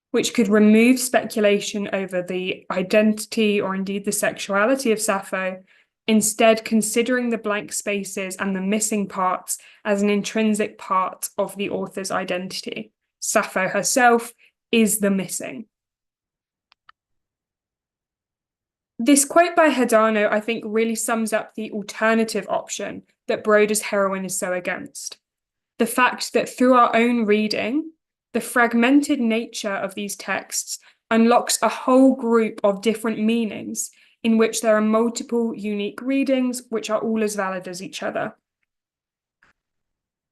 which could remove speculation over the identity or indeed the sexuality of Sappho, instead considering the blank spaces and the missing parts as an intrinsic part of the author's identity. Sappho herself is the missing. This quote by Hedano, I think, really sums up the alternative option that Broder's heroine is so against. The fact that through our own reading, the fragmented nature of these texts unlocks a whole group of different meanings in which there are multiple unique readings which are all as valid as each other.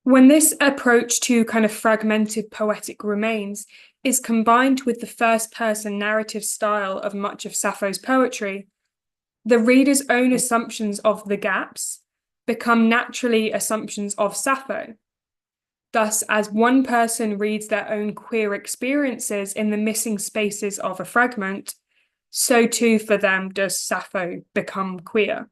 When this approach to kind of fragmented poetic remains is combined with the first-person narrative style of much of Sappho's poetry, the reader's own assumptions of the gaps become naturally assumptions of Sappho. Thus, as one person reads their own queer experiences in the missing spaces of a fragment, so too for them does Sappho become queer.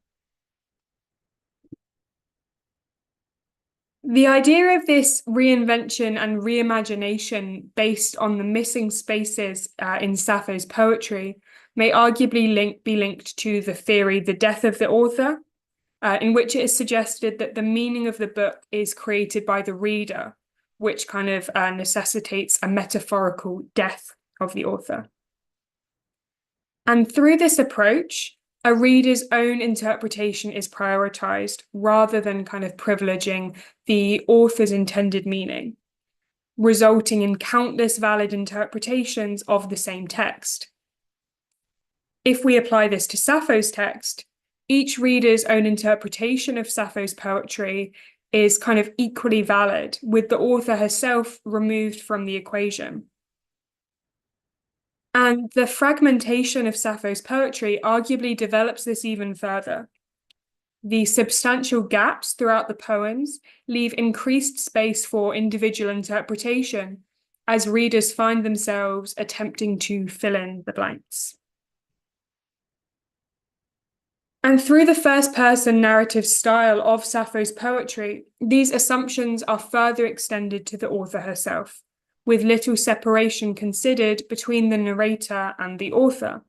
The idea of this reinvention and reimagination based on the missing spaces in Sappho's poetry may arguably be linked to the theory The Death of the Author, in which it is suggested that the meaning of the book is created by the reader, which kind of necessitates a metaphorical death of the author. And through this approach, a reader's own interpretation is prioritized rather than kind of privileging the author's intended meaning, resulting in countless valid interpretations of the same text. If we apply this to Sappho's text, each reader's own interpretation of Sappho's poetry is kind of equally valid, with the author herself removed from the equation. And the fragmentation of Sappho's poetry arguably develops this even further. The substantial gaps throughout the poems leave increased space for individual interpretation as readers find themselves attempting to fill in the blanks. And through the first-person narrative style of Sappho's poetry, these assumptions are further extended to the author herself, with little separation considered between the narrator and the author.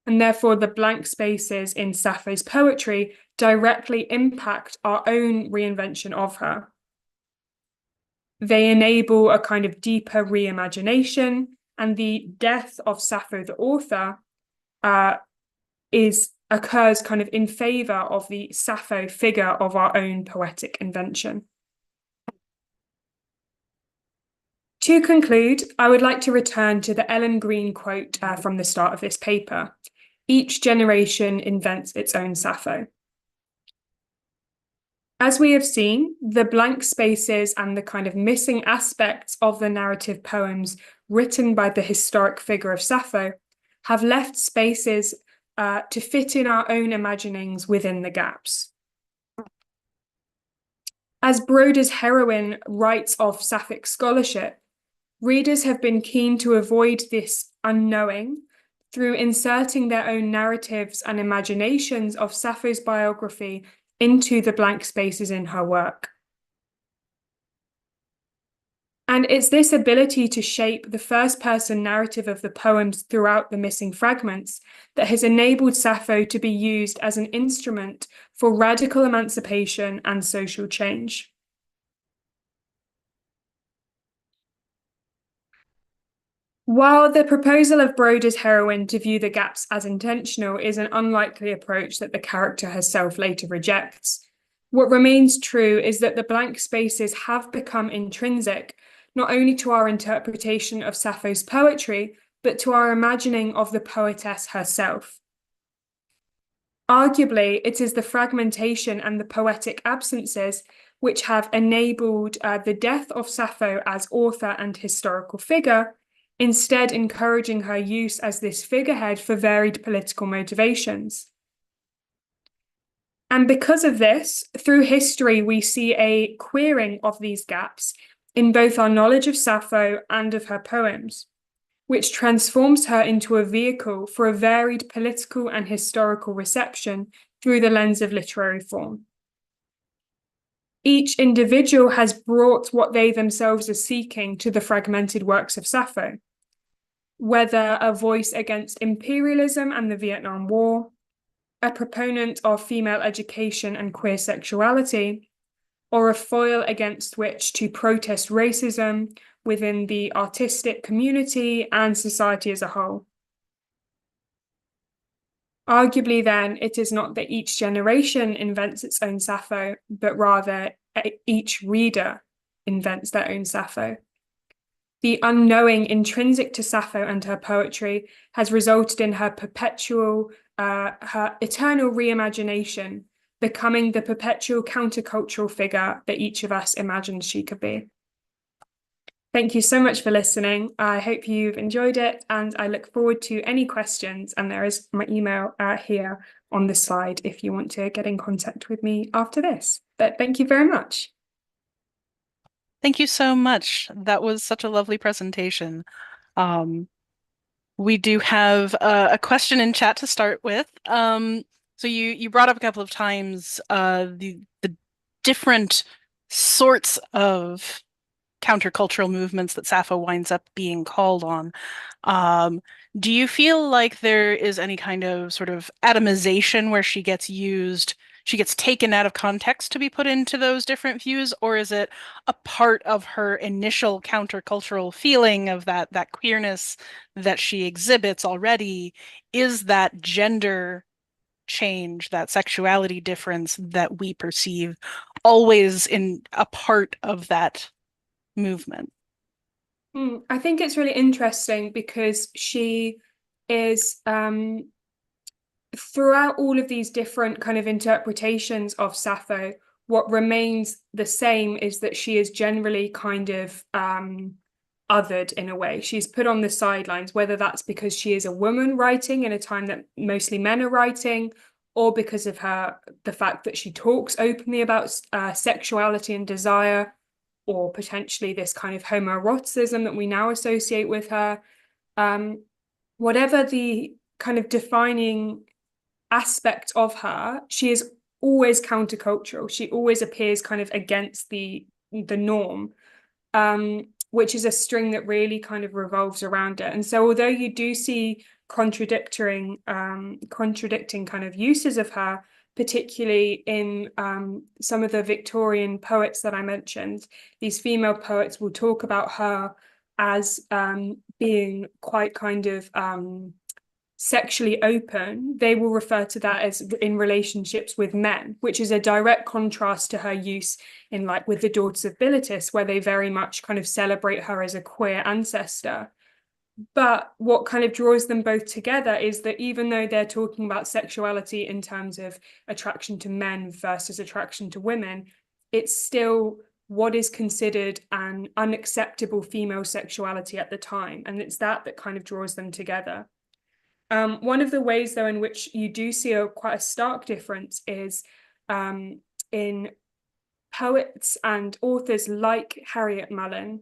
And therefore, the blank spaces in Sappho's poetry directly impact our own reinvention of her. They enable a kind of deeper reimagination, and the death of Sappho, the author, occurs kind of in favor of the Sappho figure of our own poetic invention. To conclude, I would like to return to the Ellen Green quote from the start of this paper. Each generation invents its own Sappho. As we have seen, the blank spaces and the kind of missing aspects of the narrative poems written by the historic figure of Sappho have left spaces to fit in our own imaginings within the gaps. As Broder's heroine writes of Sapphic scholarship, readers have been keen to avoid this unknowing through inserting their own narratives and imaginations of Sappho's biography into the blank spaces in her work. And it's this ability to shape the first-person narrative of the poems throughout the missing fragments that has enabled Sappho to be used as an instrument for radical emancipation and social change. While the proposal of Broder's heroine to view the gaps as intentional is an unlikely approach that the character herself later rejects, what remains true is that the blank spaces have become intrinsic not only to our interpretation of Sappho's poetry, but to our imagining of the poetess herself. Arguably, it is the fragmentation and the poetic absences which have enabled the death of Sappho as author and historical figure, instead encouraging her use as this figurehead for varied political motivations. And because of this, through history, we see a queering of these gaps in both our knowledge of Sappho and of her poems, which transforms her into a vehicle for a varied political and historical reception through the lens of literary form. Each individual has brought what they themselves are seeking to the fragmented works of Sappho, whether a voice against imperialism and the Vietnam War, a proponent of female education and queer sexuality, or a foil against which to protest racism within the artistic community and society as a whole. Arguably, then, it is not that each generation invents its own Sappho, but rather each reader invents their own Sappho. The unknowing intrinsic to Sappho and her poetry has resulted in her her eternal reimagination, becoming the perpetual countercultural figure that each of us imagined she could be. Thank you so much for listening. I hope you've enjoyed it, and I look forward to any questions. And there is my email here on the slide if you want to get in contact with me after this. But thank you very much. Thank you so much. That was such a lovely presentation. We do have a question in chat to start with. So you brought up a couple of times the different sorts of countercultural movements that Sappho winds up being called on. Do you feel like there is any kind of sort of atomization where she gets taken out of context to be put into those different views, or is it a part of her initial countercultural feeling of that queerness that she exhibits already is that gender change, that sexuality difference that we perceive always in a part of that movement? I think it's really interesting because she is throughout all of these different kind of interpretations of Sappho, what remains the same is that she is generally kind of othered in a way. She's put on the sidelines, whether that's because she is a woman writing in a time that mostly men are writing, or because of the fact that she talks openly about sexuality and desire, or potentially this kind of homoeroticism that we now associate with her. Whatever the kind of defining aspect of her, she is always countercultural. She always appears kind of against the norm, which is a string that really kind of revolves around it. And so although you do see contradicting kind of uses of her, particularly in some of the Victorian poets that I mentioned, these female poets will talk about her as being quite kind of sexually open. They will refer to that as in relationships with men, which is a direct contrast to her use in like with the Daughters of Bilitis, where they very much kind of celebrate her as a queer ancestor. But what kind of draws them both together is that even though they're talking about sexuality in terms of attraction to men versus attraction to women, it's still what is considered an unacceptable female sexuality at the time. And it's that kind of draws them together. One of the ways, though, in which you do see quite a stark difference is in poets and authors like Harriet Mullen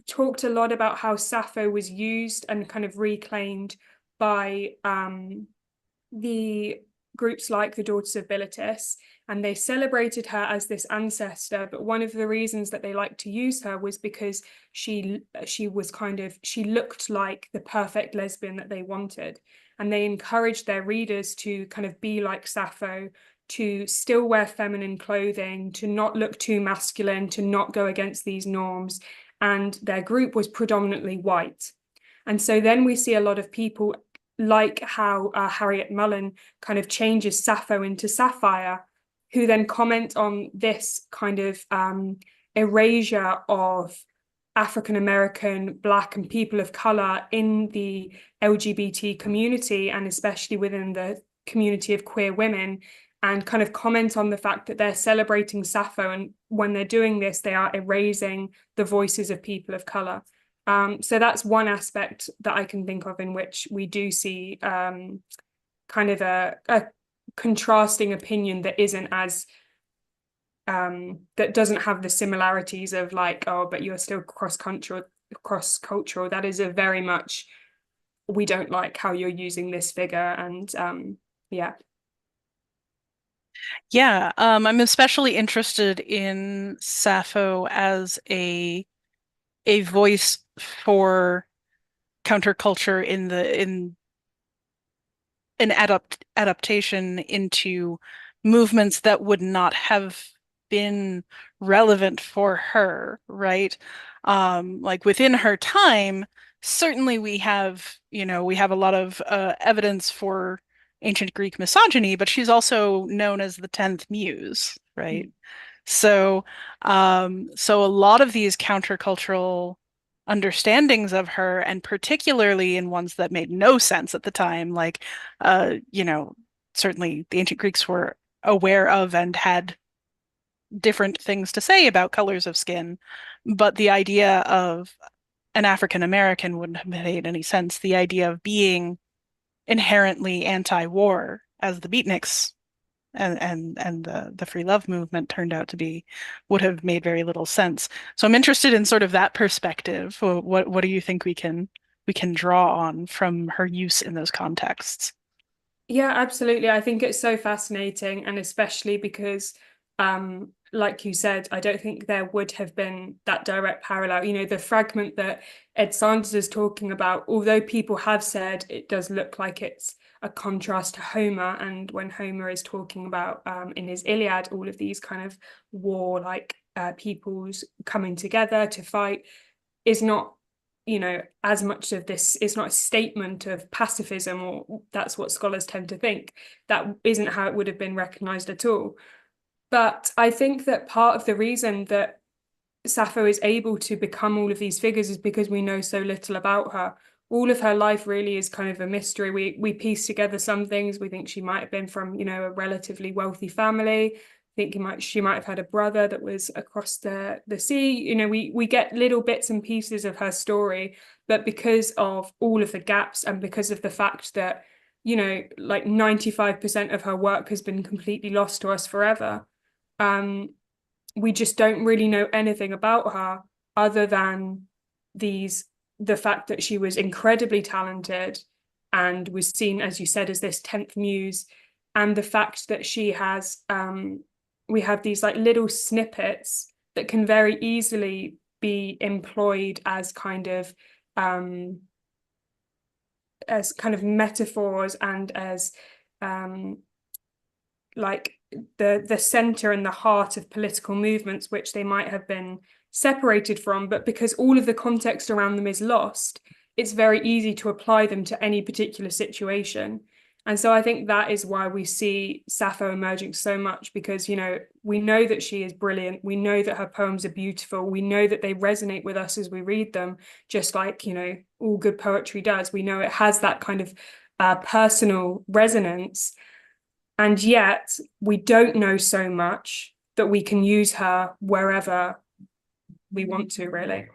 talked a lot about how Sappho was used and kind of reclaimed by the groups like the Daughters of Bilitis, and they celebrated her as this ancestor. But one of the reasons that they liked to use her was because she looked like the perfect lesbian that they wanted, and they encouraged their readers to kind of be like Sappho, to still wear feminine clothing, to not look too masculine, to not go against these norms. And their group was predominantly white. And so then we see a lot of people like how Harriet Mullen kind of changes Sappho into Sapphire, who then comment on this kind of erasure of African-American, Black and people of color in the LGBT community, and especially within the community of queer women, and kind of comment on the fact that they're celebrating Sappho, and when they're doing this, they are erasing the voices of people of color. So that's one aspect that I can think of in which we do see kind of a contrasting opinion that isn't as that doesn't have the similarities of like, oh, but you're still cross-cultural. That is a very much, we don't like how you're using this figure, and yeah. Yeah, I'm especially interested in Sappho as a voice for counterculture in an adaptation into movements that would not have been relevant for her, right? Like within her time, certainly we have a lot of evidence for ancient Greek misogyny, but she's also known as the 10th muse, right? Mm-hmm. So a lot of these countercultural understandings of her, and particularly in ones that made no sense at the time, like, certainly the ancient Greeks were aware of and had different things to say about colors of skin, but the idea of an African American wouldn't have made any sense. The idea of being inherently anti-war, as the beatniks and the free love movement turned out to be, would have made very little sense. So I'm interested in sort of that perspective. What do you think we can draw on from her use in those contexts? Yeah, absolutely. I think it's so fascinating, and especially because like you said, I don't think there would have been that direct parallel. The fragment that Ed Sanders is talking about, although people have said it does look like it's a contrast to Homer, and when Homer is talking about in his Iliad, all of these kind of war-like peoples coming together to fight, is not, as much of this is not a statement of pacifism, or that's what scholars tend to think. That isn't how it would have been recognized at all. But I think that part of the reason that Sappho is able to become all of these figures is because we know so little about her. All of her life really is kind of a mystery. We piece together some things. We think she might have been from, a relatively wealthy family. think she might have had a brother that was across the sea. You know, we get little bits and pieces of her story, but because of all of the gaps and because of the fact that, you know, like 95% of her work has been completely lost to us forever, we just don't really know anything about her other than the fact that she was incredibly talented and was seen, as you said, as this 10th muse, and the fact that she has we have these like little snippets that can very easily be employed as kind of metaphors and as like the center and the heart of political movements, which they might have been separated from, but because all of the context around them is lost, it's very easy to apply them to any particular situation. And so I think that is why we see Sappho emerging so much, because, you know, we know that she is brilliant. We know that her poems are beautiful. We know that they resonate with us as we read them, just like, you know, all good poetry does. We know it has that kind of personal resonance. And yet we don't know so much that we can use her wherever we want to, really.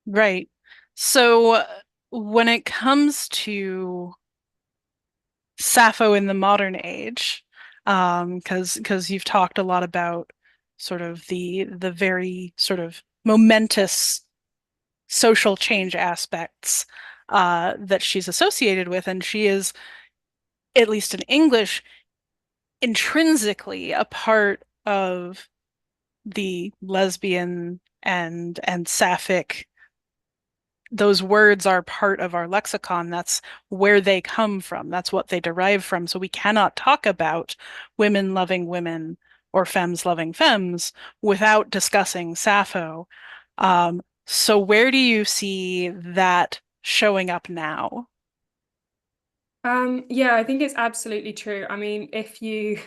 Right. So when it comes to Sappho in the modern age, because you've talked a lot about sort of the very sort of momentous social change aspects that she's associated with, and she is, at least in English, intrinsically a part of the lesbian and sapphic. Those words are part of our lexicon. That's where they come from. That's what they derive from. So we cannot talk about women loving women or femmes loving femmes without discussing Sappho. So where do you see that showing up now? Yeah, I think it's absolutely true. I mean, if you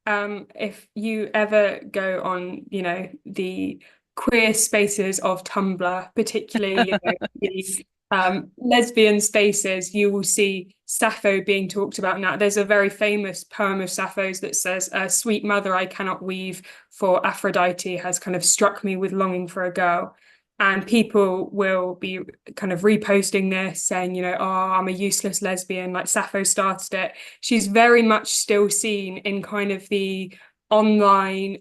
ever go on, you know, the queer spaces of Tumblr, particularly, you know, the lesbian spaces, you will see Sappho being talked about now. There's a very famous poem of Sappho's that says, "Sweet mother, I cannot weave, for Aphrodite has kind of struck me with longing for a girl." And people will be kind of reposting this, saying, you know, oh, I'm a useless lesbian, like Sappho started it. She's very much still seen in kind of the online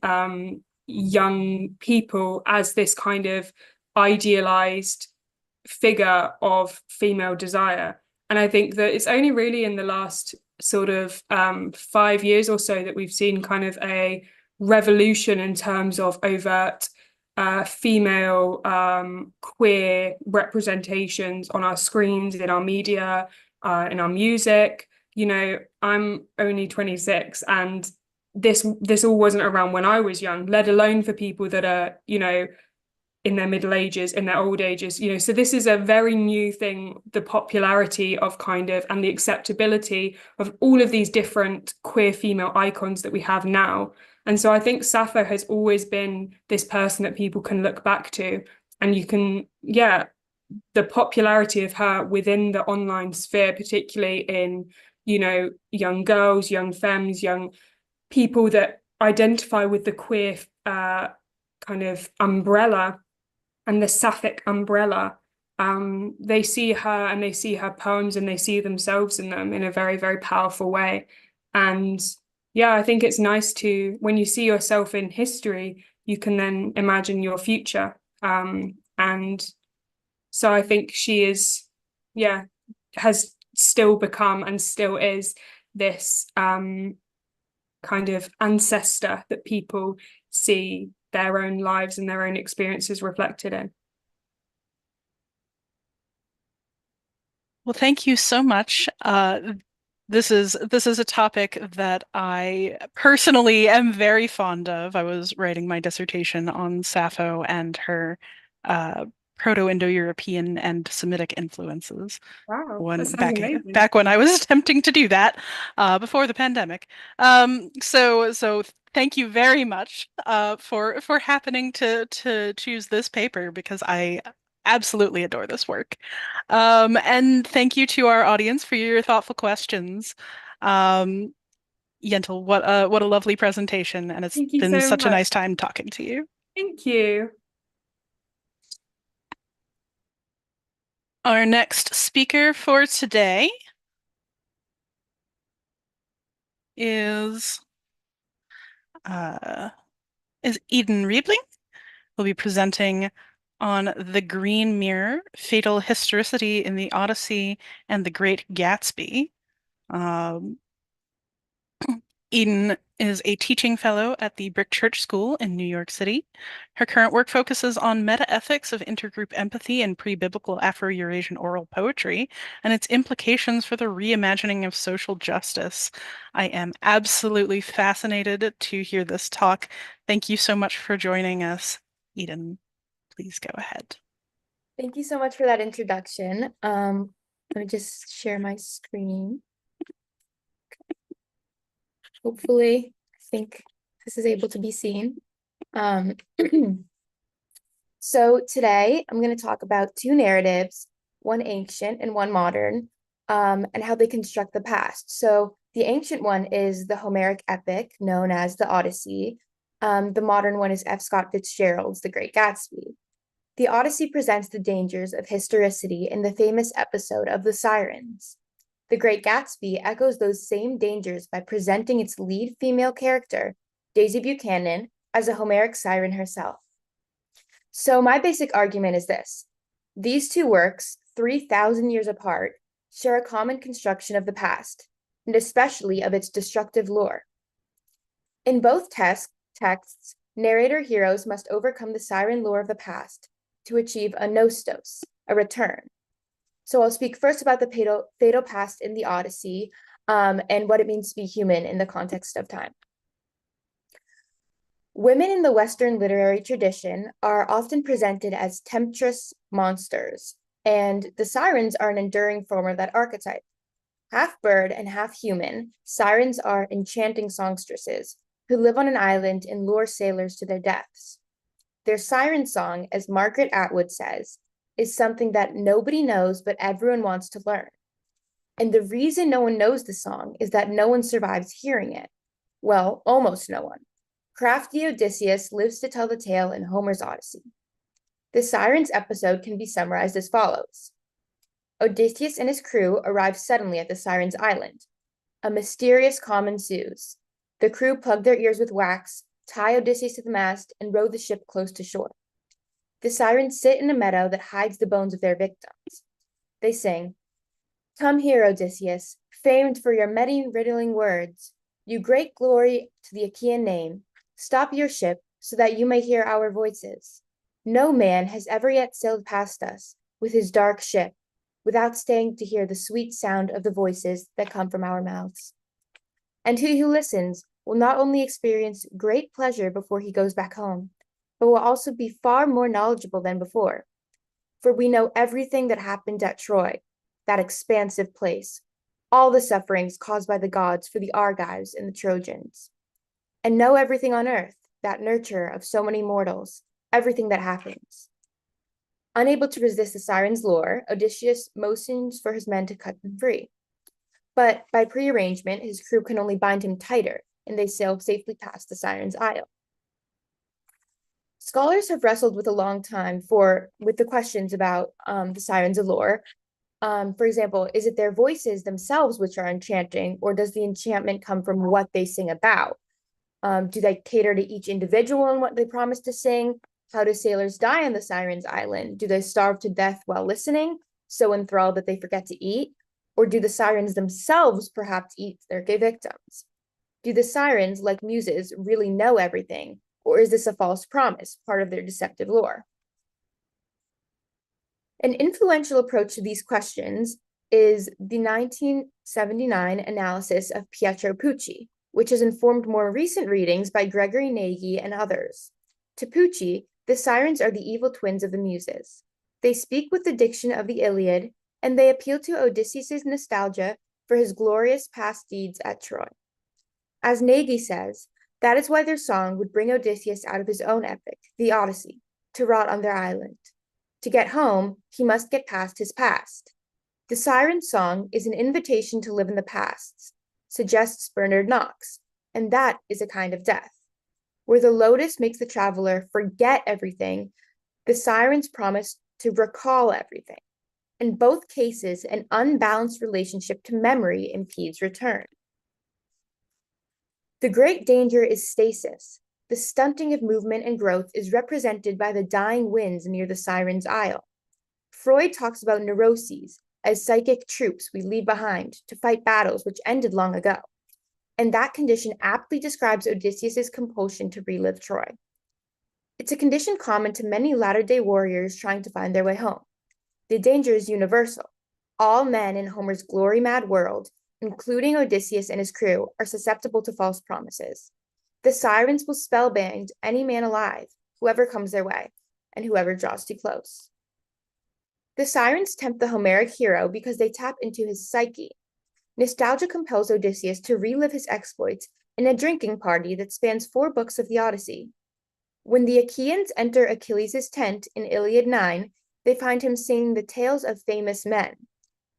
young people as this kind of idealized figure of female desire. And I think that it's only really in the last sort of 5 years or so that we've seen kind of a revolution in terms of overt female queer representations on our screens, in our media, in our music. You know, I'm only 26, and this all wasn't around when I was young, let alone for people that are, you know, in their middle ages, in their old ages, you know. So this is a very new thing, the popularity of kind of, and the acceptability of all of these different queer female icons that we have now. And so I think Sappho has always been this person that people can look back to, and you can, yeah, the popularity of her within the online sphere, particularly in, you know, young girls, young femmes, young people that identify with the queer kind of umbrella and the sapphic umbrella. They see her and they see her poems and they see themselves in them in a very, very powerful way. And yeah, I think it's nice to, when you see yourself in history, you can then imagine your future. And so I think she is, yeah, has still become and still is this kind of ancestor that people see their own lives and their own experiences reflected in. Well, thank you so much. This is a topic that I personally am very fond of. I was writing my dissertation on Sappho and her Proto-Indo-European and Semitic influences. Wow, that sounds amazing. Back when I was attempting to do that before the pandemic. So thank you very much for happening to choose this paper, because I absolutely adore this work. And thank you to our audience for your thoughtful questions. Yentl, what a lovely presentation, and it's been so such a much. nice time talking to you. Thank you. Our next speaker for today is Eden Riebling. We'll be presenting on the Green Mirror, Fatal Historicity in the Odyssey and the Great Gatsby. Eden is a teaching fellow at the Brick Church School in New York City. Her current work focuses on meta-ethics of intergroup empathy and pre-biblical Afro-Eurasian oral poetry and its implications for the reimagining of social justice. I am absolutely fascinated to hear this talk. Thank you so much for joining us. Eden, please go ahead. Thank you so much for that introduction. Let me just share my screen. Hopefully, I think this is able to be seen. So today I'm going to talk about two narratives, one ancient and one modern, and how they construct the past. So the ancient one is the Homeric epic known as the Odyssey. The modern one is F. Scott Fitzgerald's The Great Gatsby. The Odyssey presents the dangers of historicity in the famous episode of the Sirens. The Great Gatsby echoes those same dangers by presenting its lead female character, Daisy Buchanan, as a Homeric siren herself. So my basic argument is this. These two works, 3,000 years apart, share a common construction of the past, and especially of its destructive lore. In both texts, narrator heroes must overcome the siren lore of the past to achieve a nostos, a return. So I'll speak first about the fatal past in the Odyssey and what it means to be human in the context of time. Women in the Western literary tradition are often presented as temptress monsters, and the sirens are an enduring form of that archetype. Half bird and half human, sirens are enchanting songstresses who live on an island and lure sailors to their deaths. Their siren song, as Margaret Atwood says, is something that nobody knows but everyone wants to learn. And the reason no one knows the song is that no one survives hearing it. Well, almost no one. Crafty Odysseus lives to tell the tale in Homer's Odyssey. The Sirens episode can be summarized as follows. Odysseus and his crew arrive suddenly at the Sirens' Island. A mysterious calm ensues. The crew plug their ears with wax, tie Odysseus to the mast, and row the ship close to shore. The sirens sit in a meadow that hides the bones of their victims. They sing, "Come here, Odysseus, famed for your many riddling words. You great glory to the Achaean name. Stop your ship so that you may hear our voices. No man has ever yet sailed past us with his dark ship without staying to hear the sweet sound of the voices that come from our mouths. And he who listens will not only experience great pleasure before he goes back home, but will also be far more knowledgeable than before. For we know everything that happened at Troy, that expansive place, all the sufferings caused by the gods for the Argives and the Trojans, and know everything on earth, that nurture of so many mortals, everything that happens." Unable to resist the sirens' lure, Odysseus motions for his men to cut them free. But by prearrangement, his crew can only bind him tighter, and they sail safely past the Sirens' Isle. Scholars have wrestled with a long time with the questions about the sirens' allure. For example, is it their voices themselves which are enchanting, or does the enchantment come from what they sing about? Do they cater to each individual and what they promise to sing? How do sailors die on the Sirens' Island? Do they starve to death while listening, so enthralled that they forget to eat? Or do the sirens themselves perhaps eat their victims? Do the sirens, like muses, really know everything? Or is this a false promise, part of their deceptive lore? An influential approach to these questions is the 1979 analysis of Pietro Pucci, which has informed more recent readings by Gregory Nagy and others. To Pucci, the sirens are the evil twins of the muses. They speak with the diction of the Iliad, and they appeal to Odysseus' nostalgia for his glorious past deeds at Troy. As Nagy says, that is why their song would bring Odysseus out of his own epic, the Odyssey, to rot on their island. To get home, he must get past his past. The siren song is an invitation to live in the past, suggests Bernard Knox, and that is a kind of death. Where the lotus makes the traveler forget everything, the sirens promise to recall everything. In both cases, an unbalanced relationship to memory impedes return. The great danger is stasis. The stunting of movement and growth is represented by the dying winds near the Siren's Isle. Freud talks about neuroses as psychic troops we leave behind to fight battles which ended long ago. And that condition aptly describes Odysseus's compulsion to relive Troy. It's a condition common to many latter-day warriors trying to find their way home. The danger is universal. All men in Homer's glory-mad world, including Odysseus and his crew, are susceptible to false promises. The sirens will spellbind any man alive, whoever comes their way, and whoever draws too close. The sirens tempt the Homeric hero because they tap into his psyche. Nostalgia compels Odysseus to relive his exploits in a drinking party that spans 4 books of the Odyssey. When the Achaeans enter Achilles' tent in Iliad 9, they find him singing the tales of famous men.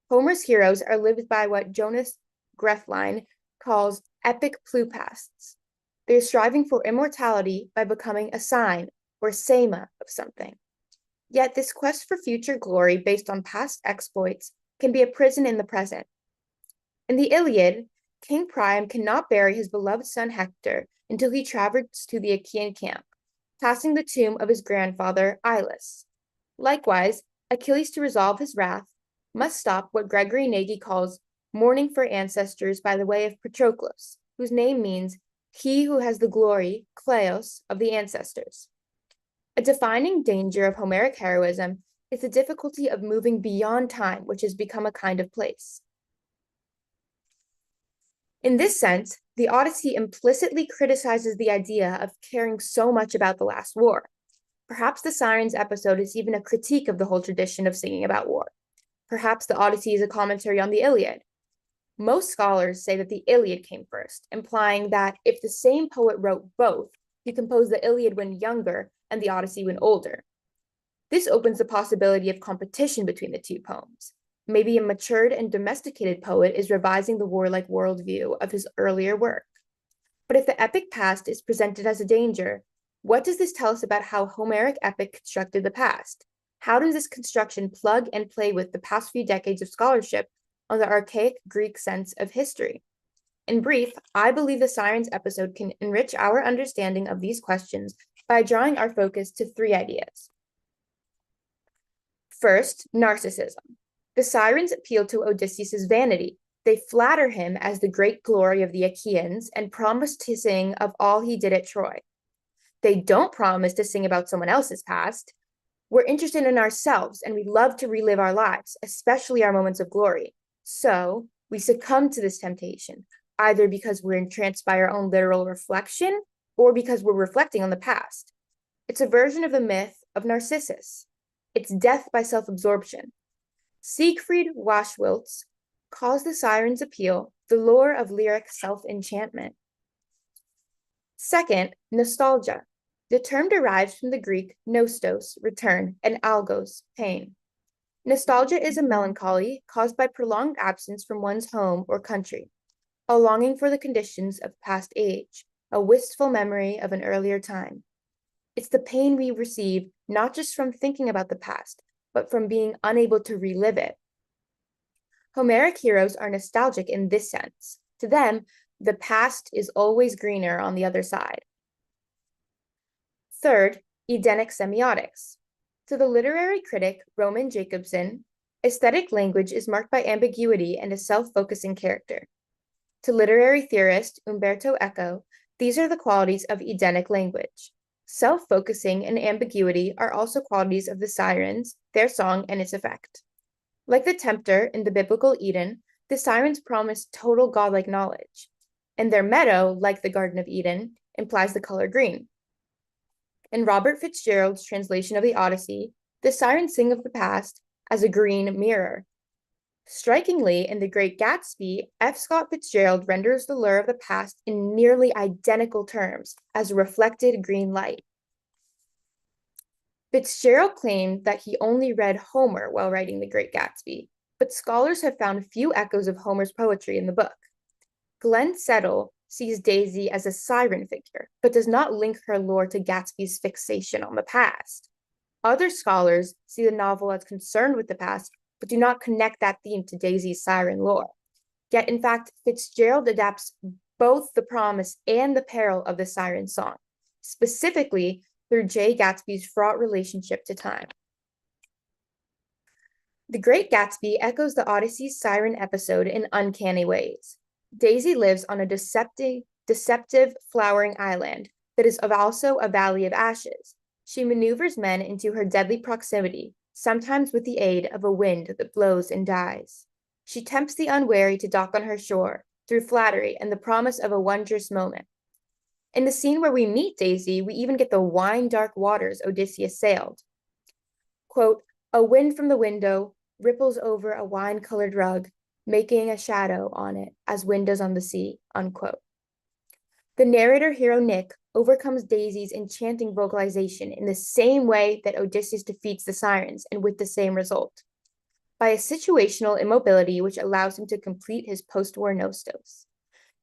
Homer's heroes are lived by what Jonas Grethlein calls epic plupasts. They are striving for immortality by becoming a sign or sema of something. Yet this quest for future glory based on past exploits can be a prison in the present. In the Iliad, King Priam cannot bury his beloved son Hector until he travels to the Achaean camp, passing the tomb of his grandfather Ilus. Likewise, Achilles, to resolve his wrath, must stop what Gregory Nagy calls mourning for ancestors by the way of Patroclus, whose name means he who has the glory, kleos, of the ancestors. A defining danger of Homeric heroism is the difficulty of moving beyond time, which has become a kind of place. In this sense, the Odyssey implicitly criticizes the idea of caring so much about the last war. Perhaps the Sirens episode is even a critique of the whole tradition of singing about war. Perhaps the Odyssey is a commentary on the Iliad. Most scholars say that the Iliad came first, implying that if the same poet wrote both, he composed the Iliad when younger and the Odyssey when older. This opens the possibility of competition between the 2 poems. Maybe a matured and domesticated poet is revising the warlike worldview of his earlier work. But if the epic past is presented as a danger, what does this tell us about how Homeric epic constructed the past? How does this construction plug and play with the past few decades of scholarship on the archaic Greek sense of history? In brief, I believe the Sirens episode can enrich our understanding of these questions by drawing our focus to 3 ideas. First, narcissism. The Sirens appeal to Odysseus' vanity. They flatter him as the great glory of the Achaeans and promise to sing of all he did at Troy. They don't promise to sing about someone else's past. We're interested in ourselves and we love to relive our lives, especially our moments of glory. So we succumb to this temptation, either because we're entranced by our own literal reflection or because we're reflecting on the past. It's a version of the myth of Narcissus. It's death by self-absorption. Siegfried Waschwitz calls the Sirens' appeal the lure of lyric self-enchantment. Second, nostalgia. The term derives from the Greek nostos, return, and algos, pain. Nostalgia is a melancholy caused by prolonged absence from one's home or country, a longing for the conditions of past age, a wistful memory of an earlier time. It's the pain we receive not just from thinking about the past, but from being unable to relive it. Homeric heroes are nostalgic in this sense. To them, the past is always greener on the other side. Third, Edenic semiotics. To the literary critic Roman Jacobson, aesthetic language is marked by ambiguity and a self-focusing character. To literary theorist Umberto Eco, these are the qualities of Edenic language. Self-focusing and ambiguity are also qualities of the Sirens, their song, and its effect. Like the tempter in the biblical Eden, the Sirens promise total godlike knowledge, and their meadow, like the Garden of Eden, implies the color green. In Robert Fitzgerald's translation of the Odyssey, the Sirens sing of the past as a green mirror. Strikingly, in The Great Gatsby, F. Scott Fitzgerald renders the lure of the past in nearly identical terms as a reflected green light. Fitzgerald claimed that he only read Homer while writing The Great Gatsby, but scholars have found few echoes of Homer's poetry in the book. Glenn Settle sees Daisy as a siren figure, but does not link her lore to Gatsby's fixation on the past. Other scholars see the novel as concerned with the past, but do not connect that theme to Daisy's siren lore. Yet, in fact, Fitzgerald adapts both the promise and the peril of the siren song, specifically through Jay Gatsby's fraught relationship to time. The Great Gatsby echoes the Odyssey's siren episode in uncanny ways. Daisy lives on a deceptive flowering island that is also a valley of ashes. She maneuvers men into her deadly proximity, sometimes with the aid of a wind that blows and dies. She tempts the unwary to dock on her shore through flattery and the promise of a wondrous moment. In the scene where we meet Daisy, we even get the wine-dark waters Odysseus sailed. Quote, "A wind from the window ripples over a wine-colored rug, making a shadow on it as wind does on the sea," unquote. The narrator hero Nick overcomes Daisy's enchanting vocalization in the same way that Odysseus defeats the sirens, and with the same result, by a situational immobility which allows him to complete his post-war nostos.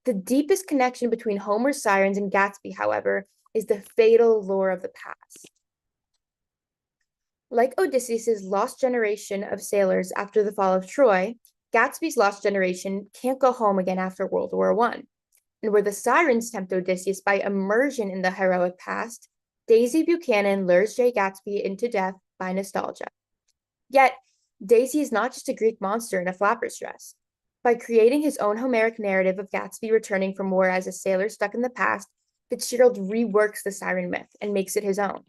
The deepest connection between Homer's sirens and Gatsby, however, is the fatal lore of the past. Like Odysseus's lost generation of sailors after the fall of Troy, Gatsby's lost generation can't go home again after World War I. And where the sirens tempt Odysseus by immersion in the heroic past, Daisy Buchanan lures Jay Gatsby into death by nostalgia. Yet, Daisy is not just a Greek monster in a flapper's dress. By creating his own Homeric narrative of Gatsby returning from war as a sailor stuck in the past, Fitzgerald reworks the siren myth and makes it his own.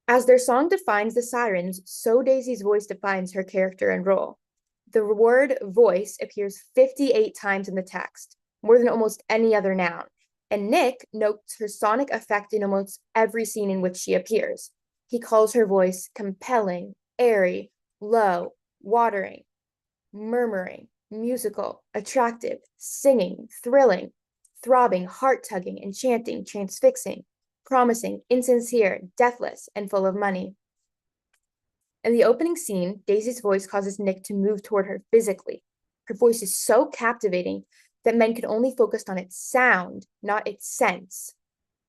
As their song defines the sirens, so Daisy's voice defines her character and role. The word voice appears 58 times in the text, more than almost any other noun, and Nick notes her sonic effect in almost every scene in which she appears. He calls her voice compelling, airy, low, watering, murmuring, musical, attractive, singing, thrilling, throbbing, heart-tugging, enchanting, transfixing, promising, insincere, deathless, and full of money. In the opening scene, Daisy's voice causes Nick to move toward her physically. Her voice is so captivating that men can only focus on its sound, not its sense.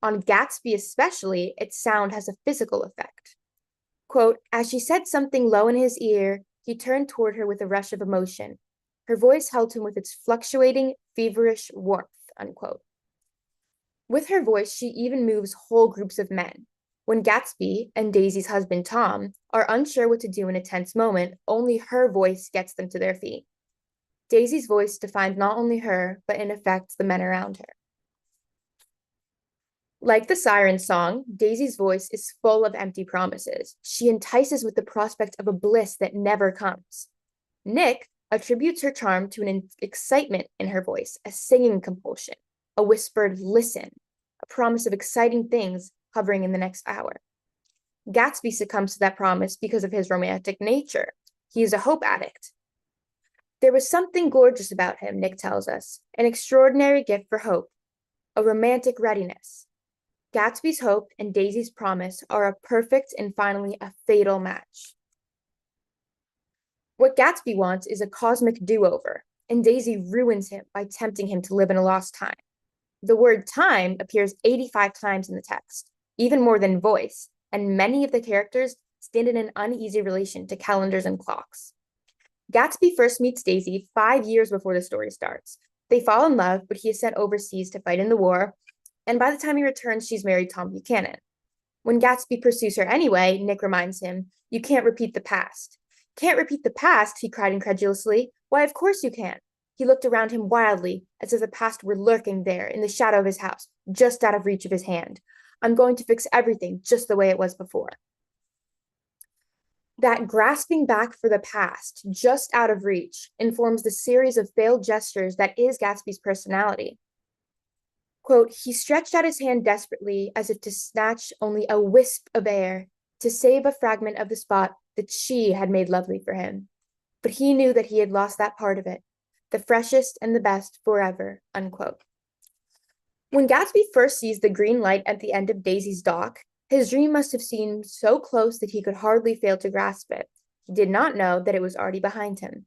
On Gatsby especially, its sound has a physical effect. Quote, "As she said something low in his ear, he turned toward her with a rush of emotion. Her voice held him with its fluctuating, feverish warmth," unquote. With her voice, she even moves whole groups of men. When Gatsby and Daisy's husband, Tom, are unsure what to do in a tense moment, only her voice gets them to their feet. Daisy's voice defines not only her, but in effect, the men around her. Like the siren song, Daisy's voice is full of empty promises. She entices with the prospect of a bliss that never comes. Nick attributes her charm to an excitement in her voice, a singing compulsion, a whispered listen, a promise of exciting things hovering in the next hour. Gatsby succumbs to that promise because of his romantic nature. He is a hope addict. There was something gorgeous about him, Nick tells us, an extraordinary gift for hope, a romantic readiness. Gatsby's hope and Daisy's promise are a perfect and finally a fatal match. What Gatsby wants is a cosmic do-over, and Daisy ruins him by tempting him to live in a lost time. The word time appears 85 times in the text, even more than voice, and many of the characters stand in an uneasy relation to calendars and clocks. Gatsby first meets Daisy 5 years before the story starts. They fall in love, but he is sent overseas to fight in the war, and by the time he returns, she's married Tom Buchanan. When Gatsby pursues her anyway, Nick reminds him, "You can't repeat the past." "Can't repeat the past?" he cried incredulously. "Why, of course you can." He looked around him wildly, as if the past were lurking there in the shadow of his house, just out of reach of his hand. "I'm going to fix everything just the way it was before." That grasping back for the past, just out of reach, informs the series of failed gestures that is Gatsby's personality. Quote, "He stretched out his hand desperately as if to snatch only a wisp of air, to save a fragment of the spot that she had made lovely for him. But he knew that he had lost that part of it, the freshest and the best forever," unquote. When Gatsby first sees the green light at the end of Daisy's dock, his dream must have seemed so close that he could hardly fail to grasp it. He did not know that it was already behind him.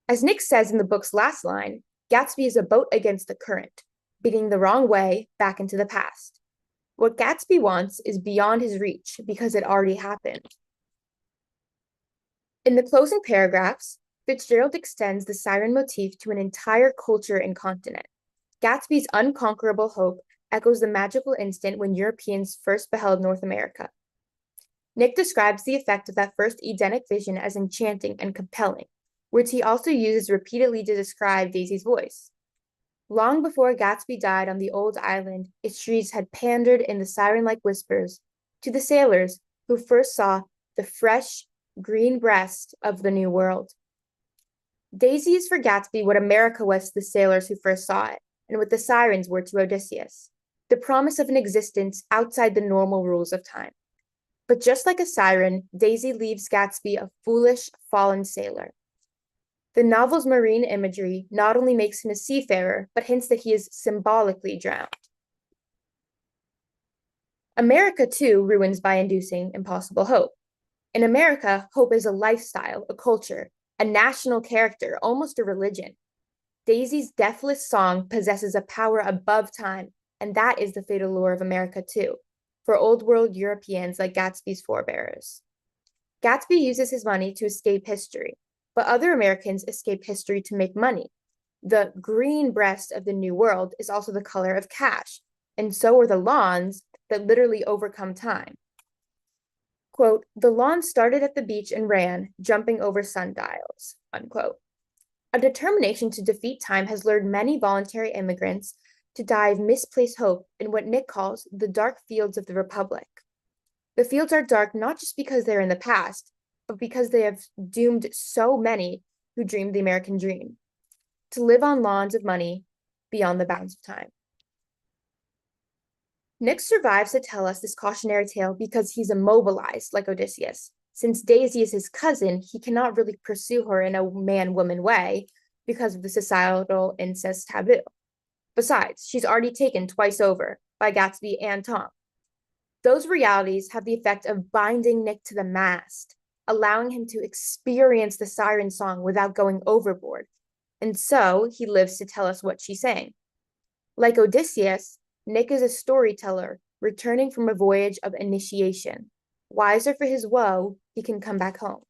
As Nick says in the book's last line, Gatsby is a boat against the current, beating the wrong way back into the past. What Gatsby wants is beyond his reach because it already happened. In the closing paragraphs, Fitzgerald extends the siren motif to an entire culture and continent. Gatsby's unconquerable hope echoes the magical instant when Europeans first beheld North America. Nick describes the effect of that first Edenic vision as enchanting and compelling, which he also uses repeatedly to describe Daisy's voice. Long before Gatsby died on the old island, its trees had pandered in the siren-like whispers to the sailors who first saw the fresh, green breast of the New World. Daisy is for Gatsby what America was to the sailors who first saw it, and what the sirens were to Odysseus, the promise of an existence outside the normal rules of time. But just like a siren, Daisy leaves Gatsby a foolish, fallen sailor. The novel's marine imagery not only makes him a seafarer, but hints that he is symbolically drowned. America, too, ruins by inducing impossible hope. In America, hope is a lifestyle, a culture, a national character, almost a religion. Daisy's deathless song possesses a power above time, and that is the fatal lure of America, too, for old world Europeans like Gatsby's forebears. Gatsby uses his money to escape history, but other Americans escape history to make money. The green breast of the New World is also the color of cash, and so are the lawns that literally overcome time. Quote, "The lawn started at the beach and ran, jumping over sundials," unquote. A determination to defeat time has lured many voluntary immigrants to dive misplaced hope in what Nick calls the dark fields of the Republic. The fields are dark not just because they're in the past, but because they have doomed so many who dreamed the American dream to live on lawns of money beyond the bounds of time. Nick survives to tell us this cautionary tale because he's immobilized like Odysseus. Since Daisy is his cousin, he cannot really pursue her in a man-woman way because of the societal incest taboo. Besides, she's already taken twice over by Gatsby and Tom. Those realities have the effect of binding Nick to the mast, allowing him to experience the siren song without going overboard, and so he lives to tell us what she's saying. Like Odysseus, Nick is a storyteller returning from a voyage of initiation. Wiser for his woe, he can come back home.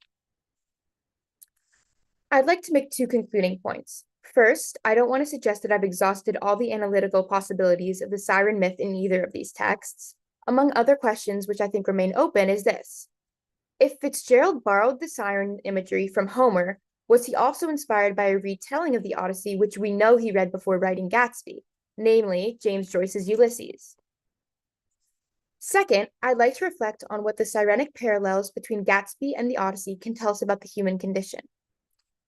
I'd like to make two concluding points. First, I don't want to suggest that I've exhausted all the analytical possibilities of the siren myth in either of these texts. Among other questions which I think remain open is this. If Fitzgerald borrowed the siren imagery from Homer, was he also inspired by a retelling of the Odyssey which we know he read before writing Gatsby, namely James Joyce's Ulysses? Second, I'd like to reflect on what the sirenic parallels between Gatsby and the Odyssey can tell us about the human condition.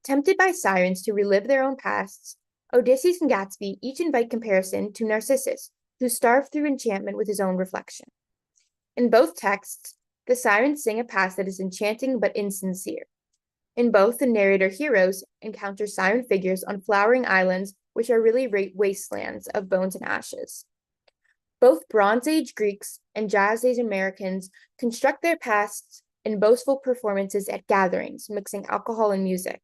Tempted by sirens to relive their own pasts, Odysseus and Gatsby each invite comparison to Narcissus, who starved through enchantment with his own reflection. In both texts, the sirens sing a past that is enchanting but insincere. In both, the narrator heroes encounter siren figures on flowering islands which are really wastelands of bones and ashes. Both Bronze Age Greeks and Jazz Age Americans construct their pasts in boastful performances at gatherings, mixing alcohol and music.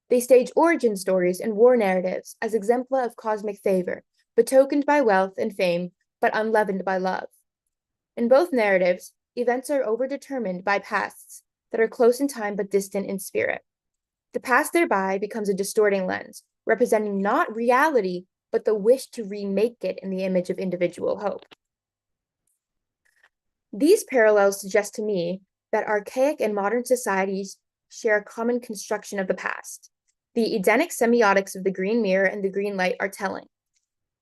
They stage origin stories and war narratives as exempla of cosmic favor, betokened by wealth and fame, but unleavened by love. In both narratives, events are overdetermined by pasts that are close in time but distant in spirit. The past thereby becomes a distorting lens, representing not reality, but the wish to remake it in the image of individual hope. These parallels suggest to me that archaic and modern societies share a common construction of the past. The Edenic semiotics of the green mirror and the green light are telling.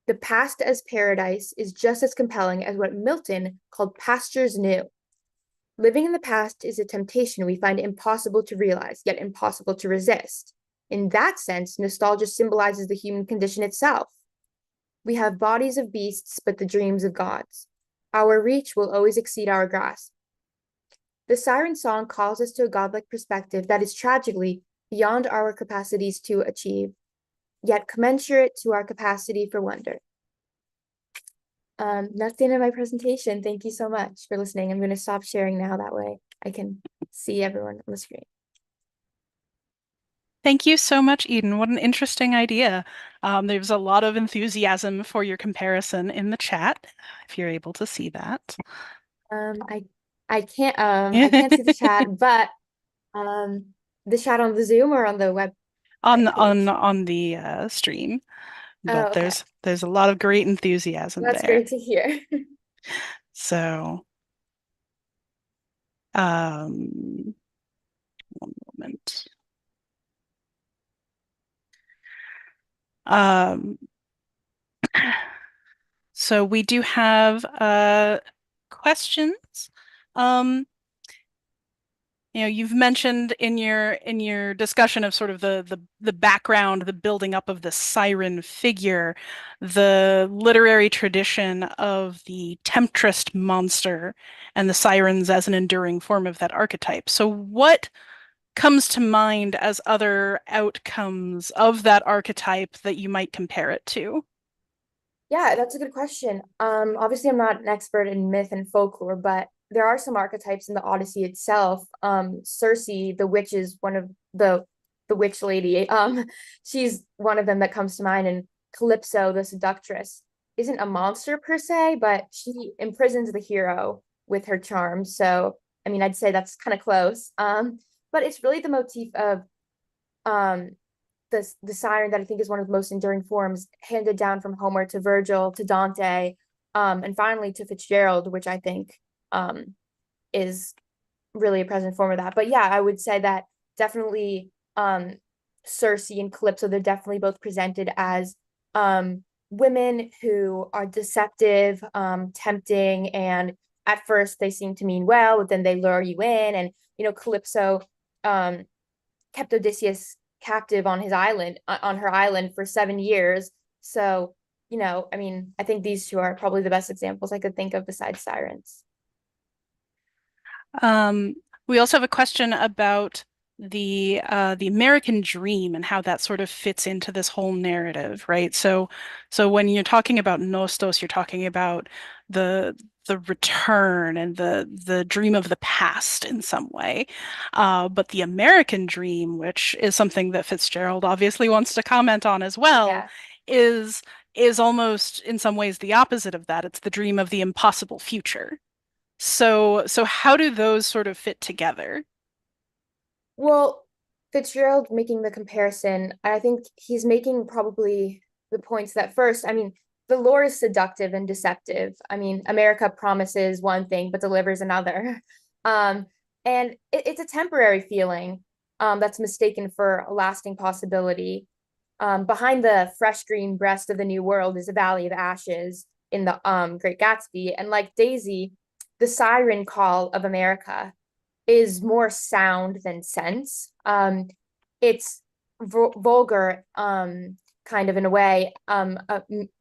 The past as paradise is just as compelling as what Milton called pastures new. Living in the past is a temptation we find impossible to realize, yet impossible to resist. In that sense, nostalgia symbolizes the human condition itself. We have bodies of beasts, but the dreams of gods. Our reach will always exceed our grasp. The siren song calls us to a godlike perspective that is tragically beyond our capacities to achieve, yet commensurate to our capacity for wonder. That's the end of my presentation. Thank you so much for listening. I'm going to stop sharing now. That way I can see everyone on the screen. Thank you so much, Eden. What an interesting idea. There's a lot of enthusiasm for your comparison in the chat, if you're able to see that. I can't see the chat, but the chat on the Zoom or on the web? On the stream. But okay. there's a lot of great enthusiasm That's there. great to hear. So, one moment. So we do have questions. You've mentioned in your discussion of sort of the background, the building up of the siren figure, the literary tradition of the temptress monster and the sirens as an enduring form of that archetype. So what comes to mind as other outcomes of that archetype that you might compare it to? Yeah, that's a good question. Obviously, I'm not an expert in myth and folklore, but there are some archetypes in the Odyssey itself. Circe, the witch, is one of the witch lady. She's one of them that comes to mind, and Calypso, the seductress, isn't a monster per se, but she imprisons the hero with her charms. So, I mean, I'd say that's kind of close. But it's really the motif of the siren that I think is one of the most enduring forms, handed down from Homer to Virgil to Dante, and finally to Fitzgerald, which I think is really a present form of that. But yeah, I would say that definitely Circe and Calypso, they're definitely both presented as women who are deceptive, tempting, and at first they seem to mean well, but then they lure you in. And Calypso kept Odysseus captive on her island for 7 years. So, I mean, I think these two are probably the best examples I could think of besides sirens. We also have a question about the American dream and how that sort of fits into this whole narrative, right? So when you're talking about Nostos, you're talking about the return and the dream of the past in some way. But the American dream, which is something that Fitzgerald obviously wants to comment on as well, is almost in some ways the opposite of that. It's the dream of the impossible future. So how do those sort of fit together? Well, Fitzgerald making the comparison, I think he's making probably the points that first, I mean, the lore is seductive and deceptive. I mean, America promises one thing but delivers another. And it's a temporary feeling that's mistaken for a lasting possibility. Behind the fresh green breast of the new world is a valley of ashes in the Great Gatsby. And like Daisy, the siren call of America is more sound than sense. It's vulgar, kind of in a way,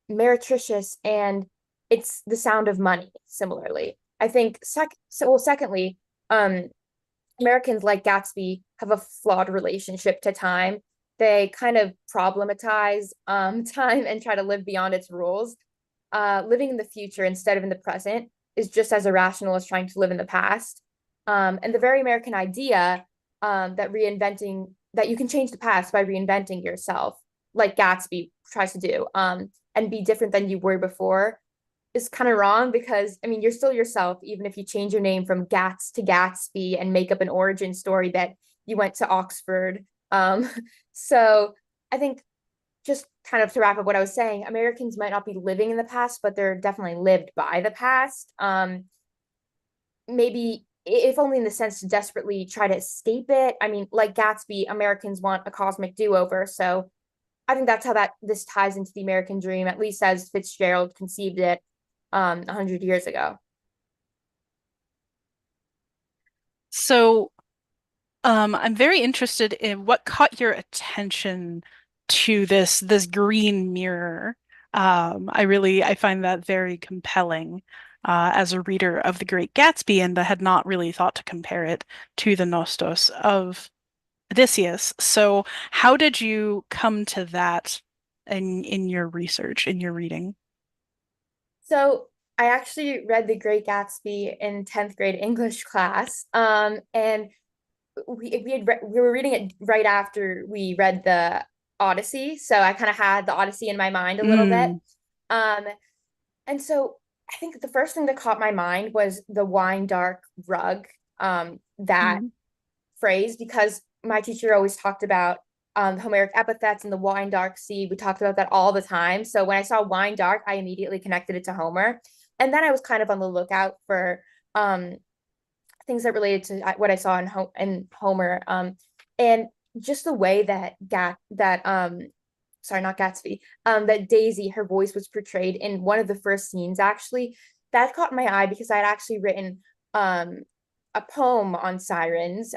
meretricious, and it's the sound of money. Similarly, I think. Secondly, Americans like Gatsby have a flawed relationship to time. They kind of problematize time and try to live beyond its rules. Living in the future instead of in the present is just as irrational as trying to live in the past. And the very American idea that you can change the past by reinventing yourself, like Gatsby tries to do, and be different than you were before, is kind of wrong, because I mean, you're still yourself even if you change your name from Gats to Gatsby and make up an origin story that you went to Oxford. So I think, just kind of to wrap up what I was saying, Americans might not be living in the past, but they're definitely lived by the past. Maybe if only in the sense to desperately try to escape it. I mean, like Gatsby, Americans want a cosmic do-over. So I think that's how this ties into the American dream, at least as Fitzgerald conceived it 100 years ago. So I'm very interested in what caught your attention to this green mirror. I find that very compelling as a reader of The Great Gatsby, and I had not really thought to compare it to the Nostos of Odysseus. So how did you come to that in your research, in your reading? So I actually read The Great Gatsby in 10th grade English class, and we were reading it right after we read the Odyssey, so I kind of had the Odyssey in my mind a little bit. And so I think the first thing that caught my mind was the wine dark rug, that phrase, because my teacher always talked about Homeric epithets and the wine dark sea. We talked about that all the time. So when I saw wine dark, I immediately connected it to Homer. And then I was kind of on the lookout for things that related to what I saw in Homer. And just the way that sorry, not Gatsby, that Daisy, her voice was portrayed in one of the first scenes, actually, that caught my eye because I had actually written a poem on sirens.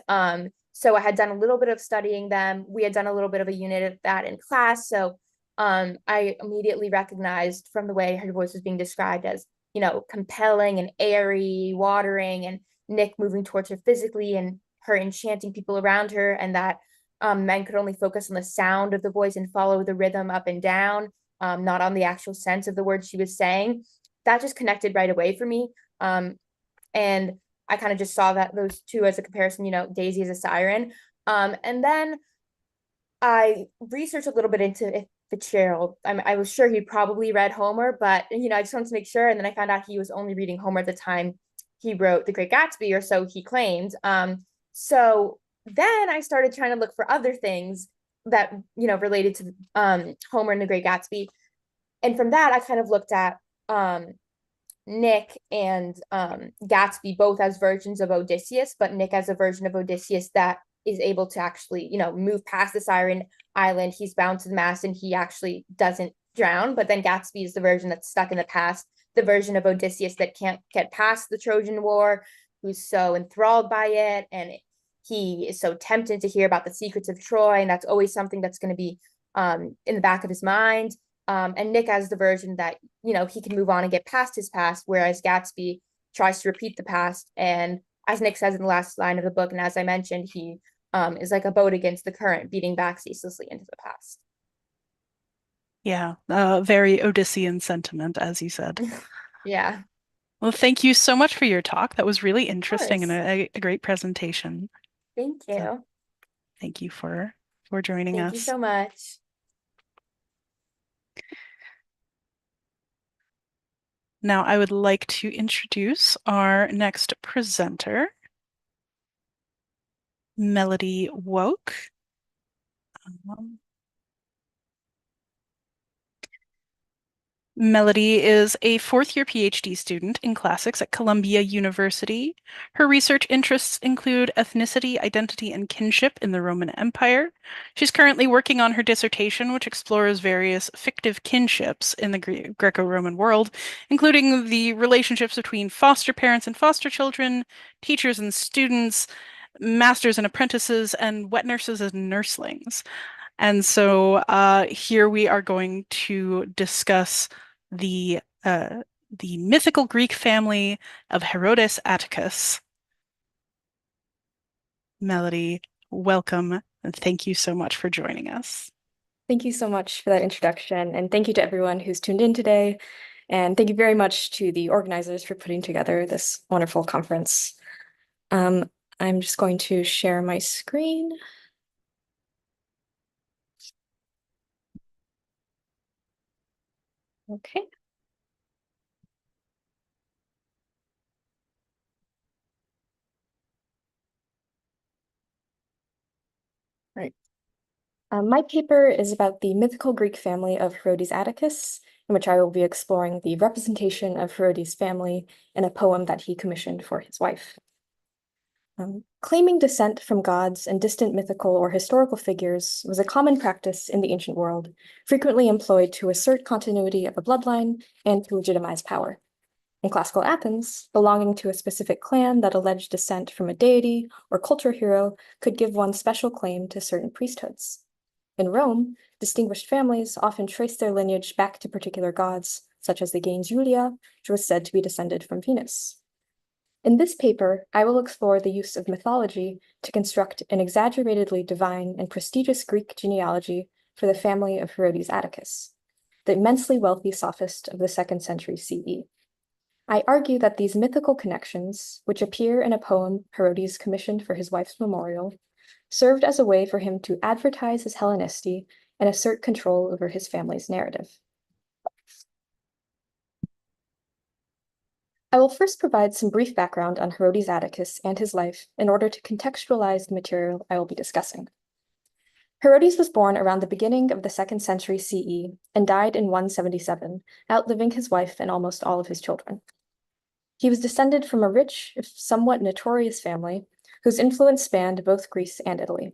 So I had done a little bit of studying them. We had done a little bit of a unit of that in class. So I immediately recognized from the way her voice was being described as, you know, compelling and airy, watering, and Nick moving towards her physically and her enchanting people around her, and that men could only focus on the sound of the voice and follow the rhythm up and down, not on the actual sense of the words she was saying. That just connected right away for me. And I kind of just saw that those two as a comparison, you know, Daisy is a siren. And then I researched a little bit into Fitzgerald. I was sure he probably read Homer, but, you know, I just wanted to make sure. And then I found out he was only reading Homer at the time he wrote The Great Gatsby, or so he claimed. So then I started trying to look for other things that, you know, related to Homer and The Great Gatsby. And from that, I kind of looked at Nick and Gatsby both as versions of Odysseus, but Nick as a version of Odysseus that is able to actually, you know, move past the Siren Island. He's bound to the mast and he actually doesn't drown. But then Gatsby is the version that's stuck in the past, the version of Odysseus that can't get past the Trojan War, who's so enthralled by it, and he is so tempted to hear about the secrets of Troy, and that's always something that's going to be in the back of his mind. And Nick as the version that, you know, he can move on and get past his past, whereas Gatsby tries to repeat the past. And as Nick says in the last line of the book, and as I mentioned, he is like a boat against the current, beating back ceaselessly into the past. Yeah, very Odyssean sentiment, as you said. Yeah. Well, thank you so much for your talk. That was really interesting and a great presentation. Thank you. So, thank you for joining us. Thank you so much. Now I would like to introduce our next presenter, Melody Woke. Melody is a fourth-year PhD student in classics at Columbia University. Her research interests include ethnicity, identity, and kinship in the Roman Empire. She's currently working on her dissertation, which explores various fictive kinships in the Greco-Roman world, including the relationships between foster parents and foster children, teachers and students, masters and apprentices, and wet nurses and nurslings. And so here we are going to discuss the mythical Greek family of Herodes Atticus. Melody, welcome, and thank you so much for joining us. Thank you so much for that introduction, and thank you to everyone who's tuned in today. And thank you very much to the organizers for putting together this wonderful conference. I'm just going to share my screen. Okay. Right. My paper is about the mythical Greek family of Herodes Atticus, in which I will be exploring the representation of Herodes' family in a poem that he commissioned for his wife. Claiming descent from gods and distant mythical or historical figures was a common practice in the ancient world, frequently employed to assert continuity of a bloodline and to legitimize power. In classical Athens, belonging to a specific clan that alleged descent from a deity or cultural hero could give one special claim to certain priesthoods. In Rome, distinguished families often traced their lineage back to particular gods, such as the Gaines Julia, which was said to be descended from Venus. In this paper, I will explore the use of mythology to construct an exaggeratedly divine and prestigious Greek genealogy for the family of Herodes Atticus, the immensely wealthy sophist of the 2nd century CE. I argue that these mythical connections, which appear in a poem Herodes commissioned for his wife's memorial, served as a way for him to advertise his Hellenicity and assert control over his family's narrative. I will first provide some brief background on Herodes Atticus and his life in order to contextualize the material I will be discussing. Herodes was born around the beginning of the 2nd century CE and died in 177, outliving his wife and almost all of his children. He was descended from a rich, if somewhat notorious family, whose influence spanned both Greece and Italy.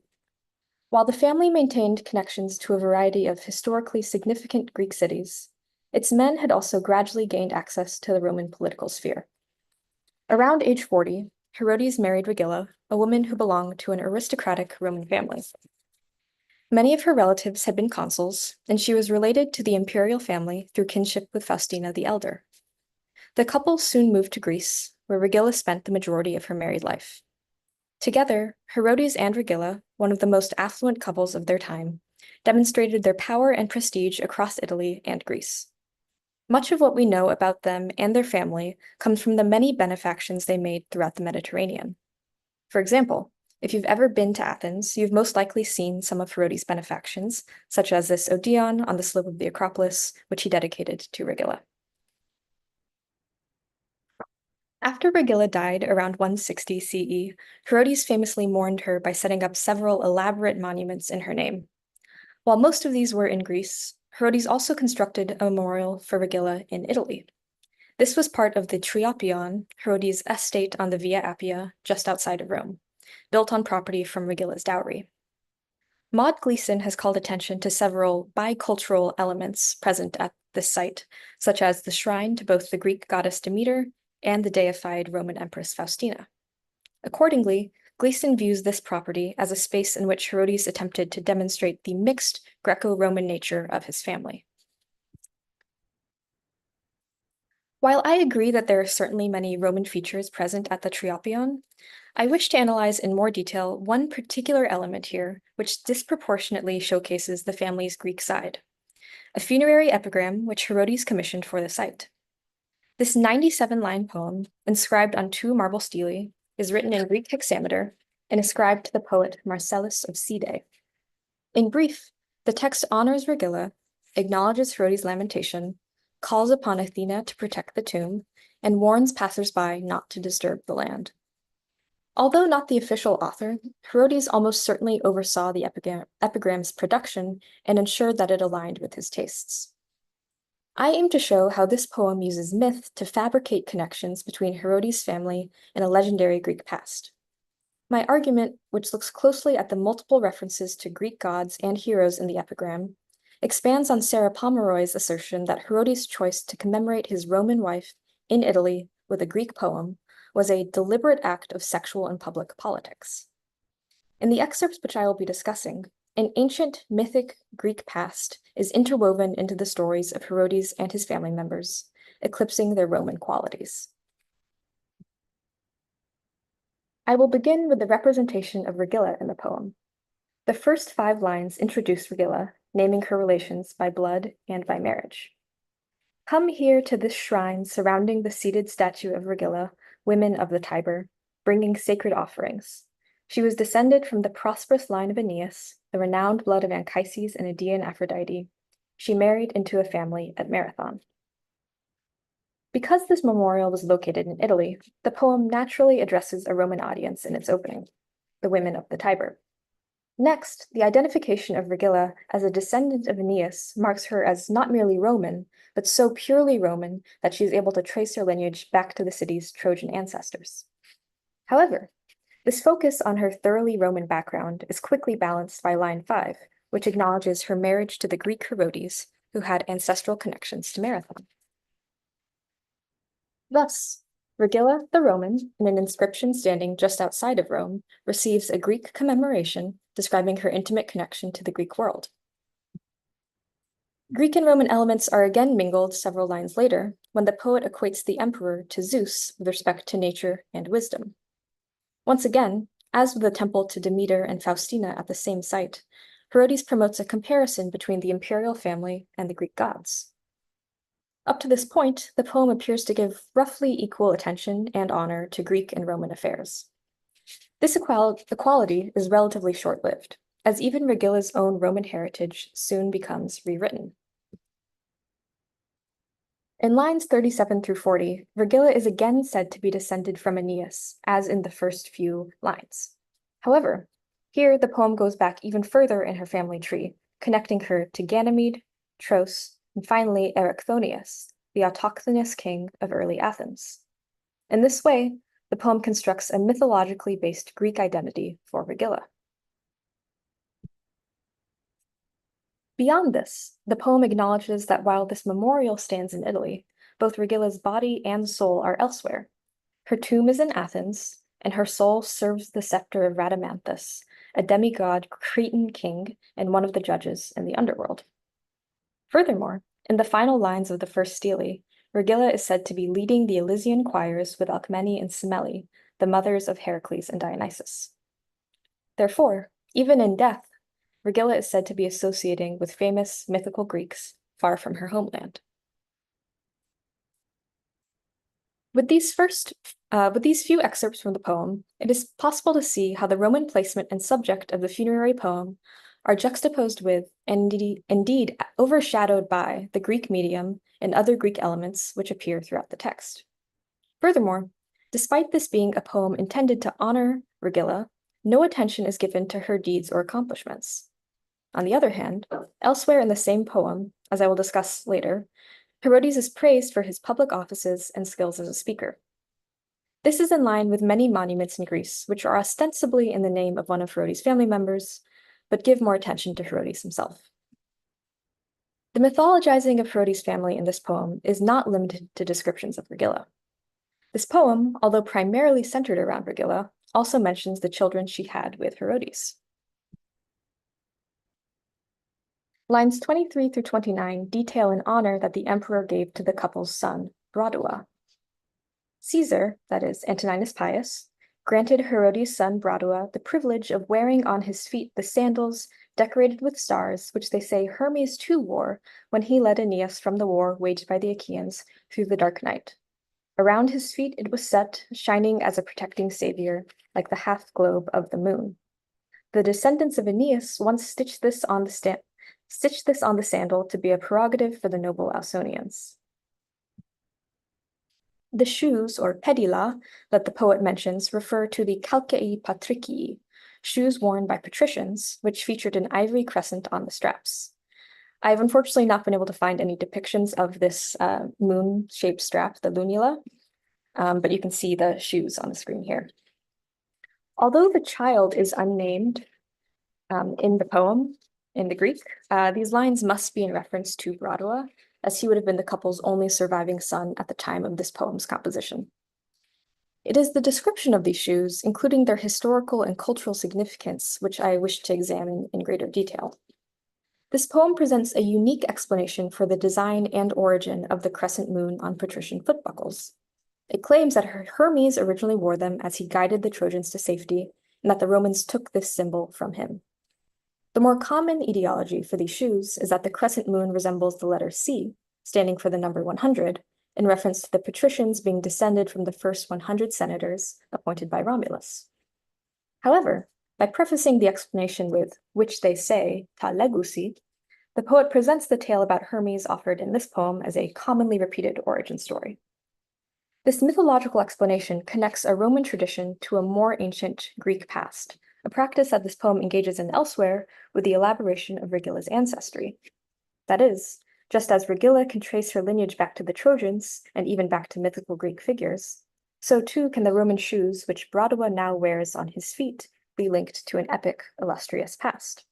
While the family maintained connections to a variety of historically significant Greek cities, its men had also gradually gained access to the Roman political sphere. Around age 40, Herodes married Regilla, a woman who belonged to an aristocratic Roman family. Many of her relatives had been consuls, and she was related to the imperial family through kinship with Faustina the Elder. The couple soon moved to Greece, where Regilla spent the majority of her married life. Together, Herodes and Regilla, one of the most affluent couples of their time, demonstrated their power and prestige across Italy and Greece. Much of what we know about them and their family comes from the many benefactions they made throughout the Mediterranean. For example, if you've ever been to Athens, you've most likely seen some of Herodes' benefactions, such as this Odeon on the slope of the Acropolis, which he dedicated to Regilla. After Regilla died around 160 CE, Herodes famously mourned her by setting up several elaborate monuments in her name. While most of these were in Greece, Herodes also constructed a memorial for Regilla in Italy. This was part of the Triopion, Herodes' estate on the Via Appia, just outside of Rome, built on property from Regilla's dowry. Maud Gleason has called attention to several bicultural elements present at this site, such as the shrine to both the Greek goddess Demeter and the deified Roman Empress Faustina. Accordingly, Gleason views this property as a space in which Herodes attempted to demonstrate the mixed Greco-Roman nature of his family. While I agree that there are certainly many Roman features present at the Triopion, I wish to analyze in more detail one particular element here, which disproportionately showcases the family's Greek side: a funerary epigram which Herodes commissioned for the site. This 97-line poem, inscribed on 2 marble stelae, is written in Greek hexameter and ascribed to the poet Marcellus of Side. In brief, the text honors Regilla, acknowledges Herodes' lamentation, calls upon Athena to protect the tomb, and warns passers-by not to disturb the land. Although not the official author, Herodes almost certainly oversaw the epigram's production and ensured that it aligned with his tastes. I aim to show how this poem uses myth to fabricate connections between Herodes' family and a legendary Greek past. My argument, which looks closely at the multiple references to Greek gods and heroes in the epigram, expands on Sarah Pomeroy's assertion that Herodes' choice to commemorate his Roman wife in Italy with a Greek poem was a deliberate act of sexual and public politics. In the excerpts which I will be discussing, an ancient mythic Greek past is interwoven into the stories of Herodes and his family members, eclipsing their Roman qualities. I will begin with the representation of Regilla in the poem. The first 5 lines introduce Regilla, naming her relations by blood and by marriage. Come here to this shrine surrounding the seated statue of Regilla, women of the Tiber, bringing sacred offerings. She was descended from the prosperous line of Aeneas, the renowned blood of Anchises and Idaean Aphrodite. She married into a family at Marathon. Because this memorial was located in Italy, the poem naturally addresses a Roman audience in its opening, the women of the Tiber. Next, the identification of Regilla as a descendant of Aeneas marks her as not merely Roman, but so purely Roman that she is able to trace her lineage back to the city's Trojan ancestors. However, this focus on her thoroughly Roman background is quickly balanced by line 5, which acknowledges her marriage to the Greek Herodes, who had ancestral connections to Marathon. Thus, Regilla the Roman, in an inscription standing just outside of Rome, receives a Greek commemoration describing her intimate connection to the Greek world. Greek and Roman elements are again mingled several lines later, when the poet equates the emperor to Zeus with respect to nature and wisdom. Once again, as with the temple to Demeter and Faustina at the same site, Herodes promotes a comparison between the imperial family and the Greek gods. Up to this point, the poem appears to give roughly equal attention and honor to Greek and Roman affairs. This equality is relatively short-lived, as even Regilla's own Roman heritage soon becomes rewritten. In lines 37 through 40, Regilla is again said to be descended from Aeneas, as in the first few lines. However, here the poem goes back even further in her family tree, connecting her to Ganymede, Tros, and finally Erichthonius, the autochthonous king of early Athens. In this way, the poem constructs a mythologically based Greek identity for Regilla. Beyond this, the poem acknowledges that while this memorial stands in Italy, both Regilla's body and soul are elsewhere. Her tomb is in Athens, and her soul serves the scepter of Rhadamanthus, a demigod Cretan king and one of the judges in the underworld. Furthermore, in the final lines of the first stele, Regilla is said to be leading the Elysian choirs with Alcmene and Semele, the mothers of Heracles and Dionysus. Therefore, even in death, Regilla is said to be associating with famous mythical Greeks far from her homeland. With these few excerpts from the poem, it is possible to see how the Roman placement and subject of the funerary poem are juxtaposed with, and indeed overshadowed by, the Greek medium and other Greek elements which appear throughout the text. Furthermore, despite this being a poem intended to honor Regilla, no attention is given to her deeds or accomplishments. On the other hand, elsewhere in the same poem, as I will discuss later, Herodes is praised for his public offices and skills as a speaker. This is in line with many monuments in Greece, which are ostensibly in the name of one of Herodes' family members, but give more attention to Herodes himself. The mythologizing of Herodes' family in this poem is not limited to descriptions of Regilla. This poem, although primarily centered around Regilla, also mentions the children she had with Herodes. Lines 23 through 29 detail an honor that the emperor gave to the couple's son, Bradua. Caesar, that is Antoninus Pius, granted Herodes' son Bradua the privilege of wearing on his feet the sandals decorated with stars, which they say Hermes too wore when he led Aeneas from the war waged by the Achaeans through the dark night. Around his feet it was set, shining as a protecting savior, like the half-globe of the moon. The descendants of Aeneas once stitched this on the sandal to be a prerogative for the noble Ausonians. The shoes, or pedila, that the poet mentions refer to the calcei patricii, shoes worn by patricians, which featured an ivory crescent on the straps. I've unfortunately not been able to find any depictions of this moon-shaped strap, the lunula, but you can see the shoes on the screen here. Although the child is unnamed in the poem, in the Greek, these lines must be in reference to Bradua, as he would have been the couple's only surviving son at the time of this poem's composition. It is the description of these shoes, including their historical and cultural significance, which I wish to examine in greater detail. This poem presents a unique explanation for the design and origin of the crescent moon on patrician foot buckles. It claims that Hermes originally wore them as he guided the Trojans to safety, and that the Romans took this symbol from him. The more common etiology for these shoes is that the crescent moon resembles the letter C, standing for the number 100, in reference to the patricians being descended from the first 100 senators appointed by Romulus. However, by prefacing the explanation with which they say, ta legusi, the poet presents the tale about Hermes offered in this poem as a commonly repeated origin story. This mythological explanation connects a Roman tradition to a more ancient Greek past, a practice that this poem engages in elsewhere with the elaboration of Regilla's ancestry. That is, just as Regilla can trace her lineage back to the Trojans, and even back to mythical Greek figures, so too can the Roman shoes which Bradua now wears on his feet be linked to an epic, illustrious past.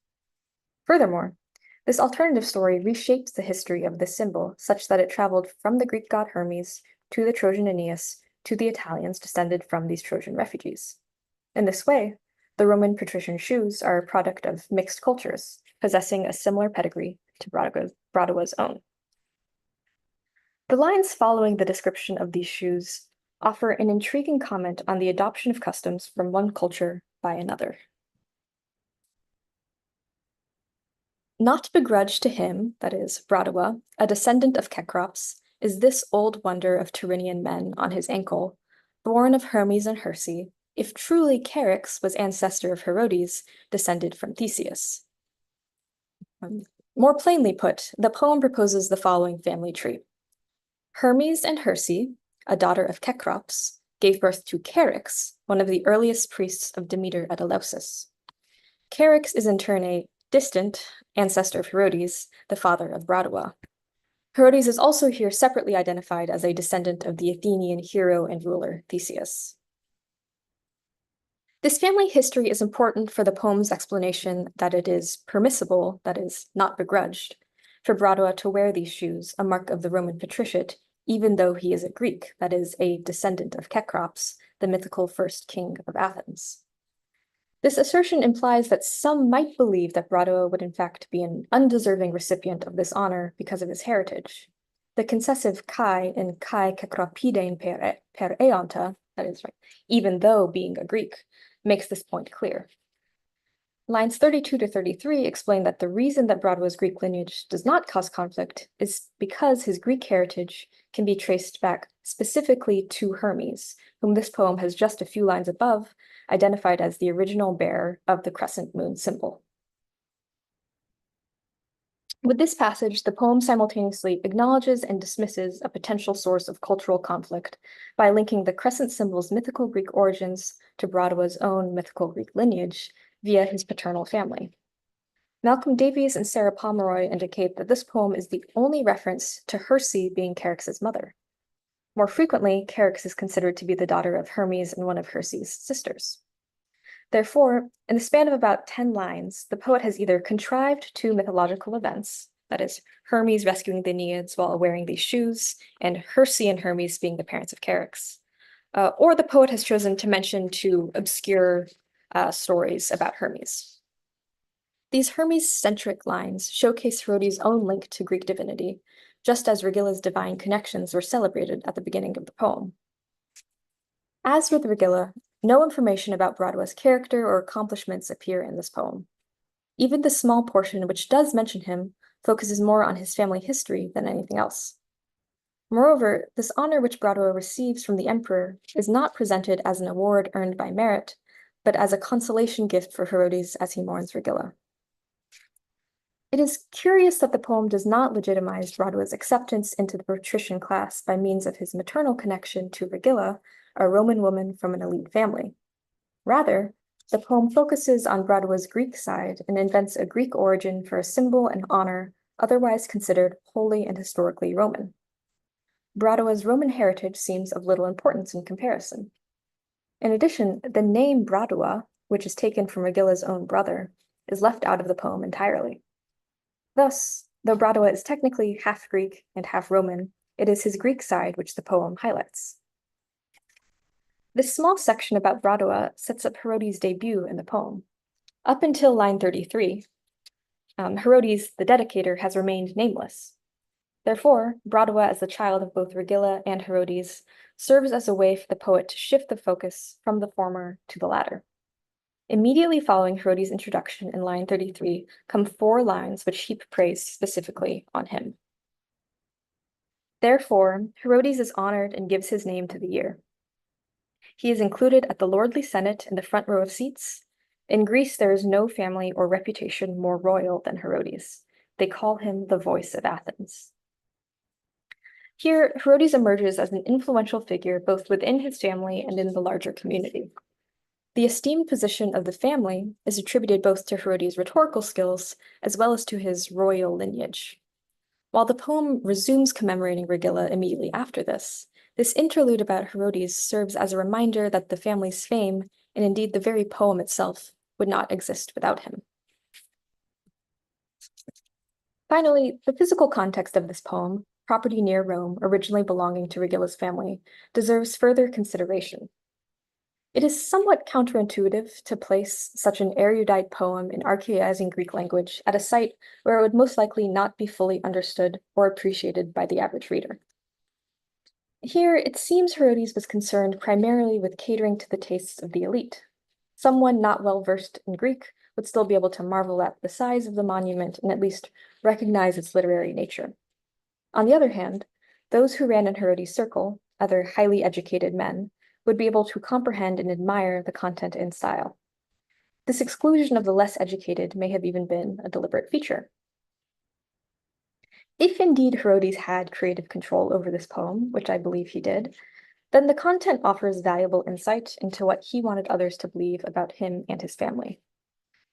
Furthermore, this alternative story reshapes the history of this symbol such that it traveled from the Greek god Hermes to the Trojan Aeneas to the Italians descended from these Trojan refugees. In this way, the Roman patrician shoes are a product of mixed cultures, possessing a similar pedigree to Bradua's own. The lines following the description of these shoes offer an intriguing comment on the adoption of customs from one culture by another. Not begrudged to him, that is, Bradua, a descendant of Cecrops, is this old wonder of Tyrrhenian men on his ankle, born of Hermes and Hirce, if truly Charax was ancestor of Herodes, descended from Theseus. More plainly put, the poem proposes the following family tree. Hermes and Hirce, a daughter of Cecrops, gave birth to Charax, one of the earliest priests of Demeter at Eleusis. Charax is in turn a distant ancestor of Herodes, the father of Bradua. Herodes is also here separately identified as a descendant of the Athenian hero and ruler Theseus. This family history is important for the poem's explanation that it is permissible, that is, not begrudged, for Bradua to wear these shoes, a mark of the Roman patriciate, even though he is a Greek, that is, a descendant of Cecrops, the mythical first king of Athens. This assertion implies that some might believe that Bradua would in fact be an undeserving recipient of this honor because of his heritage. The concessive kai in kai Cecropidein per eonta, that is right, even though being a Greek, makes this point clear. Lines 32 to 33 explain that the reason that Bradua's Greek lineage does not cause conflict is because his Greek heritage can be traced back specifically to Hermes, whom this poem has just a few lines above identified as the original bearer of the crescent moon symbol. With this passage, the poem simultaneously acknowledges and dismisses a potential source of cultural conflict by linking the crescent symbol's mythical Greek origins to Bradua's own mythical Greek lineage via his paternal family. Malcolm Davies and Sarah Pomeroy indicate that this poem is the only reference to Hirce being Charax's mother. More frequently, Charax is considered to be the daughter of Hermes and one of Hirce's sisters. Therefore, in the span of about 10 lines, the poet has either contrived two mythological events, that is, Hermes rescuing the Naiads while wearing these shoes, and Hirce and Hermes being the parents of Charax, or the poet has chosen to mention two obscure stories about Hermes. These Hermes-centric lines showcase Herodes' own link to Greek divinity, just as Regilla's divine connections were celebrated at the beginning of the poem. As with Regilla, no information about Bradua's character or accomplishments appear in this poem. Even the small portion which does mention him focuses more on his family history than anything else. Moreover, this honor which Bradua receives from the emperor is not presented as an award earned by merit, but as a consolation gift for Herodes as he mourns Regilla. It is curious that the poem does not legitimize Bradua's acceptance into the patrician class by means of his maternal connection to Regilla, a Roman woman from an elite family. Rather, the poem focuses on Bradua's Greek side and invents a Greek origin for a symbol and honor otherwise considered wholly and historically Roman. Bradua's Roman heritage seems of little importance in comparison. In addition, the name Bradua, which is taken from Regilla's own brother, is left out of the poem entirely. Thus, though Bradua is technically half Greek and half Roman, it is his Greek side which the poem highlights. This small section about Bradua sets up Herodes' debut in the poem. Up until line 33, Herodes, the dedicator, has remained nameless. Therefore, Bradua, as the child of both Regilla and Herodes, serves as a way for the poet to shift the focus from the former to the latter. Immediately following Herodes' introduction in line 33 come 4 lines which heap praise specifically on him. Therefore, Herodes is honored and gives his name to the year. He is included at the lordly senate in the front row of seats. In Greece, there is no family or reputation more royal than Herodes. They call him the voice of Athens. Here, Herodes emerges as an influential figure both within his family and in the larger community. The esteemed position of the family is attributed both to Herodes' rhetorical skills as well as to his royal lineage. While the poem resumes commemorating Regilla immediately after this interlude about Herodes serves as a reminder that the family's fame, and indeed the very poem itself, would not exist without him. Finally, the physical context of this poem, property near Rome, originally belonging to Regilla's family, deserves further consideration. It is somewhat counterintuitive to place such an erudite poem in archaizing Greek language at a site where it would most likely not be fully understood or appreciated by the average reader. Here, it seems Herodes was concerned primarily with catering to the tastes of the elite. Someone not well versed in Greek would still be able to marvel at the size of the monument and at least recognize its literary nature. On the other hand, those who ran in Herodes' circle, other highly educated men, would be able to comprehend and admire the content and style. This exclusion of the less educated may have even been a deliberate feature. If indeed Herodes had creative control over this poem, which I believe he did, then the content offers valuable insight into what he wanted others to believe about him and his family.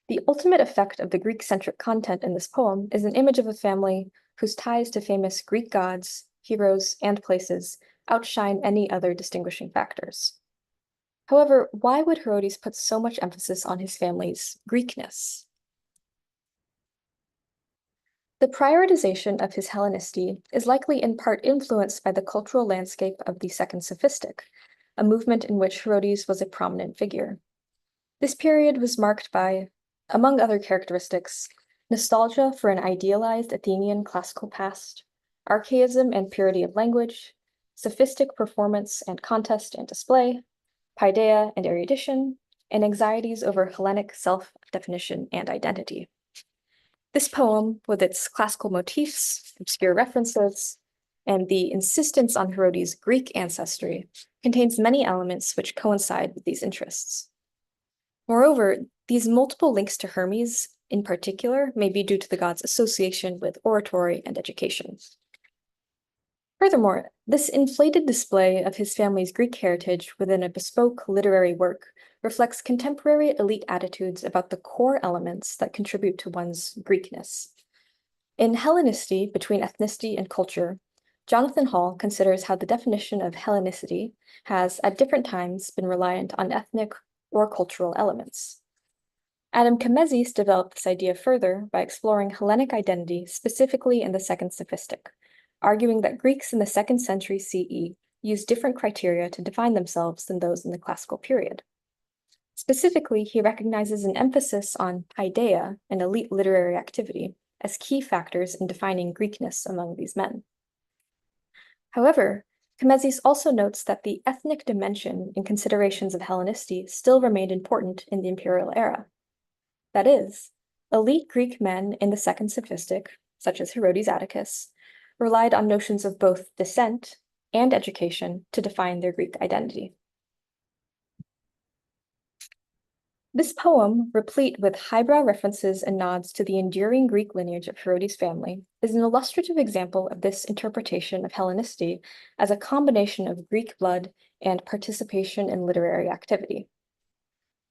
The ultimate effect of the Greek-centric content in this poem is an image of a family whose ties to famous Greek gods, heroes, and places outshine any other distinguishing factors. However, why would Herodes put so much emphasis on his family's Greekness? The prioritization of his Hellenicity is likely in part influenced by the cultural landscape of the Second Sophistic, a movement in which Herodes was a prominent figure. This period was marked by, among other characteristics, nostalgia for an idealized Athenian classical past, archaism and purity of language, sophistic performance and contest and display, paideia and erudition, and anxieties over Hellenic self-definition and identity. This poem, with its classical motifs, obscure references, and the insistence on Herodes' Greek ancestry, contains many elements which coincide with these interests. Moreover, these multiple links to Hermes, in particular, may be due to the god's association with oratory and education. Furthermore, this inflated display of his family's Greek heritage within a bespoke literary work reflects contemporary elite attitudes about the core elements that contribute to one's Greekness. In Hellenicity, Between Ethnicity and Culture, Jonathan Hall considers how the definition of Hellenicity has, at different times, been reliant on ethnic or cultural elements. Adam Kamezis developed this idea further by exploring Hellenic identity specifically in the Second Sophistic, arguing that Greeks in the 2nd century CE used different criteria to define themselves than those in the classical period. Specifically, he recognizes an emphasis on paideia, an elite literary activity, as key factors in defining Greekness among these men. However, Kamezis also notes that the ethnic dimension in considerations of Hellenicity still remained important in the imperial era. That is, elite Greek men in the Second Sophistic, such as Herodes Atticus, relied on notions of both descent and education to define their Greek identity. This poem, replete with highbrow references and nods to the enduring Greek lineage of Herodes' family, is an illustrative example of this interpretation of Hellenicity as a combination of Greek blood and participation in literary activity.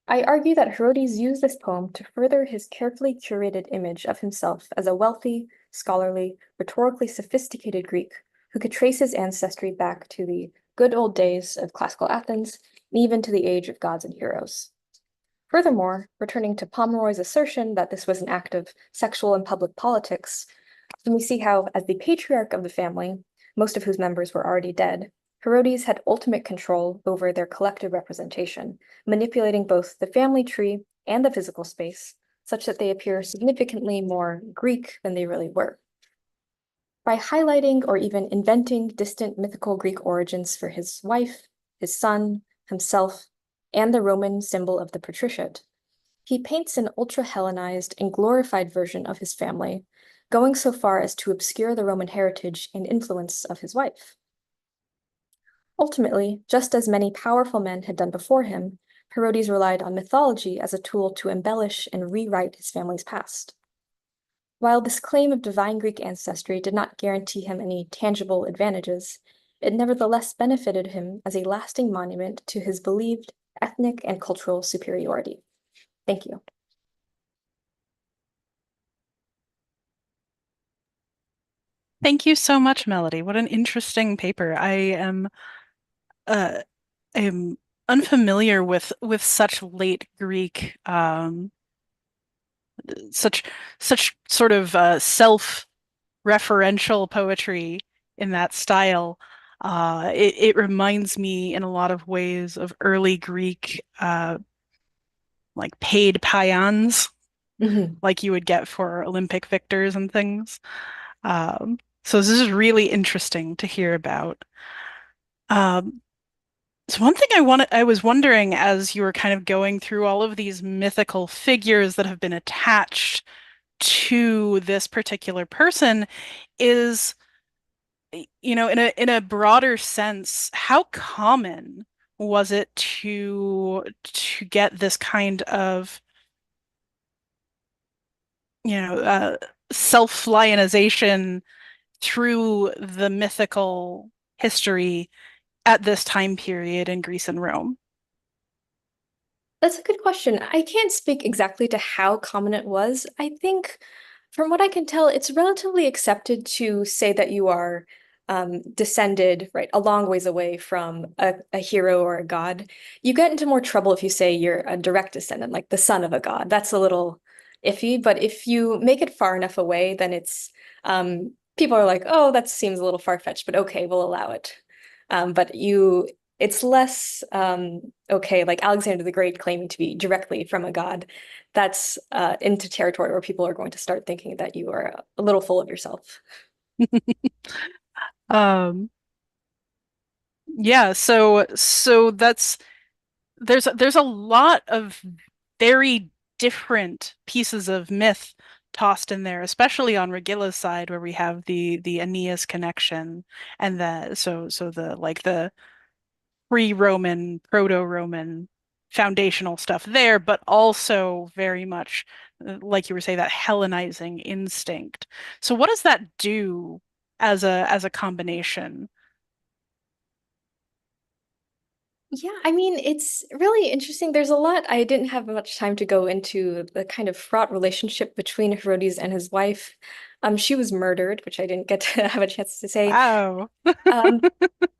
I argue that Herodes used this poem to further his carefully curated image of himself as a wealthy, scholarly, rhetorically sophisticated Greek who could trace his ancestry back to the good old days of classical Athens and even to the age of gods and heroes. Furthermore, returning to Pomeroy's assertion that this was an act of sexual and public politics, then we see how, as the patriarch of the family, most of whose members were already dead, Herodes had ultimate control over their collective representation, manipulating both the family tree and the physical space, such that they appear significantly more Greek than they really were. By highlighting or even inventing distant mythical Greek origins for his wife, his son, himself, and the Roman symbol of the patriciate, he paints an ultra-Hellenized and glorified version of his family, going so far as to obscure the Roman heritage and influence of his wife. Ultimately, just as many powerful men had done before him, Herodes relied on mythology as a tool to embellish and rewrite his family's past. While this claim of divine Greek ancestry did not guarantee him any tangible advantages, it nevertheless benefited him as a lasting monument to his believed ethnic and cultural superiority. Thank you. Thank you so much, Melody. What an interesting paper. I am unfamiliar with such late Greek, such sort of self-referential poetry in that style. It reminds me in a lot of ways of early Greek, like paid paeans, like you would get for Olympic victors and things. So this is really interesting to hear about. So one thing I was wondering as you were kind of going through all of these mythical figures that have been attached to this particular person is in a broader sense, how common was it to get this kind of self-lionization through the mythical history at this time period in Greece and Rome? That's a good question. I can't speak exactly to how common it was. I think, from what I can tell, it's relatively accepted to say that you are descended, right, a long ways away from a hero or a god. You get into more trouble if you say you're a direct descendant, like the son of a god. That's a little iffy, but if you make it far enough away, then it's people are like, oh, that seems a little far-fetched, but okay, we'll allow it. But it's less okay, like Alexander the Great claiming to be directly from a god. That's into territory where people are going to start thinking that you are a little full of yourself. Yeah, so there's a lot of very different pieces of myth tossed in there, especially on Regilla's side, where we have the Aeneas connection and the pre-Roman, proto-Roman foundational stuff there, but also very much, like you were saying, that Hellenizing instinct. So what does that do as a combination? Yeah, I mean, it's really interesting. There's a lot. I didn't have much time to go into the kind of fraught relationship between Herodes and his wife. She was murdered, which I didn't get to have a chance to say. Wow.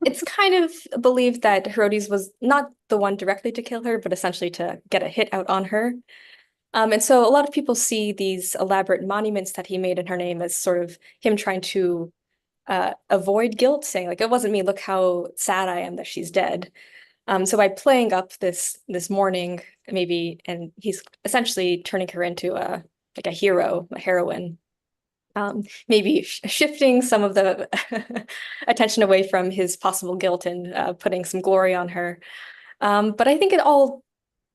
It's kind of believed that Herodes was not the one directly to kill her, but essentially to get a hit out on her. And so a lot of people see these elaborate monuments that he made in her name as sort of him trying to avoid guilt, saying like, it wasn't me, look how sad I am that she's dead. So by playing up this mourning, maybe, and he's essentially turning her into a hero, a heroine, maybe shifting some of the attention away from his possible guilt and putting some glory on her. But I think it all,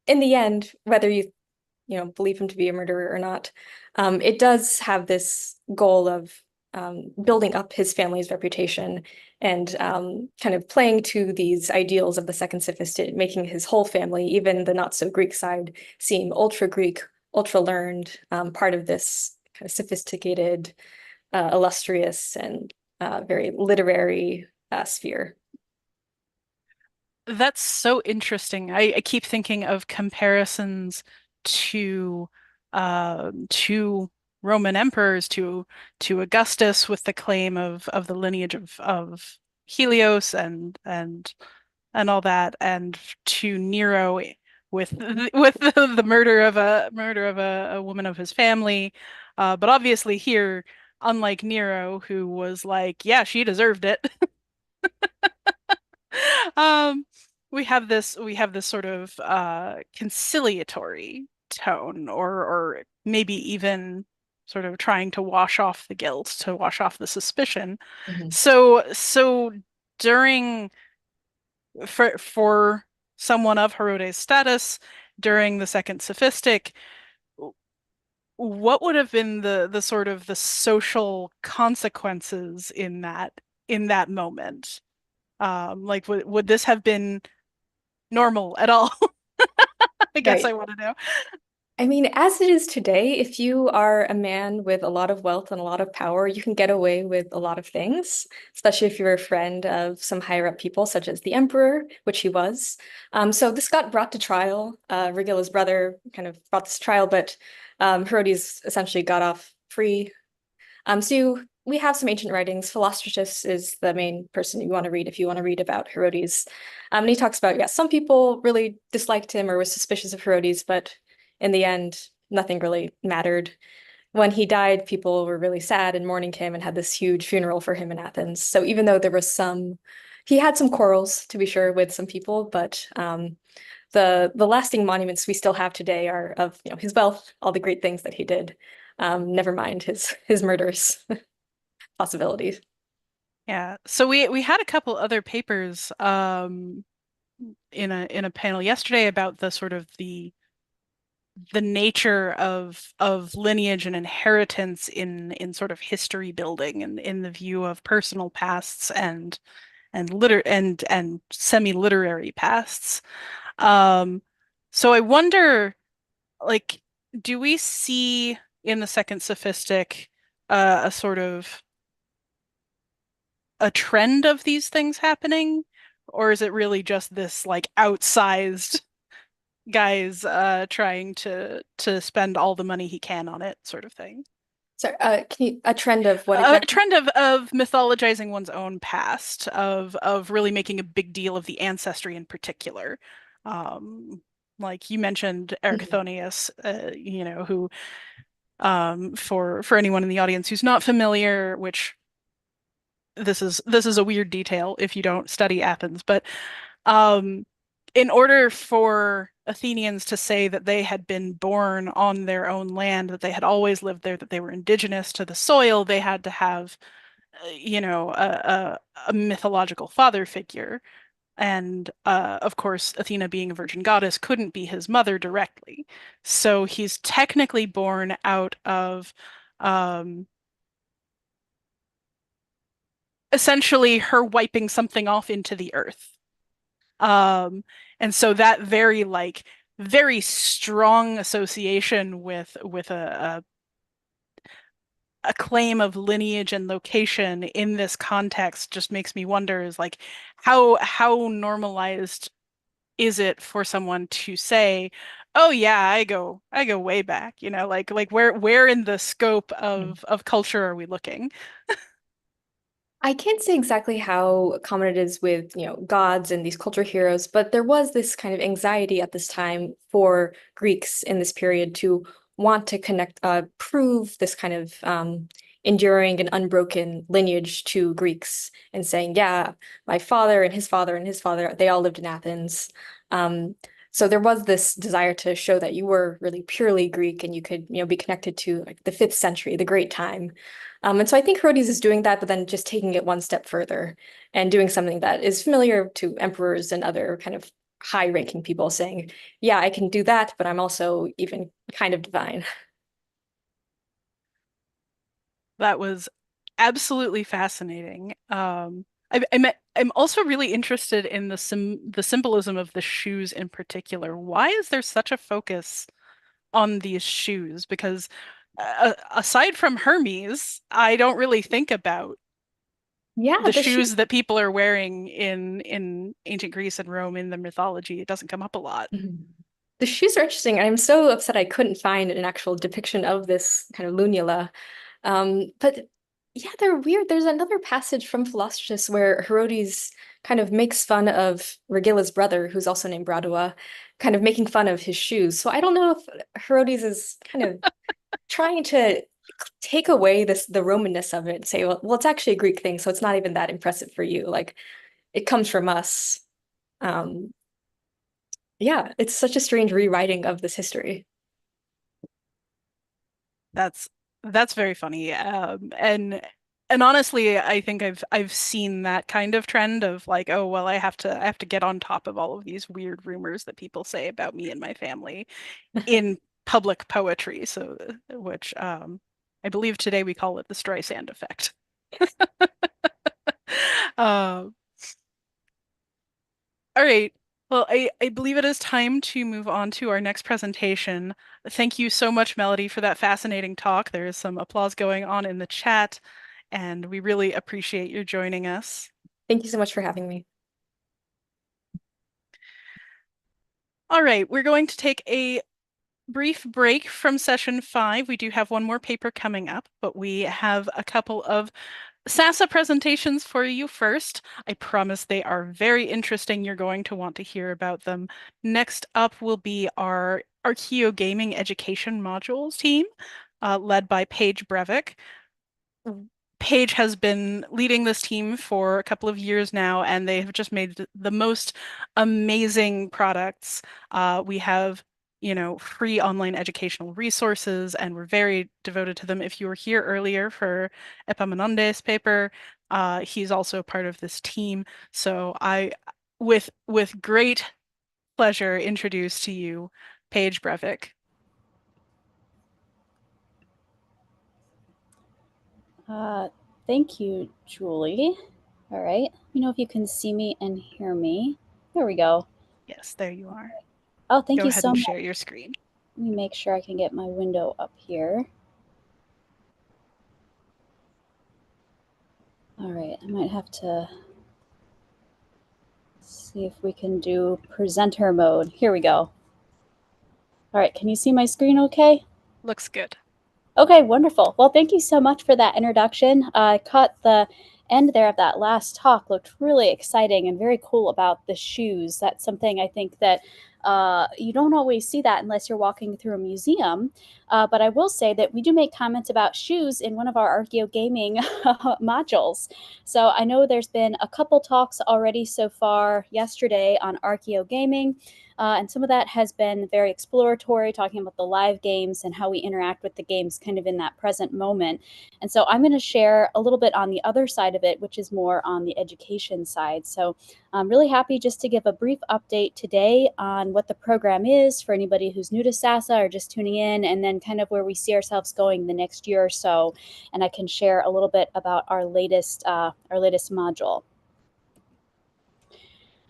in the end, whether you believe him to be a murderer or not, it does have this goal of building up his family's reputation and kind of playing to these ideals of the second sophisticate, making his whole family, even the not so Greek side, seem ultra Greek, ultra learned, part of this kind of sophisticated, illustrious, and very literary sphere. That's so interesting. I keep thinking of comparisons to Roman emperors, to Augustus with the claim of the lineage of Helios and all that, and to Nero with the murder of a woman of his family. But obviously here, unlike Nero, who was like, yeah, she deserved it. We have this sort of conciliatory tone, or maybe even sort of trying to wash off the guilt, to wash off the suspicion. So during for someone of Herodes' status during the second sophistic, what would have been the sort of the social consequences in that moment? Like would this have been normal at all? I guess I want to know. I mean, as it is today, if you are a man with a lot of wealth and a lot of power, you can get away with a lot of things, especially if you're a friend of some higher up people, such as the emperor, which he was. So this got brought to trial. Regilla's brother kind of brought this trial, but Herodes essentially got off free. So we have some ancient writings. Philostratus is the main person you want to read if you want to read about Herodes. And he talks about, some people really disliked him or were suspicious of Herodes, but in the end, nothing really mattered. When he died, people were really sad and mourning him and had this huge funeral for him in Athens. So even though there was he had some quarrels, to be sure, with some people, but the lasting monuments we still have today are of his wealth, all the great things that he did. Never mind his murderous possibilities. Yeah. So we had a couple other papers in a panel yesterday about the sort of the nature of lineage and inheritance in sort of history building and in the view of personal pasts and semi-literary pasts. So I wonder, like, do we see in the Second Sophistic a sort of a trend of these things happening, or is it really just this like outsized guys trying to spend all the money he can on it sort of thing? So, a trend of what A exactly? trend of mythologizing one's own past, of really making a big deal of the ancestry in particular. Like you mentioned Aristophanes, you know, who for anyone in the audience who's not familiar, which this is a weird detail if you don't study Athens, but in order for Athenians to say that they had been born on their own land, that they had always lived there, that they were indigenous to the soil, they had to have, you know, a mythological father figure. And of course, Athena being a virgin goddess couldn't be his mother directly. So he's technically born out of essentially her wiping something off into the earth. And so that very strong association with a claim of lineage and location in this context just makes me wonder is like how normalized is it for someone to say, oh yeah, I go way back, you know, like where in the scope of culture are we looking? I can't say exactly how common it is with, you know, gods and these culture heroes, but there was this kind of anxiety at this time for Greeks in this period to want to prove this kind of enduring and unbroken lineage to Greeks and saying, yeah, my father and his father and his father, they all lived in Athens. So there was this desire to show that you were really purely Greek and you could, you know, be connected to like the 5th century, the great time. And so I think Herodes is doing that, but then just taking it one step further and doing something that is familiar to emperors and other kind of high-ranking people, saying, yeah, I can do that, but I'm also even kind of divine. That was absolutely fascinating. I'm also really interested in the symbolism of the shoes in particular. Why is there such a focus on these shoes? Because aside from Hermes, I don't really think about the shoes that people are wearing in ancient Greece and Rome in the mythology. It doesn't come up a lot. The shoes are interesting. I'm so upset I couldn't find an actual depiction of this kind of lunula. But yeah, they're weird. There's another passage from Philostratus where Herodes kind of makes fun of Regilla's brother, who's also named Bradua, kind of making fun of his shoes. So I don't know if Herodes is kind of trying to take away the Romanness of it and say, well, it's actually a Greek thing, so it's not even that impressive for you. Like, it comes from us. Yeah, it's such a strange rewriting of this history. That's very funny. And honestly, I think I've seen that kind of trend of like, oh well, I have to get on top of all of these weird rumors that people say about me and my family in public poetry. So which I believe today we call it the Streisand effect. All right. Well, I believe it is time to move on to our next presentation. Thank you so much, Melody, for that fascinating talk. There is some applause going on in the chat, and we really appreciate your joining us. Thank you so much for having me. All right, we're going to take a brief break from session 5. We do have one more paper coming up, but we have a couple of SASA presentations for you first. I promise they are very interesting. You're going to want to hear about them. Next up will be our Archeo Gaming Education Modules team, led by Paige Breivik. Paige has been leading this team for a couple of years now, and they have just made the most amazing products. We have, you know, free online educational resources, and we're very devoted to them. If you were here earlier for Epaminondas' paper, he's also part of this team. So I, with great pleasure, introduce to you Paige Breivik. Thank you, Julie. All right. Let me know if you can see me and hear me. There we go. Yes, there you are. Oh, thank Go you ahead so and much. share your screen. Let me make sure I can get my window up here. All right, I might have to see if we can do presenter mode. Here we go. All right, can you see my screen okay? Looks good. Okay, wonderful. Well, thank you so much for that introduction. I caught the end there of that last talk, looked really exciting and very cool about the shoes. That's something I think that you don't always see that unless you're walking through a museum. But I will say that we do make comments about shoes in one of our archaeogaming modules. So I know there's been a couple talks already so far yesterday on archaeogaming. And some of that has been very exploratory, talking about the live games and how we interact with the games kind of in that present moment. And so I'm going to share a little bit on the other side of it, which is more on the education side. So I'm really happy just to give a brief update today on what the program is for anybody who's new to SASA or just tuning in, and then kind of where we see ourselves going the next year or so. And I can share a little bit about our latest module.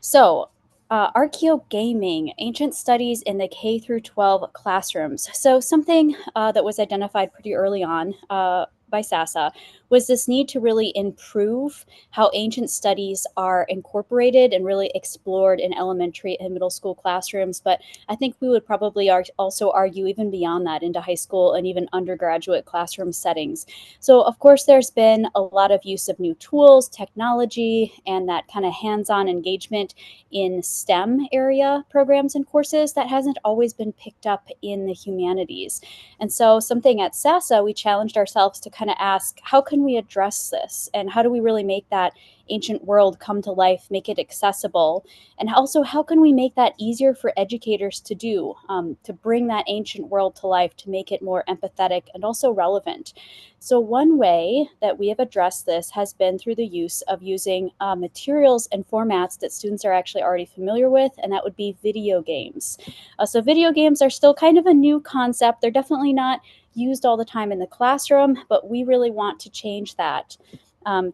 So, archaeogaming, ancient studies in the K through 12 classrooms. So something that was identified pretty early on by SASA was this need to really improve how ancient studies are incorporated and really explored in elementary and middle school classrooms. But I think we would probably also argue even beyond that into high school and even undergraduate classroom settings. So of course, there's been a lot of use of new tools, technology, and that kind of hands-on engagement in STEM area programs and courses that hasn't always been picked up in the humanities. And so something at SASA, we challenged ourselves to kind of ask, how can we address this? And how do we really make that ancient world come to life, make it accessible? And also, how can we make that easier for educators to do, to bring that ancient world to life, to make it more empathetic and also relevant? So one way that we have addressed this has been through the use of using materials and formats that students are actually already familiar with, and that would be video games. So video games are still kind of a new concept. They're definitely not used all the time in the classroom, but we really want to change that.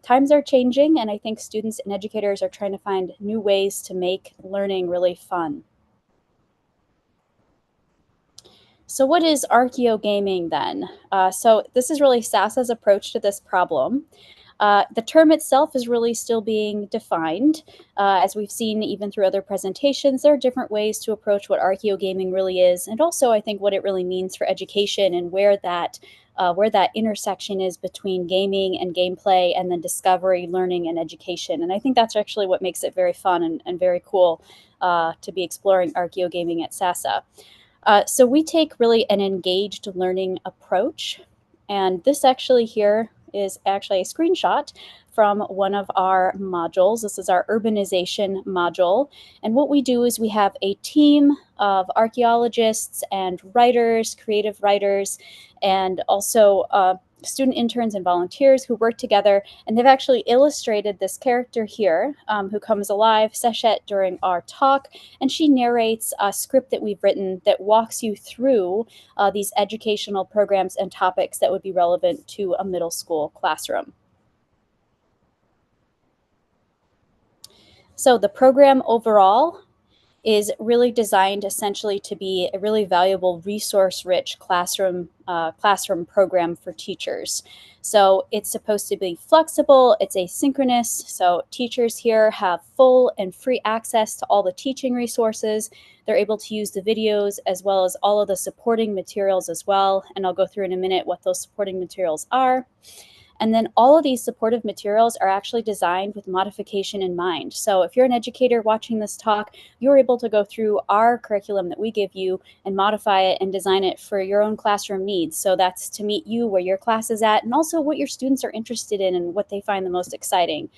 Times are changing, and I think students and educators are trying to find new ways to make learning really fun. So what is archaeogaming then? So this is really SASA's approach to this problem. The term itself is really still being defined. As we've seen even through other presentations, there are different ways to approach what archaeogaming really is, and also I think what it really means for education and where that intersection is between gaming and gameplay, and then discovery, learning, and education. And I think that's actually what makes it very fun and very cool to be exploring archaeogaming at SASA. So we take really an engaged learning approach. And this actually here is actually a screenshot from one of our modules. This is our urbanization module. And what we do is we have a team of archaeologists and writers, creative writers, and also student interns and volunteers who work together, and they've actually illustrated this character here who comes alive, Seshet, during our talk, and she narrates a script that we've written that walks you through these educational programs and topics that would be relevant to a middle school classroom. So the program overall is really designed essentially to be a really valuable resource-rich classroom program for teachers. So it's supposed to be flexible, it's asynchronous, so teachers here have full and free access to all the teaching resources. They're able to use the videos as well as all of the supporting materials as well, and I'll go through in a minute what those supporting materials are. And then all of these supportive materials are actually designed with modification in mind. So if you're an educator watching this talk, you're able to go through our curriculum that we give you and modify it and design it for your own classroom needs. So that's to meet you where your class is at, and also what your students are interested in and what they find the most exciting.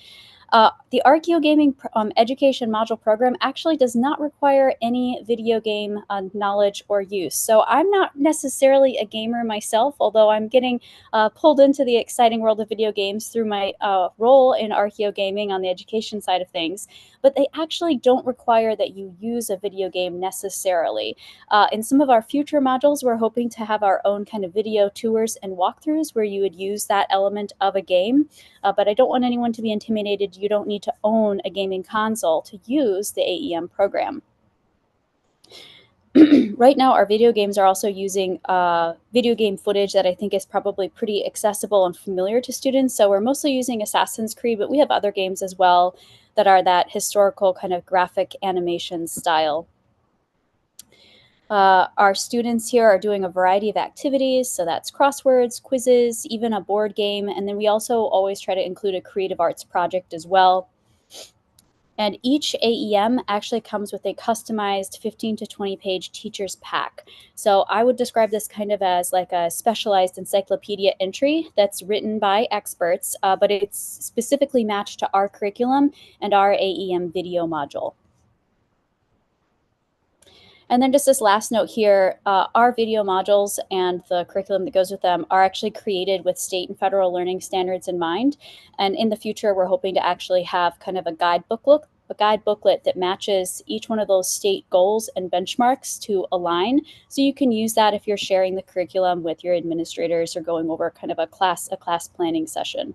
The Archaeogaming education module program actually does not require any video game knowledge or use. So I'm not necessarily a gamer myself, although I'm getting pulled into the exciting world of video games through my role in archaeogaming on the education side of things. But they actually don't require that you use a video game necessarily. In some of our future modules, we're hoping to have our own kind of video tours and walkthroughs where you would use that element of a game. But I don't want anyone to be intimidated. You don't need to own a gaming console to use the AEM program. Right now, our video games are also using video game footage that I think is probably pretty accessible and familiar to students. So we're mostly using Assassin's Creed, but we have other games as well that are that historical kind of graphic animation style. Our students here are doing a variety of activities, so that's crosswords, quizzes, even a board game, and then we also always try to include a creative arts project as well. And each AEM actually comes with a customized 15 to 20 page teacher's pack. So I would describe this kind of as like a specialized encyclopedia entry that's written by experts, but it's specifically matched to our curriculum and our AEM video module. And then just this last note here, our video modules and the curriculum that goes with them are actually created with state and federal learning standards in mind. And in the future, we're hoping to actually have kind of a guide booklet that matches each one of those state goals and benchmarks to align. So you can use that if you're sharing the curriculum with your administrators or going over kind of a class planning session.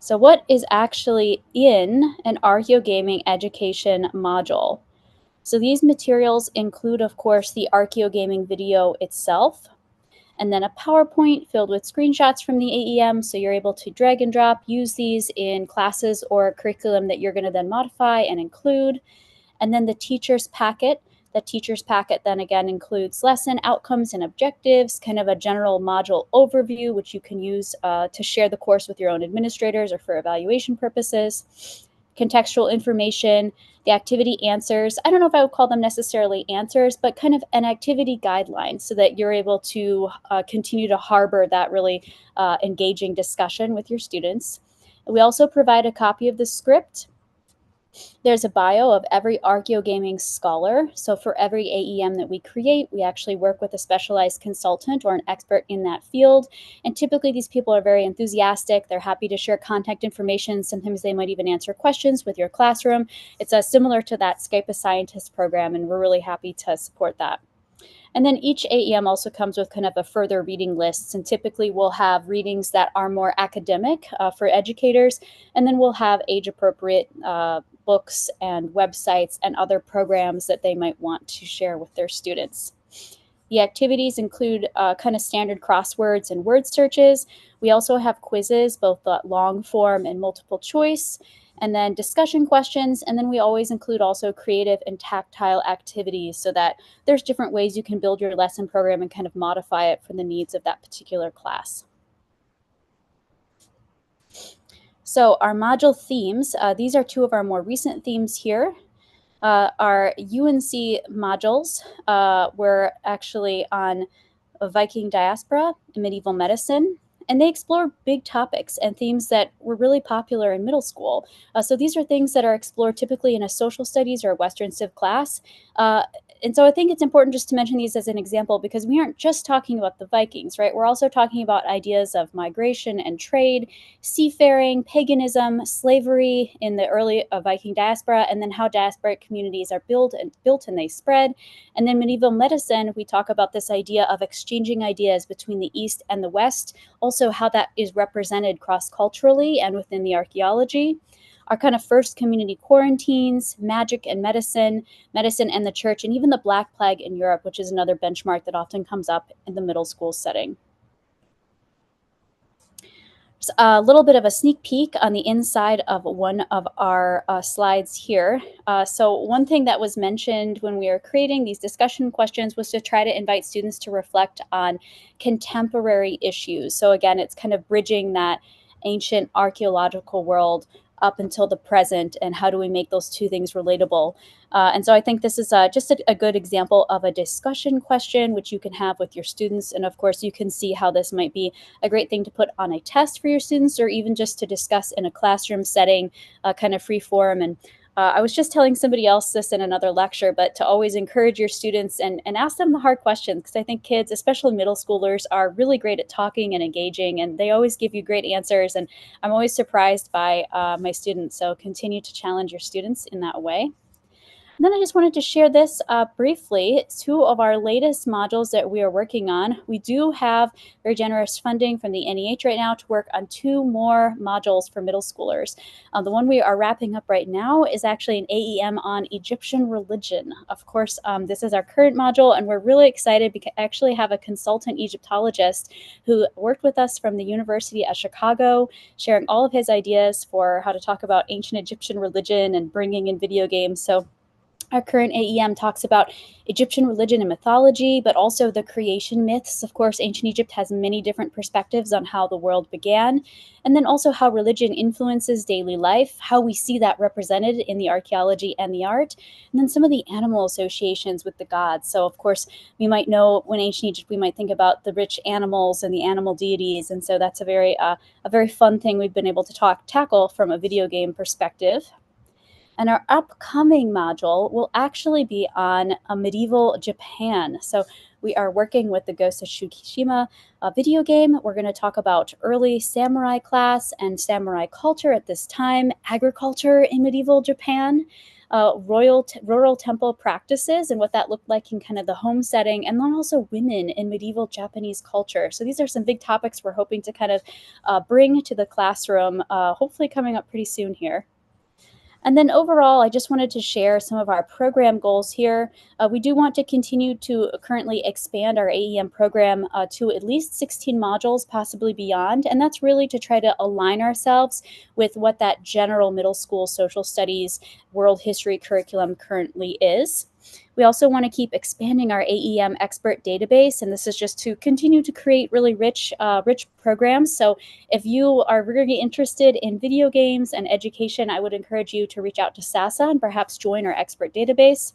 So what is actually in an archaeogaming education module? So these materials include, of course, the archaeogaming video itself, and then a PowerPoint filled with screenshots from the AEM. So you're able to drag and drop, use these in classes or curriculum that you're going to then modify and include. And then the teacher's packet. The teacher's packet then again includes lesson outcomes and objectives, kind of a general module overview, which you can use to share the course with your own administrators or for evaluation purposes. Contextual information, the activity answers. I don't know if I would call them necessarily answers, but kind of an activity guideline so that you're able to continue to harbor that really engaging discussion with your students. We also provide a copy of the script. There's a bio of every archaeogaming scholar. So for every AEM that we create, we actually work with a specialized consultant or an expert in that field. And typically these people are very enthusiastic. They're happy to share contact information. Sometimes they might even answer questions with your classroom. It's similar to that Skype a Scientist program, and we're really happy to support that. And then each AEM also comes with kind of a further reading lists, and typically we'll have readings that are more academic for educators, and then we'll have age-appropriate books and websites and other programs that they might want to share with their students. The activities include kind of standard crosswords and word searches. We also have quizzes, both long form and multiple choice, and then discussion questions. And then we always include also creative and tactile activities so that there's different ways you can build your lesson program and kind of modify it for the needs of that particular class. So our module themes, these are two of our more recent themes here. Our UNC modules were actually on Viking diaspora and medieval medicine, and they explore big topics and themes that were really popular in middle school. So these are things that are explored typically in a social studies or a Western Civ class. And so I think it's important just to mention these as an example because we aren't just talking about the Vikings, right? We're also talking about ideas of migration and trade, seafaring, paganism, slavery in the early Viking diaspora, and then how diasporic communities are built and they spread. And then medieval medicine, we talk about this idea of exchanging ideas between the East and the West, also how that is represented cross-culturally and within the archaeology. Our kind of first community quarantines, magic and medicine and the church, and even the Black Plague in Europe, which is another benchmark that often comes up in the middle school setting. Just a little bit of a sneak peek on the inside of one of our slides here. So one thing that was mentioned when we were creating these discussion questions was to try to invite students to reflect on contemporary issues. So again, it's kind of bridging that ancient archaeological world up until the present, and how do we make those two things relatable. And so I think this is just a good example of a discussion question which you can have with your students. And of course, you can see how this might be a great thing to put on a test for your students, or even just to discuss in a classroom setting, kind of free form. And I was just telling somebody else this in another lecture, but to always encourage your students and ask them the hard questions, because I think kids, especially middle schoolers, are really great at talking and engaging, and they always give you great answers. And I'm always surprised by my students. So continue to challenge your students in that way. And then I just wanted to share this briefly. It's two of our latest modules that we are working on. We do have very generous funding from the NEH right now to work on 2 more modules for middle schoolers. The one we are wrapping up right now is actually an AEM on Egyptian religion. Of course, this is our current module, and we're really excited because I actually have a consultant Egyptologist who worked with us from the University of Chicago, sharing all of his ideas for how to talk about ancient Egyptian religion and bringing in video games. So our current AEM talks about Egyptian religion and mythology, but also the creation myths. Of course, ancient Egypt has many different perspectives on how the world began, and then also how religion influences daily life, how we see that represented in the archaeology and the art, and then some of the animal associations with the gods. So, of course, we might know when ancient Egypt, we might think about the rich animals and the animal deities, and so that's a very fun thing we've been able to tackle from a video game perspective. And our upcoming module will actually be on medieval Japan. So we are working with the Ghost of Tsushima video game. We're going to talk about early samurai class and samurai culture at this time, agriculture in medieval Japan, rural temple practices and what that looked like in kind of the home setting, and then also women in medieval Japanese culture. So these are some big topics we're hoping to kind of bring to the classroom, hopefully coming up pretty soon here. And then overall, I just wanted to share some of our program goals here. We do want to continue to currently expand our AEM program to at least 16 modules, possibly beyond. And that's really to try to align ourselves with what that general middle school social studies world history curriculum currently is. We also want to keep expanding our AEM expert database, and this is just to continue to create really rich programs. So if you are really interested in video games and education, I would encourage you to reach out to SASA and perhaps join our expert database.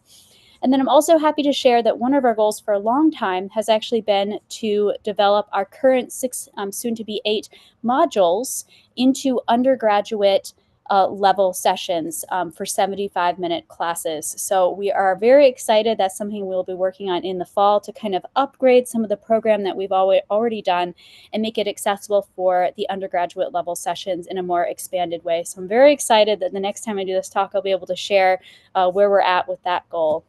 And then I'm also happy to share that one of our goals for a long time has actually been to develop our current 6, soon to be 8 modules into undergraduate level sessions for 75-minute classes. So we are very excited. That's something we'll be working on in the fall to kind of upgrade some of the program that we've already done and make it accessible for the undergraduate level sessions in a more expanded way. So I'm very excited that the next time I do this talk, I'll be able to share where we're at with that goal.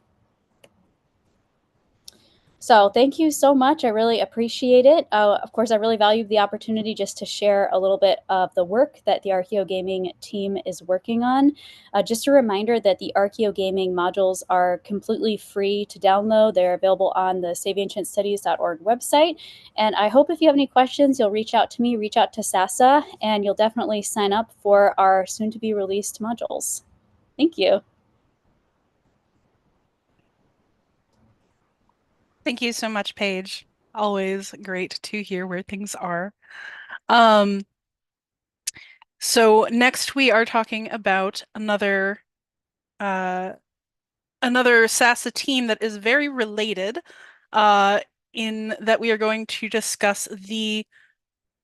So thank you so much. I really appreciate it. Of course, I really value the opportunity just to share a little bit of the work that the Archeo Gaming team is working on. Just a reminder that the Archeo Gaming modules are completely free to download. They're available on the saveancientstudies.org website. And I hope if you have any questions, you'll reach out to me, reach out to SASA, and you'll definitely sign up for our soon-to-be released modules. Thank you. Thank you so much, Paige. Always great to hear where things are. So next we are talking about another SASA team that is very related, in that we are going to discuss the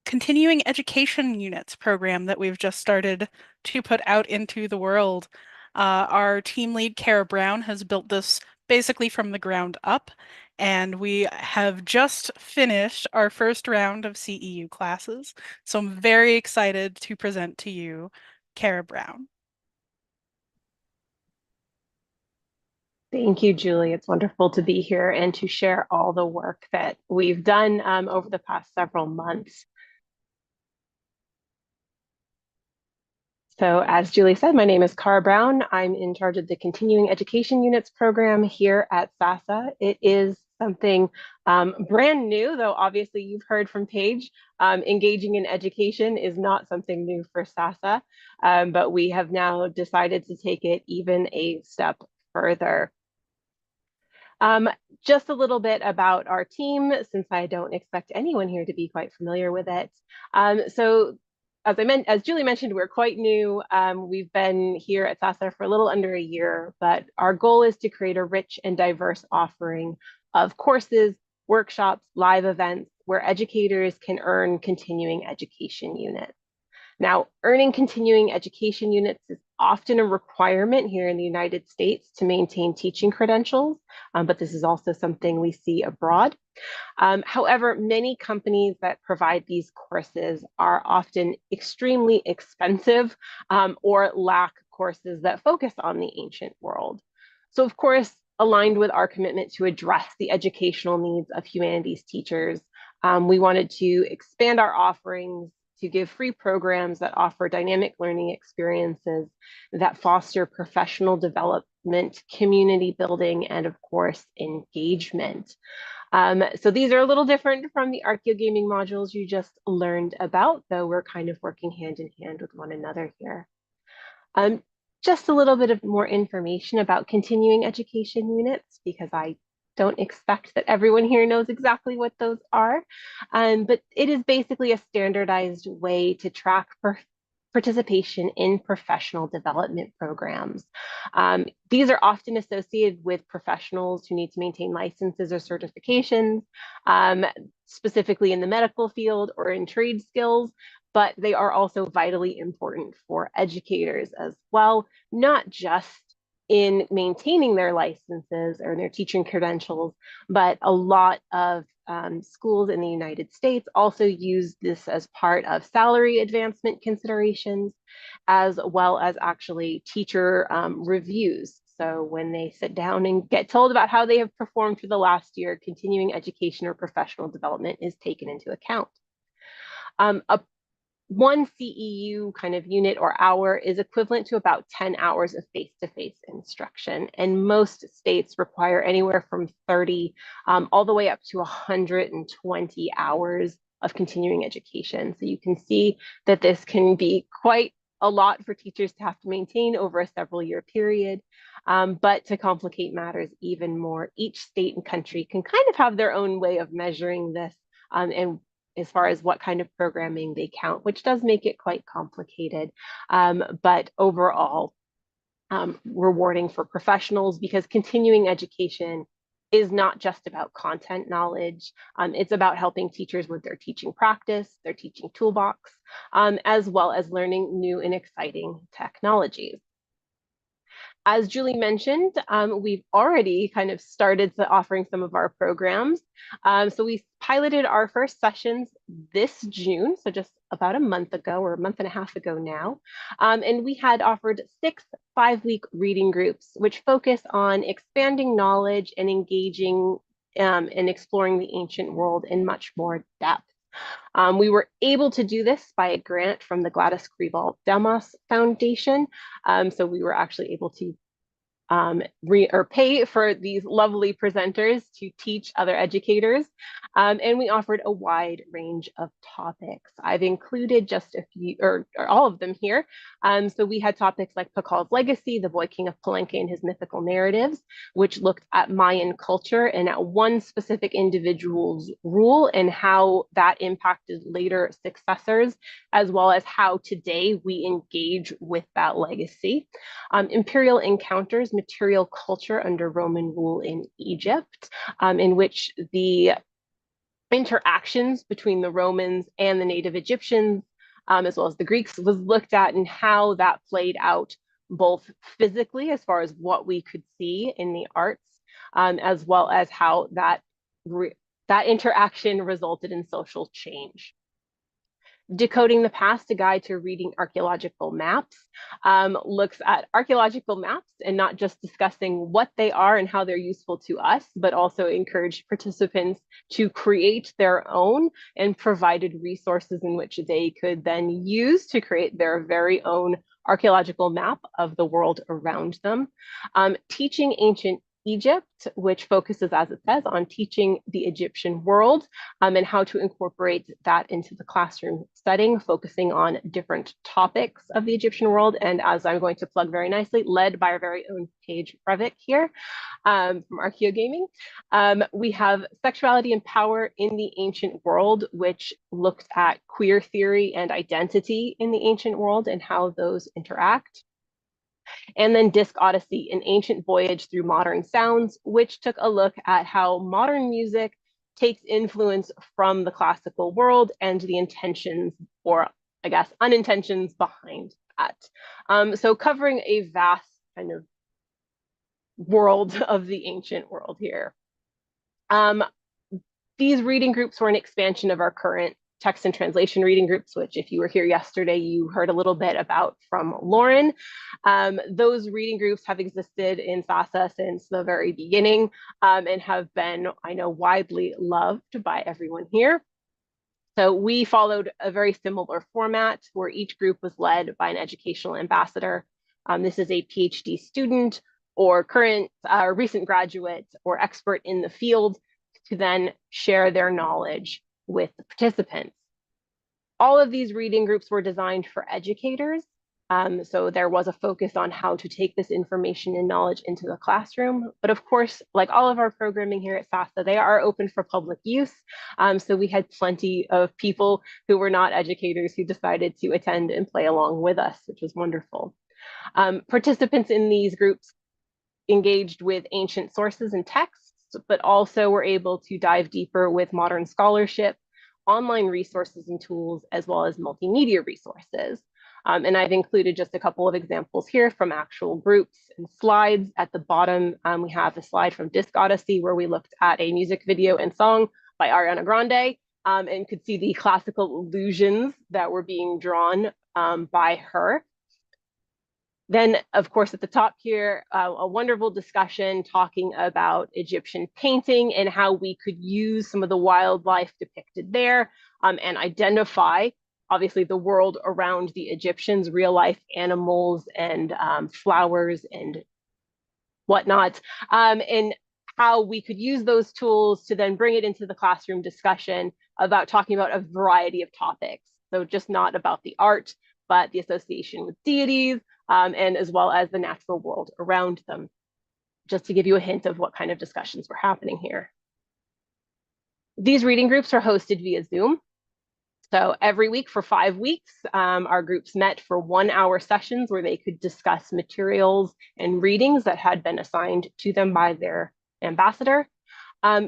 continuing education units program that we've just started to put out into the world. Our team lead, Kara Brown, has built this basically from the ground up, and we have just finished our first round of CEU classes. So I'm very excited to present to you Kara Brown. Thank you, Julie. It's wonderful to be here and to share all the work that we've done over the past several months. So as Julie said, my name is Kara Brown. I'm in charge of the Continuing Education Units program here at SASA. It is something brand new, though obviously you've heard from Paige. Engaging in education is not something new for SASA, but we have now decided to take it even a step further. Just a little bit about our team, since I don't expect anyone here to be quite familiar with it. So as Julie mentioned, we're quite new. We've been here at SASA for a little under a year, but our goal is to create a rich and diverse offering of courses, workshops, live events, where educators can earn continuing education units. Now, earning continuing education units is often a requirement here in the United States to maintain teaching credentials, but this is also something we see abroad. However, many companies that provide these courses are often extremely expensive or lack courses that focus on the ancient world. So, of course, aligned with our commitment to address the educational needs of humanities teachers, we wanted to expand our offerings to give free programs that offer dynamic learning experiences that foster professional development, community building, and of course, engagement. So these are a little different from the archaeogaming modules you just learned about, though we're kind of working hand in hand with one another here. Just a little bit of more information about continuing education units, because I don't expect that everyone here knows exactly what those are, but it is basically a standardized way to track participation in professional development programs. These are often associated with professionals who need to maintain licenses or certifications, specifically in the medical field or in trade skills, but they are also vitally important for educators as well, not just in maintaining their licenses or their teaching credentials, but a lot of schools in the United States also use this as part of salary advancement considerations, as well as actually teacher reviews. So when they sit down and get told about how they have performed for the last year, continuing education or professional development is taken into account. One CEU kind of unit or hour is equivalent to about 10 hours of face-to-face instruction. And most states require anywhere from 30 all the way up to 120 hours of continuing education. So you can see that this can be quite a lot for teachers to have to maintain over a several-year period. But to complicate matters even more, each state and country can kind of have their own way of measuring this and as far as what kind of programming they count, which does make it quite complicated, but overall rewarding for professionals, because continuing education is not just about content knowledge. It's about helping teachers with their teaching practice, their teaching toolbox, as well as learning new and exciting technologies. As Julie mentioned, we've already kind of started offering some of our programs. So we piloted our first sessions this June, so just about a month ago or a month and a half ago now. And we had offered 6 5-week reading groups, which focus on expanding knowledge and engaging and exploring the ancient world in much more depth. We were able to do this by a grant from the Gladys Kribal-Demas Foundation. So we were actually able to pay for these lovely presenters to teach other educators. And we offered a wide range of topics. I've included just a few, or all of them here. So we had topics like Pakal's legacy, the boy king of Palenque and his mythical narratives, which looked at Mayan culture and at one specific individual's rule and how that impacted later successors, as well as how today we engage with that legacy. Imperial encounters, material culture under Roman rule in Egypt, in which the interactions between the Romans and the native Egyptians, as well as the Greeks, was looked at and how that played out both physically as far as what we could see in the arts, as well as how that interaction resulted in social change. Decoding the Past, a guide to reading archaeological maps, looks at archaeological maps and not just discussing what they are and how they're useful to us, but also encourage participants to create their own and provided resources in which they could then use to create their very own archaeological map of the world around them. Teaching ancient Egypt, which focuses, as it says, on teaching the Egyptian world and how to incorporate that into the classroom setting, focusing on different topics of the Egyptian world. And as I'm going to plug very nicely, led by our very own Paige Breivik here from Archeogaming. We have Sexuality and Power in the Ancient World, which looked at queer theory and identity in the ancient world and how those interact. And then Disc Odyssey, an ancient voyage through modern sounds, which took a look at how modern music takes influence from the classical world and the intentions, or I guess unintentions, behind that. So covering a vast kind of world of the ancient world here. These reading groups were an expansion of our current text and translation reading groups, which if you were here yesterday, you heard a little bit about from Lauren. Those reading groups have existed in SASA since the very beginning and have been, I know, widely loved by everyone here. So we followed a very similar format where each group was led by an educational ambassador. This is a PhD student or current recent graduate or expert in the field to then share their knowledge with the participants. All of these reading groups were designed for educators. So there was a focus on how to take this information and knowledge into the classroom. But of course, like all of our programming here at SASA, they are open for public use. So we had plenty of people who were not educators who decided to attend and play along with us, which was wonderful. Participants in these groups engaged with ancient sources and texts, but also were able to dive deeper with modern scholarship, online resources and tools, as well as multimedia resources. And I've included just a couple of examples here from actual groups and slides. At the bottom, we have a slide from Disc Odyssey where we looked at a music video and song by Ariana Grande and could see the classical allusions that were being drawn by her. Then, of course, at the top here, a wonderful discussion talking about Egyptian painting and how we could use some of the wildlife depicted there and identify, obviously, the world around the Egyptians, real life animals and flowers and whatnot, and how we could use those tools to then bring it into the classroom discussion about talking about a variety of topics. So just not about the art, but the association with deities, and as well as the natural world around them, just to give you a hint of what kind of discussions were happening here. These reading groups are hosted via Zoom. So every week for 5 weeks, our groups met for 1-hour sessions where they could discuss materials and readings that had been assigned to them by their ambassador.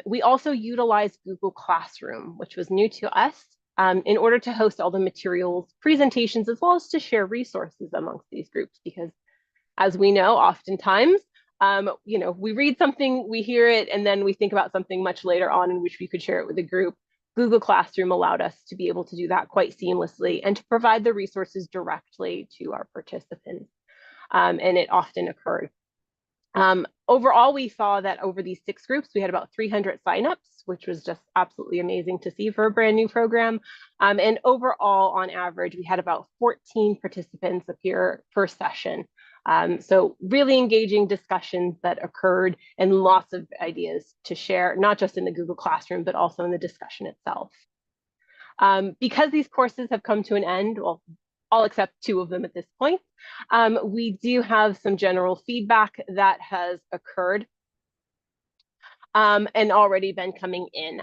We also utilized Google Classroom, which was new to us, in order to host all the materials, presentations, as well as to share resources amongst these groups, because as we know, oftentimes, we read something, we hear it, and then we think about something much later on in which we could share it with a group. Google Classroom allowed us to be able to do that quite seamlessly and to provide the resources directly to our participants, and it often occurred. Overall, we saw that over these 6 groups, we had about 300 signups, which was just absolutely amazing to see for a brand new program. And overall, on average, we had about 14 participants appear per session. So really engaging discussions that occurred and lots of ideas to share, not just in the Google Classroom, but also in the discussion itself. Because these courses have come to an end, well, all except 2 of them at this point, we do have some general feedback that has occurred and already been coming in.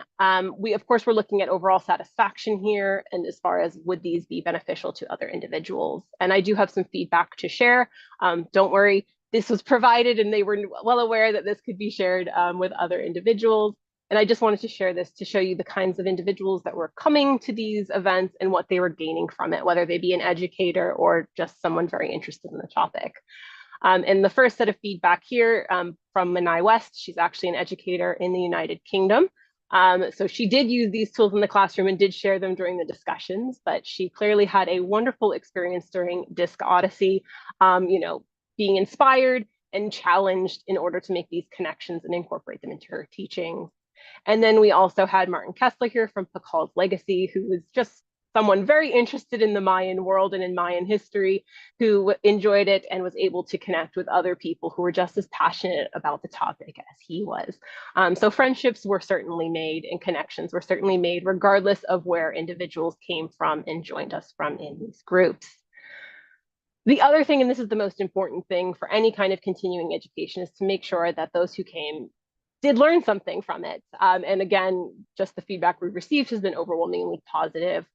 We, of course, we're looking at overall satisfaction here and as far as would these be beneficial to other individuals. And I do have some feedback to share. Don't worry, this was provided and they were well aware that this could be shared with other individuals. And I just wanted to share this to show you the kinds of individuals that were coming to these events and what they were gaining from it, whether they be an educator or just someone very interested in the topic. And the first set of feedback here from Manai West, she's actually an educator in the United Kingdom. So she did use these tools in the classroom and did share them during the discussions, but she clearly had a wonderful experience during Disc Odyssey, being inspired and challenged in order to make these connections and incorporate them into her teaching. And then we also had Martin Kessler here from Pakal's Legacy, who was just someone very interested in the Mayan world and in Mayan history who enjoyed it and was able to connect with other people who were just as passionate about the topic as he was. So friendships were certainly made and connections were certainly made regardless of where individuals came from and joined us from in these groups. The other thing, and this is the most important thing for any kind of continuing education, is to make sure that those who came did learn something from it. And again, just the feedback we've received has been overwhelmingly positive.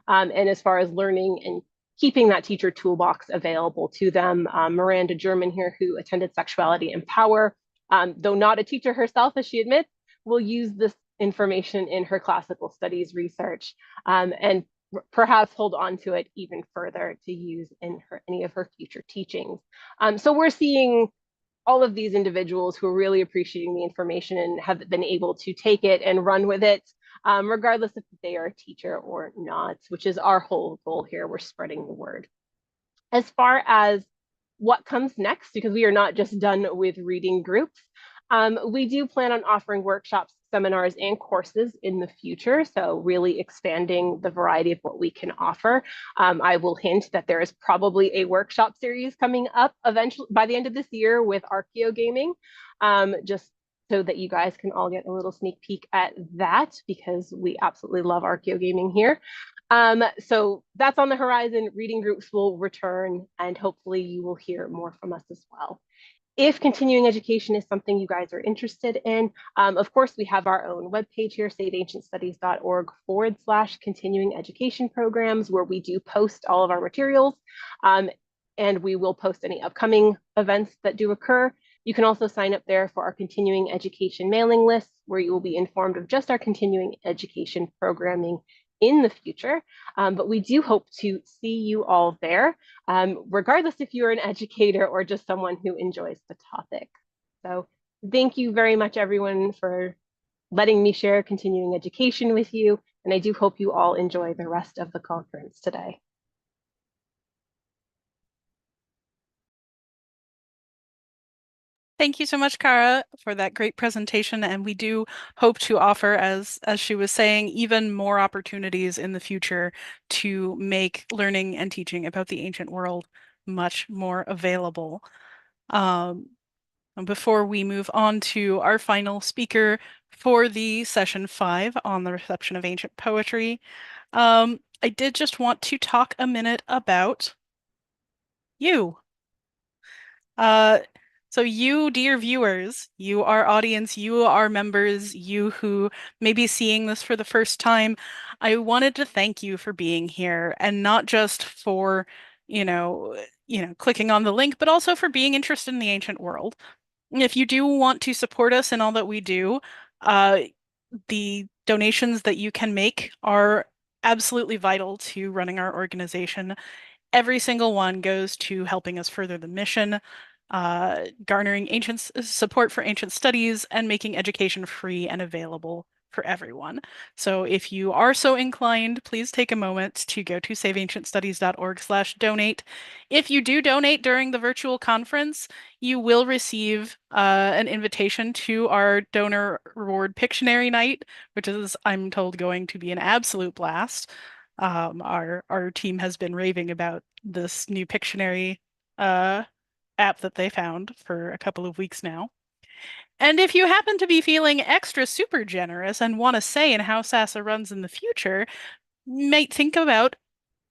And as far as learning and keeping that teacher toolbox available to them, Miranda German here, who attended Sexuality and Power, though not a teacher herself, as she admits, will use this information in her classical studies research and perhaps hold on to it even further to use in any of her future teachings. So we're seeing all of these individuals who are really appreciating the information and have been able to take it and run with it, regardless if they are a teacher or not, which is our whole goal here. We're spreading the word. As far as what comes next, because we are not just done with reading groups, we do plan on offering workshops, seminars, and courses in the future. So really expanding the variety of what we can offer. I will hint that there is probably a workshop series coming up eventually by the end of this year with Archaeogaming, just so that you guys can all get a little sneak peek at that, because we absolutely love Archaeogaming here. So that's on the horizon. Reading groups will return, and hopefully you will hear more from us as well. If continuing education is something you guys are interested in, of course, we have our own webpage here, saveancientstudies.org/continuing education programs, where we do post all of our materials, and we will post any upcoming events that do occur. You can also sign up there for our continuing education mailing list, where you will be informed of just our continuing education programming in the future. But we do hope to see you all there, regardless if you're an educator or just someone who enjoys the topic. So thank you very much, everyone, for letting me share continuing education with you. And I do hope you all enjoy the rest of the conference today. Thank you so much, Kara, for that great presentation. And we do hope to offer, as she was saying, even more opportunities in the future to make learning and teaching about the ancient world much more available. Before we move on to our final speaker for the session 5 on the reception of ancient poetry, I did just want to talk a minute about you. So you, dear viewers, you our audience, you our members, you who may be seeing this for the first time, I wanted to thank you for being here, and not just for, clicking on the link, but also for being interested in the ancient world. If you do want to support us in all that we do, the donations that you can make are absolutely vital to running our organization. Every single one goes to helping us further the mission, garnering support for ancient studies, and making education free and available for everyone. So if you are so inclined, please take a moment to go to saveancientstudies.org/donate. If you do donate during the virtual conference, you will receive an invitation to our donor reward Pictionary night, which is, I'm told, going to be an absolute blast. Our team has been raving about this new Pictionary app that they found for a couple of weeks now. And if you happen to be feeling extra super generous and want to say in how SASA runs in the future, you might think about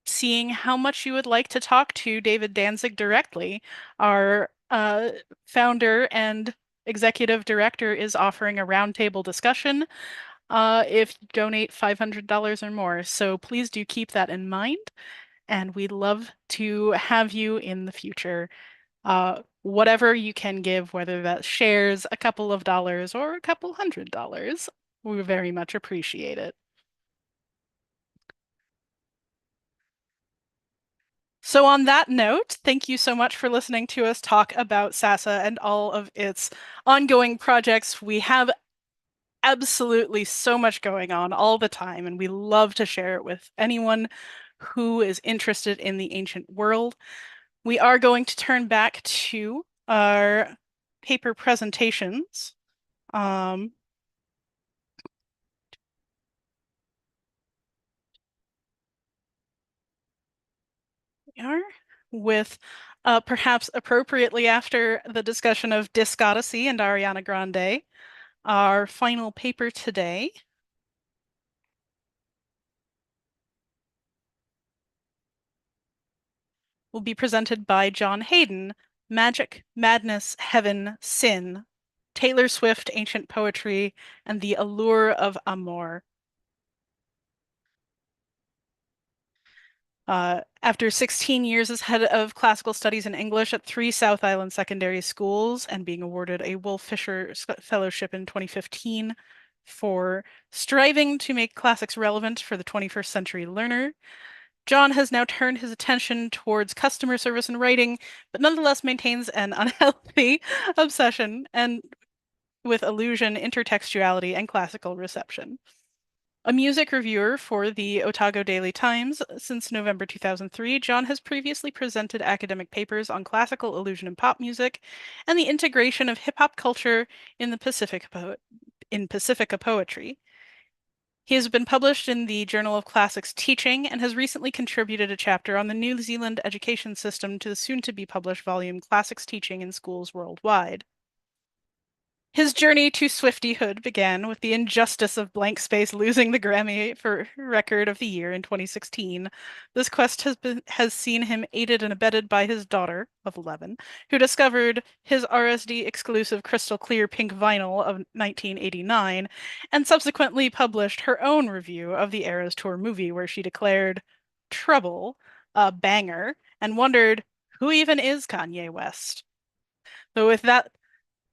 seeing how much you would like to talk to David Danzig directly. Our founder and executive director is offering a roundtable discussion if you donate $500 or more. So please do keep that in mind, and we'd love to have you in the future. Whatever you can give, whether that's shares, a couple of dollars, or a couple $100, we very much appreciate it. So on that note, thank you so much for listening to us talk about SASA and all of its ongoing projects. We have absolutely so much going on all the time, and we love to share it with anyone who is interested in the ancient world. We are going to turn back to our paper presentations. we are, with perhaps appropriately after the discussion of Disc Odyssey and Ariana Grande, our final paper today. Will be presented by John Hayden, Magic, Madness, Heaven, Sin, Taylor Swift, Ancient Poetry, and the Allure of Amor. After 16 years as head of classical studies in English at 3 South Island secondary schools and being awarded a Wolf Fisher Fellowship in 2015 for striving to make classics relevant for the 21st century learner, John has now turned his attention towards customer service and writing, but nonetheless maintains an unhealthy obsession and with allusion, intertextuality, and classical reception. A music reviewer for the Otago Daily Times since November 2003, John has previously presented academic papers on classical allusion in pop music and the integration of hip-hop culture in the Pacifica poetry. He has been published in the Journal of Classics Teaching and has recently contributed a chapter on the New Zealand education system to the soon-to-be-published volume Classics Teaching in Schools Worldwide. His journey to Swiftyhood began with the injustice of Blank Space losing the Grammy for Record of the Year in 2016. This quest has seen him aided and abetted by his daughter, of 11, who discovered his RSD exclusive crystal clear pink vinyl of 1989, and subsequently published her own review of the Eras Tour movie, where she declared Trouble a banger and wondered, who even is Kanye West? So with that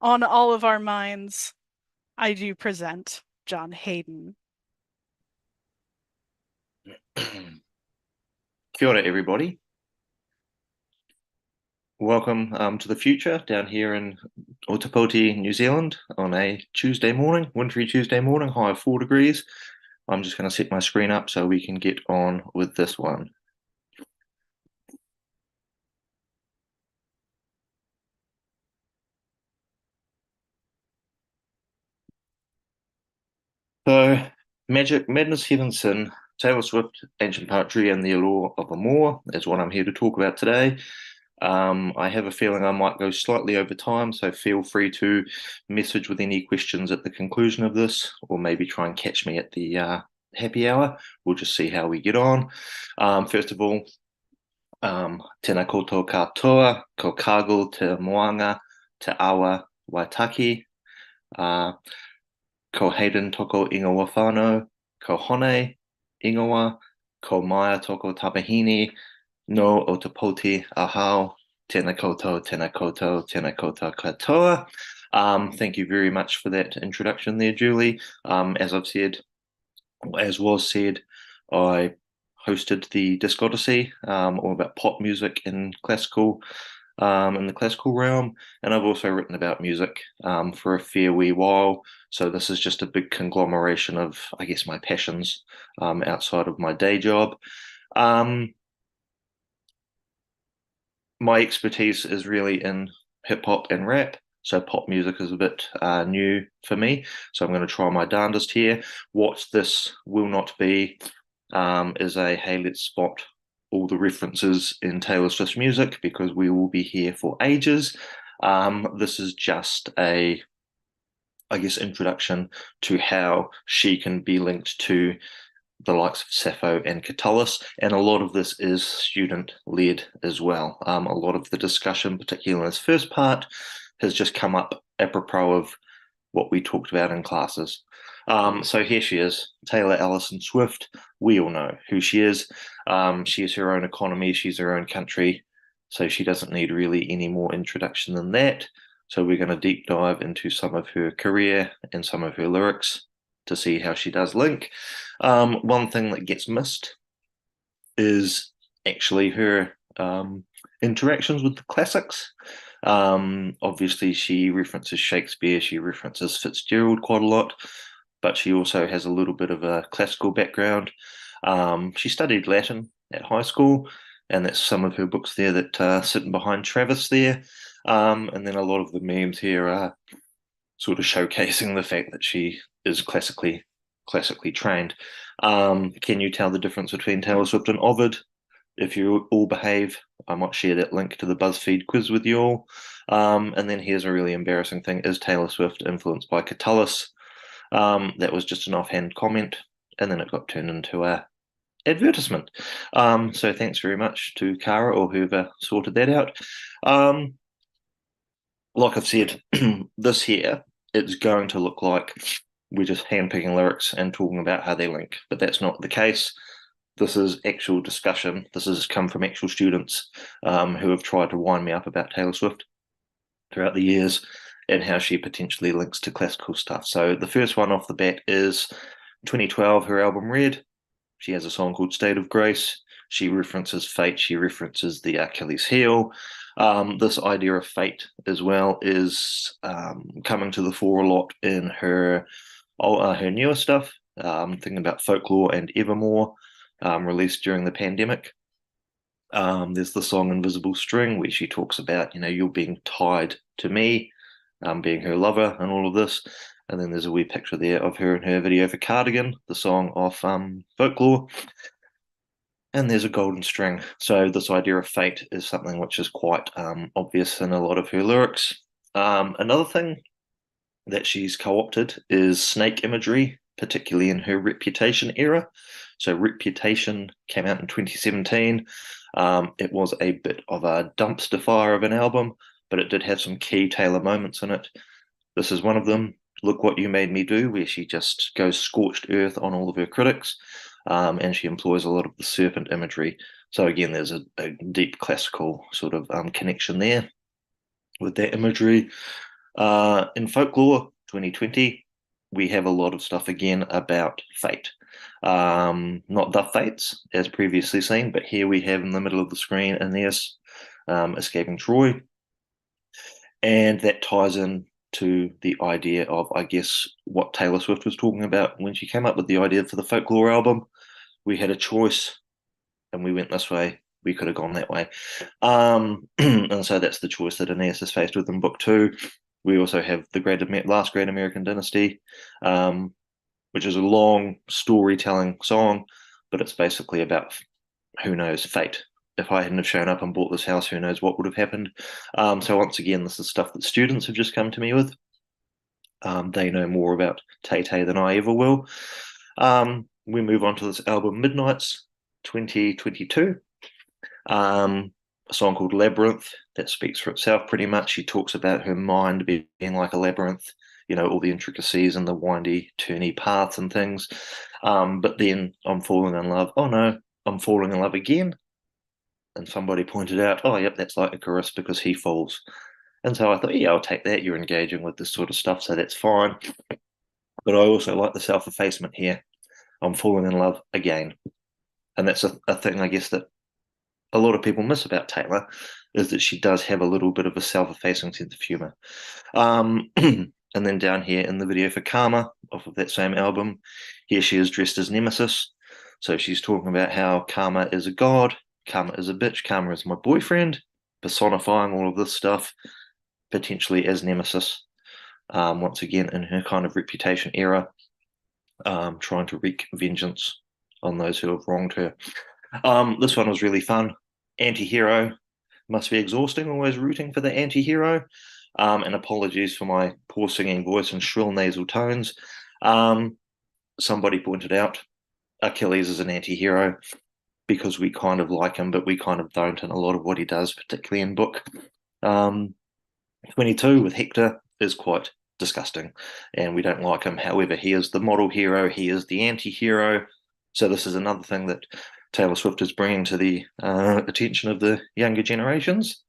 on all of our minds, I do present John Hayden. Kia ora, everybody. Welcome to the future down here in Otapoti, New Zealand on a Tuesday morning, wintry Tuesday morning, high of 4 degrees. I'm just going to set my screen up so we can get on with this one. So, Magic, Madness, Heaven, Sin, Taylor Swift, Ancient Poetry, and the Allure of Amor is what I'm here to talk about today. I have a feeling I might go slightly over time, so feel free to message with any questions at the conclusion of this, or maybe try and catch me at the happy hour. We'll just see how we get on. First of all, tēnā koutou katoa, ko kāgo te moanga, te awa waitaki, ko Hayden toko ingoa whānau, ko Hone ingoa, ko Maya toko tapahini, no Otapoti ahau, tēnā koutou, tēnā koutou, tēnā koutou katoa. Thank you very much for that introduction there, Julie. As I've said, as was said, I hosted the Disc Odyssey, all about pop music in classical, in the classical realm, and I've also written about music for a fair wee while. So this is just a big conglomeration of, I guess, my passions outside of my day job. My expertise is really in hip hop and rap, so pop music is a bit new for me. So I'm going to try my darndest here. What this will not be is a, hey, let's spot all the references in Taylor Swift's music, because we will be here for ages. This is just a, I guess, introduction to how she can be linked to the likes of Sappho and Catullus, and a lot of this is student-led as well. A lot of the discussion, particularly in this first part, has just come up apropos of what we talked about in classes. So here she is, Taylor Allison Swift. We all know who she is. She has her own economy, she's her own country, so she doesn't need really any more introduction than that. So we're going to deep dive into some of her career and some of her lyrics to see how she does link. One thing that gets missed is actually her interactions with the classics. Obviously, she references Shakespeare, she references Fitzgerald quite a lot, but she also has a little bit of a classical background. She studied Latin at high school, and that's some of her books there that are sitting behind Travis there. And then a lot of the memes here are sort of showcasing the fact that she is classically trained. Can you tell the difference between Taylor Swift and Ovid? if you all behave, I might share that link to the BuzzFeed quiz with you all. And then here's a really embarrassing thing. Is Taylor Swift influenced by Catullus? That was just an offhand comment, and then it got turned into a advertisement. So thanks very much to Cara or whoever sorted that out. Like I've said, this here, it's going to look like we're just handpicking lyrics and talking about how they link, but that's not the case. This is actual discussion. This has come from actual students who have tried to wind me up about Taylor Swift throughout the years and how she potentially links to classical stuff. So the first one off the bat is 2012, her album Red. She has a song called State of Grace. She references fate. She references the Achilles heel. This idea of fate as well is coming to the fore a lot in her newer stuff. Thinking about Folklore and Evermore, released during the pandemic. There's the song Invisible String, where she talks about, you're being tied to me, being her lover and all of this. And then there's a wee picture there of her in her video for Cardigan, the song off Folklore. And there's a golden string. So this idea of fate is something which is quite obvious in a lot of her lyrics. Another thing that she's co-opted is snake imagery, particularly in her Reputation era. So Reputation came out in 2017. It was a bit of a dumpster fire of an album, but it did have some key Taylor moments in it. This is one of them. Look What You Made Me Do, where she just goes scorched earth on all of her critics, and she employs a lot of the serpent imagery. So again, there's a deep classical sort of connection there with that imagery. In Folklore 2020, we have a lot of stuff again about fate. Not the fates, as previously seen, but here we have in the middle of the screen Aeneas escaping Troy. And that ties in to the idea of, I guess, what Taylor Swift was talking about when she came up with the idea for the Folklore album. We had a choice, and we went this way. We could have gone that way. And so that's the choice that Aeneas is faced with in book 2. We also have the Last Great American Dynasty, which is a long storytelling song, but it's basically about, who knows, fate. If I hadn't have shown up and bought this house, who knows what would have happened. So once again, this is stuff that students have just come to me with. They know more about Tay-Tay than I ever will. We move on to this album, Midnights, 2022. A song called Labyrinth that speaks for itself pretty much. She talks about her mind being like a labyrinth, all the intricacies and the windy, turny paths and things. But then I'm falling in love. Oh no, I'm falling in love again. And somebody pointed out, oh, yep, that's like Icarus because he falls. And so I thought, yeah, I'll take that. You're engaging with this sort of stuff, so that's fine. But I also like the self-effacement here. I'm falling in love again. And that's a thing, I guess, that a lot of people miss about Taylor, is that she does have a little bit of a self-effacing sense of humor. And then down here in the video for Karma, off of that same album, here she is dressed as Nemesis. So she's talking about how Karma is a god, Karma is a bitch, Karma is my boyfriend, personifying all of this stuff, potentially as Nemesis, once again in her kind of Reputation era, trying to wreak vengeance on those who have wronged her. This one was really fun. Anti-hero must be exhausting, always rooting for the anti-hero. And apologies for my poor singing voice and shrill nasal tones. Somebody pointed out Achilles is an anti-hero because we kind of like him, but we kind of don't in a lot of what he does, particularly in book 22 with Hector is quite disgusting, and we don't like him. However, he is the model hero. He is the anti-hero. So this is another thing that Taylor Swift is bringing to the attention of the younger generations,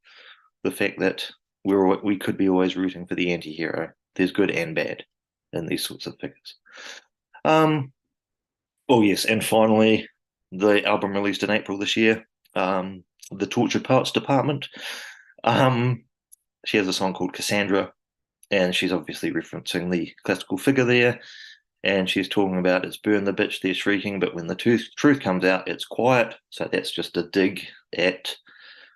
the fact that we could be always rooting for the anti-hero. There's good and bad in these sorts of figures. Oh yes, and finally, the album released in April this year, the Tortured Poets Department. She has a song called Cassandra, and she's obviously referencing the classical figure there. And she's talking about it's burn the bitch, they're shrieking, but when the truth comes out, it's quiet. So that's just a dig at,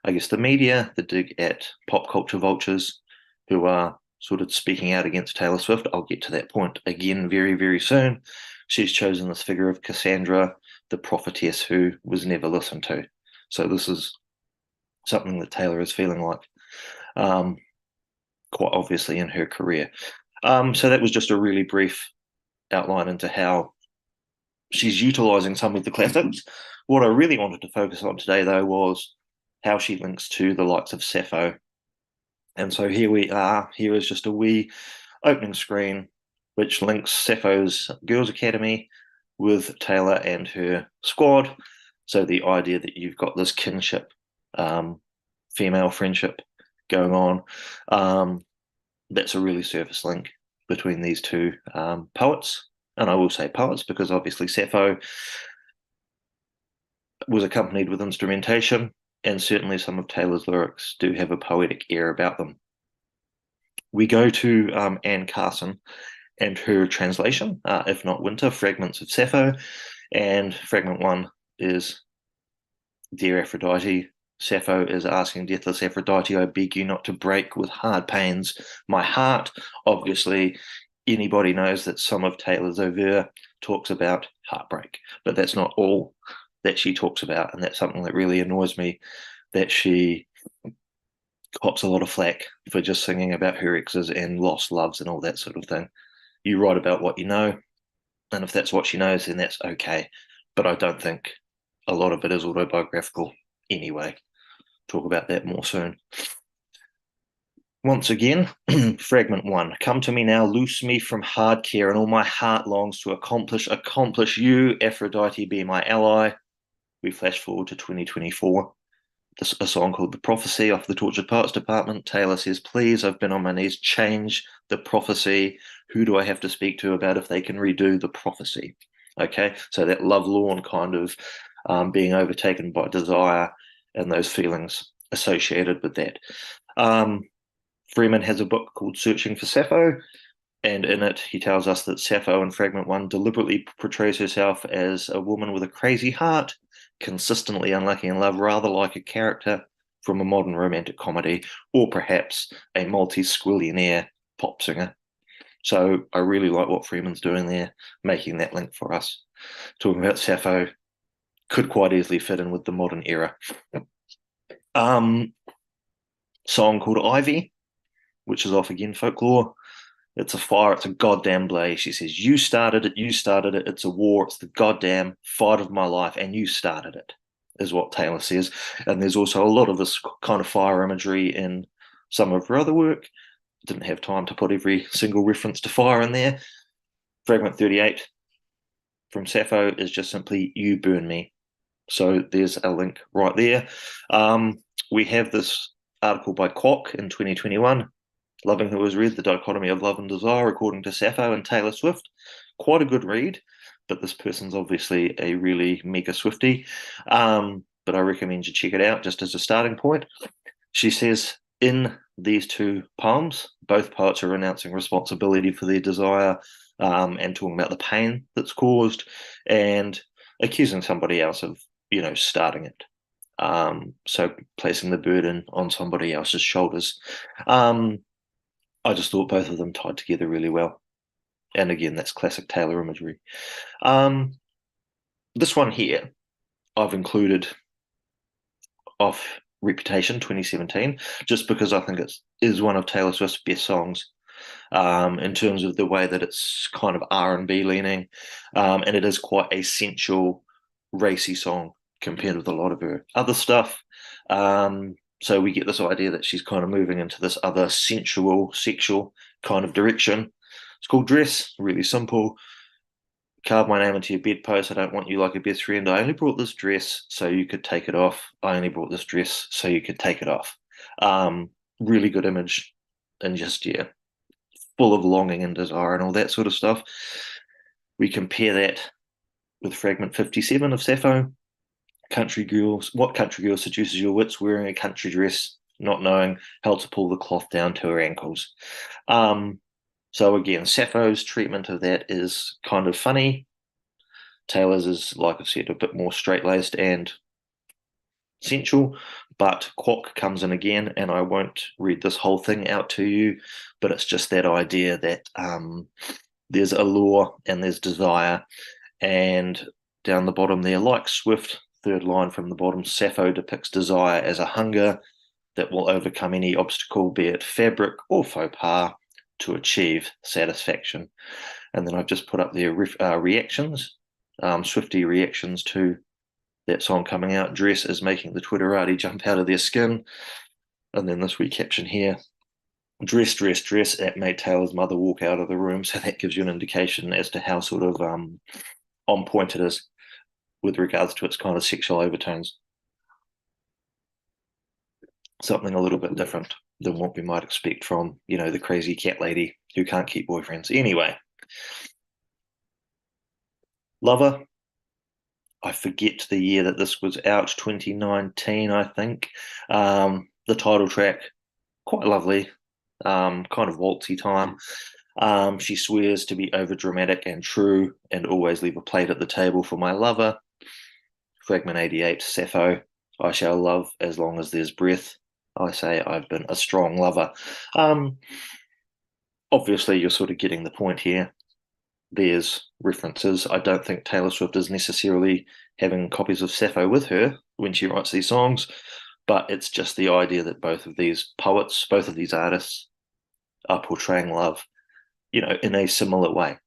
I guess, the media, the dig at pop culture vultures who are sort of speaking out against Taylor Swift. I'll get to that point again very, very soon. She's chosen this figure of Cassandra, the prophetess who was never listened to. So this is something that Taylor is feeling like, quite obviously in her career. So that was just a really brief outline into how she's utilizing some of the classics. What I really wanted to focus on today, though, was how she links to the likes of Sappho. And so here we are. Here is just a wee opening screen which links Sappho's Girls' Academy with Taylor and her squad. So the idea that you've got this kinship, female friendship going on, that's a really surface link between these two poets. And I will say poets because obviously Sappho was accompanied with instrumentation, and certainly some of Taylor's lyrics do have a poetic air about them. We go to Anne Carson and her translation, If Not Winter, Fragments of Sappho, and fragment 1 is Dear Aphrodite. Sappho is asking deathless Aphrodite, I beg you not to break with hard pains my heart. Obviously, anybody knows that some of Taylor's oeuvre talks about heartbreak, but that's not all that she talks about, and that's something that really annoys me, that she cops a lot of flack for just singing about her exes and lost loves and all that sort of thing. You write about what you know, and if that's what she knows, then that's okay, but I don't think a lot of it is autobiographical anyway. Talk about that more soon. Once again, fragment 1. Come to me now, loose me from hard care, and all my heart longs to accomplish you, Aphrodite, be my ally. We flash forward to 2024. A song called The Prophecy off the Tortured Poets Department. Taylor says, please, I've been on my knees, change the prophecy. Who do I have to speak to about if they can redo the prophecy? Okay, so that lovelorn kind of being overtaken by desire and those feelings associated with that. Freeman has a book called Searching for Sappho, and in it he tells us that Sappho in fragment 1 deliberately portrays herself as a woman with a crazy heart, consistently unlucky in love, rather like a character from a modern romantic comedy, or perhaps a multi-squillionaire pop singer. So I really like what Freeman's doing there, making that link for us. Talking about Sappho could quite easily fit in with the modern era. Song called Ivy, which is off again folklore. It's a fire, it's a goddamn blaze. She says, you started it, it's a war, it's the goddamn fight of my life, and you started it, is what Taylor says. And there's also a lot of this kind of fire imagery in some of her other work. Didn't have time to put every single reference to fire in there. Fragment 38 from Sappho is just simply, you burn me. So there's a link right there. We have this article by Kwok in 2021, Loving Who Has Read, The Dichotomy of Love and Desire, according to Sappho and Taylor Swift. Quite a good read, but this person's obviously a really mega Swiftie. But I recommend you check it out just as a starting point. She says, in these two poems, both poets are renouncing responsibility for their desire and talking about the pain that's caused and accusing somebody else of, starting it. So placing the burden on somebody else's shoulders. I just thought both of them tied together really well. And again, that's classic Taylor imagery. This one here, I've included off Reputation 2017, just because I think it is one of Taylor Swift's best songs in terms of the way that it's kind of R&B leaning. And it is quite a sensual, racy song compared with a lot of her other stuff. So we get this idea that she's kind of moving into this other sensual, sexual kind of direction. It's called Dress, really simple. Carve my name into your bedpost. I don't want you like a best friend. I only brought this dress so you could take it off. I only brought this dress so you could take it off. Really good image and just, full of longing and desire and all that sort of stuff. We compare that with fragment 57 of Sappho. What country girl seduces your wits wearing a country dress, not knowing how to pull the cloth down to her ankles? So again, Sappho's treatment of that is kind of funny. Taylor's is, like I said, a bit more straight-laced and sensual, but Kwok comes in again, and I won't read this whole thing out to you, but it's just that idea that there's allure and there's desire, and down the bottom there, like Swift, third line from the bottom, Sappho depicts desire as a hunger that will overcome any obstacle, be it fabric or faux pas, to achieve satisfaction. And then I've just put up their reactions, Swifty reactions to that song coming out. Dress is making the Twitterati jump out of their skin. And then this wee caption here, dress, dress, dress, that made Taylor's mother walk out of the room. So that gives you an indication as to how sort of on point it is with regards to its kind of sexual overtones. Something a little bit different than what we might expect from, you know, the crazy cat lady who can't keep boyfriends. Anyway, Lover, I forget the year that this was out, 2019, I think. The title track, quite lovely, kind of waltzy time. She swears to be over-dramatic and true and always leave a plate at the table for my lover. Fragment 88, Sappho, I shall love as long as there's breath. I say I've been a strong lover. Obviously, you're sort of getting the point here. There's references. I don't think Taylor Swift is necessarily having copies of Sappho with her when she writes these songs, but it's just the idea that both of these poets, both of these artists are portraying love, you know, in a similar way.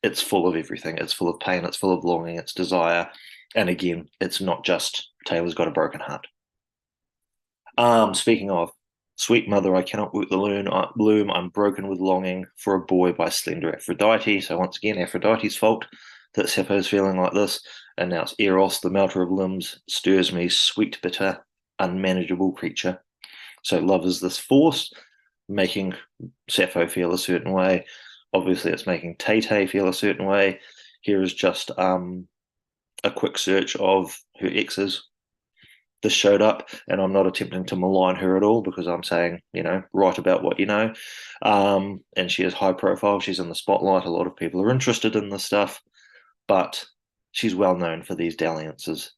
It's full of everything. It's full of pain. It's full of longing. It's desire. And again, it's not just Taylor's got a broken heart. Speaking of, sweet mother, I cannot work the loom. I'm broken with longing for a boy by slender Aphrodite. So once again, Aphrodite's fault that Sappho's feeling like this. And now it's Eros, the melter of limbs, stirs me, sweet, bitter, unmanageable creature. So love is this force making Sappho feel a certain way. Obviously, it's making Tay feel a certain way. Here is just a quick search of her exes. This showed up, and I'm not attempting to malign her at all because I'm saying, you know, write about what you know. And she is high profile. She's in the spotlight. A lot of people are interested in this stuff, but she's well known for these dalliances.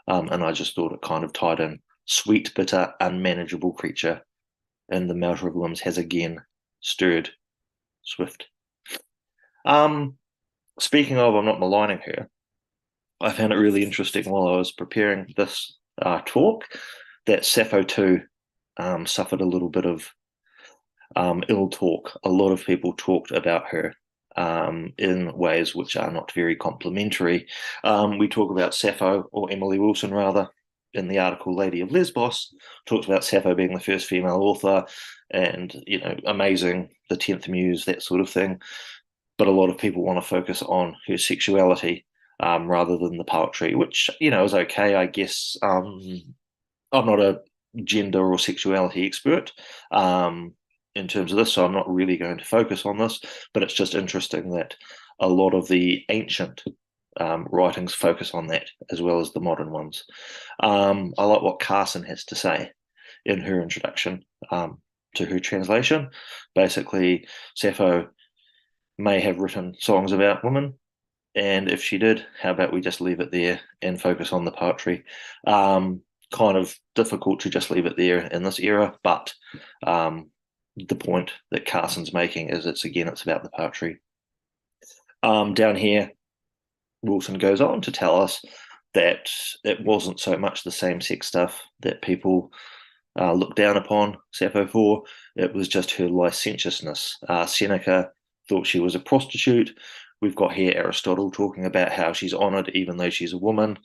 And I just thought it kind of tied in. Sweet, bitter, unmanageable creature. And the melter of limbs has again stirred Swift. Speaking of, I'm not maligning her. I found it really interesting while I was preparing this talk that Sappho too suffered a little bit of ill talk. A lot of people talked about her in ways which are not very complimentary. We talk about Sappho, or Emily Wilson rather, in the article Lady of Lesbos, talks about Sappho being the first female author and, you know, amazing, the 10th muse, that sort of thing. But a lot of people want to focus on her sexuality rather than the poetry, which, you know, is okay, I guess. I'm not a gender or sexuality expert in terms of this, so I'm not really going to focus on this, but it's just interesting that a lot of the ancient writings focus on that as well as the modern ones. I like what Carson has to say in her introduction to her translation. Basically, Sappho may have written songs about women, and if she did, how about we just leave it there and focus on the poetry? Kind of difficult to just leave it there in this era, but the point that Carson's making is it's about the poetry. Down here, Wilson goes on to tell us that it wasn't so much the same-sex stuff that people looked down upon Sappho for. It was just her licentiousness. Seneca thought she was a prostitute. We've got here Aristotle talking about how she's honoured even though she's a woman.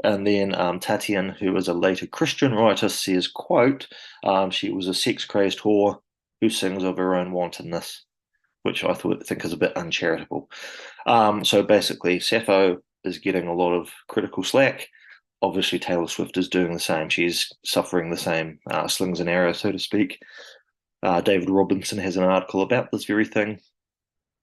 And then Tatian, who is a later Christian writer, says, quote, she was a sex-crazed whore who sings of her own wantonness, which I think is a bit uncharitable. So basically, Sappho is getting a lot of critical slack. Obviously, Taylor Swift is doing the same. She's suffering the same slings and arrows, so to speak. David Robinson has an article about this very thing,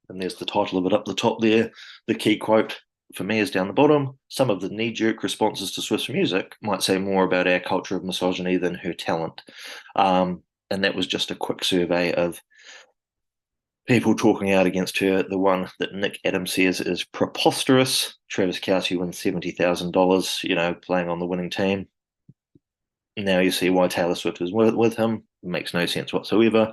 and there's the title of it up the top there. The key quote for me is down the bottom. Some of the knee-jerk responses to Swift's music might say more about our culture of misogyny than her talent. And that was just a quick survey of people talking out against her. The one that Nick Adams says is preposterous. Travis Kelce wins $70,000, you know, playing on the winning team. Now you see why Taylor Swift is with him. It makes no sense whatsoever.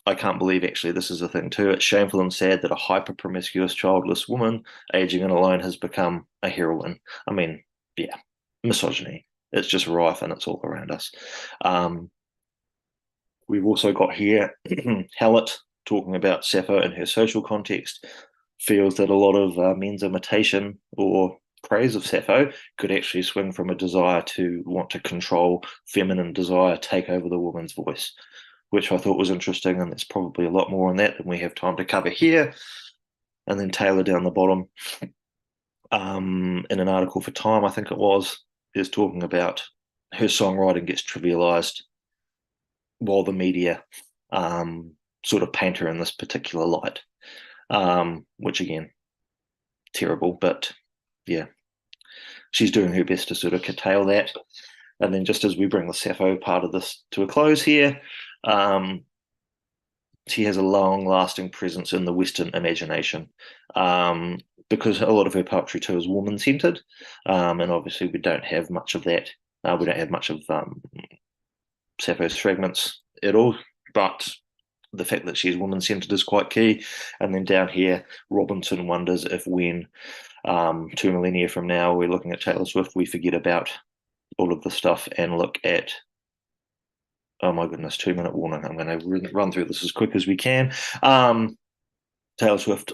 I can't believe actually this is a thing too. It's shameful and sad that a hyper-promiscuous childless woman aging in alone has become a heroine. I mean, yeah, misogyny. It's just rife and it's all around us. We've also got here Hallett talking about Sappho in her social context, feels that a lot of men's imitation or praise of Sappho could actually swing from a desire to want to control feminine desire, take over the woman's voice, which I thought was interesting, and there's probably a lot more on that than we have time to cover here. And then Taylor down the bottom, in an article for Time, I think it was, is talking about her songwriting gets trivialized while the media sort of paint her in this particular light, which again, terrible, but yeah, she's doing her best to sort of curtail that. And then just as we bring the Sappho part of this to a close here, she has a long-lasting presence in the Western imagination, because a lot of her poetry too is woman-centered, and obviously we don't have much of that. We don't have much of Sappho's fragments at all, but the fact that she's woman-centered is quite key. And then down here, Robinson wonders if when 2 millennia from now we're looking at Taylor Swift, we forget about all of the stuff and look at, oh my goodness, 2-minute warning. I'm going to run through this as quick as we can. Taylor Swift,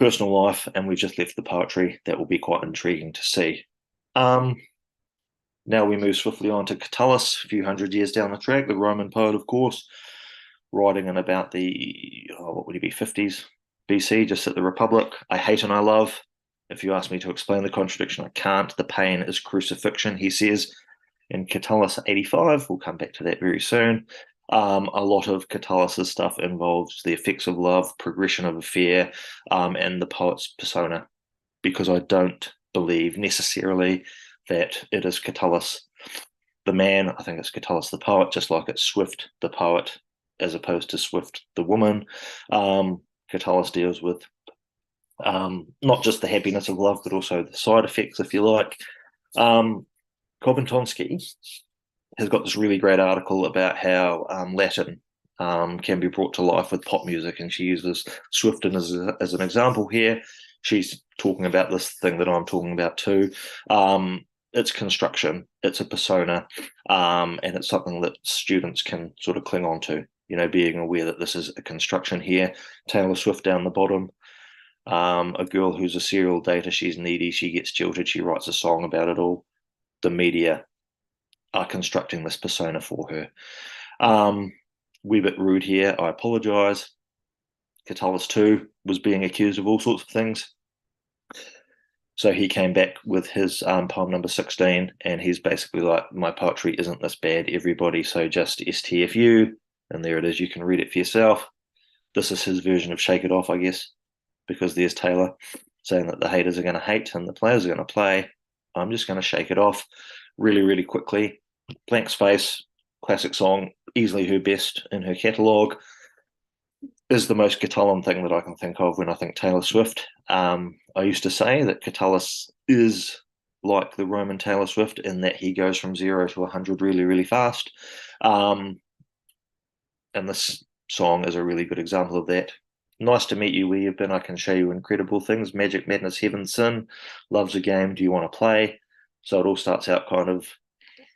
personal life, and we've just left the poetry. That will be quite intriguing to see. Now we move swiftly on to Catullus, a few hundred years down the track, the Roman poet, of course, writing in about the, what would he be, 50s BC, just at the Republic. I hate and I love. If you ask me to explain the contradiction, I can't. The pain is crucifixion, he says in Catullus 85. We'll come back to that very soon. A lot of Catullus's stuff involves the effects of love, progression of affair, and the poet's persona, because I don't believe necessarily that it is Catullus the man. I think it's Catullus the poet, just like it's Swift the poet as opposed to Swift the woman. Catullus deals with not just the happiness of love, but also the side effects, if you like. Kobentonsky has got this really great article about how Latin can be brought to life with pop music, and she uses Swifton as an example here. She's talking about this thing that I'm talking about too. It's construction, it's a persona, and it's something that students can sort of cling on to, you know, being aware that this is a construction here. Taylor Swift down the bottom, a girl who's a serial dater, she's needy, she gets jilted, she writes a song about it all. The media are constructing this persona for her. Wee bit rude here, I apologize. Catullus too was being accused of all sorts of things. So he came back with his poem number 16, and he's basically like, my poetry isn't this bad, everybody, so just STFU, and there it is, you can read it for yourself. This is his version of Shake It Off, I guess, because there's Taylor saying that the haters are going to hate and the players are going to play. I'm just going to shake it off really, really quickly. Blank Space, classic song, easily her best in her catalogue, is the most Catullan thing that I can think of when I think Taylor Swift. I used to say that Catullus is like the Roman Taylor Swift in that he goes from 0 to 100 really, really fast. And this song is a really good example of that. Nice to meet you where you've been. I can show you incredible things. Magic, madness, heaven, sin. Love's a game. Do you want to play? So it all starts out kind of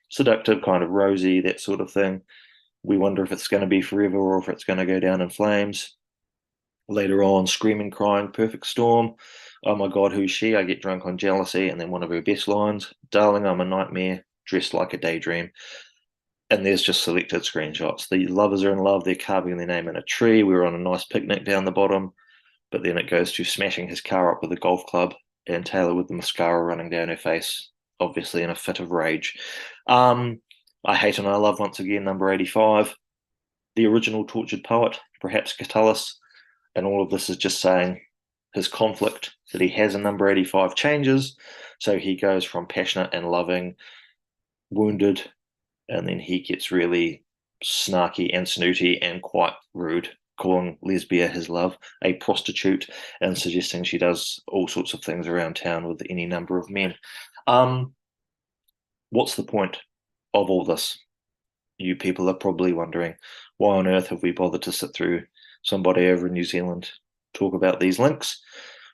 seductive, kind of rosy, that sort of thing. We wonder if it's going to be forever or if it's going to go down in flames. Later on, screaming, crying, perfect storm. Oh my God, who's she? I get drunk on jealousy. And then one of her best lines, darling, I'm a nightmare, dressed like a daydream. And there's just selected screenshots. The lovers are in love. They're carving their name in a tree. We're on a nice picnic down the bottom. But then it goes to smashing his car up with a golf club and Taylor with the mascara running down her face, obviously in a fit of rage. I hate and I love, once again, number 85. The original tortured poet, perhaps Catullus. And all of this is just saying his conflict that he has in number 85 changes. So he goes from passionate and loving, wounded, and then he gets really snarky and snooty and quite rude, calling Lesbia, his love, a prostitute, and suggesting she does all sorts of things around town with any number of men. What's the point of all this? You people are probably wondering, why on earth have we bothered to sit through somebody over in New Zealand talk about these links?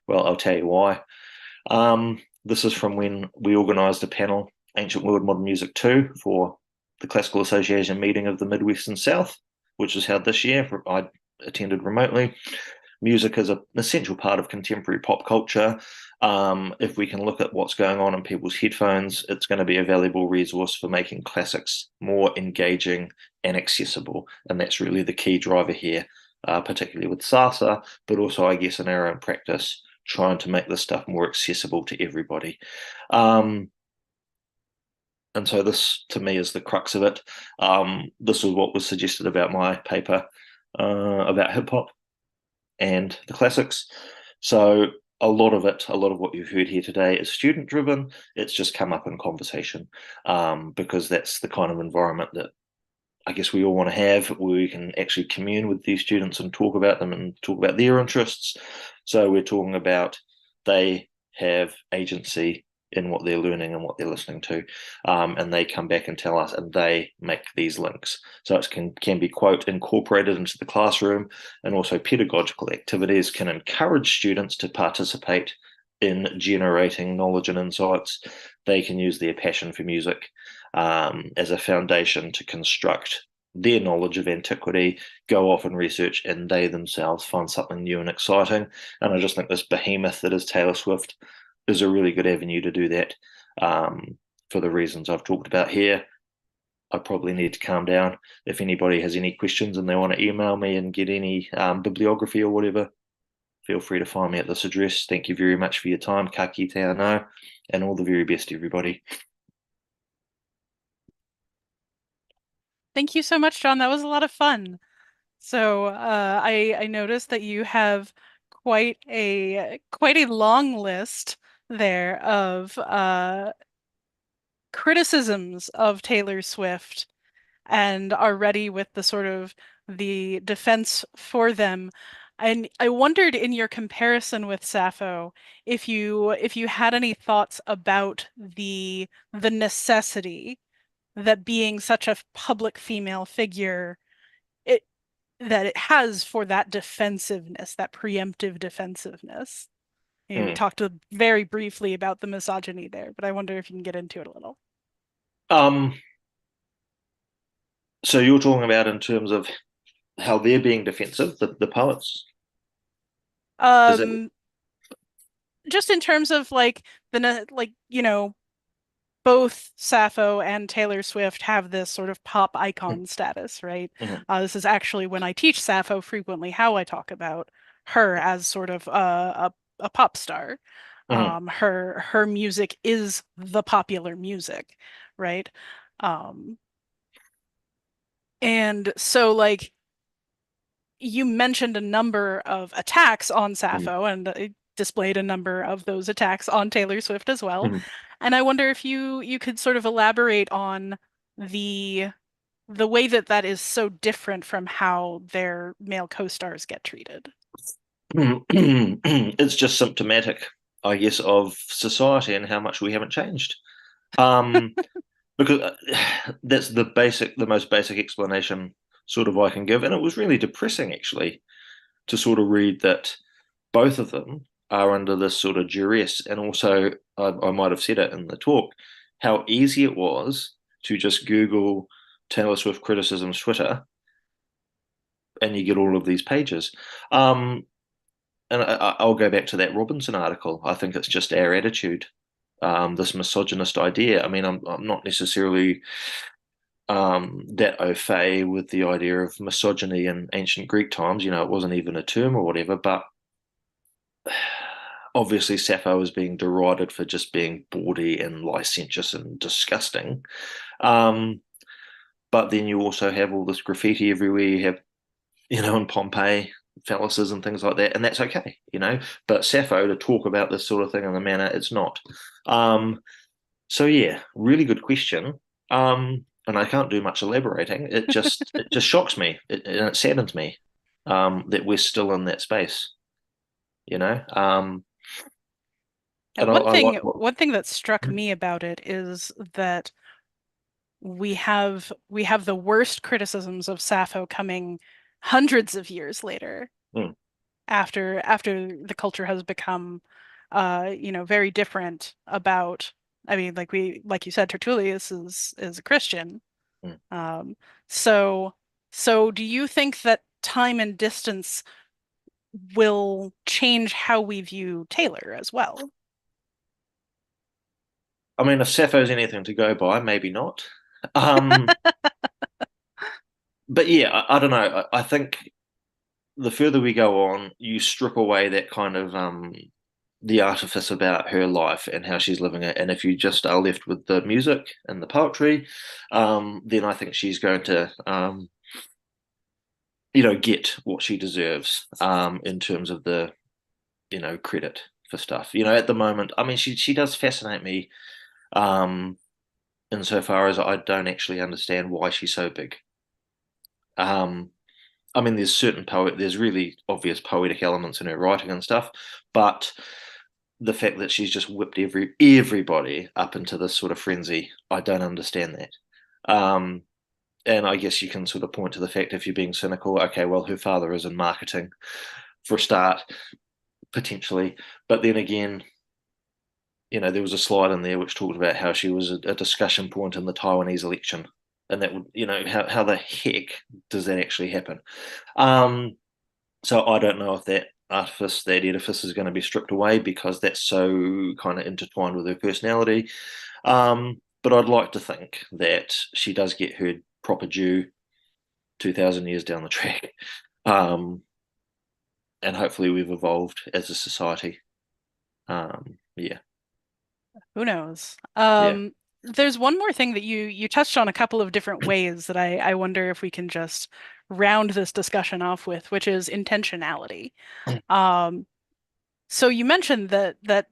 Well, I'll tell you why. This is from when we organised a panel, Ancient World, Modern Music 2, for the Classical Association meeting of the Midwest and South, which was held this year. I attended remotely. Music is an essential part of contemporary pop culture. If we can look at what's going on in people's headphones, it's going to be a valuable resource for making classics more engaging and accessible. And that's really the key driver here, particularly with SASA, but also, I guess, in our own practice, trying to make this stuff more accessible to everybody. And so this, to me, is the crux of it. This was what was suggested about my paper about hip-hop and the classics. So a lot of what you've heard here today is student-driven. It's just come up in conversation because that's the kind of environment that I guess we all want to have, where we can actually commune with these students and talk about them and talk about their interests. So we're talking about they have agency in what they're learning and what they're listening to, and they come back and tell us, and they make these links. So it can be, quote, incorporated into the classroom, and also pedagogical activities can encourage students to participate in generating knowledge and insights. They can use their passion for music as a foundation to construct their knowledge of antiquity, go off and research, and they themselves find something new and exciting. And I just think this behemoth that is Taylor Swift is a really good avenue to do that for the reasons I've talked about here. I probably need to calm down. If anybody has any questions and they want to email me and get any bibliography or whatever, feel free to find me at this address. Thank you very much for your time. Ka kite anō, and all the very best, everybody. Thank you so much, John. That was a lot of fun. So I noticed that you have quite a long list there of criticisms of Taylor Swift, and are ready with the sort of the defense for them. And I wondered, in your comparison with Sappho, if you had any thoughts about the necessity that being such a public female figure that it has for that defensiveness, that preemptive defensiveness. We talked very briefly about the misogyny there, but I wonder if you can get into it a little. So you're talking about in terms of how they're being defensive, the poets? Just in terms of both Sappho and Taylor Swift have this sort of pop icon status, right? This is actually, when I teach Sappho, frequently how I talk about her as sort of a pop star. Her music is the popular music, right? And so, you mentioned a number of attacks on Sappho, and displayed a number of those attacks on Taylor Swift as well. And I wonder if you could sort of elaborate on the way that is so different from how their male co-stars get treated. It's just symptomatic, I guess, of society and how much we haven't changed. Because that's the most basic explanation sort of I can give. And it was really depressing, actually, to sort of read that both of them are under this sort of duress. And also, I might have said it in the talk, how easy it was to just Google Taylor Swift criticisms Twitter, and you get all of these pages. And I'll go back to that Robinson article. I think it's just our attitude, this misogynist idea. I mean, I'm not necessarily that au fait with the idea of misogyny in ancient Greek times. It wasn't even a term or whatever, but obviously Sappho is being derided for just being bawdy and licentious and disgusting. But then you also have all this graffiti everywhere. You have, in Pompeii, phalluses and things like that, and that's okay, But Sappho, to talk about this sort of thing in the manner, it's not. So yeah, really good question. And I can't do much elaborating. It just shocks me, and it saddens me that we're still in that space. And one thing that struck me about it is that we have the worst criticisms of Sappho coming hundreds of years later, after the culture has become very different about, I mean, like you said, Tertullius is a Christian. So do you think that time and distance will change how we view Taylor as well? I mean, if Sappho's anything to go by, maybe not. But yeah, I don't know. I think the further we go on, you strip away that kind of the artifice about her life and how she's living it, and if you just are left with the music and the poetry, then I think she's going to get what she deserves in terms of the credit for stuff. At the moment, I mean, she does fascinate me insofar as I don't actually understand why she's so big. I mean, there's really obvious poetic elements in her writing and stuff, but the fact that she's just whipped everybody up into this sort of frenzy, I don't understand that. And I guess you can sort of point to the fact, if you're being cynical, okay, well, her father is in marketing for a start, potentially. But then again, there was a slide in there which talked about how she was a discussion point in the Taiwanese election. And that would, how the heck does that actually happen? So I don't know if that edifice is going to be stripped away, because that's so kind of intertwined with her personality. But I'd like to think that she does get her proper due 2,000 years down the track. And hopefully we've evolved as a society. Yeah. Who knows? Yeah. There's one more thing that you touched on a couple of different ways that I wonder if we can just round this discussion off with, which is intentionality. So you mentioned that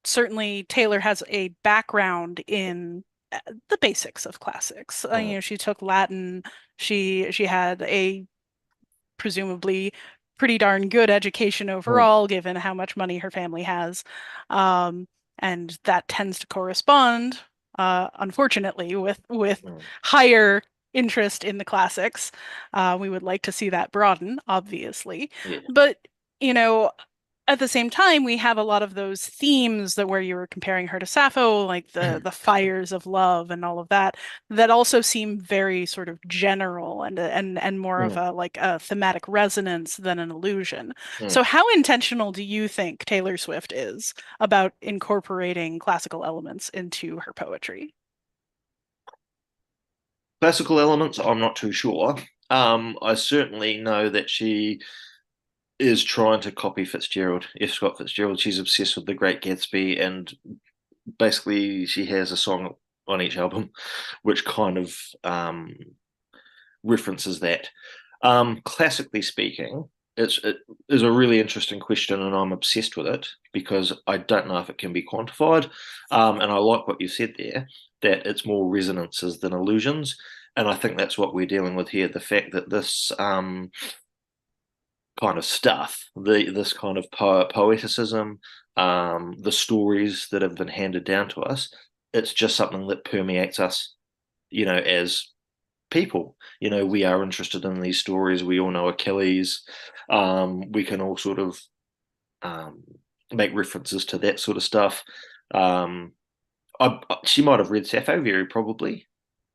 certainly Taylor has a background in the basics of classics. She took Latin. She had a presumably pretty darn good education overall, given how much money her family has. And that tends to correspond, unfortunately, with higher interest in the classics. We would like to see that broaden, obviously. Yeah. But, at the same time, we have a lot of those themes where you were comparing her to Sappho, like the fires of love and all of that also seem very sort of general and more of a thematic resonance than an illusion. So how intentional do you think Taylor Swift is about incorporating classical elements into her poetry? Classical elements, I'm not too sure. I certainly know that she is trying to copy F. Scott Fitzgerald. She's obsessed with The Great Gatsby, and basically she has a song on each album which kind of references that. Classically speaking, it is a really interesting question, and I'm obsessed with it because I don't know if it can be quantified. And I like what you said there, that it's more resonances than illusions. And I think that's what we're dealing with here. The fact that this kind of stuff, this kind of poeticism, the stories that have been handed down to us, it's just something that permeates us, as people. We are interested in these stories. We all know Achilles. We can all sort of make references to that sort of stuff. She might have read Sappho, very probably,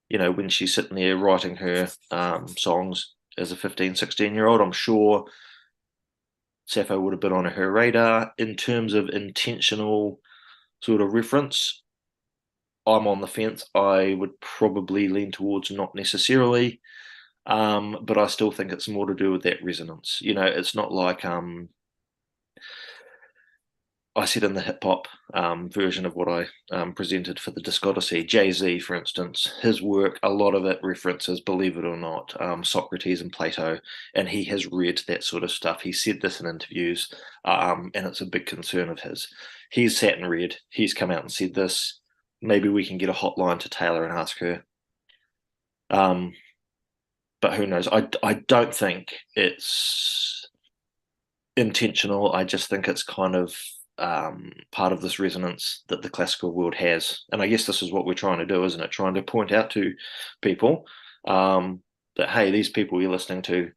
when she's sitting there writing her songs as a 15, 16-year-old. I'm sure Sappho would have been on her radar. In terms of intentional sort of reference, I'm on the fence. I would probably lean towards not necessarily, but I still think it's more to do with that resonance. It's not like I said in the hip-hop version of what I presented for the Disc Odyssey, Jay-Z, for instance, his work, a lot of it references, believe it or not, Socrates and Plato, and he has read that sort of stuff. He said this in interviews, and it's a big concern of his. He's sat and read. He's come out and said this. Maybe we can get a hotline to Taylor and ask her. But who knows? I don't think it's intentional. I just think it's kind of part of this resonance that the classical world has. And I guess this is what we're trying to do, isn't it? Trying to point out to people that, hey, these people you're listening to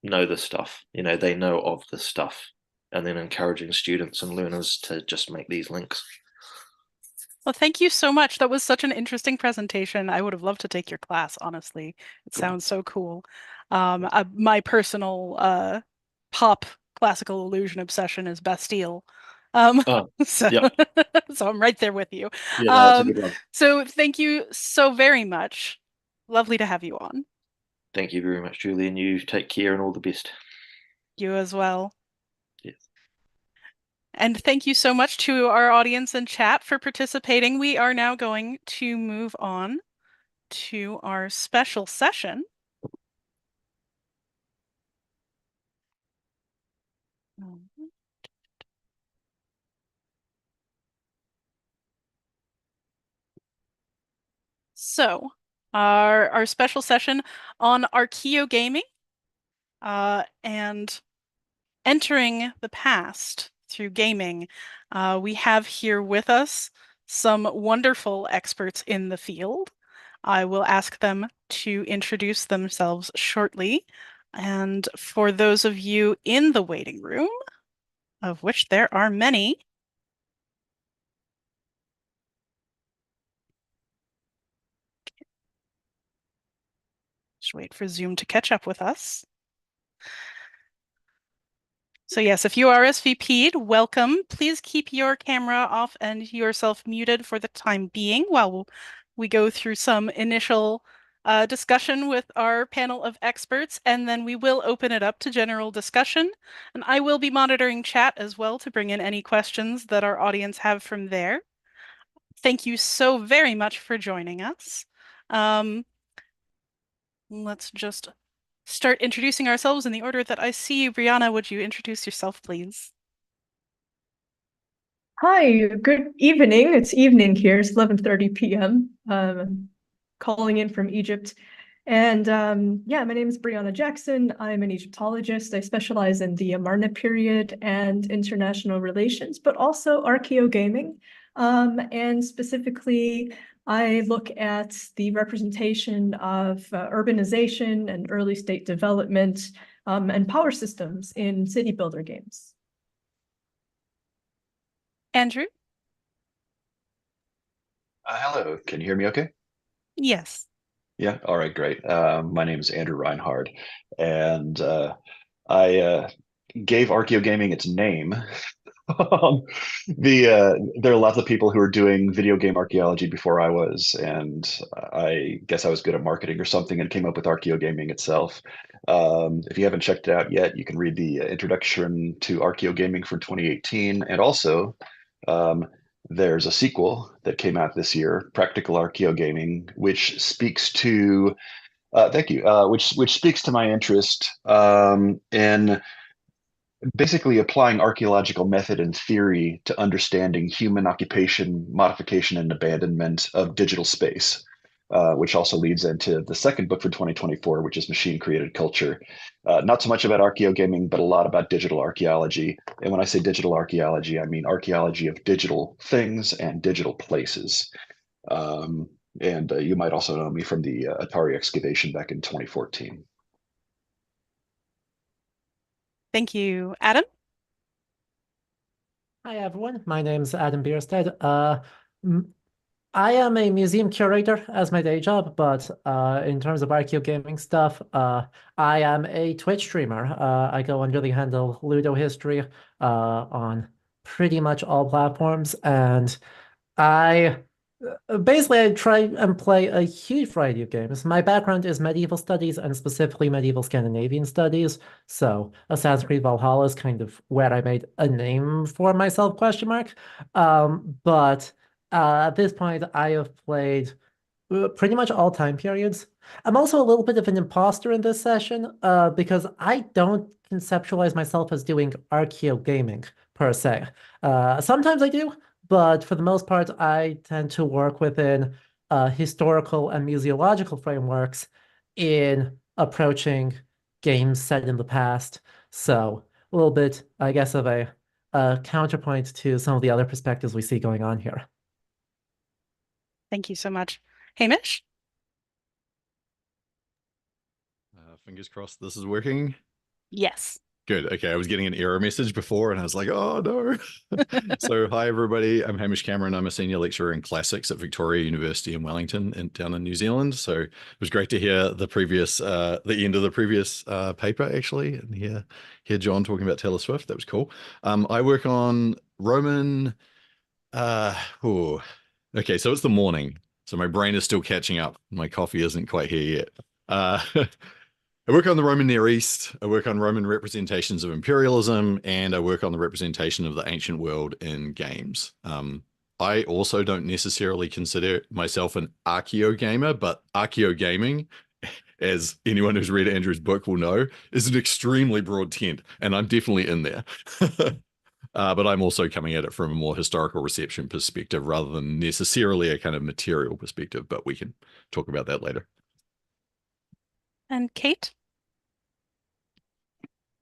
know this stuff, they know of this stuff, and then encouraging students and learners to just make these links. Well, thank you so much. That was such an interesting presentation. I would have loved to take your class, honestly. It sounds so cool. My personal pop classical illusion obsession is Bastille. So, yep. So I'm right there with you. Yeah, no, that's a good one. So thank you so very much. Lovely to have you on. Thank you very much, Julie, and you take care and all the best. You as well. Yes. And thank you so much to our audience and chat for participating. We are now going to move on to our special session. So our special session on archaeogaming and entering the past through gaming. We have here with us some wonderful experts in the field. I will ask them to introduce themselves shortly. And for those of you in the waiting room, of which there are many, just wait for Zoom to catch up with us. So yes, if you RSVP'd, welcome. Please keep your camera off and yourself muted for the time being while we go through some initial discussion with our panel of experts, and then we will open it up to general discussion. And I will be monitoring chat as well to bring in any questions that our audience have from there. Thank you so very much for joining us. Let's just start introducing ourselves in the order that I see you. Brianna, would you introduce yourself, please? Hi, good evening. It's evening here. It's 11:30 p.m. Calling in from Egypt. And yeah, my name is Brianna Jackson. I'm an Egyptologist. I specialize in the Amarna period and international relations, but also archaeogaming. And specifically, I look at the representation of urbanization and early state development and power systems in city builder games. Andrew? Hello, can you hear me okay? Yes. Yeah, all right, great. My name is Andrew Reinhard, and I gave archaeogaming its name. There are lots of people who are doing video game archaeology before I was, and I guess I was good at marketing or something and came up with archaeogaming itself. If you haven't checked it out yet, you can read the introduction to archaeogaming for 2018, and also there's a sequel that came out this year, Practical Archaeogaming, which speaks to thank you, which speaks to my interest in basically applying archaeological method and theory to understanding human occupation, modification, and abandonment of digital space, which also leads into the second book for 2024, which is Machine Created Culture. Not so much about archaeogaming, but a lot about digital archaeology. And when I say digital archaeology, I mean archaeology of digital things and digital places. And you might also know me from the Atari excavation back in 2014. Thank you. Adam? Hi, everyone. My name is Adam Bierstead. I am a museum curator as my day job, but in terms of archaeogaming stuff, I am a Twitch streamer. I go under the handle Ludo History on pretty much all platforms, and I try and play a huge variety of games. My background is medieval studies and specifically medieval Scandinavian studies. So Assassin's Creed Valhalla is kind of where I made a name for myself, question mark. But at this point, I have played pretty much all time periods. I'm also a little bit of an imposter in this session because I don't conceptualize myself as doing archaeogaming per se. Sometimes I do. But for the most part, I tend to work within historical and museological frameworks in approaching games set in the past. So a little bit, I guess, of a a counterpoint to some of the other perspectives we see going on here. Thank you so much. Hamish? Fingers crossed this is working. Yes. Good. Okay, I was getting an error message before and I was like, oh no. So hi everybody, I'm Hamish Cameron. I'm a senior lecturer in classics at Victoria University in Wellington down in New Zealand. So it was great to hear the end of the previous paper actually, and hear John talking about Taylor Swift. That was cool. I work on Roman, okay, so it's the morning. So my brain is still catching up. My coffee isn't quite here yet. I work on the Roman Near East, I work on Roman representations of imperialism, and I work on the representation of the ancient world in games. I also don't necessarily consider myself an archaeogamer, but archaeogaming, as anyone who's read Andrew's book will know, is an extremely broad tent, and I'm definitely in there. But I'm also coming at it from a more historical reception perspective rather than necessarily a kind of material perspective, but we can talk about that later. And Kate?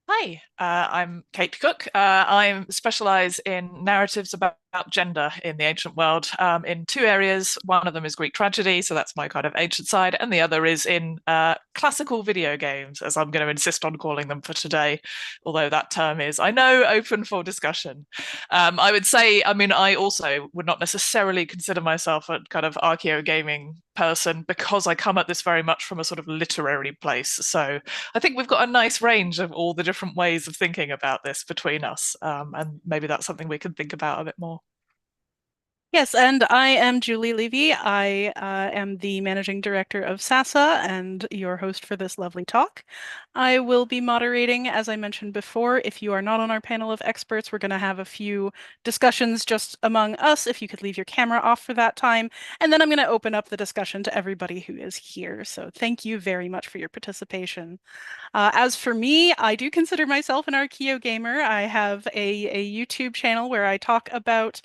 Hi, I'm Kate Cook. I specialize in narratives about gender in the ancient world in two areas. One of them is Greek tragedy, so that's my kind of ancient side, and the other is in classical video games, as I'm going to insist on calling them for today, although that term is, I know, open for discussion. I would say, I mean, I also would not necessarily consider myself a kind of archaeogaming person because I come at this very much from a sort of literary place. So I think we've got a nice range of all the different ways of thinking about this between us, and maybe that's something we can think about a bit more. Yes, and I am Julie Levy. I am the managing director of SASA and your host for this lovely talk. I will be moderating, as I mentioned before. If you are not on our panel of experts, we're going to have a few discussions just among us, if you could leave your camera off for that time. And then I'm going to open up the discussion to everybody who is here. So thank you very much for your participation. As for me, I do consider myself an archaeogamer. I have a YouTube channel where I talk about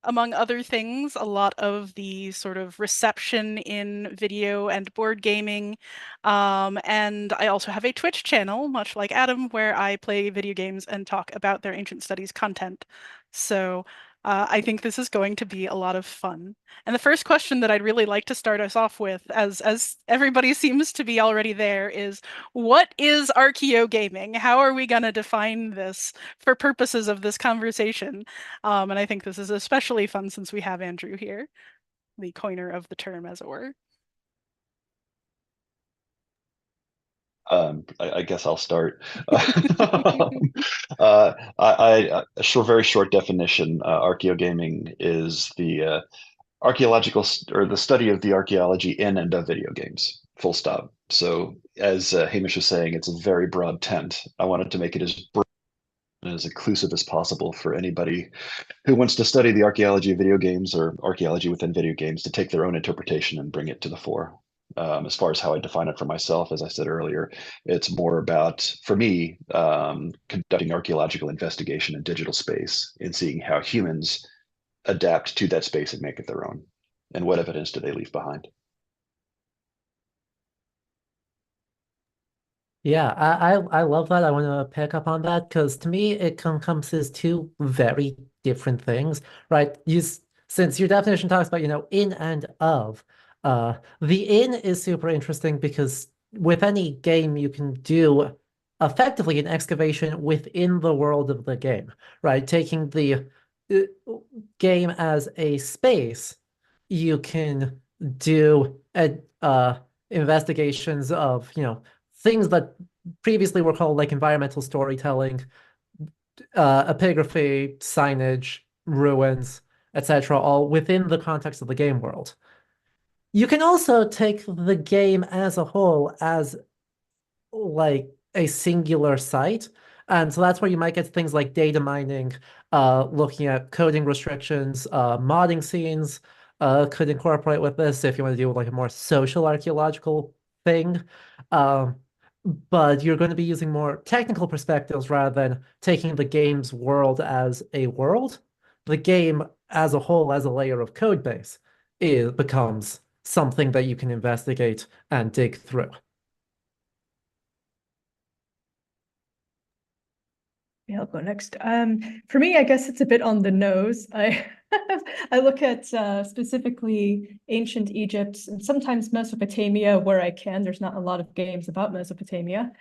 among other things, a lot of the sort of reception in video and board gaming. And I also have a Twitch channel, much like Adam, where I play video games and talk about their ancient studies content. So I think this is going to be a lot of fun. And the first question that I'd really like to start us off with, as everybody seems to be already there, is what is archaeogaming? How are we going to define this for purposes of this conversation? And I think this is especially fun since we have Andrew here, the coiner of the term, as it were. I guess I'll start. Very short definition. Archaeogaming is the archaeological or the study of the archaeology in and of video games. Full stop. So, as Hamish was saying, it's a very broad tent. I wanted to make it as broad and as inclusive as possible for anybody who wants to study the archaeology of video games or archaeology within video games to take their own interpretation and bring it to the fore. As far as how I define it for myself, as I said earlier, it's more about, for me, conducting archaeological investigation in digital space and seeing how humans adapt to that space and make it their own. And what evidence do they leave behind? Yeah, I love that. I want to pick up on that because to me it encompasses two very different things, right? Since your definition talks about, in and of. The in is super interesting because with any game you can do effectively an excavation within the world of the game, right? Taking the game as a space, you can do investigations of, things that previously were called like environmental storytelling, epigraphy, signage, ruins, etc., all within the context of the game world. You can also take the game as a whole as like a singular site. And so that's where you might get things like data mining, looking at coding restrictions, modding scenes could incorporate with this if you want to do like a more social archaeological thing. But you're going to be using more technical perspectives rather than taking the game's world as a world. The game as a whole, as a layer of code base, becomes something that you can investigate and dig through. Yeah, I'll go next. For me, I guess it's a bit on the nose. I look at specifically ancient Egypt and sometimes Mesopotamia where I can. There's not a lot of games about Mesopotamia,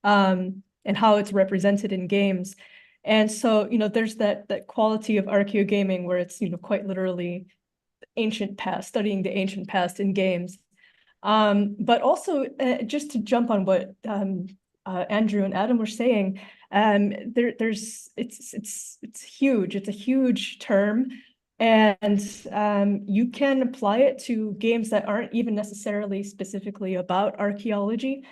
and how it's represented in games. And so, there's that quality of archaeogaming where it's, quite literally ancient past, studying the ancient past in games. But also, just to jump on what Andrew and Adam were saying, it's huge. It's a huge term, and you can apply it to games that aren't even necessarily specifically about archaeology.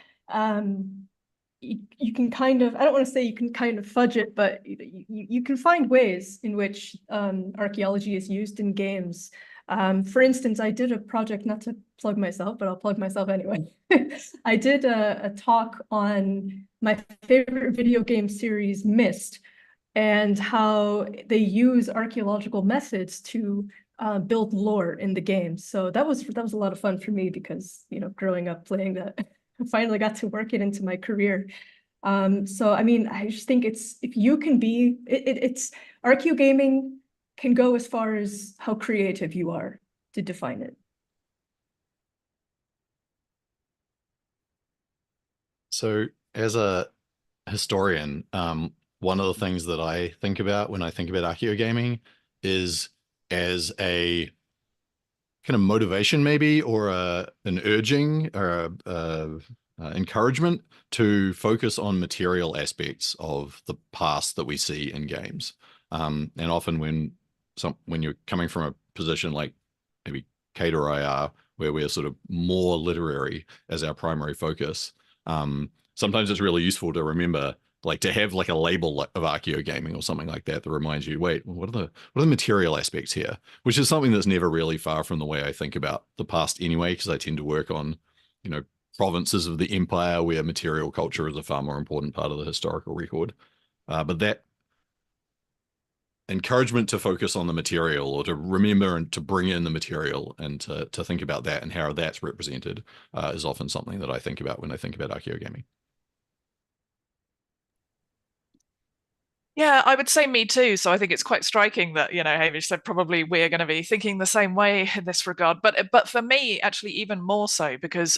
You can kind of, I don't want to say you can kind of fudge it, but you can find ways in which archaeology is used in games. For instance, I did a project, not to plug myself, but I'll plug myself anyway. I did a talk on my favorite video game series, Myst, and how they use archaeological methods to build lore in the game. So that was a lot of fun for me because, growing up playing that, I finally got to work it into my career. So, I mean, I just think it's archaeogaming can go as far as how creative you are to define it. So as a historian, one of the things that I think about when I think about archaeogaming is as a kind of motivation maybe, or an urging or encouragement to focus on material aspects of the past that we see in games. And often when you're coming from a position like maybe Kate or I are, where we're sort of more literary as our primary focus, sometimes it's really useful to remember, like, to have like a label of archaeogaming or something like that that reminds you, wait, what are the material aspects here? Which is something that's never really far from the way I think about the past anyway, because I tend to work on, provinces of the empire where material culture is a far more important part of the historical record. But that encouragement to focus on the material, or to remember and to bring in the material and to think about that and how that's represented, is often something that I think about when I think about archaeogaming. Yeah, I would say me too. So I think it's quite striking that, Hamish said probably we're going to be thinking the same way in this regard. But for me, actually, even more so, because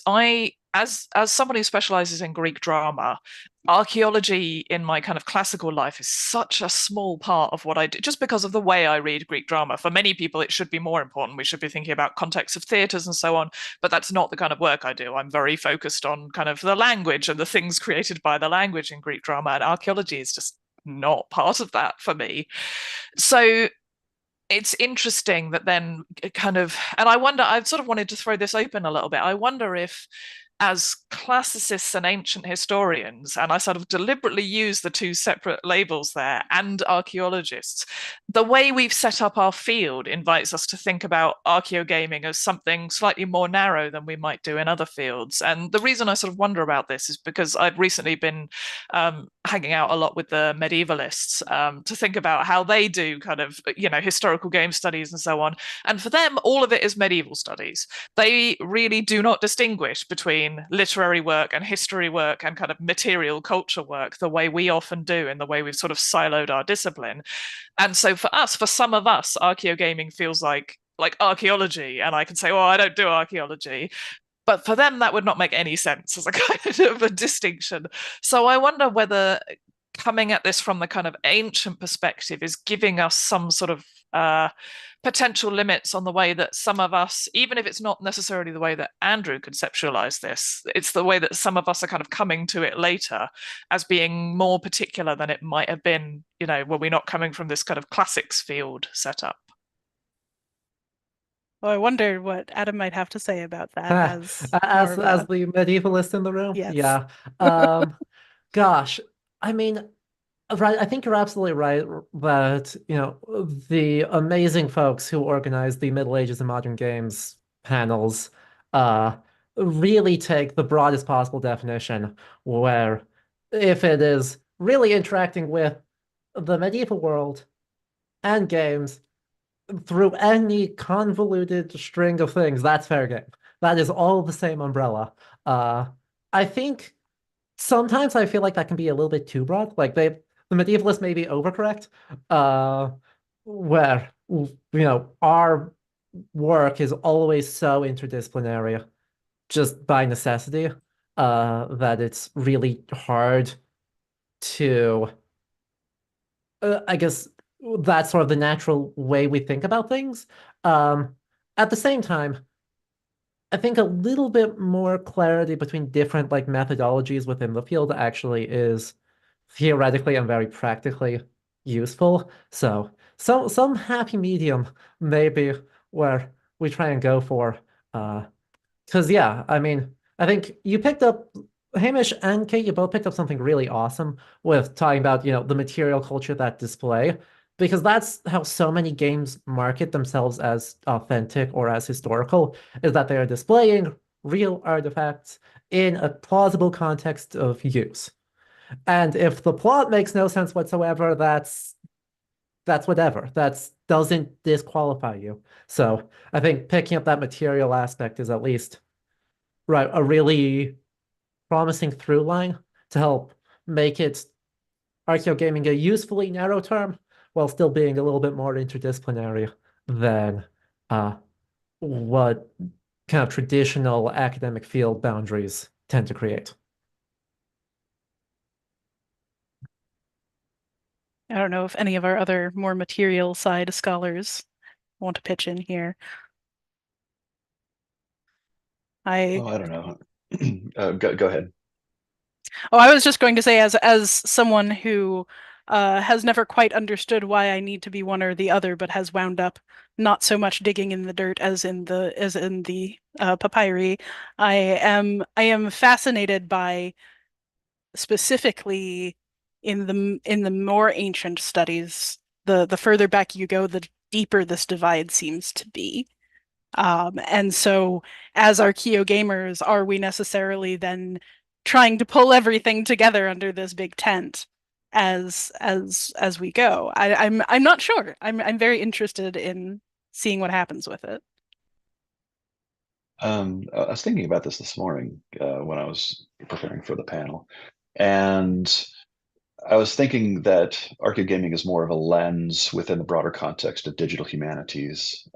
as someone who specializes in Greek drama, archaeology in my kind of classical life is such a small part of what I do, just because of the way I read Greek drama. For many people, it should be more important. We should be thinking about context of theatres and so on, but that's not the kind of work I do. I'm very focused on kind of the language and the things created by the language in Greek drama, and archaeology is just not part of that for me. So it's interesting that then kind of, and I wonder, I've sort of wanted to throw this open a little bit. I wonder if, as classicists and ancient historians, and I sort of deliberately use the two separate labels there, and archaeologists, the way we've set up our field invites us to think about archaeogaming as something slightly more narrow than we might do in other fields. And the reason I sort of wonder about this is because I've recently been hanging out a lot with the medievalists to think about how they do kind of, historical game studies and so on. And for them, all of it is medieval studies. They really do not distinguish between literary work and history work and kind of material culture work the way we often do, in the way we've sort of siloed our discipline. And so for some of us, archaeogaming feels like archaeology, and I can say, well, I don't do archaeology. But for them, that would not make any sense as a kind of a distinction. So I wonder whether coming at this from the kind of ancient perspective is giving us some sort of potential limits on the way that some of us, even if it's not necessarily the way that Andrew conceptualized this, it's the way that some of us are kind of coming to it later as being more particular than it might have been, when we're not coming from this kind of classics field setup. Well, I wonder what Adam might have to say about that as the medievalist in the room. Yes. Yeah. Gosh, I mean, right. I think you're absolutely right that, the amazing folks who organize the Middle Ages and Modern Games panels really take the broadest possible definition, where if it is really interacting with the medieval world and games through any convoluted string of things, that's fair game. That is all the same umbrella. I think sometimes I feel like that can be a little bit too broad. Like the medievalists may be overcorrect, where our work is always so interdisciplinary, just by necessity, that it's really hard to, I guess that's sort of the natural way we think about things. At the same time, I think a little bit more clarity between different methodologies within the field actually is theoretically and very practically useful. So some happy medium maybe where we try and go for. Because yeah, I mean, I think you picked up, Hamish and Kate, you both picked up something really awesome with talking about, the material culture that display, because that's how so many games market themselves as authentic or as historical, is that they are displaying real artifacts in a plausible context of use. And if the plot makes no sense whatsoever, that's whatever. That doesn't disqualify you. So I think picking up that material aspect is at least right a really promising through line to help make it archaeogaming a usefully narrow term while still being a little bit more interdisciplinary than what kind of traditional academic field boundaries tend to create. I don't know if any of our other more material side scholars want to pitch in here. I don't know. Go ahead. Oh, I was just going to say, as someone who has never quite understood why I need to be one or the other, but has wound up not so much digging in the dirt as in the papyri, I am fascinated by, specifically in the more ancient studies, the further back you go, the deeper this divide seems to be. And so as archaeogamers, are we necessarily then trying to pull everything together under this big tent as we go? I'm not sure. I'm very interested in seeing what happens with it. I was thinking about this morning when I was preparing for the panel, and I was thinking that archaeogaming is more of a lens within the broader context of digital humanities,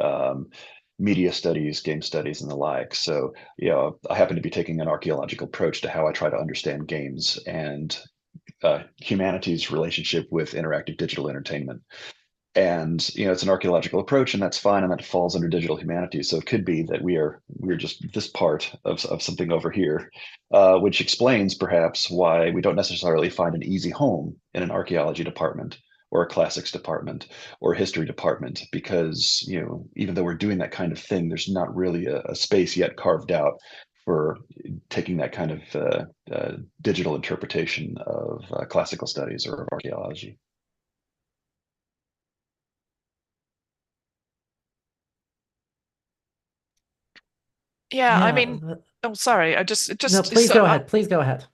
media studies, game studies, and the like. So, I happen to be taking an archaeological approach to how I try to understand games and humanities' relationship with interactive digital entertainment. And it's an archaeological approach, and that's fine, and that falls under digital humanities. So it could be that we're just this part of something over here, which explains perhaps why we don't necessarily find an easy home in an archaeology department or a classics department or a history department, because even though we're doing that kind of thing, there's not really a space yet carved out for taking that kind of digital interpretation of classical studies or of archaeology. Yeah, I mean, oh, sorry, I just No, please go ahead. Please go ahead.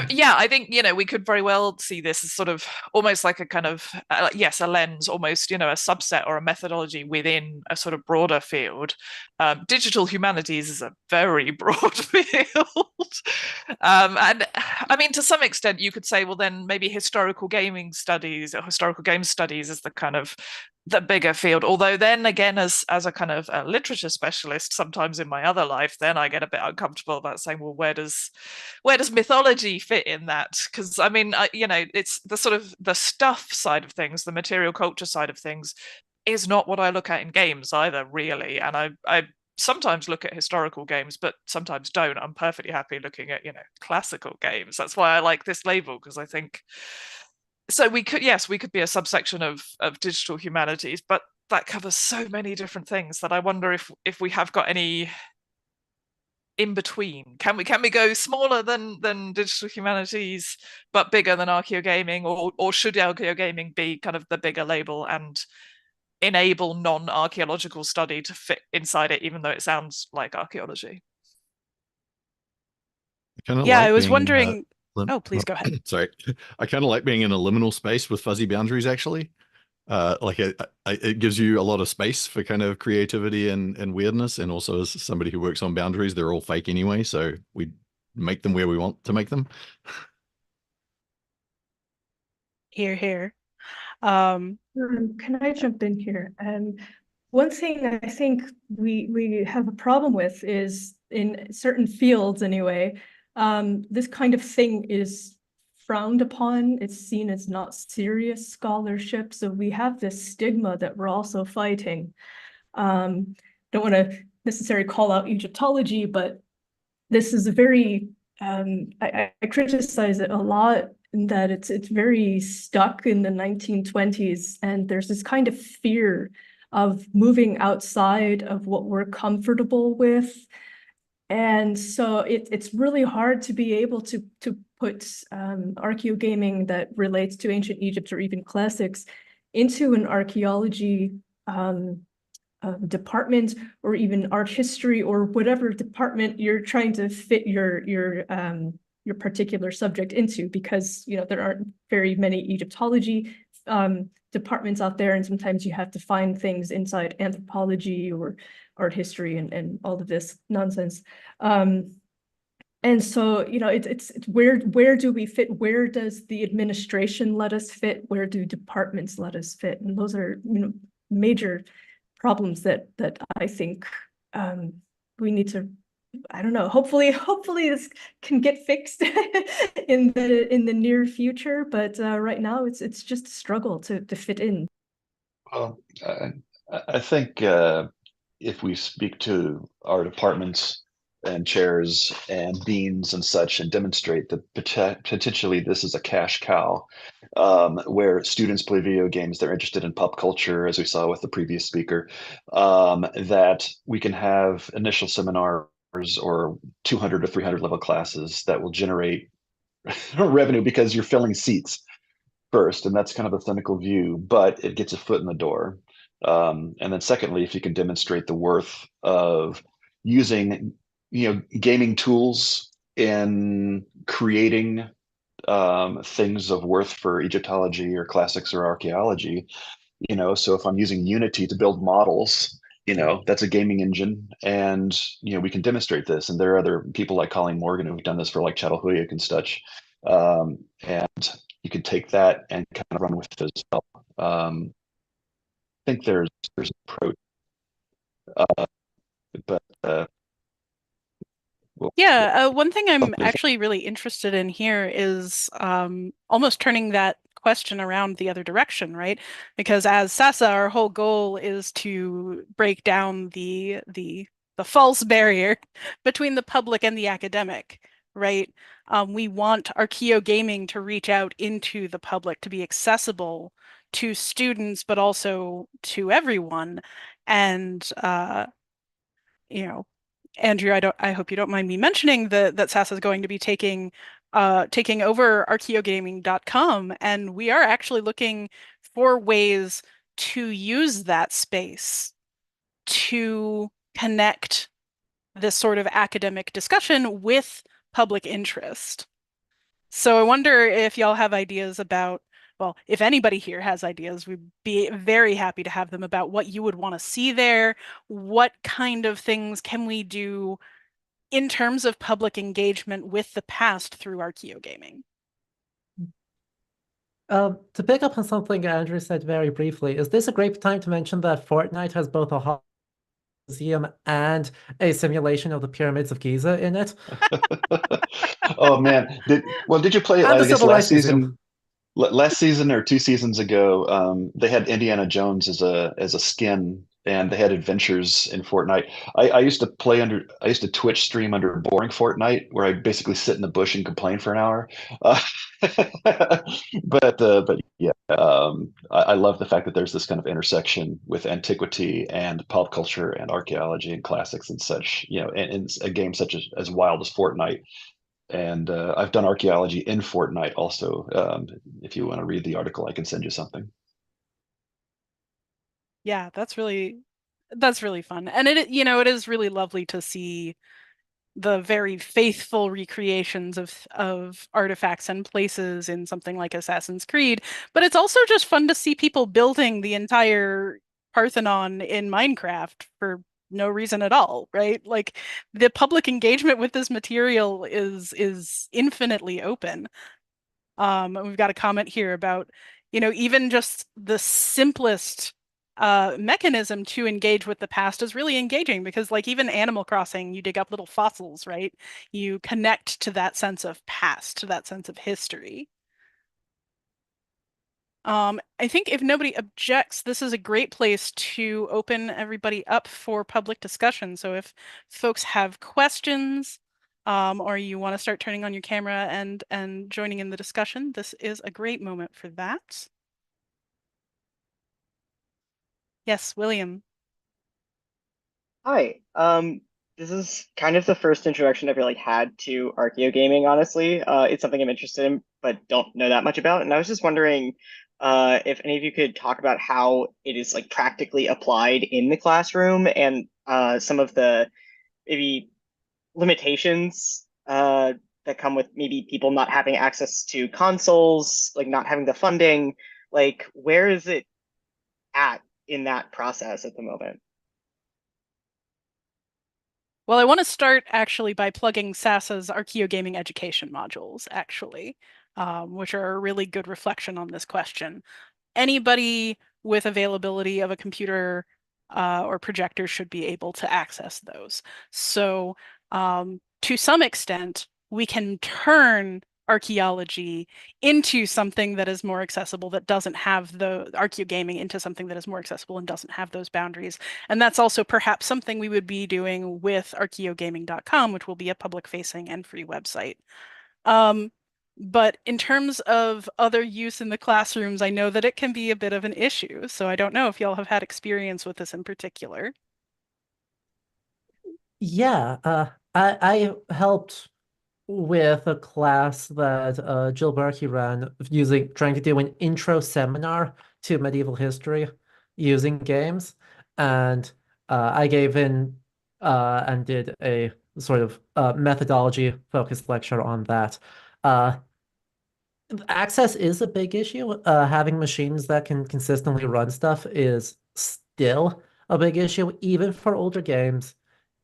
Yeah, I think we could very well see this as sort of almost like a kind of yes, a lens, almost a subset or a methodology within a sort of broader field. Digital humanities is a very broad field, and I mean, to some extent, you could say, well, then maybe historical gaming studies or historical game studies is the kind of the bigger field. Although then again, as a kind of a literature specialist, sometimes in my other life, then I get a bit uncomfortable about saying, well, where does mythology fit in that? Because I mean, it's the sort of the stuff side of things, the material culture side of things, is not what I look at in games either, really. And I sometimes look at historical games, but sometimes don't. I'm perfectly happy looking at classical games. That's why I like this label, because I think. So we could be a subsection of digital humanities, but that covers so many different things that I wonder if we have got any in between. Can we go smaller than digital humanities but bigger than archaeogaming, or should archaeogaming be kind of the bigger label and enable non-archaeological study to fit inside it, even though it sounds like archaeology? I was wondering. Oh, please go ahead. Sorry. I kind of like being in a liminal space with fuzzy boundaries, actually. It gives you a lot of space for kind of creativity and weirdness. And also, as somebody who works on boundaries, they're all fake anyway. So we make them where we want to make them. Here, here. Can I jump in here? One thing I think we have a problem with is, in certain fields anyway, this kind of thing is frowned upon. It's seen as not serious scholarship. So we have this stigma that we're also fighting. Don't want to necessarily call out Egyptology, but this is a very, I criticize it a lot in that it's very stuck in the 1920s, and there's this kind of fear of moving outside of what we're comfortable with. And so it's really hard to be able to put archaeogaming that relates to ancient Egypt or even classics into an archaeology department, or even art history, or whatever department you're trying to fit your particular subject into, because there aren't very many Egyptology departments out there, and sometimes you have to find things inside anthropology or art history and all of this nonsense. And so, it's where do we fit? Where does the administration let us fit? Where do departments let us fit? And those are, major problems that I think we need to, I don't know, hopefully this can get fixed in the near future. But right now it's just a struggle to fit in. Well, I think if we speak to our departments and chairs and deans and such and demonstrate that potentially this is a cash cow, where students play video games, they're interested in pop culture, as we saw with the previous speaker, that we can have initial seminars or 200 or 300 level classes that will generate revenue because you're filling seats first, and that's kind of a cynical view, but it gets a foot in the door. And then secondly, if you can demonstrate the worth of using gaming tools in creating things of worth for Egyptology or classics or archaeology, so if I'm using Unity to build models, that's a gaming engine, and we can demonstrate this. And there are other people like Colleen Morgan who've done this for like Çatalhöyük and such, and you could take that and kind of run with it as well. I think there's an approach, but yeah, one thing I'm actually really interested in here is almost turning that question around the other direction, right? Because as SASA, our whole goal is to break down the false barrier between the public and the academic, right? We want archaeogaming to reach out into the public, to be accessible to students, but also to everyone. And Andrew, I hope you don't mind me mentioning that SASA is going to be taking over archaeogaming.com, and we are actually looking for ways to use that space to connect this sort of academic discussion with public interest. So I wonder if y'all have ideas about, well, if anybody here has ideas, we'd be very happy to have them about what you would want to see there. What kind of things can we do in terms of public engagement with the past through archaeogaming? To pick up on something Andrew said very briefly, is this a great time to mention that Fortnite has both a museum and a simulation of the pyramids of Giza in it? Oh man, did you play? And I the guess Civil last Rights season. Museum. Last season or 2 seasons ago, they had Indiana Jones as a skin, and they had adventures in Fortnite. I used to Twitch stream under boring Fortnite, where I basically sit in the bush and complain for an hour. But yeah, I love the fact that there's this kind of intersection with antiquity and pop culture and archaeology and classics and such. In a game such as wild as Fortnite. And I've done archaeology in Fortnite also. If you want to read the article, I can send you something. Yeah, that's really fun. And it is really lovely to see the very faithful recreations of artifacts and places in something like Assassin's Creed. But it's also just fun to see people building the entire Parthenon in Minecraft for no reason at all, right? Like, the public engagement with this material is infinitely open. We've got a comment here about, even just the simplest mechanism to engage with the past is really engaging, because like even Animal Crossing, you dig up little fossils, right? You connect to that sense of past, to that sense of history. I think if nobody objects, this is a great place to open everybody up for public discussion. So if folks have questions, or you want to start turning on your camera and joining in the discussion, this is a great moment for that. Yes, William. Hi. This is kind of the first introduction I've really had to archaeogaming, honestly. It's something I'm interested in, but don't know that much about. And I was just wondering if any of you could talk about how it is like practically applied in the classroom, and some of the maybe limitations that come with maybe people not having access to consoles, like not having the funding. Like, where is it at in that process at the moment? Well, I want to start actually by plugging SASA's archaeogaming education modules, actually, which are a really good reflection on this question. Anybody with availability of a computer or projector should be able to access those. So to some extent, we can turn archaeology into something that is more accessible, that doesn't have the archaeogaming into something that is more accessible and doesn't have those boundaries. And that's also perhaps something we would be doing with archaeogaming.com, which will be a public facing and free website. But in terms of other use in the classrooms, I know that it can be a bit of an issue. So I don't know if y'all have had experience with this in particular. Yeah, I helped with a class that Jill Berkey ran, trying to do an intro seminar to medieval history using games, and I gave in and did a sort of methodology focused lecture on that. Access is a big issue. Having machines that can consistently run stuff is still a big issue, even for older games,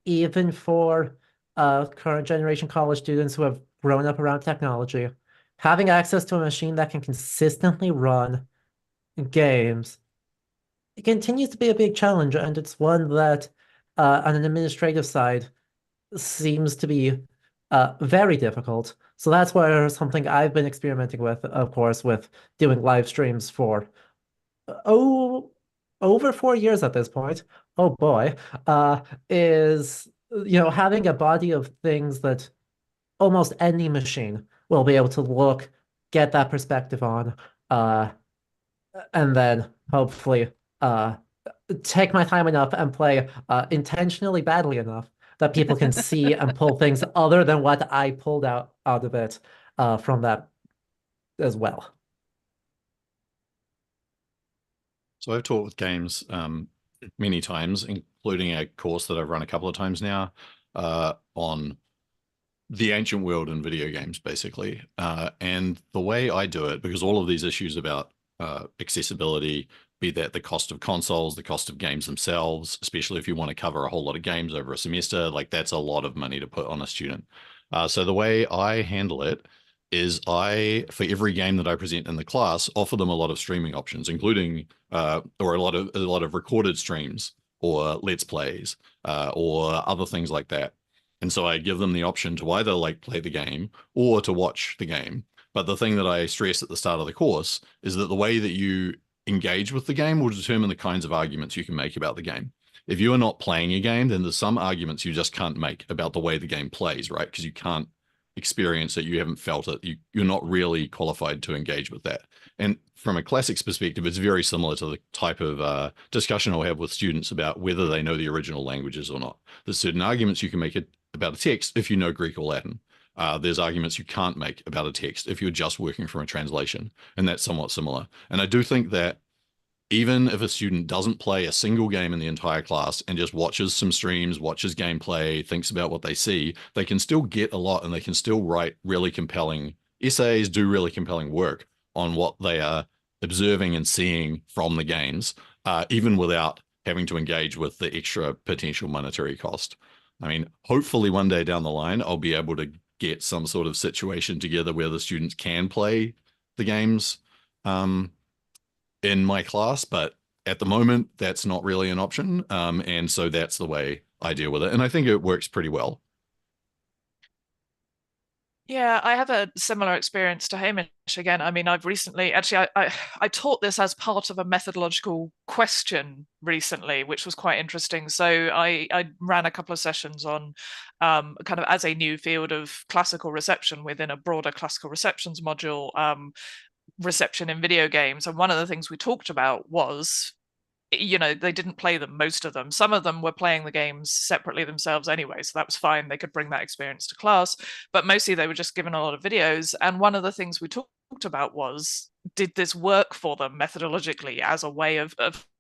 even for current generation college students who have grown up around technology. Having access to a machine that can consistently run games, it continues to be a big challenge, and it's one that on an administrative side seems to be very difficult. So that's where something I've been experimenting with, of course, with doing live streams for over 4 years at this point. Oh boy, is having a body of things that almost any machine will be able to look, get that perspective on, and then hopefully take my time enough and play intentionally badly enough that people can see and pull things other than what I pulled out of it from that as well. So I've taught with games many times, including a course that I've run a couple of times now on the ancient world in video games, basically. And the way I do it, because all of these issues about accessibility, be that the cost of consoles, the cost of games themselves, especially if you want to cover a whole lot of games over a semester, like that's a lot of money to put on a student. So the way I handle it is for every game that I present in the class, offer them a lot of streaming options, including or a lot of recorded streams or let's plays or other things like that. And so I give them the option to either like play the game or to watch the game. But the thing that I stress at the start of the course is that the way that you engage with the game will determine the kinds of arguments you can make about the game. If you are not playing a game, then there's some arguments you just can't make about the way the game plays, right? Because you can't experience it, you haven't felt it, you're not really qualified to engage with that. And from a classics perspective, it's very similar to the type of discussion I'll have with students about whether they know the original languages or not. There's certain arguments you can make about a text if you know Greek or Latin. There's arguments you can't make about a text if you're just working from a translation, and that's somewhat similar. And I do think that even if a student doesn't play a single game in the entire class and just watches some streams, watches gameplay, thinks about what they see, they can still get a lot, and they can still write really compelling essays, do really compelling work on what they are observing and seeing from the games, even without having to engage with the extra potential monetary cost. I mean, hopefully one day down the line, I'll be able to get some sort of situation together where the students can play the games in my class, but at the moment, that's not really an option. And so that's the way I deal with it. And I think it works pretty well. Yeah, I have a similar experience to Hamish again. I mean, I've recently, actually, I taught this as part of a methodological question recently, which was quite interesting. So I ran a couple of sessions on kind of as a new field of classical reception within a broader classical receptions module, reception in video games. And one of the things we talked about was, you know, they didn't play them, most of them. Some of them were playing the games separately themselves anyway, so that was fine. They could bring that experience to class, but mostly they were just given a lot of videos. And one of the things we talked about was, did this work for them methodologically as a way of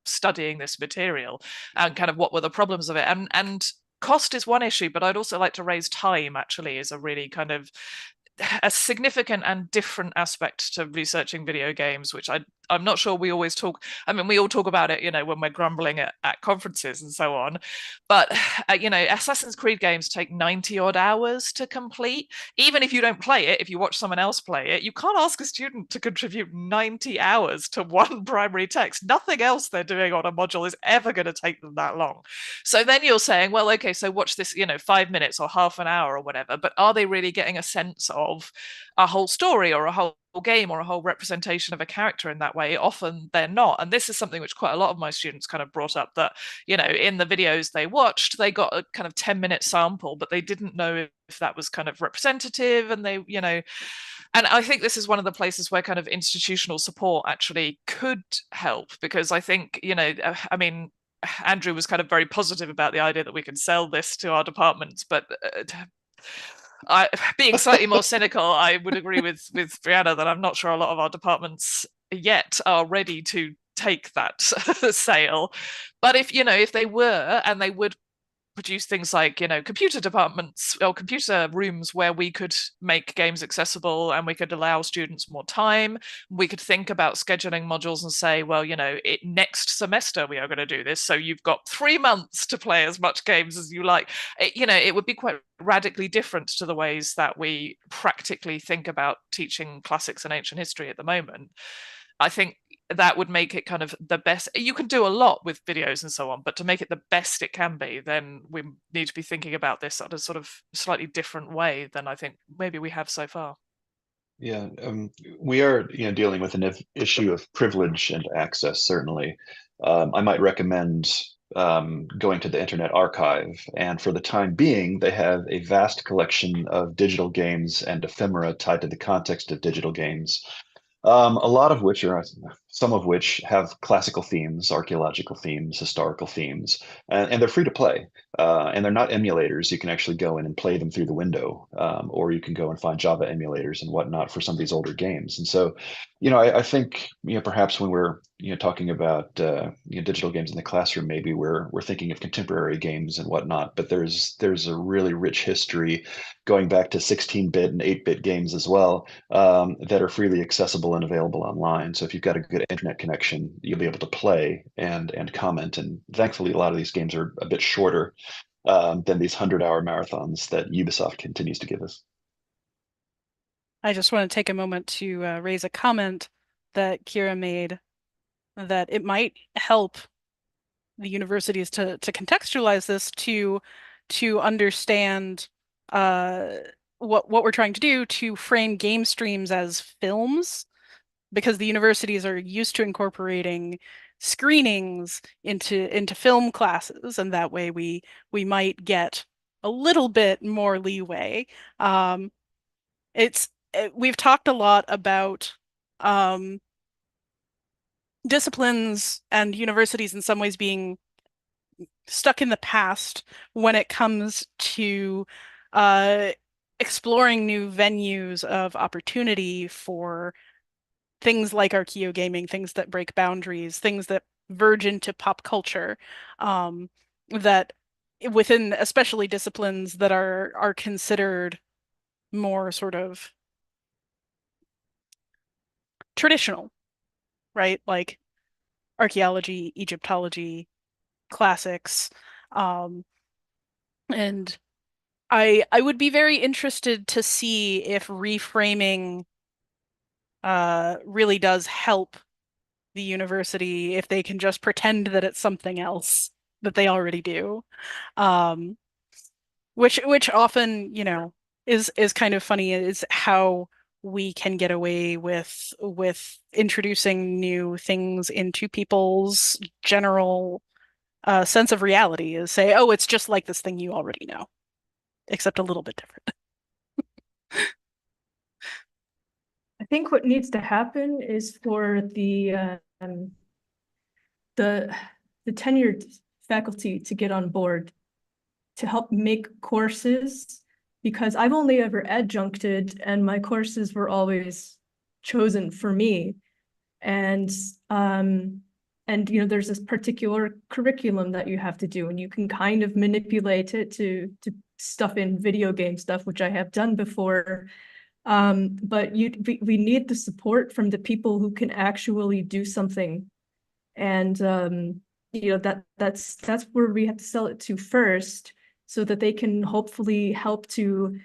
studying this material, and kind of what were the problems of it? And cost is one issue, but I'd also like to raise time, actually, is a really kind of a significant and different aspect to researching video games, which I'm not sure we always talk. I mean, we all talk about it, you know, when we're grumbling at conferences and so on. But, you know, Assassin's Creed games take 90 odd hours to complete. Even if you don't play it, if you watch someone else play it, you can't ask a student to contribute 90 hours to one primary text. Nothing else they're doing on a module is ever going to take them that long. So then you're saying, well, okay, so watch this, you know, 5 minutes or half an hour or whatever, but are they really getting a sense of a whole story or a whole game or a whole representation of a character in that way? Often they're not. And this is something which quite a lot of my students kind of brought up, that, you know, in the videos they watched, they got a kind of 10-minute sample, but they didn't know if that was kind of representative. And they, you know, and I think this is one of the places where kind of institutional support actually could help, because I think, you know, I mean, Andrew was kind of very positive about the idea that we can sell this to our departments, but being slightly more cynical, I would agree with Brianna that I'm not sure a lot of our departments yet are ready to take that sale. But if, you know, if they were, and they would produce things like, you know, computer departments or computer rooms where we could make games accessible and we could allow students more time. We could think about scheduling modules and say, well, you know, next semester we are going to do this, so you've got 3 months to play as much games as you like. You know, it would be quite radically different to the ways that we practically think about teaching classics and ancient history at the moment. I think that would make it kind of the best. You can do a lot with videos and so on, but to make it the best it can be, then we need to be thinking about this in a sort of slightly different way than I think maybe we have so far. Yeah, we are, you know, dealing with an issue of privilege and access, certainly. I might recommend going to the Internet Archive, and for the time being, they have a vast collection of digital games and ephemera tied to the context of digital games. A lot of which are, some of which have classical themes, archaeological themes, historical themes, and they're free to play. And they're not emulators. You can actually go in and play them through the window, or you can go and find Java emulators and whatnot for some of these older games. And so, you know, I think, you know, perhaps when we're, you know, talking about you know, digital games in the classroom, maybe we're thinking of contemporary games and whatnot. But there's a really rich history going back to 16-bit and 8-bit games as well, that are freely accessible and available online. So if you've got a good internet connection, you'll be able to play and comment. And thankfully, a lot of these games are a bit shorter than these 100-hour marathons that Ubisoft continues to give us. I just want to take a moment to raise a comment that Kira made, that it might help the universities to contextualize this, to understand what we're trying to do, to frame game streams as films, because the universities are used to incorporating screenings into film classes, and that way we might get a little bit more leeway. We've talked a lot about disciplines and universities in some ways being stuck in the past when it comes to exploring new venues of opportunity for things like archaeogaming, things that break boundaries, things that verge into pop culture, that within especially disciplines that are considered more sort of traditional, right? Like archaeology, Egyptology, classics. And I would be very interested to see if reframing really does help the university if they can just pretend that it's something else that they already do. Which often, is kind of funny, is how we can get away with introducing new things into people's general sense of reality, is say, oh, it's just like this thing you already know, except a little bit different. I think what needs to happen is for the tenured faculty to get on board to help make courses, because I've only ever adjuncted and my courses were always chosen for me. And there's this particular curriculum that you have to do, and you can kind of manipulate it to stuff in video game stuff, which I have done before. But we need the support from the people who can actually do something. And that's where we have to sell it to first, so that they can hopefully help to,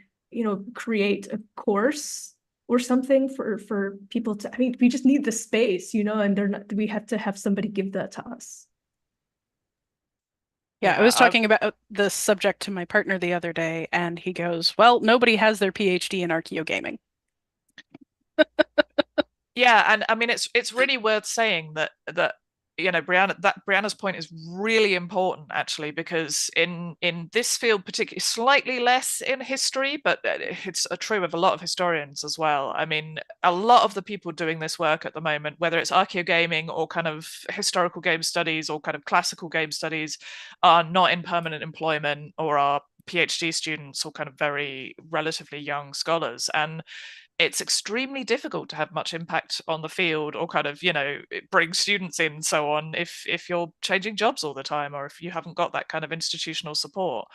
create a course or something for people to, we just need the space, and we have to have somebody give that to us. Yeah, I was talking about this subject to my partner the other day, and he goes, well, nobody has their PhD in archaeogaming. Yeah, and I mean it's really worth saying that Brianna's point is really important, actually, because in this field, particularly, slightly less in history, but it's true of a lot of historians as well. I mean, a lot of the people doing this work at the moment, whether it's archaeogaming or kind of historical game studies or kind of classical game studies, are not in permanent employment or are PhD students or kind of very relatively young scholars. And it's extremely difficult to have much impact on the field or kind of, bring students in and so on if you're changing jobs all the time, or if you haven't got that kind of institutional support,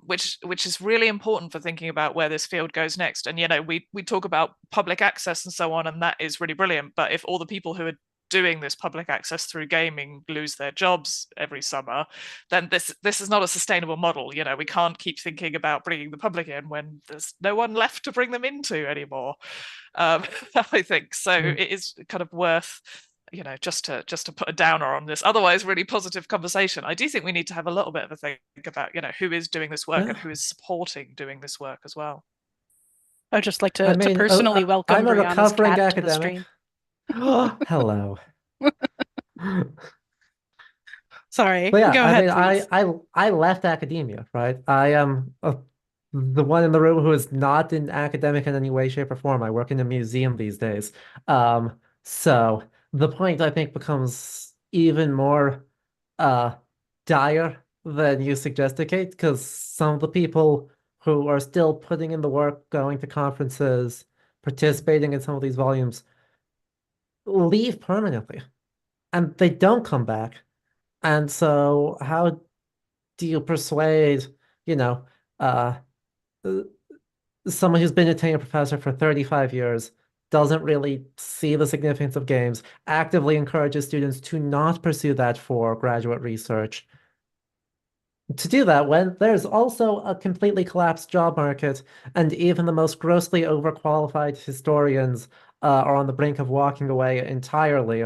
which is really important for thinking about where this field goes next. And, we talk about public access and so on, and that is really brilliant. But if all the people who are doing this public access through gaming lose their jobs every summer, then this is not a sustainable model. We can't keep thinking about bringing the public in when there's no one left to bring them into anymore. I think so. It is kind of worth, just to put a downer on this otherwise really positive conversation. I do think we need to have a little bit of a think about, who is doing this work and who is supporting doing this work as well. I'd just like to personally welcome I'm a Brianna's recovering cat to the academic. stream. Hello. Sorry, But yeah, go ahead, please. I left academia, right? I am the one in the room who is not in academic in any way, shape, or form. I work in a museum these days. So the point, I think, becomes even more dire than you suggested, Kate, because some of the people who are still putting in the work, going to conferences, participating in some of these volumes, leave permanently, and they don't come back. And so how do you persuade, someone who's been a tenured professor for 35 years, doesn't really see the significance of games, actively encourages students to not pursue that for graduate research, to do that when there's also a completely collapsed job market, and even the most grossly overqualified historians are on the brink of walking away entirely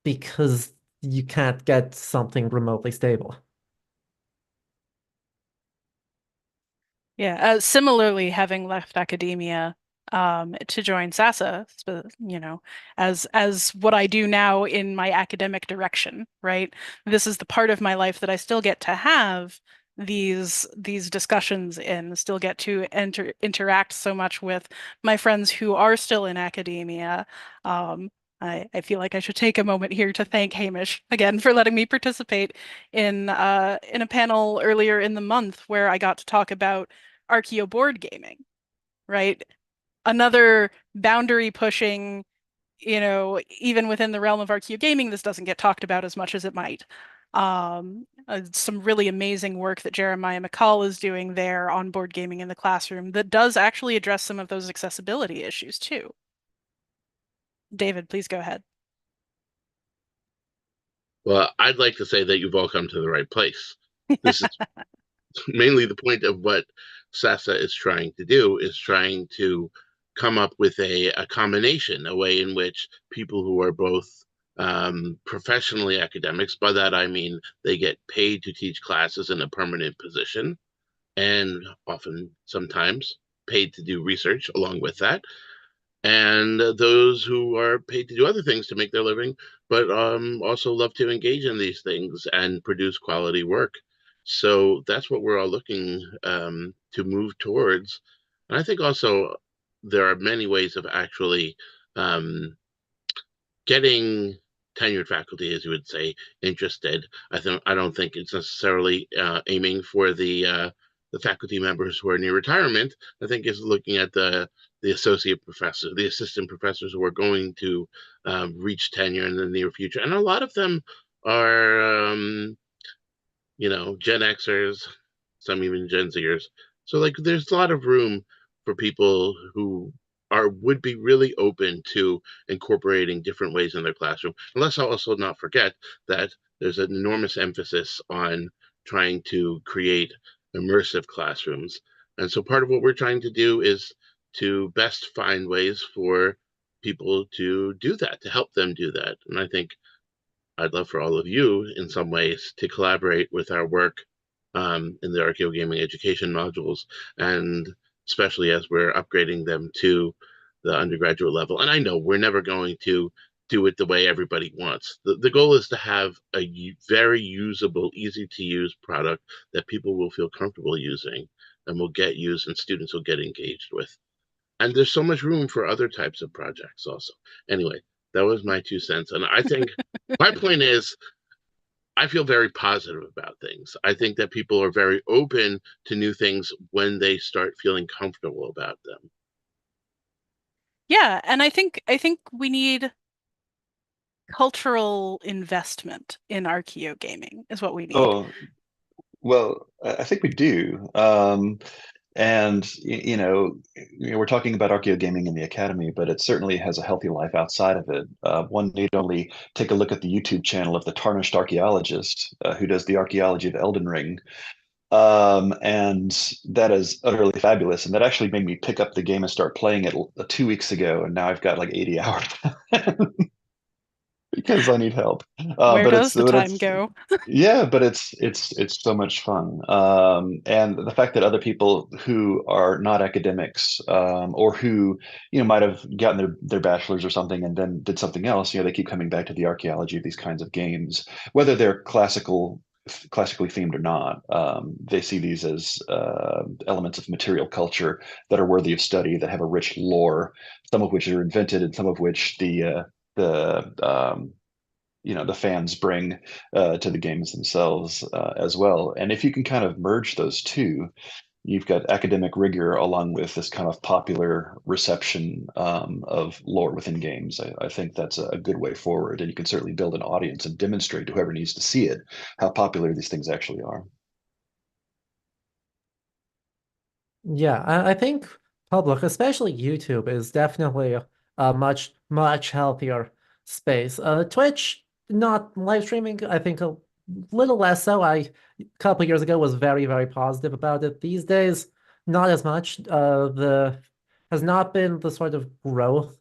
because you can't get something remotely stable. Yeah, similarly, having left academia to join SASA, as what I do now in my academic direction, right? This is the part of my life that I still get to have these discussions in, still get to interact so much with my friends who are still in academia. I feel like I should take a moment here to thank Hamish again for letting me participate in a panel earlier in the month where I got to talk about archaeo board gaming, right? Another boundary pushing, even within the realm of archaeo gaming, this doesn't get talked about as much as it might. Some really amazing work that Jeremiah McCall is doing there on board gaming in the classroom that does actually address some of those accessibility issues too. David, please go ahead. Well, I'd like to say that you've all come to the right place. This is mainly the point of what SASA is trying to do, is trying to come up with a combination, a way in which people who are both professionally academics, by that I mean they get paid to teach classes in a permanent position, and often sometimes paid to do research along with that, and those who are paid to do other things to make their living, but also love to engage in these things and produce quality work. So that's what we're all looking to move towards. And I think also there are many ways of actually getting tenured faculty, as you would say, interested. I don't think it's necessarily aiming for the faculty members who are near retirement. I think it's looking at the associate professors, the assistant professors who are going to reach tenure in the near future, and a lot of them are Gen Xers, some even Gen Zers. So like there's a lot of room for people who would be really open to incorporating different ways in their classroom. And let's also not forget that there's an enormous emphasis on trying to create immersive classrooms. And so part of what we're trying to do is to best find ways for people to do that, to help them do that. And I think I'd love for all of you in some ways to collaborate with our work in the Archeo Gaming education modules, and especially as we're upgrading them to the undergraduate level. And I know we're never going to do it the way everybody wants. The goal is to have a very usable, easy to use product that people will feel comfortable using and will get used and students will get engaged with. And there's so much room for other types of projects also. Anyway, that was my 2 cents. And I think my point is, I feel very positive about things. I think that people are very open to new things when they start feeling comfortable about them. Yeah, and I think we need cultural investment in Archeo gaming is what we need. Oh, well, I think we do. And we're talking about Archeo gaming in the academy, but it certainly has a healthy life outside of it. One need only take a look at the YouTube channel of the Tarnished Archaeologist, who does the archaeology of Elden Ring. And that is utterly fabulous. And that actually made me pick up the game and start playing it 2 weeks ago. And now I've got like 80 hours because I need help. Where does the time go? Yeah, but it's so much fun. And the fact that other people who are not academics, or who might have gotten their bachelor's or something and then did something else, they keep coming back to the archaeology of these kinds of games, whether they're classically themed or not. They see these as elements of material culture that are worthy of study, that have a rich lore, some of which are invented and some of which the fans bring to the games themselves as well. And if you can kind of merge those two, you've got academic rigor along with this kind of popular reception of lore within games. I think that's a good way forward, and you can certainly build an audience and demonstrate to whoever needs to see it how popular these things actually are. Yeah, I think public, especially YouTube, is definitely a much, much healthier space. Twitch, not live streaming, I think a little less so. A couple years ago was very, very positive about it. These days, not as much. Has not been the sort of growth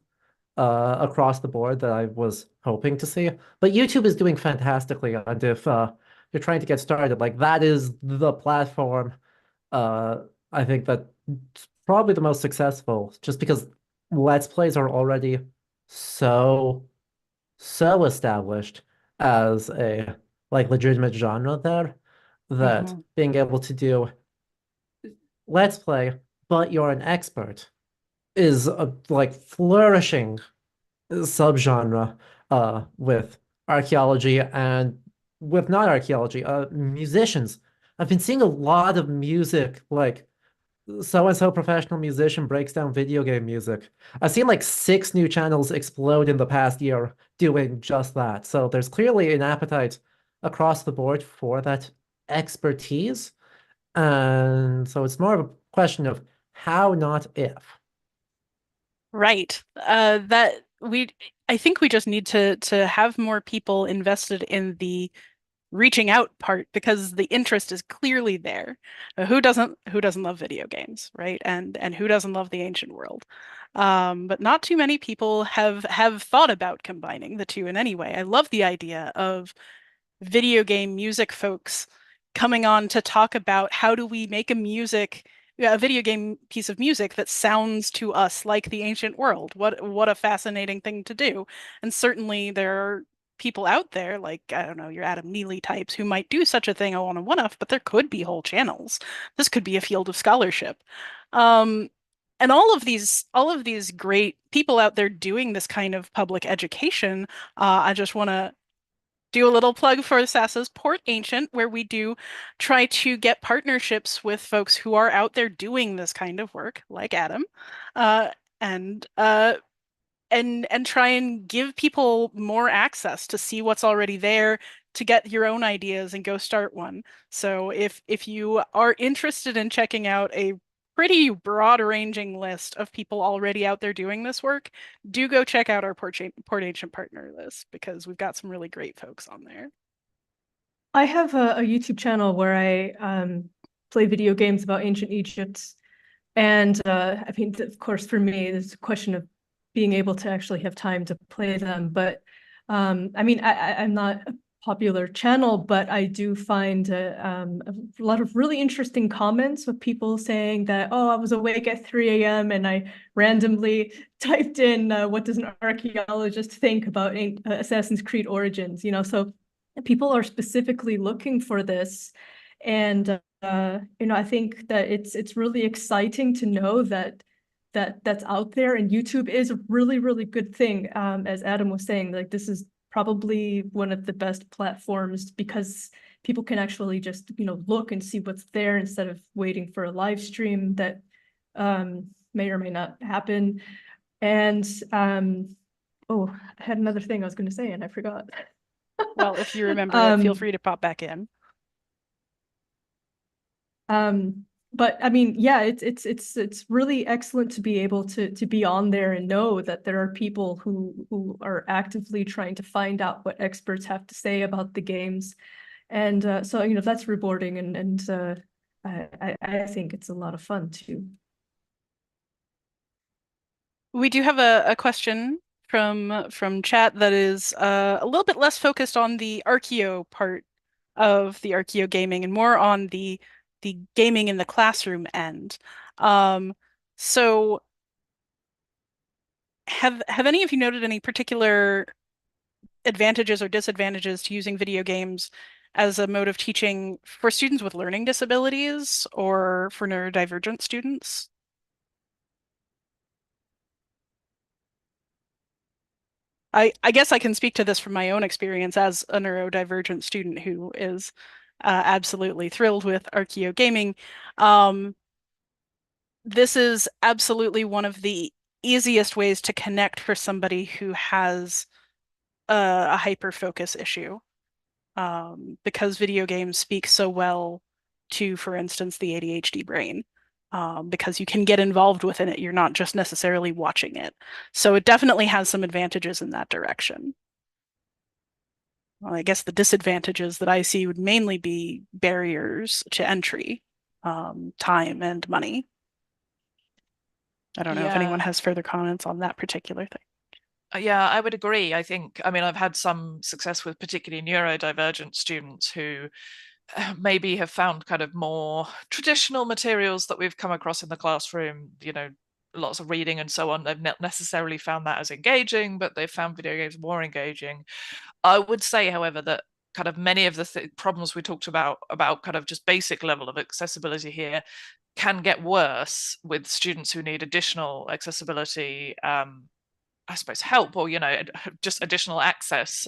across the board that I was hoping to see. But YouTube is doing fantastically, and if you're trying to get started, like that is the platform. I think that's probably the most successful, just because Let's Plays are already so established as a legitimate genre there, that being able to do Let's Play, but you're an expert, is a flourishing subgenre with archaeology and with not archaeology, musicians. I've been seeing a lot of music, like so-and-so professional musician breaks down video game music. I've seen 6 new channels explode in the past year doing just that. So there's clearly an appetite across the board for that expertise. And so it's more of a question of how, not if. Right. I think we just need to have more people invested in the reaching out part, because the interest is clearly there. Who doesn't love video games, right? And who doesn't love the ancient world? But not too many people have thought about combining the two in any way. I love the idea of video game music folks coming on to talk about how do we make a video game piece of music that sounds to us like the ancient world. What a fascinating thing to do. And certainly there are people out there, like, I don't know, your Adam Neely types, who might do such a thing on a one-off, but there could be whole channels. This could be a field of scholarship. And all of these great people out there doing this kind of public education, I just want to do a little plug for SASA's Port Ancient, where we do try to get partnerships with folks who are out there doing this kind of work, like Adam, and try and give people more access to see what's already there, to get your own ideas and go start one. So if you are interested in checking out a pretty broad-ranging list of people already out there doing this work, do go check out our Port Ancient partner list, because we've got some really great folks on there. I have a YouTube channel where I play video games about ancient Egypt. And I mean, of course, for me, there's a question of being able to actually have time to play them. But I mean, I'm not a popular channel, but I do find a lot of really interesting comments with people saying that, oh, I was awake at 3 a.m. and I randomly typed in what does an archaeologist think about Assassin's Creed Origins, you know, so people are specifically looking for this. And you know, I think that it's really exciting to know that that's out there, and YouTube is a really, really good thing. As Adam was saying, like, this is probably one of the best platforms because people can actually just, you know, look and see what's there instead of waiting for a live stream that may or may not happen. And oh, I had another thing I was going to say and I forgot. Well, if you remember it, feel free to pop back in. But I mean, yeah, it's really excellent to be able to be on there and know that there are people who are actively trying to find out what experts have to say about the games, and so, you know, that's rewarding, and I think it's a lot of fun too. We do have a question from chat that is a little bit less focused on the archeo part of the archeo gaming and more on the gaming in the classroom end. So have any of you noted any particular advantages or disadvantages to using video games as a mode of teaching for students with learning disabilities or for neurodivergent students? I guess I can speak to this from my own experience as a neurodivergent student who is absolutely thrilled with archeo gaming. This is absolutely one of the easiest ways to connect for somebody who has a hyper-focus issue, because video games speak so well to, for instance, the ADHD brain. Because you can get involved within it. You're not just necessarily watching it. So it definitely has some advantages in that direction. Well, I guess the disadvantages that I see would mainly be barriers to entry, time and money. I don't know if anyone has further comments on that particular thing. Yeah, I would agree. I think, I mean, I've had some success with particularly neurodivergent students who maybe have found kind of more traditional materials that we've come across in the classroom, you know, lots of reading and so on. They've not necessarily found that as engaging, but they've found video games more engaging. I would say, however, that kind of many of the problems we talked about kind of just basic level of accessibility here can get worse with students who need additional accessibility, I suppose, help, or, you know, just additional access.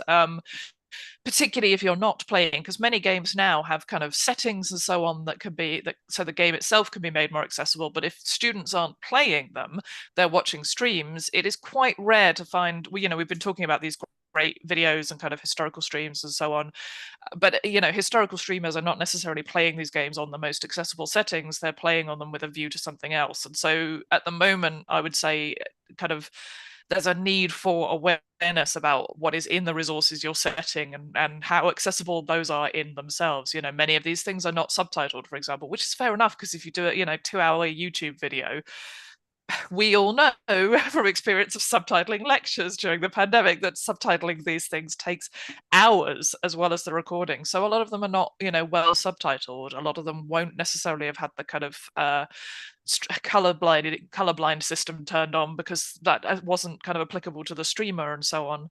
Particularly if you're not playing, because many games now have kind of settings and so on that could be that, so the game itself can be made more accessible. But if students aren't playing them, they're watching streams, it is quite rare to find, you know, we've been talking about these great videos and kind of historical streams and so on, but, you know, historical streamers are not necessarily playing these games on the most accessible settings. They're playing on them with a view to something else. And so at the moment, I would say kind of there's a need for awareness about what is in the resources you're setting and how accessible those are in themselves. You know, many of these things are not subtitled, for example, which is fair enough, because if you do a 2-hour YouTube video, we all know from experience of subtitling lectures during the pandemic that subtitling these things takes hours as well as the recording. So a lot of them are not, well subtitled. A lot of them won't necessarily have had the kind of colorblind system turned on, because that wasn't kind of applicable to the streamer and so on.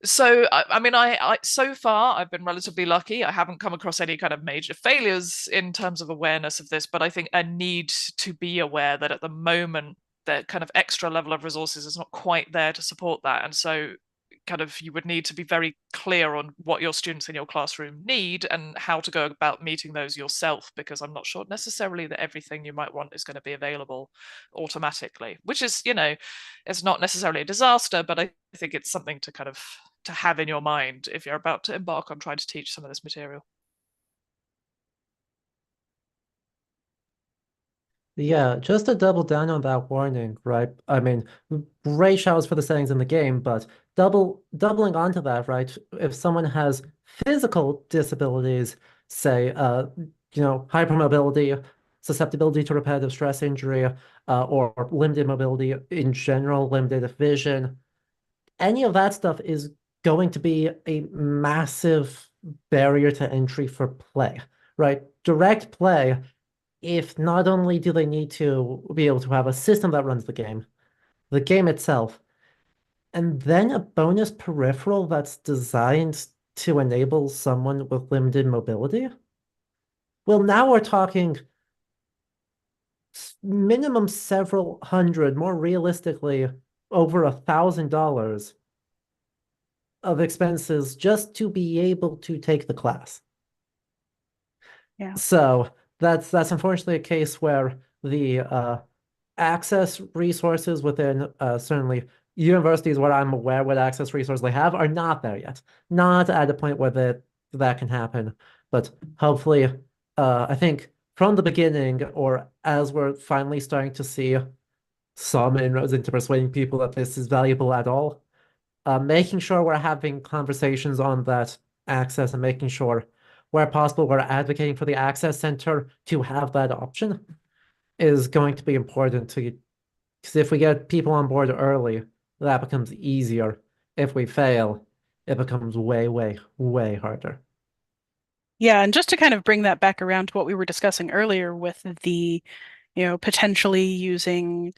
So I so far I've been relatively lucky. I haven't come across any kind of major failures in terms of awareness of this, but I think a need to be aware that at the moment the kind of extra level of resources is not quite there to support that. And so kind of you would need to be very clear on what your students in your classroom need and how to go about meeting those yourself, because I'm not sure necessarily that everything you might want is going to be available automatically, which is, it's not necessarily a disaster, but I think it's something to kind of to have in your mind if you're about to embark on trying to teach some of this material. Yeah, just to double down on that warning, right? I mean, great shouts for the settings in the game, but doubling onto that, right? If someone has physical disabilities, say, hypermobility, susceptibility to repetitive stress injury, or limited mobility in general, limited vision, any of that stuff is going to be a massive barrier to entry for play, right? Direct play, if not only do they need to be able to have a system that runs the game itself, and then a bonus peripheral that's designed to enable someone with limited mobility. Well, now we're talking minimum several hundred, more realistically, over $1,000 of expenses just to be able to take the class. Yeah. So that's unfortunately a case where the access resources within certainly universities where I'm aware what access resources they have are not there yet. Not at a point where that can happen. But hopefully, I think from the beginning, or as we're finally starting to see some inroads into persuading people that this is valuable at all, making sure we're having conversations on that access and making sure where possible we're advocating for the access center to have that option is going to be important because if we get people on board early, that becomes easier. If we fail, it becomes way, way, way harder. Yeah, and just to kind of bring that back around to what we were discussing earlier with the, potentially using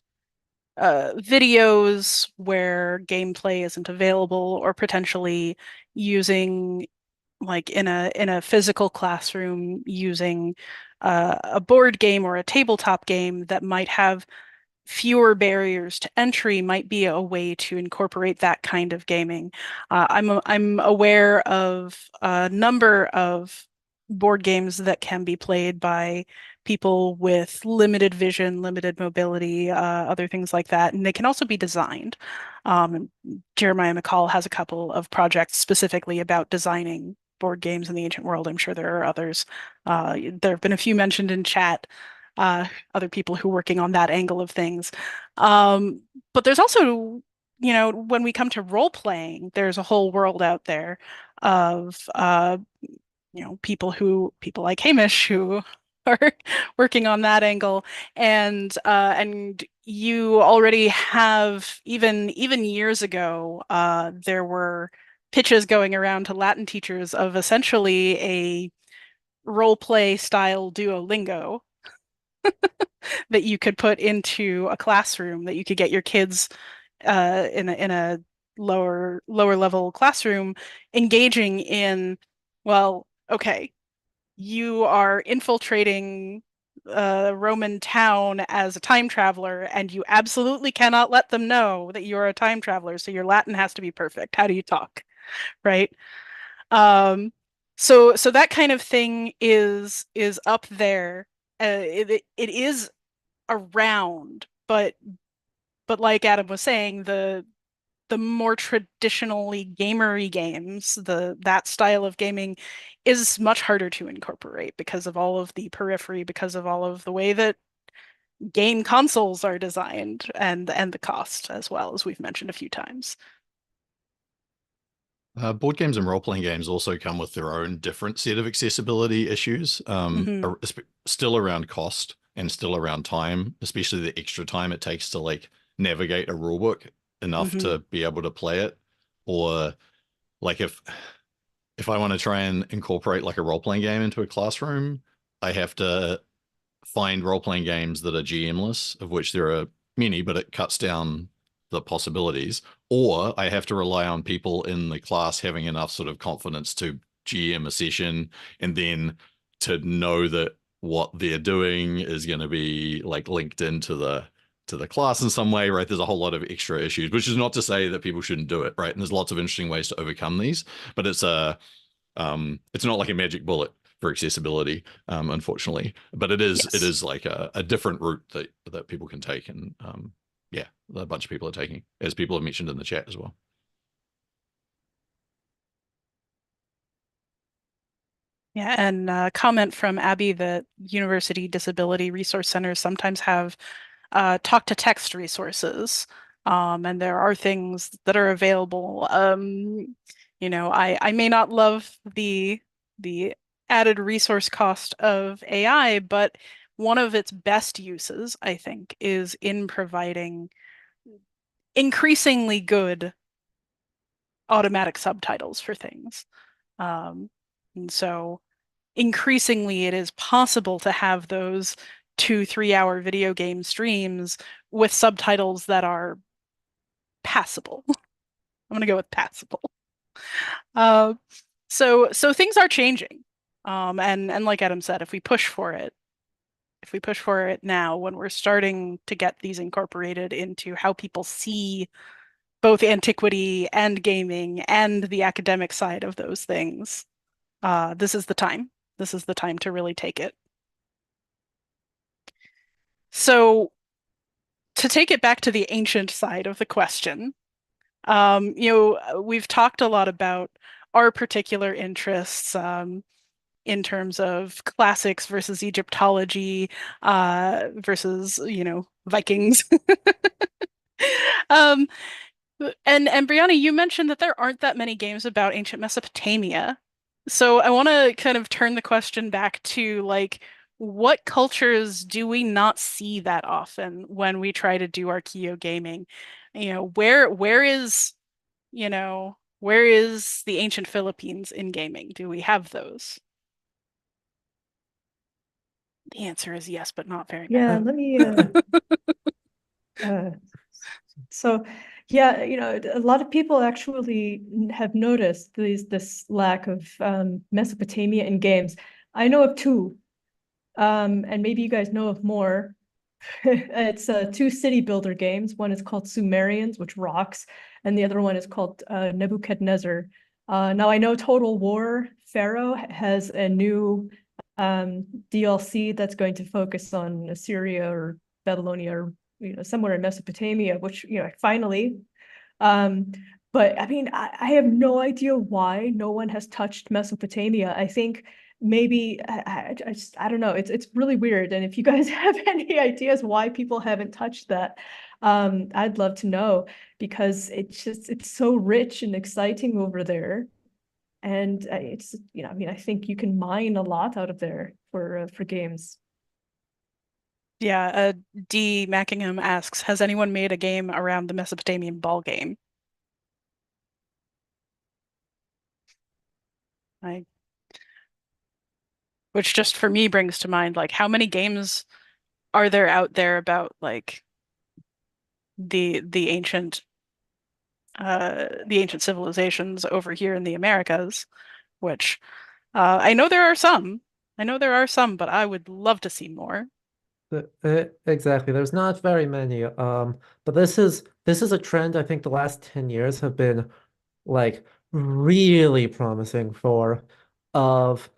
videos where gameplay isn't available, or potentially using, like in a physical classroom, using a board game or a tabletop game that might have fewer barriers to entry, might be a way to incorporate that kind of gaming. I'm aware of a number of board games that can be played by people with limited vision, limited mobility, other things like that, and they can also be designed. Jeremiah McCall has a couple of projects specifically about designing board games in the ancient world. I'm sure there are others. There have been a few mentioned in chat. Other people who are working on that angle of things. But there's also, when we come to role playing, there's a whole world out there of, people like Hamish who are working on that angle, and you already have, even years ago, there were pitches going around to Latin teachers of essentially a role play style Duolingo that you could put into a classroom, that you could get your kids in a lower level classroom engaging in, well, okay, you are infiltrating a Roman town as a time traveler, and you absolutely cannot let them know that you're a time traveler, so your Latin has to be perfect. How do you talk? Right? So that kind of thing is up there. It is around, but like Adam was saying, the more traditionally gamery games, that style of gaming is much harder to incorporate because of all of the periphery, because of all of the way that game consoles are designed and the cost as well, as we've mentioned a few times. Board games and role-playing games also come with their own different set of accessibility issues, still around cost and still around time, especially the extra time it takes to like navigate a rulebook enough to be able to play it. Or like if I want to try and incorporate like a role-playing game into a classroom, I have to find role-playing games that are GM-less, of which there are many, but it cuts down the possibilities. Or I have to rely on people in the class having enough sort of confidence to GM a session and then to know that what they're doing is going to be like linked into the class in some way, right? There's a whole lot of extra issues, which is not to say that people shouldn't do it, right? And there's lots of interesting ways to overcome these, but it's not like a magic bullet for accessibility, unfortunately. But it is like a different route that people can take, and yeah, a bunch of people are taking, as people have mentioned in the chat as well. Yeah, and a comment from Abby that university disability resource centers sometimes have talk-to-text resources, and there are things that are available. You know, I may not love the added resource cost of AI, but one of its best uses, I think, is in providing increasingly good automatic subtitles for things. And so increasingly it is possible to have those 2-3 hour video game streams with subtitles that are passable. I'm gonna go with passable. So things are changing. And like Adam said, if we push for it now, when we're starting to get these incorporated into how people see both antiquity and gaming and the academic side of those things, this is the time. This is the time to really take it. So to take it back to the ancient side of the question, you know, we've talked a lot about our particular interests in terms of classics versus Egyptology versus, you know, Vikings. And Brianna, you mentioned that there aren't that many games about ancient Mesopotamia. So I want to kind of turn the question back to like, what cultures do we not see that often when we try to do archeo gaming? You know, where is the ancient Philippines in gaming? Do we have those? The answer is yes, but not very Yeah, many. let me so yeah, you know, a lot of people actually have noticed this lack of Mesopotamia in games. I know of two, and maybe you guys know of more. It's two city builder games. One is called Sumerians, which rocks, and the other one is called Nebuchadnezzar. Now I know Total War Pharaoh has a new DLC that's going to focus on Assyria or Babylonia or, you know, somewhere in Mesopotamia, which, you know, finally. But I mean, I have no idea why no one has touched Mesopotamia. I think maybe I don't know. It's really weird. And if you guys have any ideas why people haven't touched that, I'd love to know, because it's so rich and exciting over there. And it's, you know, I mean, I think you can mine a lot out of there for games. Yeah, D. Mackingham asks, has anyone made a game around the Mesopotamian ball game? Which just for me brings to mind, like, how many games are there out there about like the ancient civilizations over here in the Americas, which I know there are some. But I would love to see more. Exactly. There's not very many. But this is a trend I think the last 10 years have been like really promising for of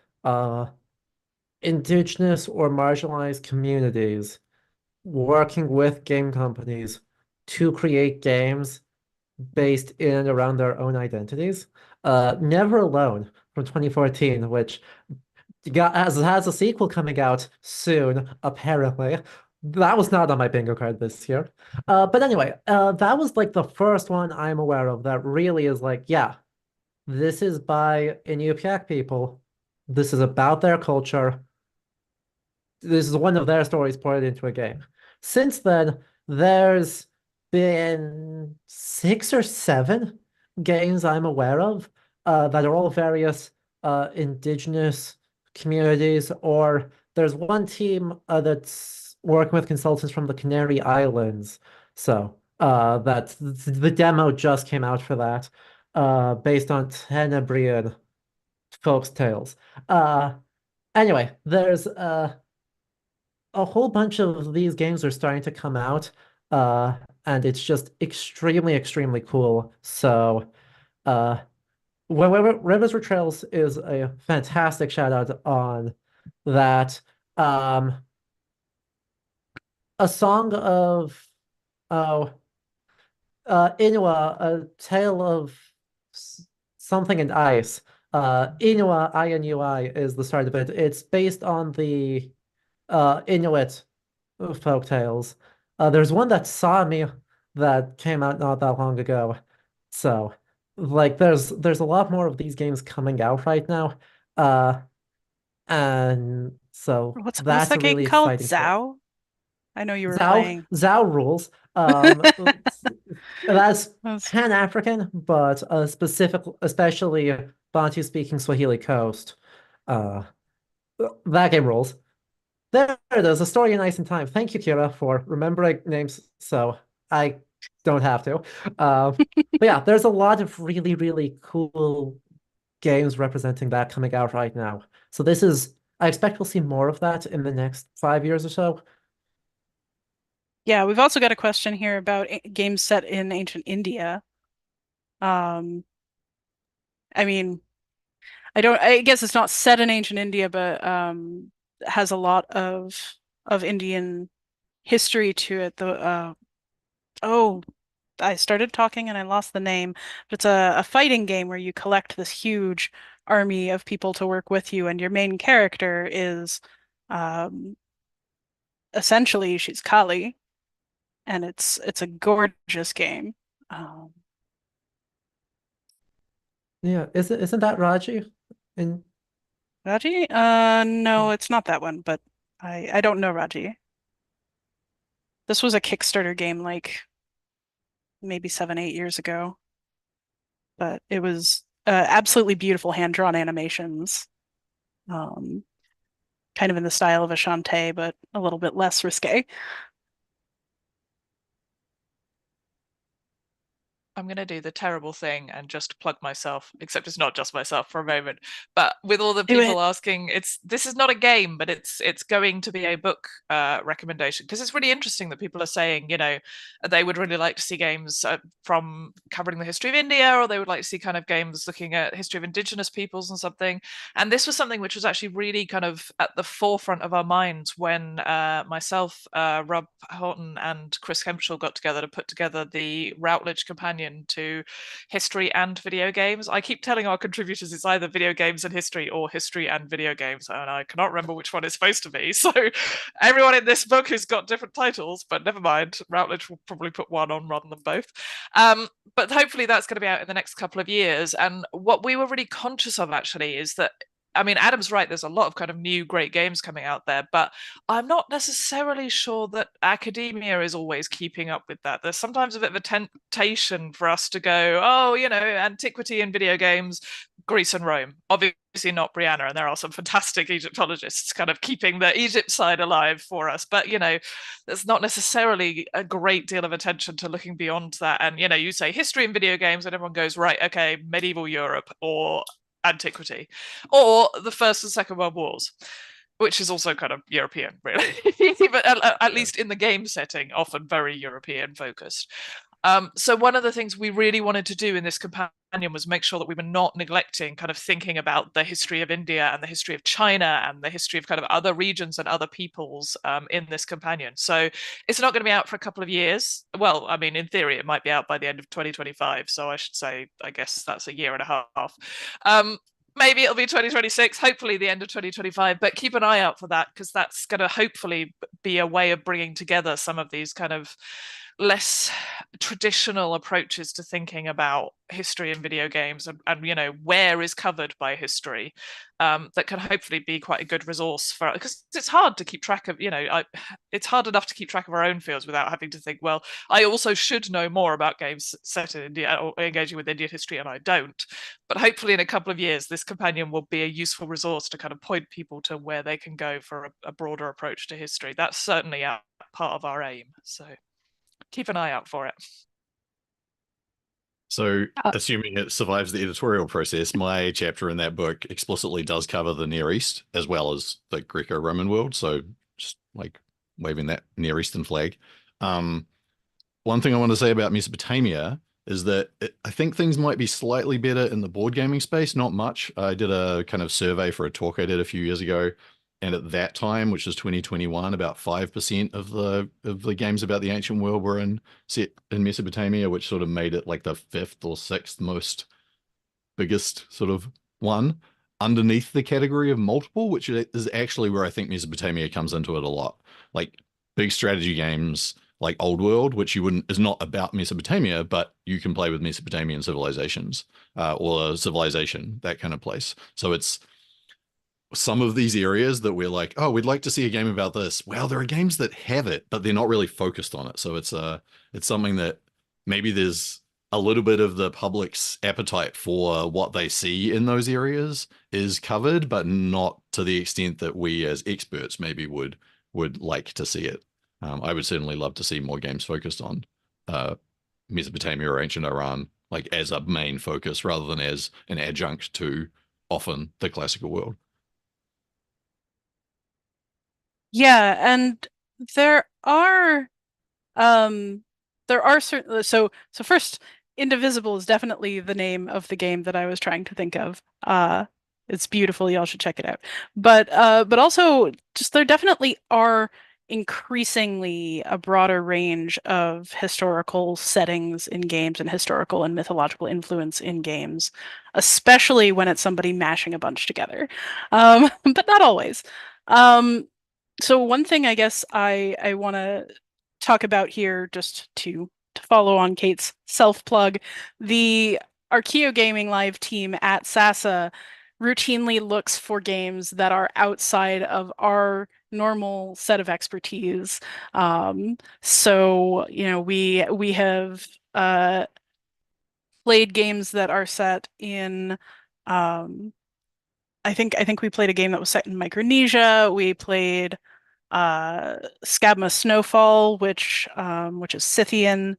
indigenous or marginalized communities working with game companies to create games based in and around their own identities. Never Alone from 2014, which has a sequel coming out soon, apparently. that was not on my bingo card this year. But anyway, that was like the first one I'm aware of that really is like, yeah, this is by Inupiaq people. This is about their culture. This is one of their stories poured into a game. Since then, there's been 6 or 7 games I'm aware of that are all various indigenous communities, or there's one team that's working with consultants from the Canary Islands. So that the demo just came out for that, based on Tenebrian folks' tales. Anyway, there's a whole bunch of these games are starting to come out, and it's just extremely, extremely cool. So, Rivers for Trails is a fantastic shout out on that. A song of Inua, a tale of something and ice. Inua, Inui is the start of it. It's based on the Inuit folk tales. There's one that saw me that came out not that long ago. So, like, there's a lot more of these games coming out right now. And so What's that's that a game really called? exciting stuff. Zao? I know you were playing. Zao rules. That's Pan-African, but especially Bantu-speaking Swahili coast. That game rules. There it is, a story in ice and time. Thank you, Kira, for remembering names so I don't have to. But yeah, there's a lot of really, really cool games representing that coming out right now. So I expect we'll see more of that in the next 5 years or so. Yeah, we've also got a question here about games set in ancient India. I mean, I guess it's not set in ancient India, but has a lot of Indian history to it. I started talking and I lost the name, but it's a fighting game where you collect this huge army of people to work with you, and your main character is essentially she's Kali, and it's a gorgeous game. Yeah, isn't that Raji? Raji? No, it's not that one, but I don't know Raji. This was a Kickstarter game like maybe 7, 8 years ago, but it was absolutely beautiful hand-drawn animations, kind of in the style of a Shantae, but a little bit less risque. I'm going to do the terrible thing and just plug myself, except it's not just myself for a moment. But with all the people asking, this is not a game, but it's going to be a book recommendation, because it's really interesting that people are saying, they would really like to see games from covering the history of India, or they would like to see kind of games looking at history of indigenous peoples and something. And this was something which was actually really kind of at the forefront of our minds when myself, Rob Horton, and Chris Hempshall got together to put together the Routledge Companion to history and video games. I keep telling our contributors it's either video games and history or history and video games, and I cannot remember which one it's supposed to be. So everyone in this book has got different titles, but never mind. Routledge will probably put one on rather than both. But hopefully that's going to be out in the next couple of years. And what we were really conscious of actually is that, I mean, Adam's right, there's a lot of kind of new great games coming out there, but I'm not necessarily sure that academia is always keeping up with that. There's sometimes a bit of a temptation for us to go, antiquity in video games, Greece and Rome. Obviously not Brianna, and there are some fantastic Egyptologists kind of keeping the Egypt side alive for us, but, there's not necessarily a great deal of attention to looking beyond that. And, you say history in video games and everyone goes, right, okay, medieval Europe or Antiquity, or the First and Second World Wars, which is also kind of European, really, but at least in the game setting, often very European focused. So one of the things we really wanted to do in this companion was make sure that we were not neglecting kind of thinking about the history of India and the history of China and the history of kind of other regions and other peoples in this companion. So it's not going to be out for a couple of years. Well, I mean, in theory, it might be out by the end of 2025. So I should say, I guess that's a year and a half. maybe it'll be 2026, hopefully the end of 2025, but keep an eye out for that, because that's going to hopefully be a way of bringing together some of these kind of less traditional approaches to thinking about history in video games, and you know, where is covered by history, that can hopefully be quite a good resource for, because it's hard to keep track of, you know, it's hard enough to keep track of our own fields without having to think, well, I also should know more about games set in India or engaging with Indian history, and I don't. But hopefully in a couple of years, this companion will be a useful resource to kind of point people to where they can go for a broader approach to history. That's certainly part of our aim. So keep an eye out for it. So, assuming it survives the editorial process, my chapter in that book explicitly does cover the Near East as well as the Greco-Roman world. So, just like waving that Near Eastern flag. One thing I want to say about Mesopotamia is that I think things might be slightly better in the board gaming space, not much. I did a kind of survey for a talk I did a few years ago, and at that time, which was 2021, about 5% of the games about the ancient world were set in Mesopotamia, which sort of made it like the 5th or 6th most biggest sort of one underneath the category of multiple, which is actually where I think Mesopotamia comes into it a lot. Like big strategy games like Old World, which is not about Mesopotamia, but you can play with Mesopotamian civilizations or a civilization, that kind of place. So it's some of these areas that we're like, oh, we'd like to see a game about this. Well, there are games that have it, but they're not really focused on it. So it's something that maybe there's a little bit of the public's appetite for what they see in those areas is covered, but not to the extent that we as experts maybe would like to see it. I would certainly love to see more games focused on Mesopotamia or ancient Iran, like as a main focus rather than as an adjunct to often the classical world. Yeah, and there are certain, so first, Indivisible is definitely the name of the game that I was trying to think of. It's beautiful, y'all should check it out. But also just there definitely are increasingly a broader range of historical settings in games and historical and mythological influence in games, especially when it's somebody mashing a bunch together. But not always. So one thing I guess I want to talk about here, just to follow on Kate's self-plug, the Archeo Gaming Live team at SASA routinely looks for games that are outside of our normal set of expertise. So, you know, we have played games that are set in I think we played a game that was set in Micronesia. We played Scabma Snowfall, which is Scythian.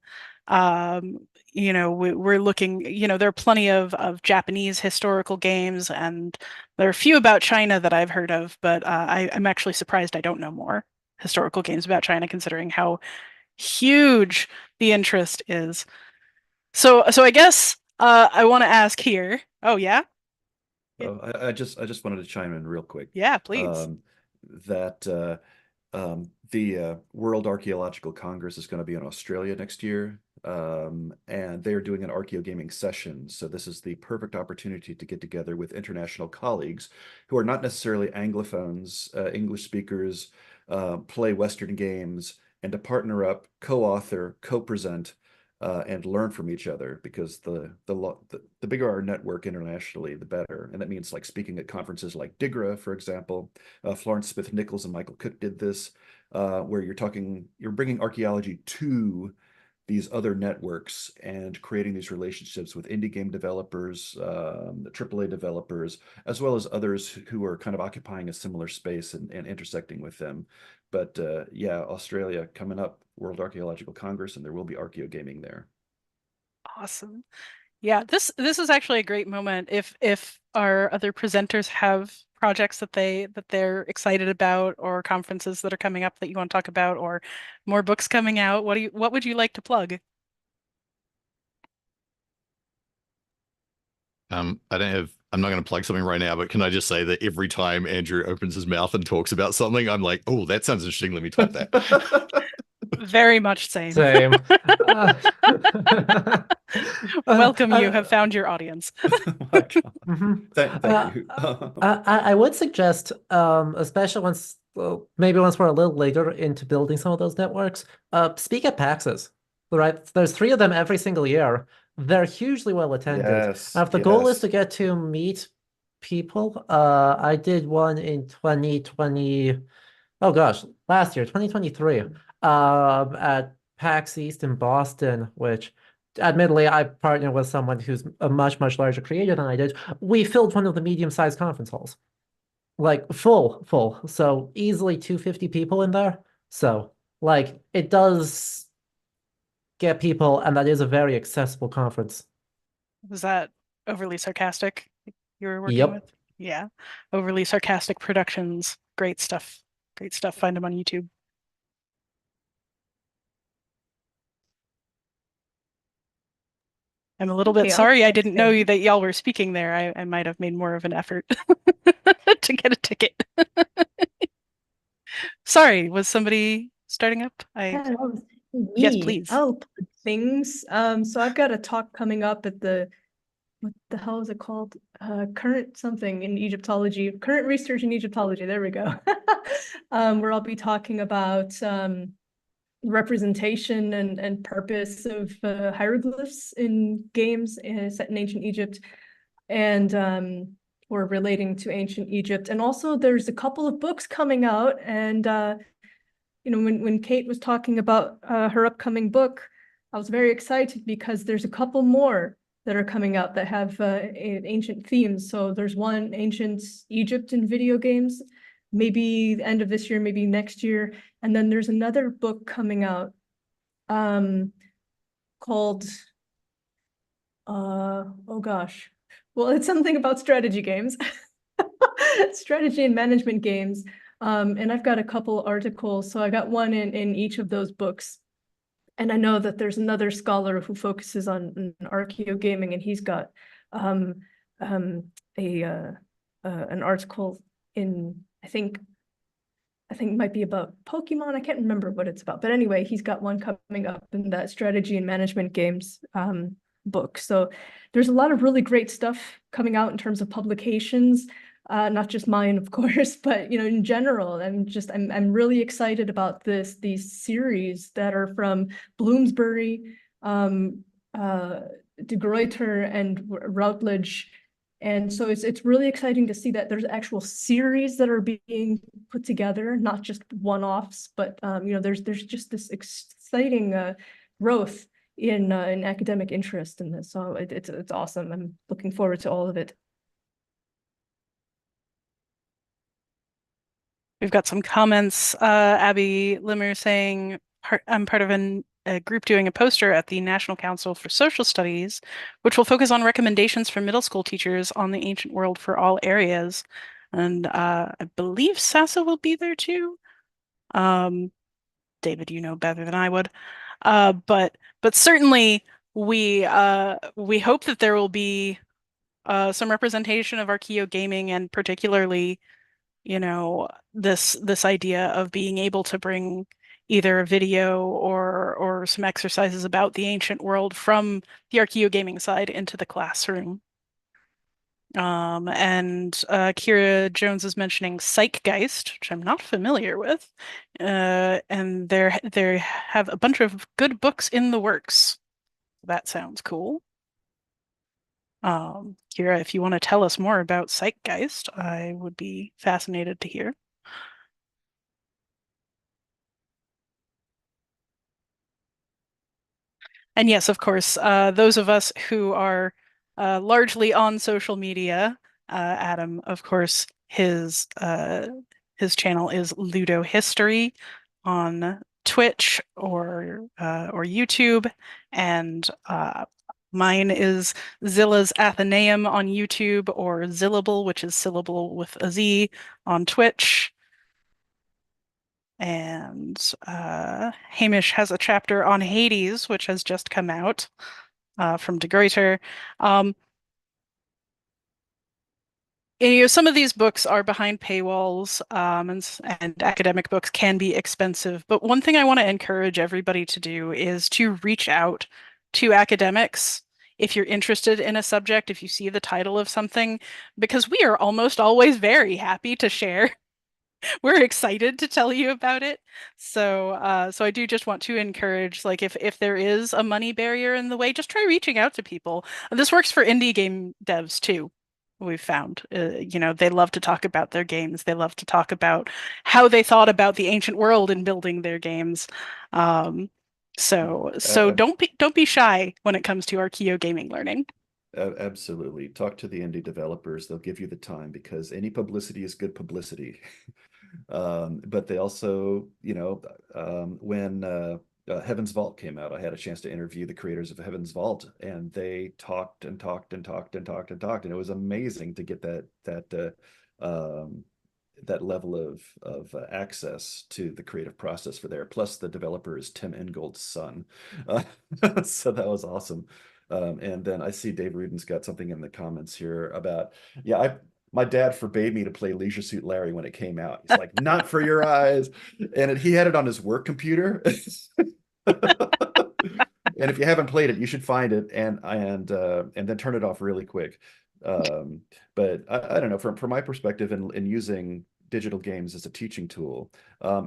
You know, we're looking, you know, there are plenty of Japanese historical games, and there are a few about China that I've heard of, but I'm actually surprised I don't know more historical games about China, considering how huge the interest is. So I guess I want to ask here. Oh yeah. I just wanted to chime in real quick. Yeah, please. That the World Archaeological Congress is going to be in Australia next year, and they're doing an Archeo Gaming session. So this is the perfect opportunity to get together with international colleagues who are not necessarily Anglophones, English speakers, play Western games, and to partner up, co-author, co-present, and learn from each other, because the bigger our network internationally, the better. And that means like speaking at conferences like DIGRA, for example. Florence Smith Nichols and Michael Cook did this, where you're bringing archaeology to these other networks and creating these relationships with indie game developers, the AAA developers, as well as others who are kind of occupying a similar space and intersecting with them. But yeah, Australia coming up, World Archaeological Congress, and there will be Archeo Gaming there. Awesome. Yeah, this is actually a great moment. If our other presenters have projects that they're excited about, or conferences that are coming up that you want to talk about, or more books coming out, what would you like to plug? I'm not going to plug something right now, but can I just say that every time Andrew opens his mouth and talks about something, I'm like, oh, that sounds interesting. Let me type that. Very much same. Same. Welcome, you have found your audience. Thank Uh, you. I would suggest, especially once, maybe once we're a little later into building some of those networks, speak at PAXs, right? There's 3 of them every single year. They're hugely well attended. Yes, If the goal is yes. to get to meet people, I did one in 2020, oh gosh, last year, 2023, at PAX East in Boston, which admittedly I partnered with someone who's a much, much larger creator than I did. We filled one of the medium-sized conference halls. Like full. So easily 250 people in there. So like it does get people, and that is a very accessible conference. Was that overly sarcastic you were working Yep. with? Yeah. Overly sarcastic productions. Great stuff. Great stuff. Find them on YouTube. I'm a little bit Okay, I'll sorry I jump didn't know in. that y'all were speaking there. I might have made more of an effort to get a ticket. Sorry, was somebody starting up? Yeah, that was Yes, me. please. I'll plug things. So I've got a talk coming up at the, what the hell is it called? Current something in Egyptology, current research in Egyptology. There we go. Where I'll be talking about representation and purpose of hieroglyphs in games set in ancient Egypt, and or relating to ancient Egypt. And also there's a couple of books coming out, and you know, when Kate was talking about her upcoming book, I was very excited because there's a couple more that are coming out that have ancient themes. So there's one, Ancient Egypt in video games, maybe the end of this year, maybe next year. And then there's another book coming out called, oh gosh, well, it's something about strategy games, strategy and management games. And I've got a couple articles, so I got one in each of those books. And I know that there's another scholar who focuses on archaeogaming, and he's got an article in, I think it might be about Pokemon. I can't remember what it's about, but anyway, he's got one coming up in that strategy and management games book. So there's a lot of really great stuff coming out in terms of publications. Not just mine, of course, but you know, in general, I'm really excited about these series that are from Bloomsbury, De Gruyter, and Routledge. And so it's really exciting to see that there's actual series that are being put together, not just one-offs, but you know, there's just this exciting growth in academic interest in this. So it's awesome. I'm looking forward to all of it. We've got some comments. Abby Limmer saying, I'm part of a group doing a poster at the National Council for Social Studies, which will focus on recommendations for middle school teachers on the ancient world for all areas. And I believe SASA will be there too. David, you know better than I would. But certainly we hope that there will be some representation of archaeogaming, and particularly, you know, this idea of being able to bring either a video or some exercises about the ancient world from the archaeogaming side into the classroom. And Kira Jones is mentioning Zeitgeist, which I'm not familiar with. And they have a bunch of good books in the works. That sounds cool. Kira, if you want to tell us more about Zeitgeist, I would be fascinated to hear. And yes, of course, those of us who are largely on social media, Adam, of course, his channel is Ludo History on Twitch or YouTube, and mine is Zilla's Athenaeum on YouTube, or Zillable, which is syllable with a Z, on Twitch. And Hamish has a chapter on Hades, which has just come out from De Gruyter. You know, some of these books are behind paywalls, and academic books can be expensive. But one thing I want to encourage everybody to do is to reach out to academics if you're interested in a subject, if you see the title of something, because we are almost always very happy to share. We're excited to tell you about it. So so I do just want to encourage, like, if there is a money barrier in the way, just try reaching out to people. And this works for indie game devs too. We've found, you know, they love to talk about their games. They love to talk about how they thought about the ancient world in building their games. So don't be shy when it comes to Archeo gaming learning. Absolutely. Talk to the indie developers. They'll give you the time because any publicity is good publicity. But they also, you know, when Heaven's Vault came out, I had a chance to interview the creators of Heaven's Vault, and they talked and talked and talked and talked and talked, and it was amazing to get that level of access to the creative process for there. Plus, the developer is Tim Ingold's son, so that was awesome. And then I see Dave Rudin's got something in the comments here about, yeah, my dad forbade me to play Leisure Suit Larry when it came out. He's like, not for your eyes. And he had it on his work computer. And if you haven't played it, you should find it and then turn it off really quick. But I don't know, from my perspective in using digital games as a teaching tool,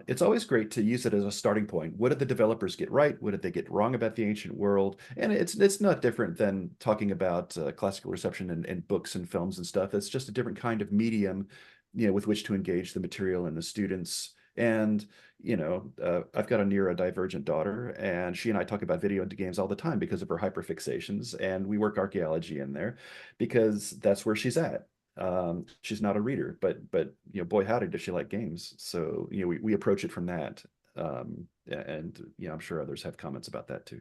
it's always great to use it as a starting point. What did the developers get right? What did they get wrong about the ancient world? And it's not different than talking about classical reception and books and films and stuff. It's just a different kind of medium, you know, with which to engage the material and the students. And, you know, I've got a neurodivergent daughter, and she and I talk about video games all the time because of her hyperfixations, and we work archaeology in there because that's where she's at. She's not a reader, but you know, boy howdy does she like games. So you know, we approach it from that, and you know, I'm sure others have comments about that too.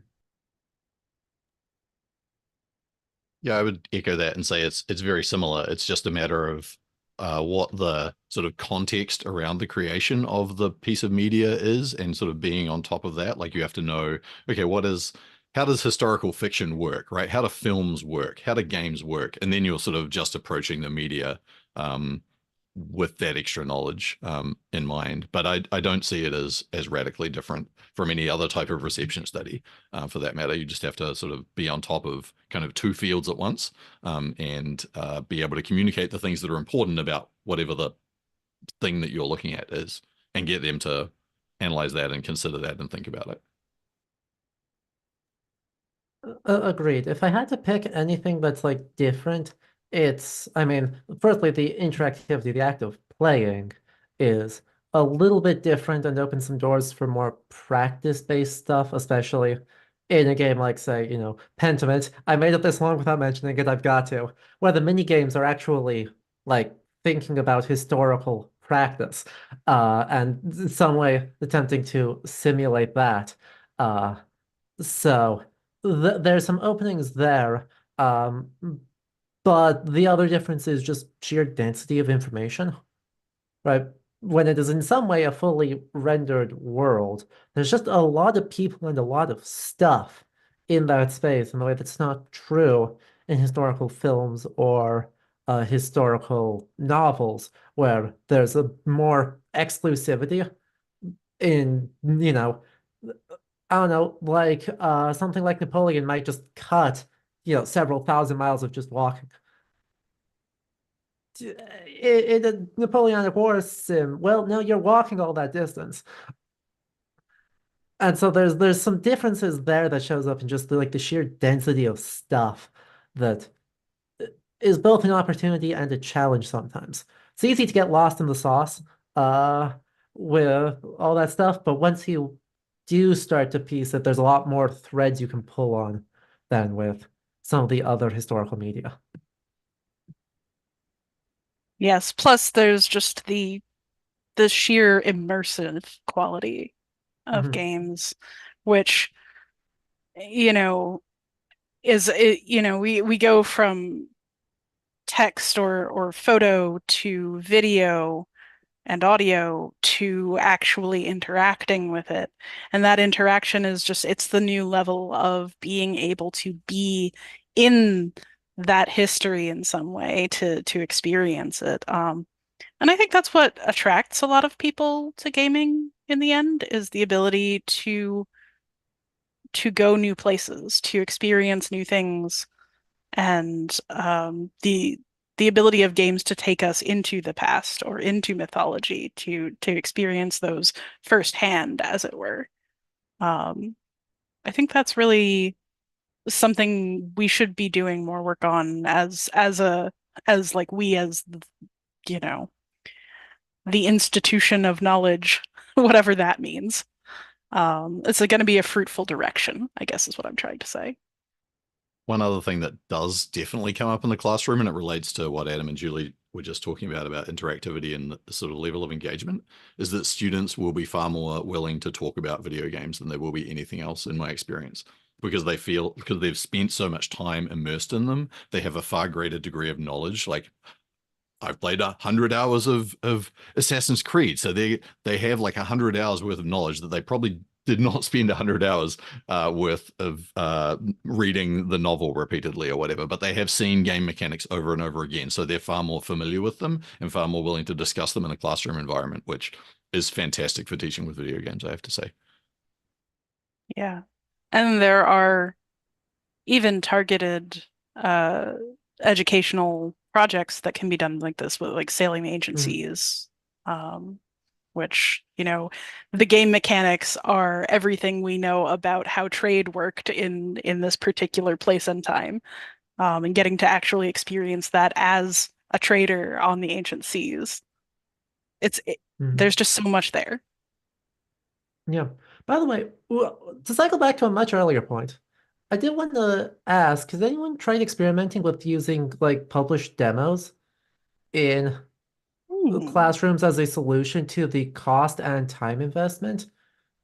Yeah, I would echo that and say it's very similar. It's just a matter of what the sort of context around the creation of the piece of media is, and sort of being on top of that. Like, you have to know, okay, how does historical fiction work, right? How do films work? How do games work? And then you're sort of just approaching the media with that extra knowledge in mind. But I don't see it as radically different from any other type of reception study, for that matter. You just have to sort of be on top of kind of two fields at once, and be able to communicate the things that are important about whatever the thing that you're looking at is, and get them to analyze that and consider that and think about it. Agreed. If I had to pick anything that's like different, it's, I mean, firstly, the interactivity, the act of playing is a little bit different and opens some doors for more practice-based stuff, especially in a game like, say, you know, Pentiment. I made it this long without mentioning it, I've got to, where the mini games are actually like thinking about historical practice, and in some way attempting to simulate that. So there's some openings there, but the other difference is just sheer density of information, right? When it is in some way a fully rendered world, there's just a lot of people and a lot of stuff in that space in a way that's not true in historical films or historical novels, where there's a more exclusivity in, you know, I don't know, like something like Napoleon might just cut, you know, several thousand miles of just walking. In a Napoleonic War sim, well, no, you're walking all that distance. And so there's some differences there that shows up in just like the sheer density of stuff that is both an opportunity and a challenge sometimes. It's easy to get lost in the sauce with all that stuff, but once you do start to piece it, there's a lot more threads you can pull on than with some of the other historical media. Yes, plus there's just the sheer immersive quality of games, which, you know, you know, we go from text or photo to video and audio to actually interacting with it. And that interaction is just, it's the new level of being able to be in that history in some way to experience it. And I think that's what attracts a lot of people to gaming in the end, is the ability to go new places, to experience new things, and the ability of games to take us into the past or into mythology to experience those firsthand, as it were. I think that's really something we should be doing more work on as like we as you know the institution of knowledge, whatever that means. It's going to be a fruitful direction, I guess is what I'm trying to say. One other thing that does definitely come up in the classroom, and it relates to what Adam and Julie were just talking about interactivity and the sort of level of engagement, is that students will be far more willing to talk about video games than they will be anything else, in my experience, because they've spent so much time immersed in them. They have a far greater degree of knowledge. Like, I've played 100 hours of Assassin's Creed, so they have like 100 hours worth of knowledge that they probably did not spend 100 hours worth of reading the novel repeatedly or whatever, but they have seen game mechanics over and over again, so they're far more familiar with them and far more willing to discuss them in a classroom environment, which is fantastic for teaching with video games, I have to say. Yeah, and there are even targeted educational projects that can be done like this, with like sailing the ancient seas, which, the game mechanics are everything we know about how trade worked in this particular place and time, and getting to actually experience that as a trader on the ancient seas. There's just so much there. Yeah. By the way, to cycle back to a much earlier point, I did want to ask, has anyone tried experimenting with using like published demos in classrooms as a solution to the cost and time investment?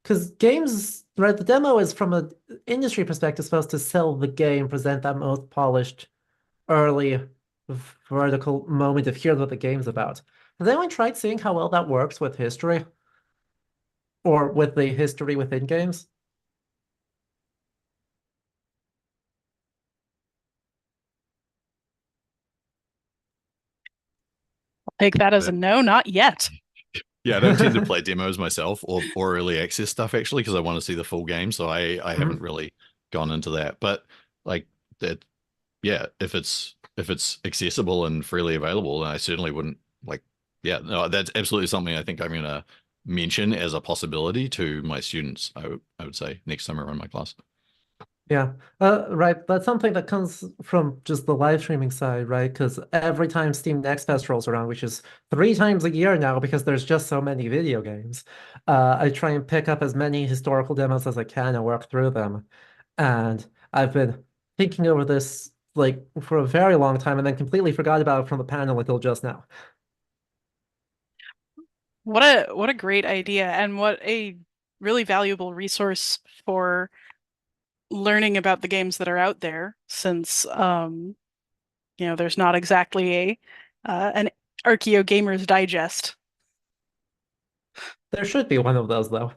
Because games, right, the demo is from an industry perspective supposed to sell the game, present that most polished early vertical moment of here's what the game's about. Has anyone tried seeing how well that works with history? Or with the history within games? I'll take that as a no, not yet. Yeah, I don't tend to play demos myself or early access stuff, actually, because I want to see the full game. So I haven't really gone into that. But like that, yeah, if it's accessible and freely available, then I certainly wouldn't no, that's absolutely something I think I'm going to mention as a possibility to my students, I would say, next time I run my class. Yeah, right. That's something that comes from just the live streaming side, right? Because every time Steam Next Fest rolls around, which is 3 times a year now because there's just so many video games, I try and pick up as many historical demos as I can and work through them. And I've been thinking over this like for a very long time and then completely forgot about it from the panel until just now. What a great idea, and what a really valuable resource for learning about the games that are out there, since there's not exactly an Archeo Gamers Digest. There should be one of those, though.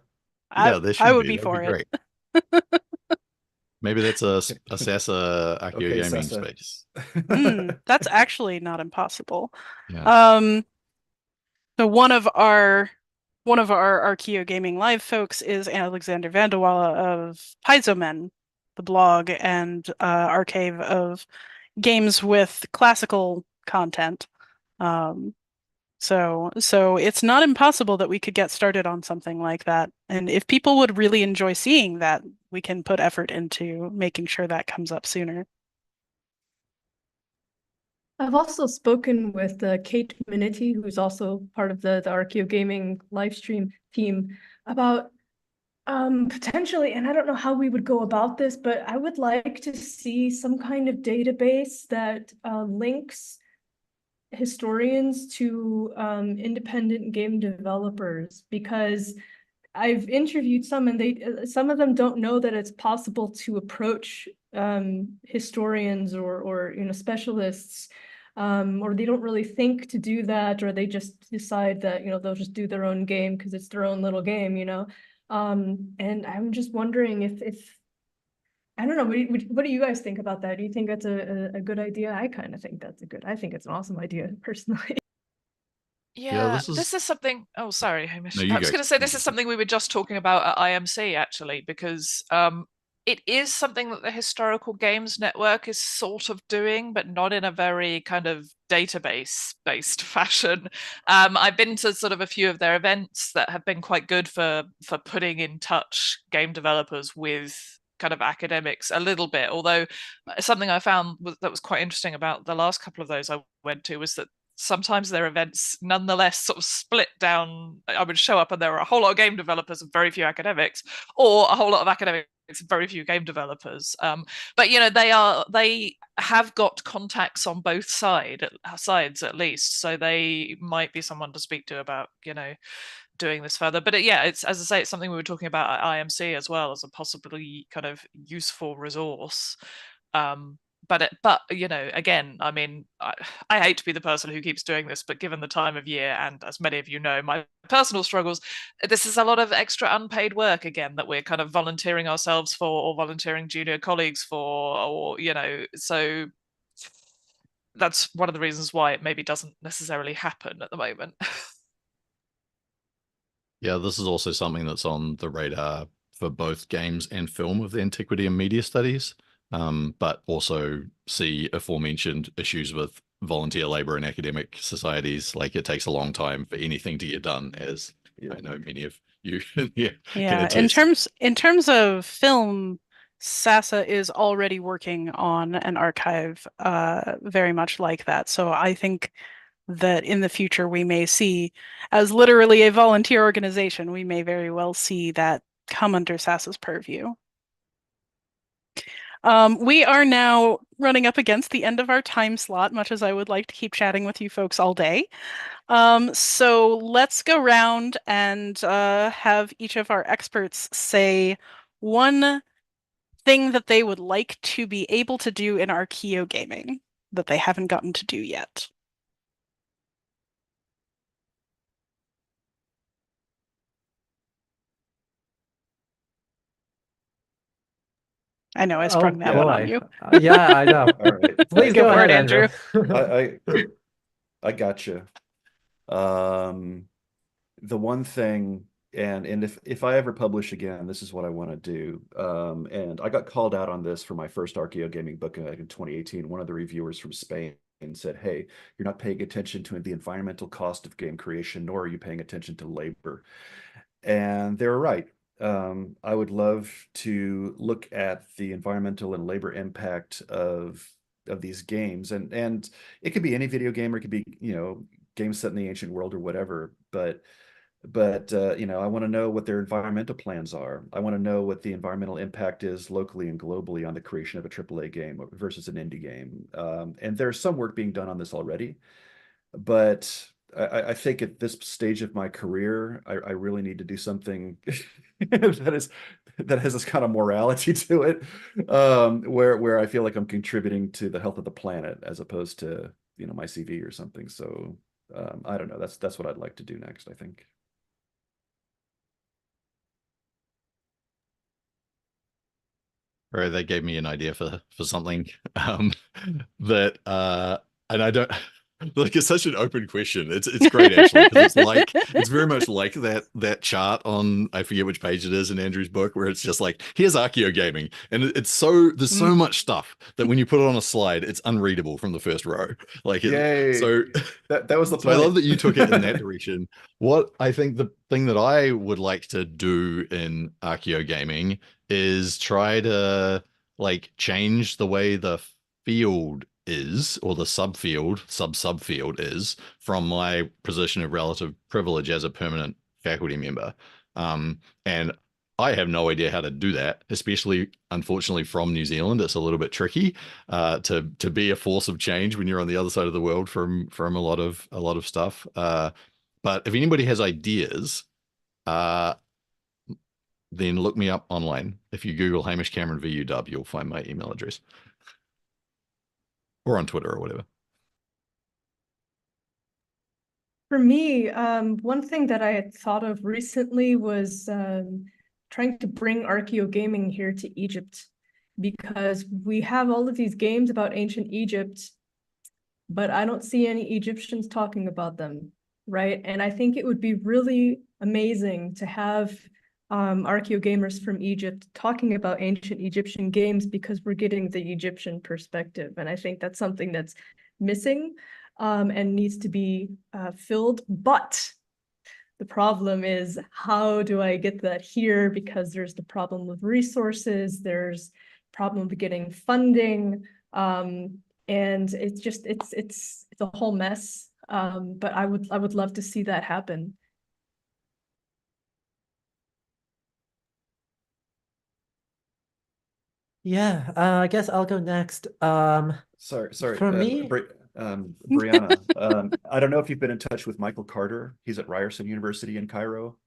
Yeah, there should I would be. be for That'd it. Great. Maybe that's a SASA Archeo gaming space. That's actually not impossible. Yeah. So one of our Archeo Gaming Live folks is Alexander Vandewalla of Paizomen, the blog and archive of games with classical content. So it's not impossible that we could get started on something like that. And if people would really enjoy seeing that, we can put effort into making sure that comes up sooner. I've also spoken with Kate Minity, who's also part of the Archeo Gaming live stream team, about potentially, and I don't know how we would go about this, but I would like to see some kind of database that links historians to independent game developers, because I've interviewed some and some of them don't know that it's possible to approach historians or specialists, or they don't really think to do that, or they just decide that they'll just do their own game because it's their own little game, and I'm just wondering if I don't know, what do you guys think about that? Do you think that's a good idea? I kind of think I think it's an awesome idea, personally. Yeah, this is something. Oh, sorry, Hamish. No, I was going to say this is something we were just talking about at IMC, actually, because it is something that the Historical Games Network is sort of doing, but not in a very kind of database-based fashion. I've been to sort of a few of their events that have been quite good for putting in touch game developers with kind of academics a little bit, although something I found that was quite interesting about the last couple of those I went to was that sometimes their events nonetheless sort of split down. I would show up and there were a whole lot of game developers and very few academics, or a whole lot of academics and very few game developers. But you know, they have got contacts on both sides at least, so they might be someone to speak to about, you know, doing this further. But yeah, it's, as I say, it's something we were talking about at IMC as well as a possibly kind of useful resource. But you know, again, I mean, I hate to be the person who keeps doing this, but given the time of year, and as many of you know, my personal struggles, this is a lot of extra unpaid work again that we're kind of volunteering ourselves for, or volunteering junior colleagues for, or you know, so that's one of the reasons why it maybe doesn't necessarily happen at the moment. Yeah, this is also something that's on the radar for both games and film of the Antiquity and Media Studies, but also see aforementioned issues with volunteer labor in academic societies. Like, it takes a long time for anything to get done, as I know many of you can attest. In terms of film, SASA is already working on an archive very much like that. So I think that in the future we may see, as literally a volunteer organization, we may very well see that come under SASA's purview. We are now running up against the end of our time slot, much as I would like to keep chatting with you folks all day. So let's go round and have each of our experts say one thing that they would like to be able to do in archaeogaming that they haven't gotten to do yet. I know I sprung that one on you. Yeah, I know. All right. Please go ahead, Andrew. I got you. The one thing, and if I ever publish again, this is what I want to do. And I got called out on this for my first archaeogaming book in 2018. One of the reviewers from Spain said, "Hey, you're not paying attention to the environmental cost of game creation, nor are you paying attention to labor." And they were right. I would love to look at the environmental and labor impact of these games, and it could be any video game, or it could be, you know, games set in the ancient world or whatever. But you know, I want to know what their environmental plans are. I want to know what the environmental impact is locally and globally on the creation of a AAA game versus an indie game. And there's some work being done on this already, but I think at this stage of my career, I really need to do something that has this kind of morality to it, where I feel like I'm contributing to the health of the planet as opposed to, you know, my CV or something. So I don't know. That's what I'd like to do next, I think. Right, they gave me an idea for something that and I don't like, it's such an open question. It's great actually, because it's very much like that chart on, I forget which page it is in Andrew's book, where it's just like, here's archaeogaming, and there's so much stuff that when you put it on a slide, it's unreadable from the first row. Like, so that was the so I love that you took it in that direction. What I think the thing that I would like to do in archaeogaming is try to like change the way the field is, or the subfield is, from my position of relative privilege as a permanent faculty member. And I have no idea how to do that, especially, unfortunately, from New Zealand. It's a little bit tricky to be a force of change when you're on the other side of the world from a lot of stuff. But if anybody has ideas, then look me up online. If you Google Hamish Cameron VUW, you'll find my email address. Or on Twitter or whatever. For me, one thing that I had thought of recently was trying to bring archaeogaming here to Egypt, because we have all of these games about ancient Egypt, but I don't see any Egyptians talking about them, right? And I think it would be really amazing to have archaeogamers from Egypt talking about ancient Egyptian games because we're getting the Egyptian perspective. And I think that's something that's missing and needs to be filled. But the problem is, how do I get that here? Because there's the problem of resources, there's problem of getting funding, and it's just it's a whole mess. But I would love to see that happen. Yeah, I guess I'll go next. Sorry, For me, Brianna, I don't know if you've been in touch with Michael Carter. He's at Ryerson University in Cairo.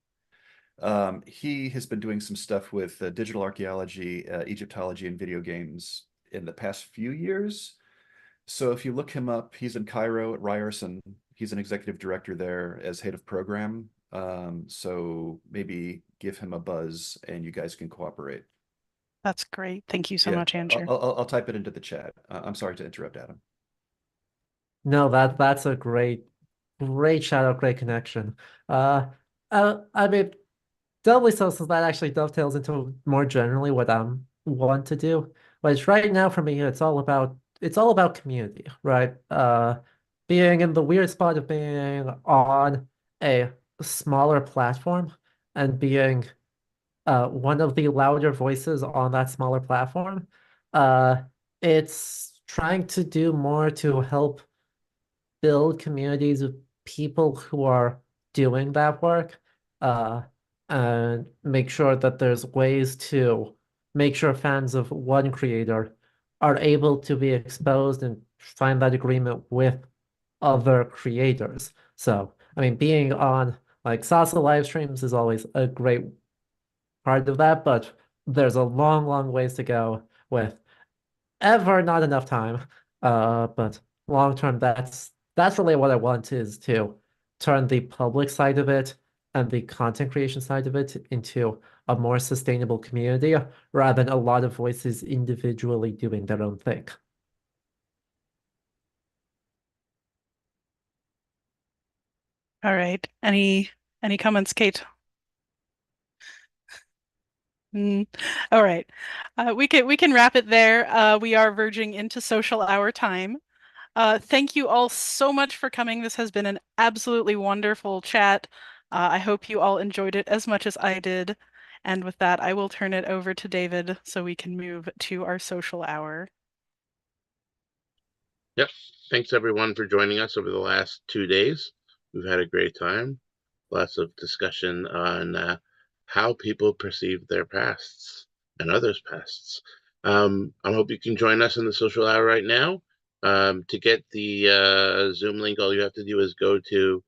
He has been doing some stuff with digital archaeology, Egyptology, and video games in the past few years. So if you look him up, he's in Cairo at Ryerson. He's an executive director there as head of program. So maybe give him a buzz and you guys can cooperate. That's great. Thank you so much, Andrew. I'll type it into the chat. I'm sorry to interrupt, Adam. no, that's a great shout out, great connection. I mean, doubly so that actually dovetails into more generally what I want to do. Which right now for me, it's all about community, right? Being in the weird spot of being on a smaller platform and being one of the louder voices on that smaller platform. It's trying to do more to help build communities of people who are doing that work, and make sure that there's ways to make sure fans of one creator are able to be exposed and find that agreement with other creators. So, I mean, being on like SASA live streams is always a great part of that, but there's a long ways to go with ever not enough time. But long term, that's really what I want, is to turn the public side of it and the content creation side of it into a more sustainable community rather than a lot of voices individually doing their own thing. All right. Any comments, Kate? All right. We can wrap it there. We are verging into social hour time. Thank you all so much for coming. This has been an absolutely wonderful chat. I hope you all enjoyed it as much as I did. And with that, I will turn it over to David so we can move to our social hour. Yep. Thanks everyone for joining us over the last 2 days. We've had a great time. Lots of discussion on how people perceive their pasts and others' pasts. I hope you can join us in the social hour right now. To get the Zoom link, all you have to do is go to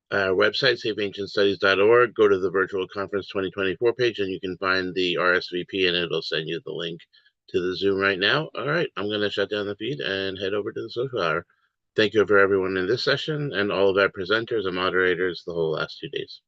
our website, safeancientstudies.org, go to the Virtual Conference 2024 page, and you can find the RSVP, and it'll send you the link to the Zoom right now. All right, I'm going to shut down the feed and head over to the social hour. Thank you for everyone in this session and all of our presenters and moderators the whole last 2 days.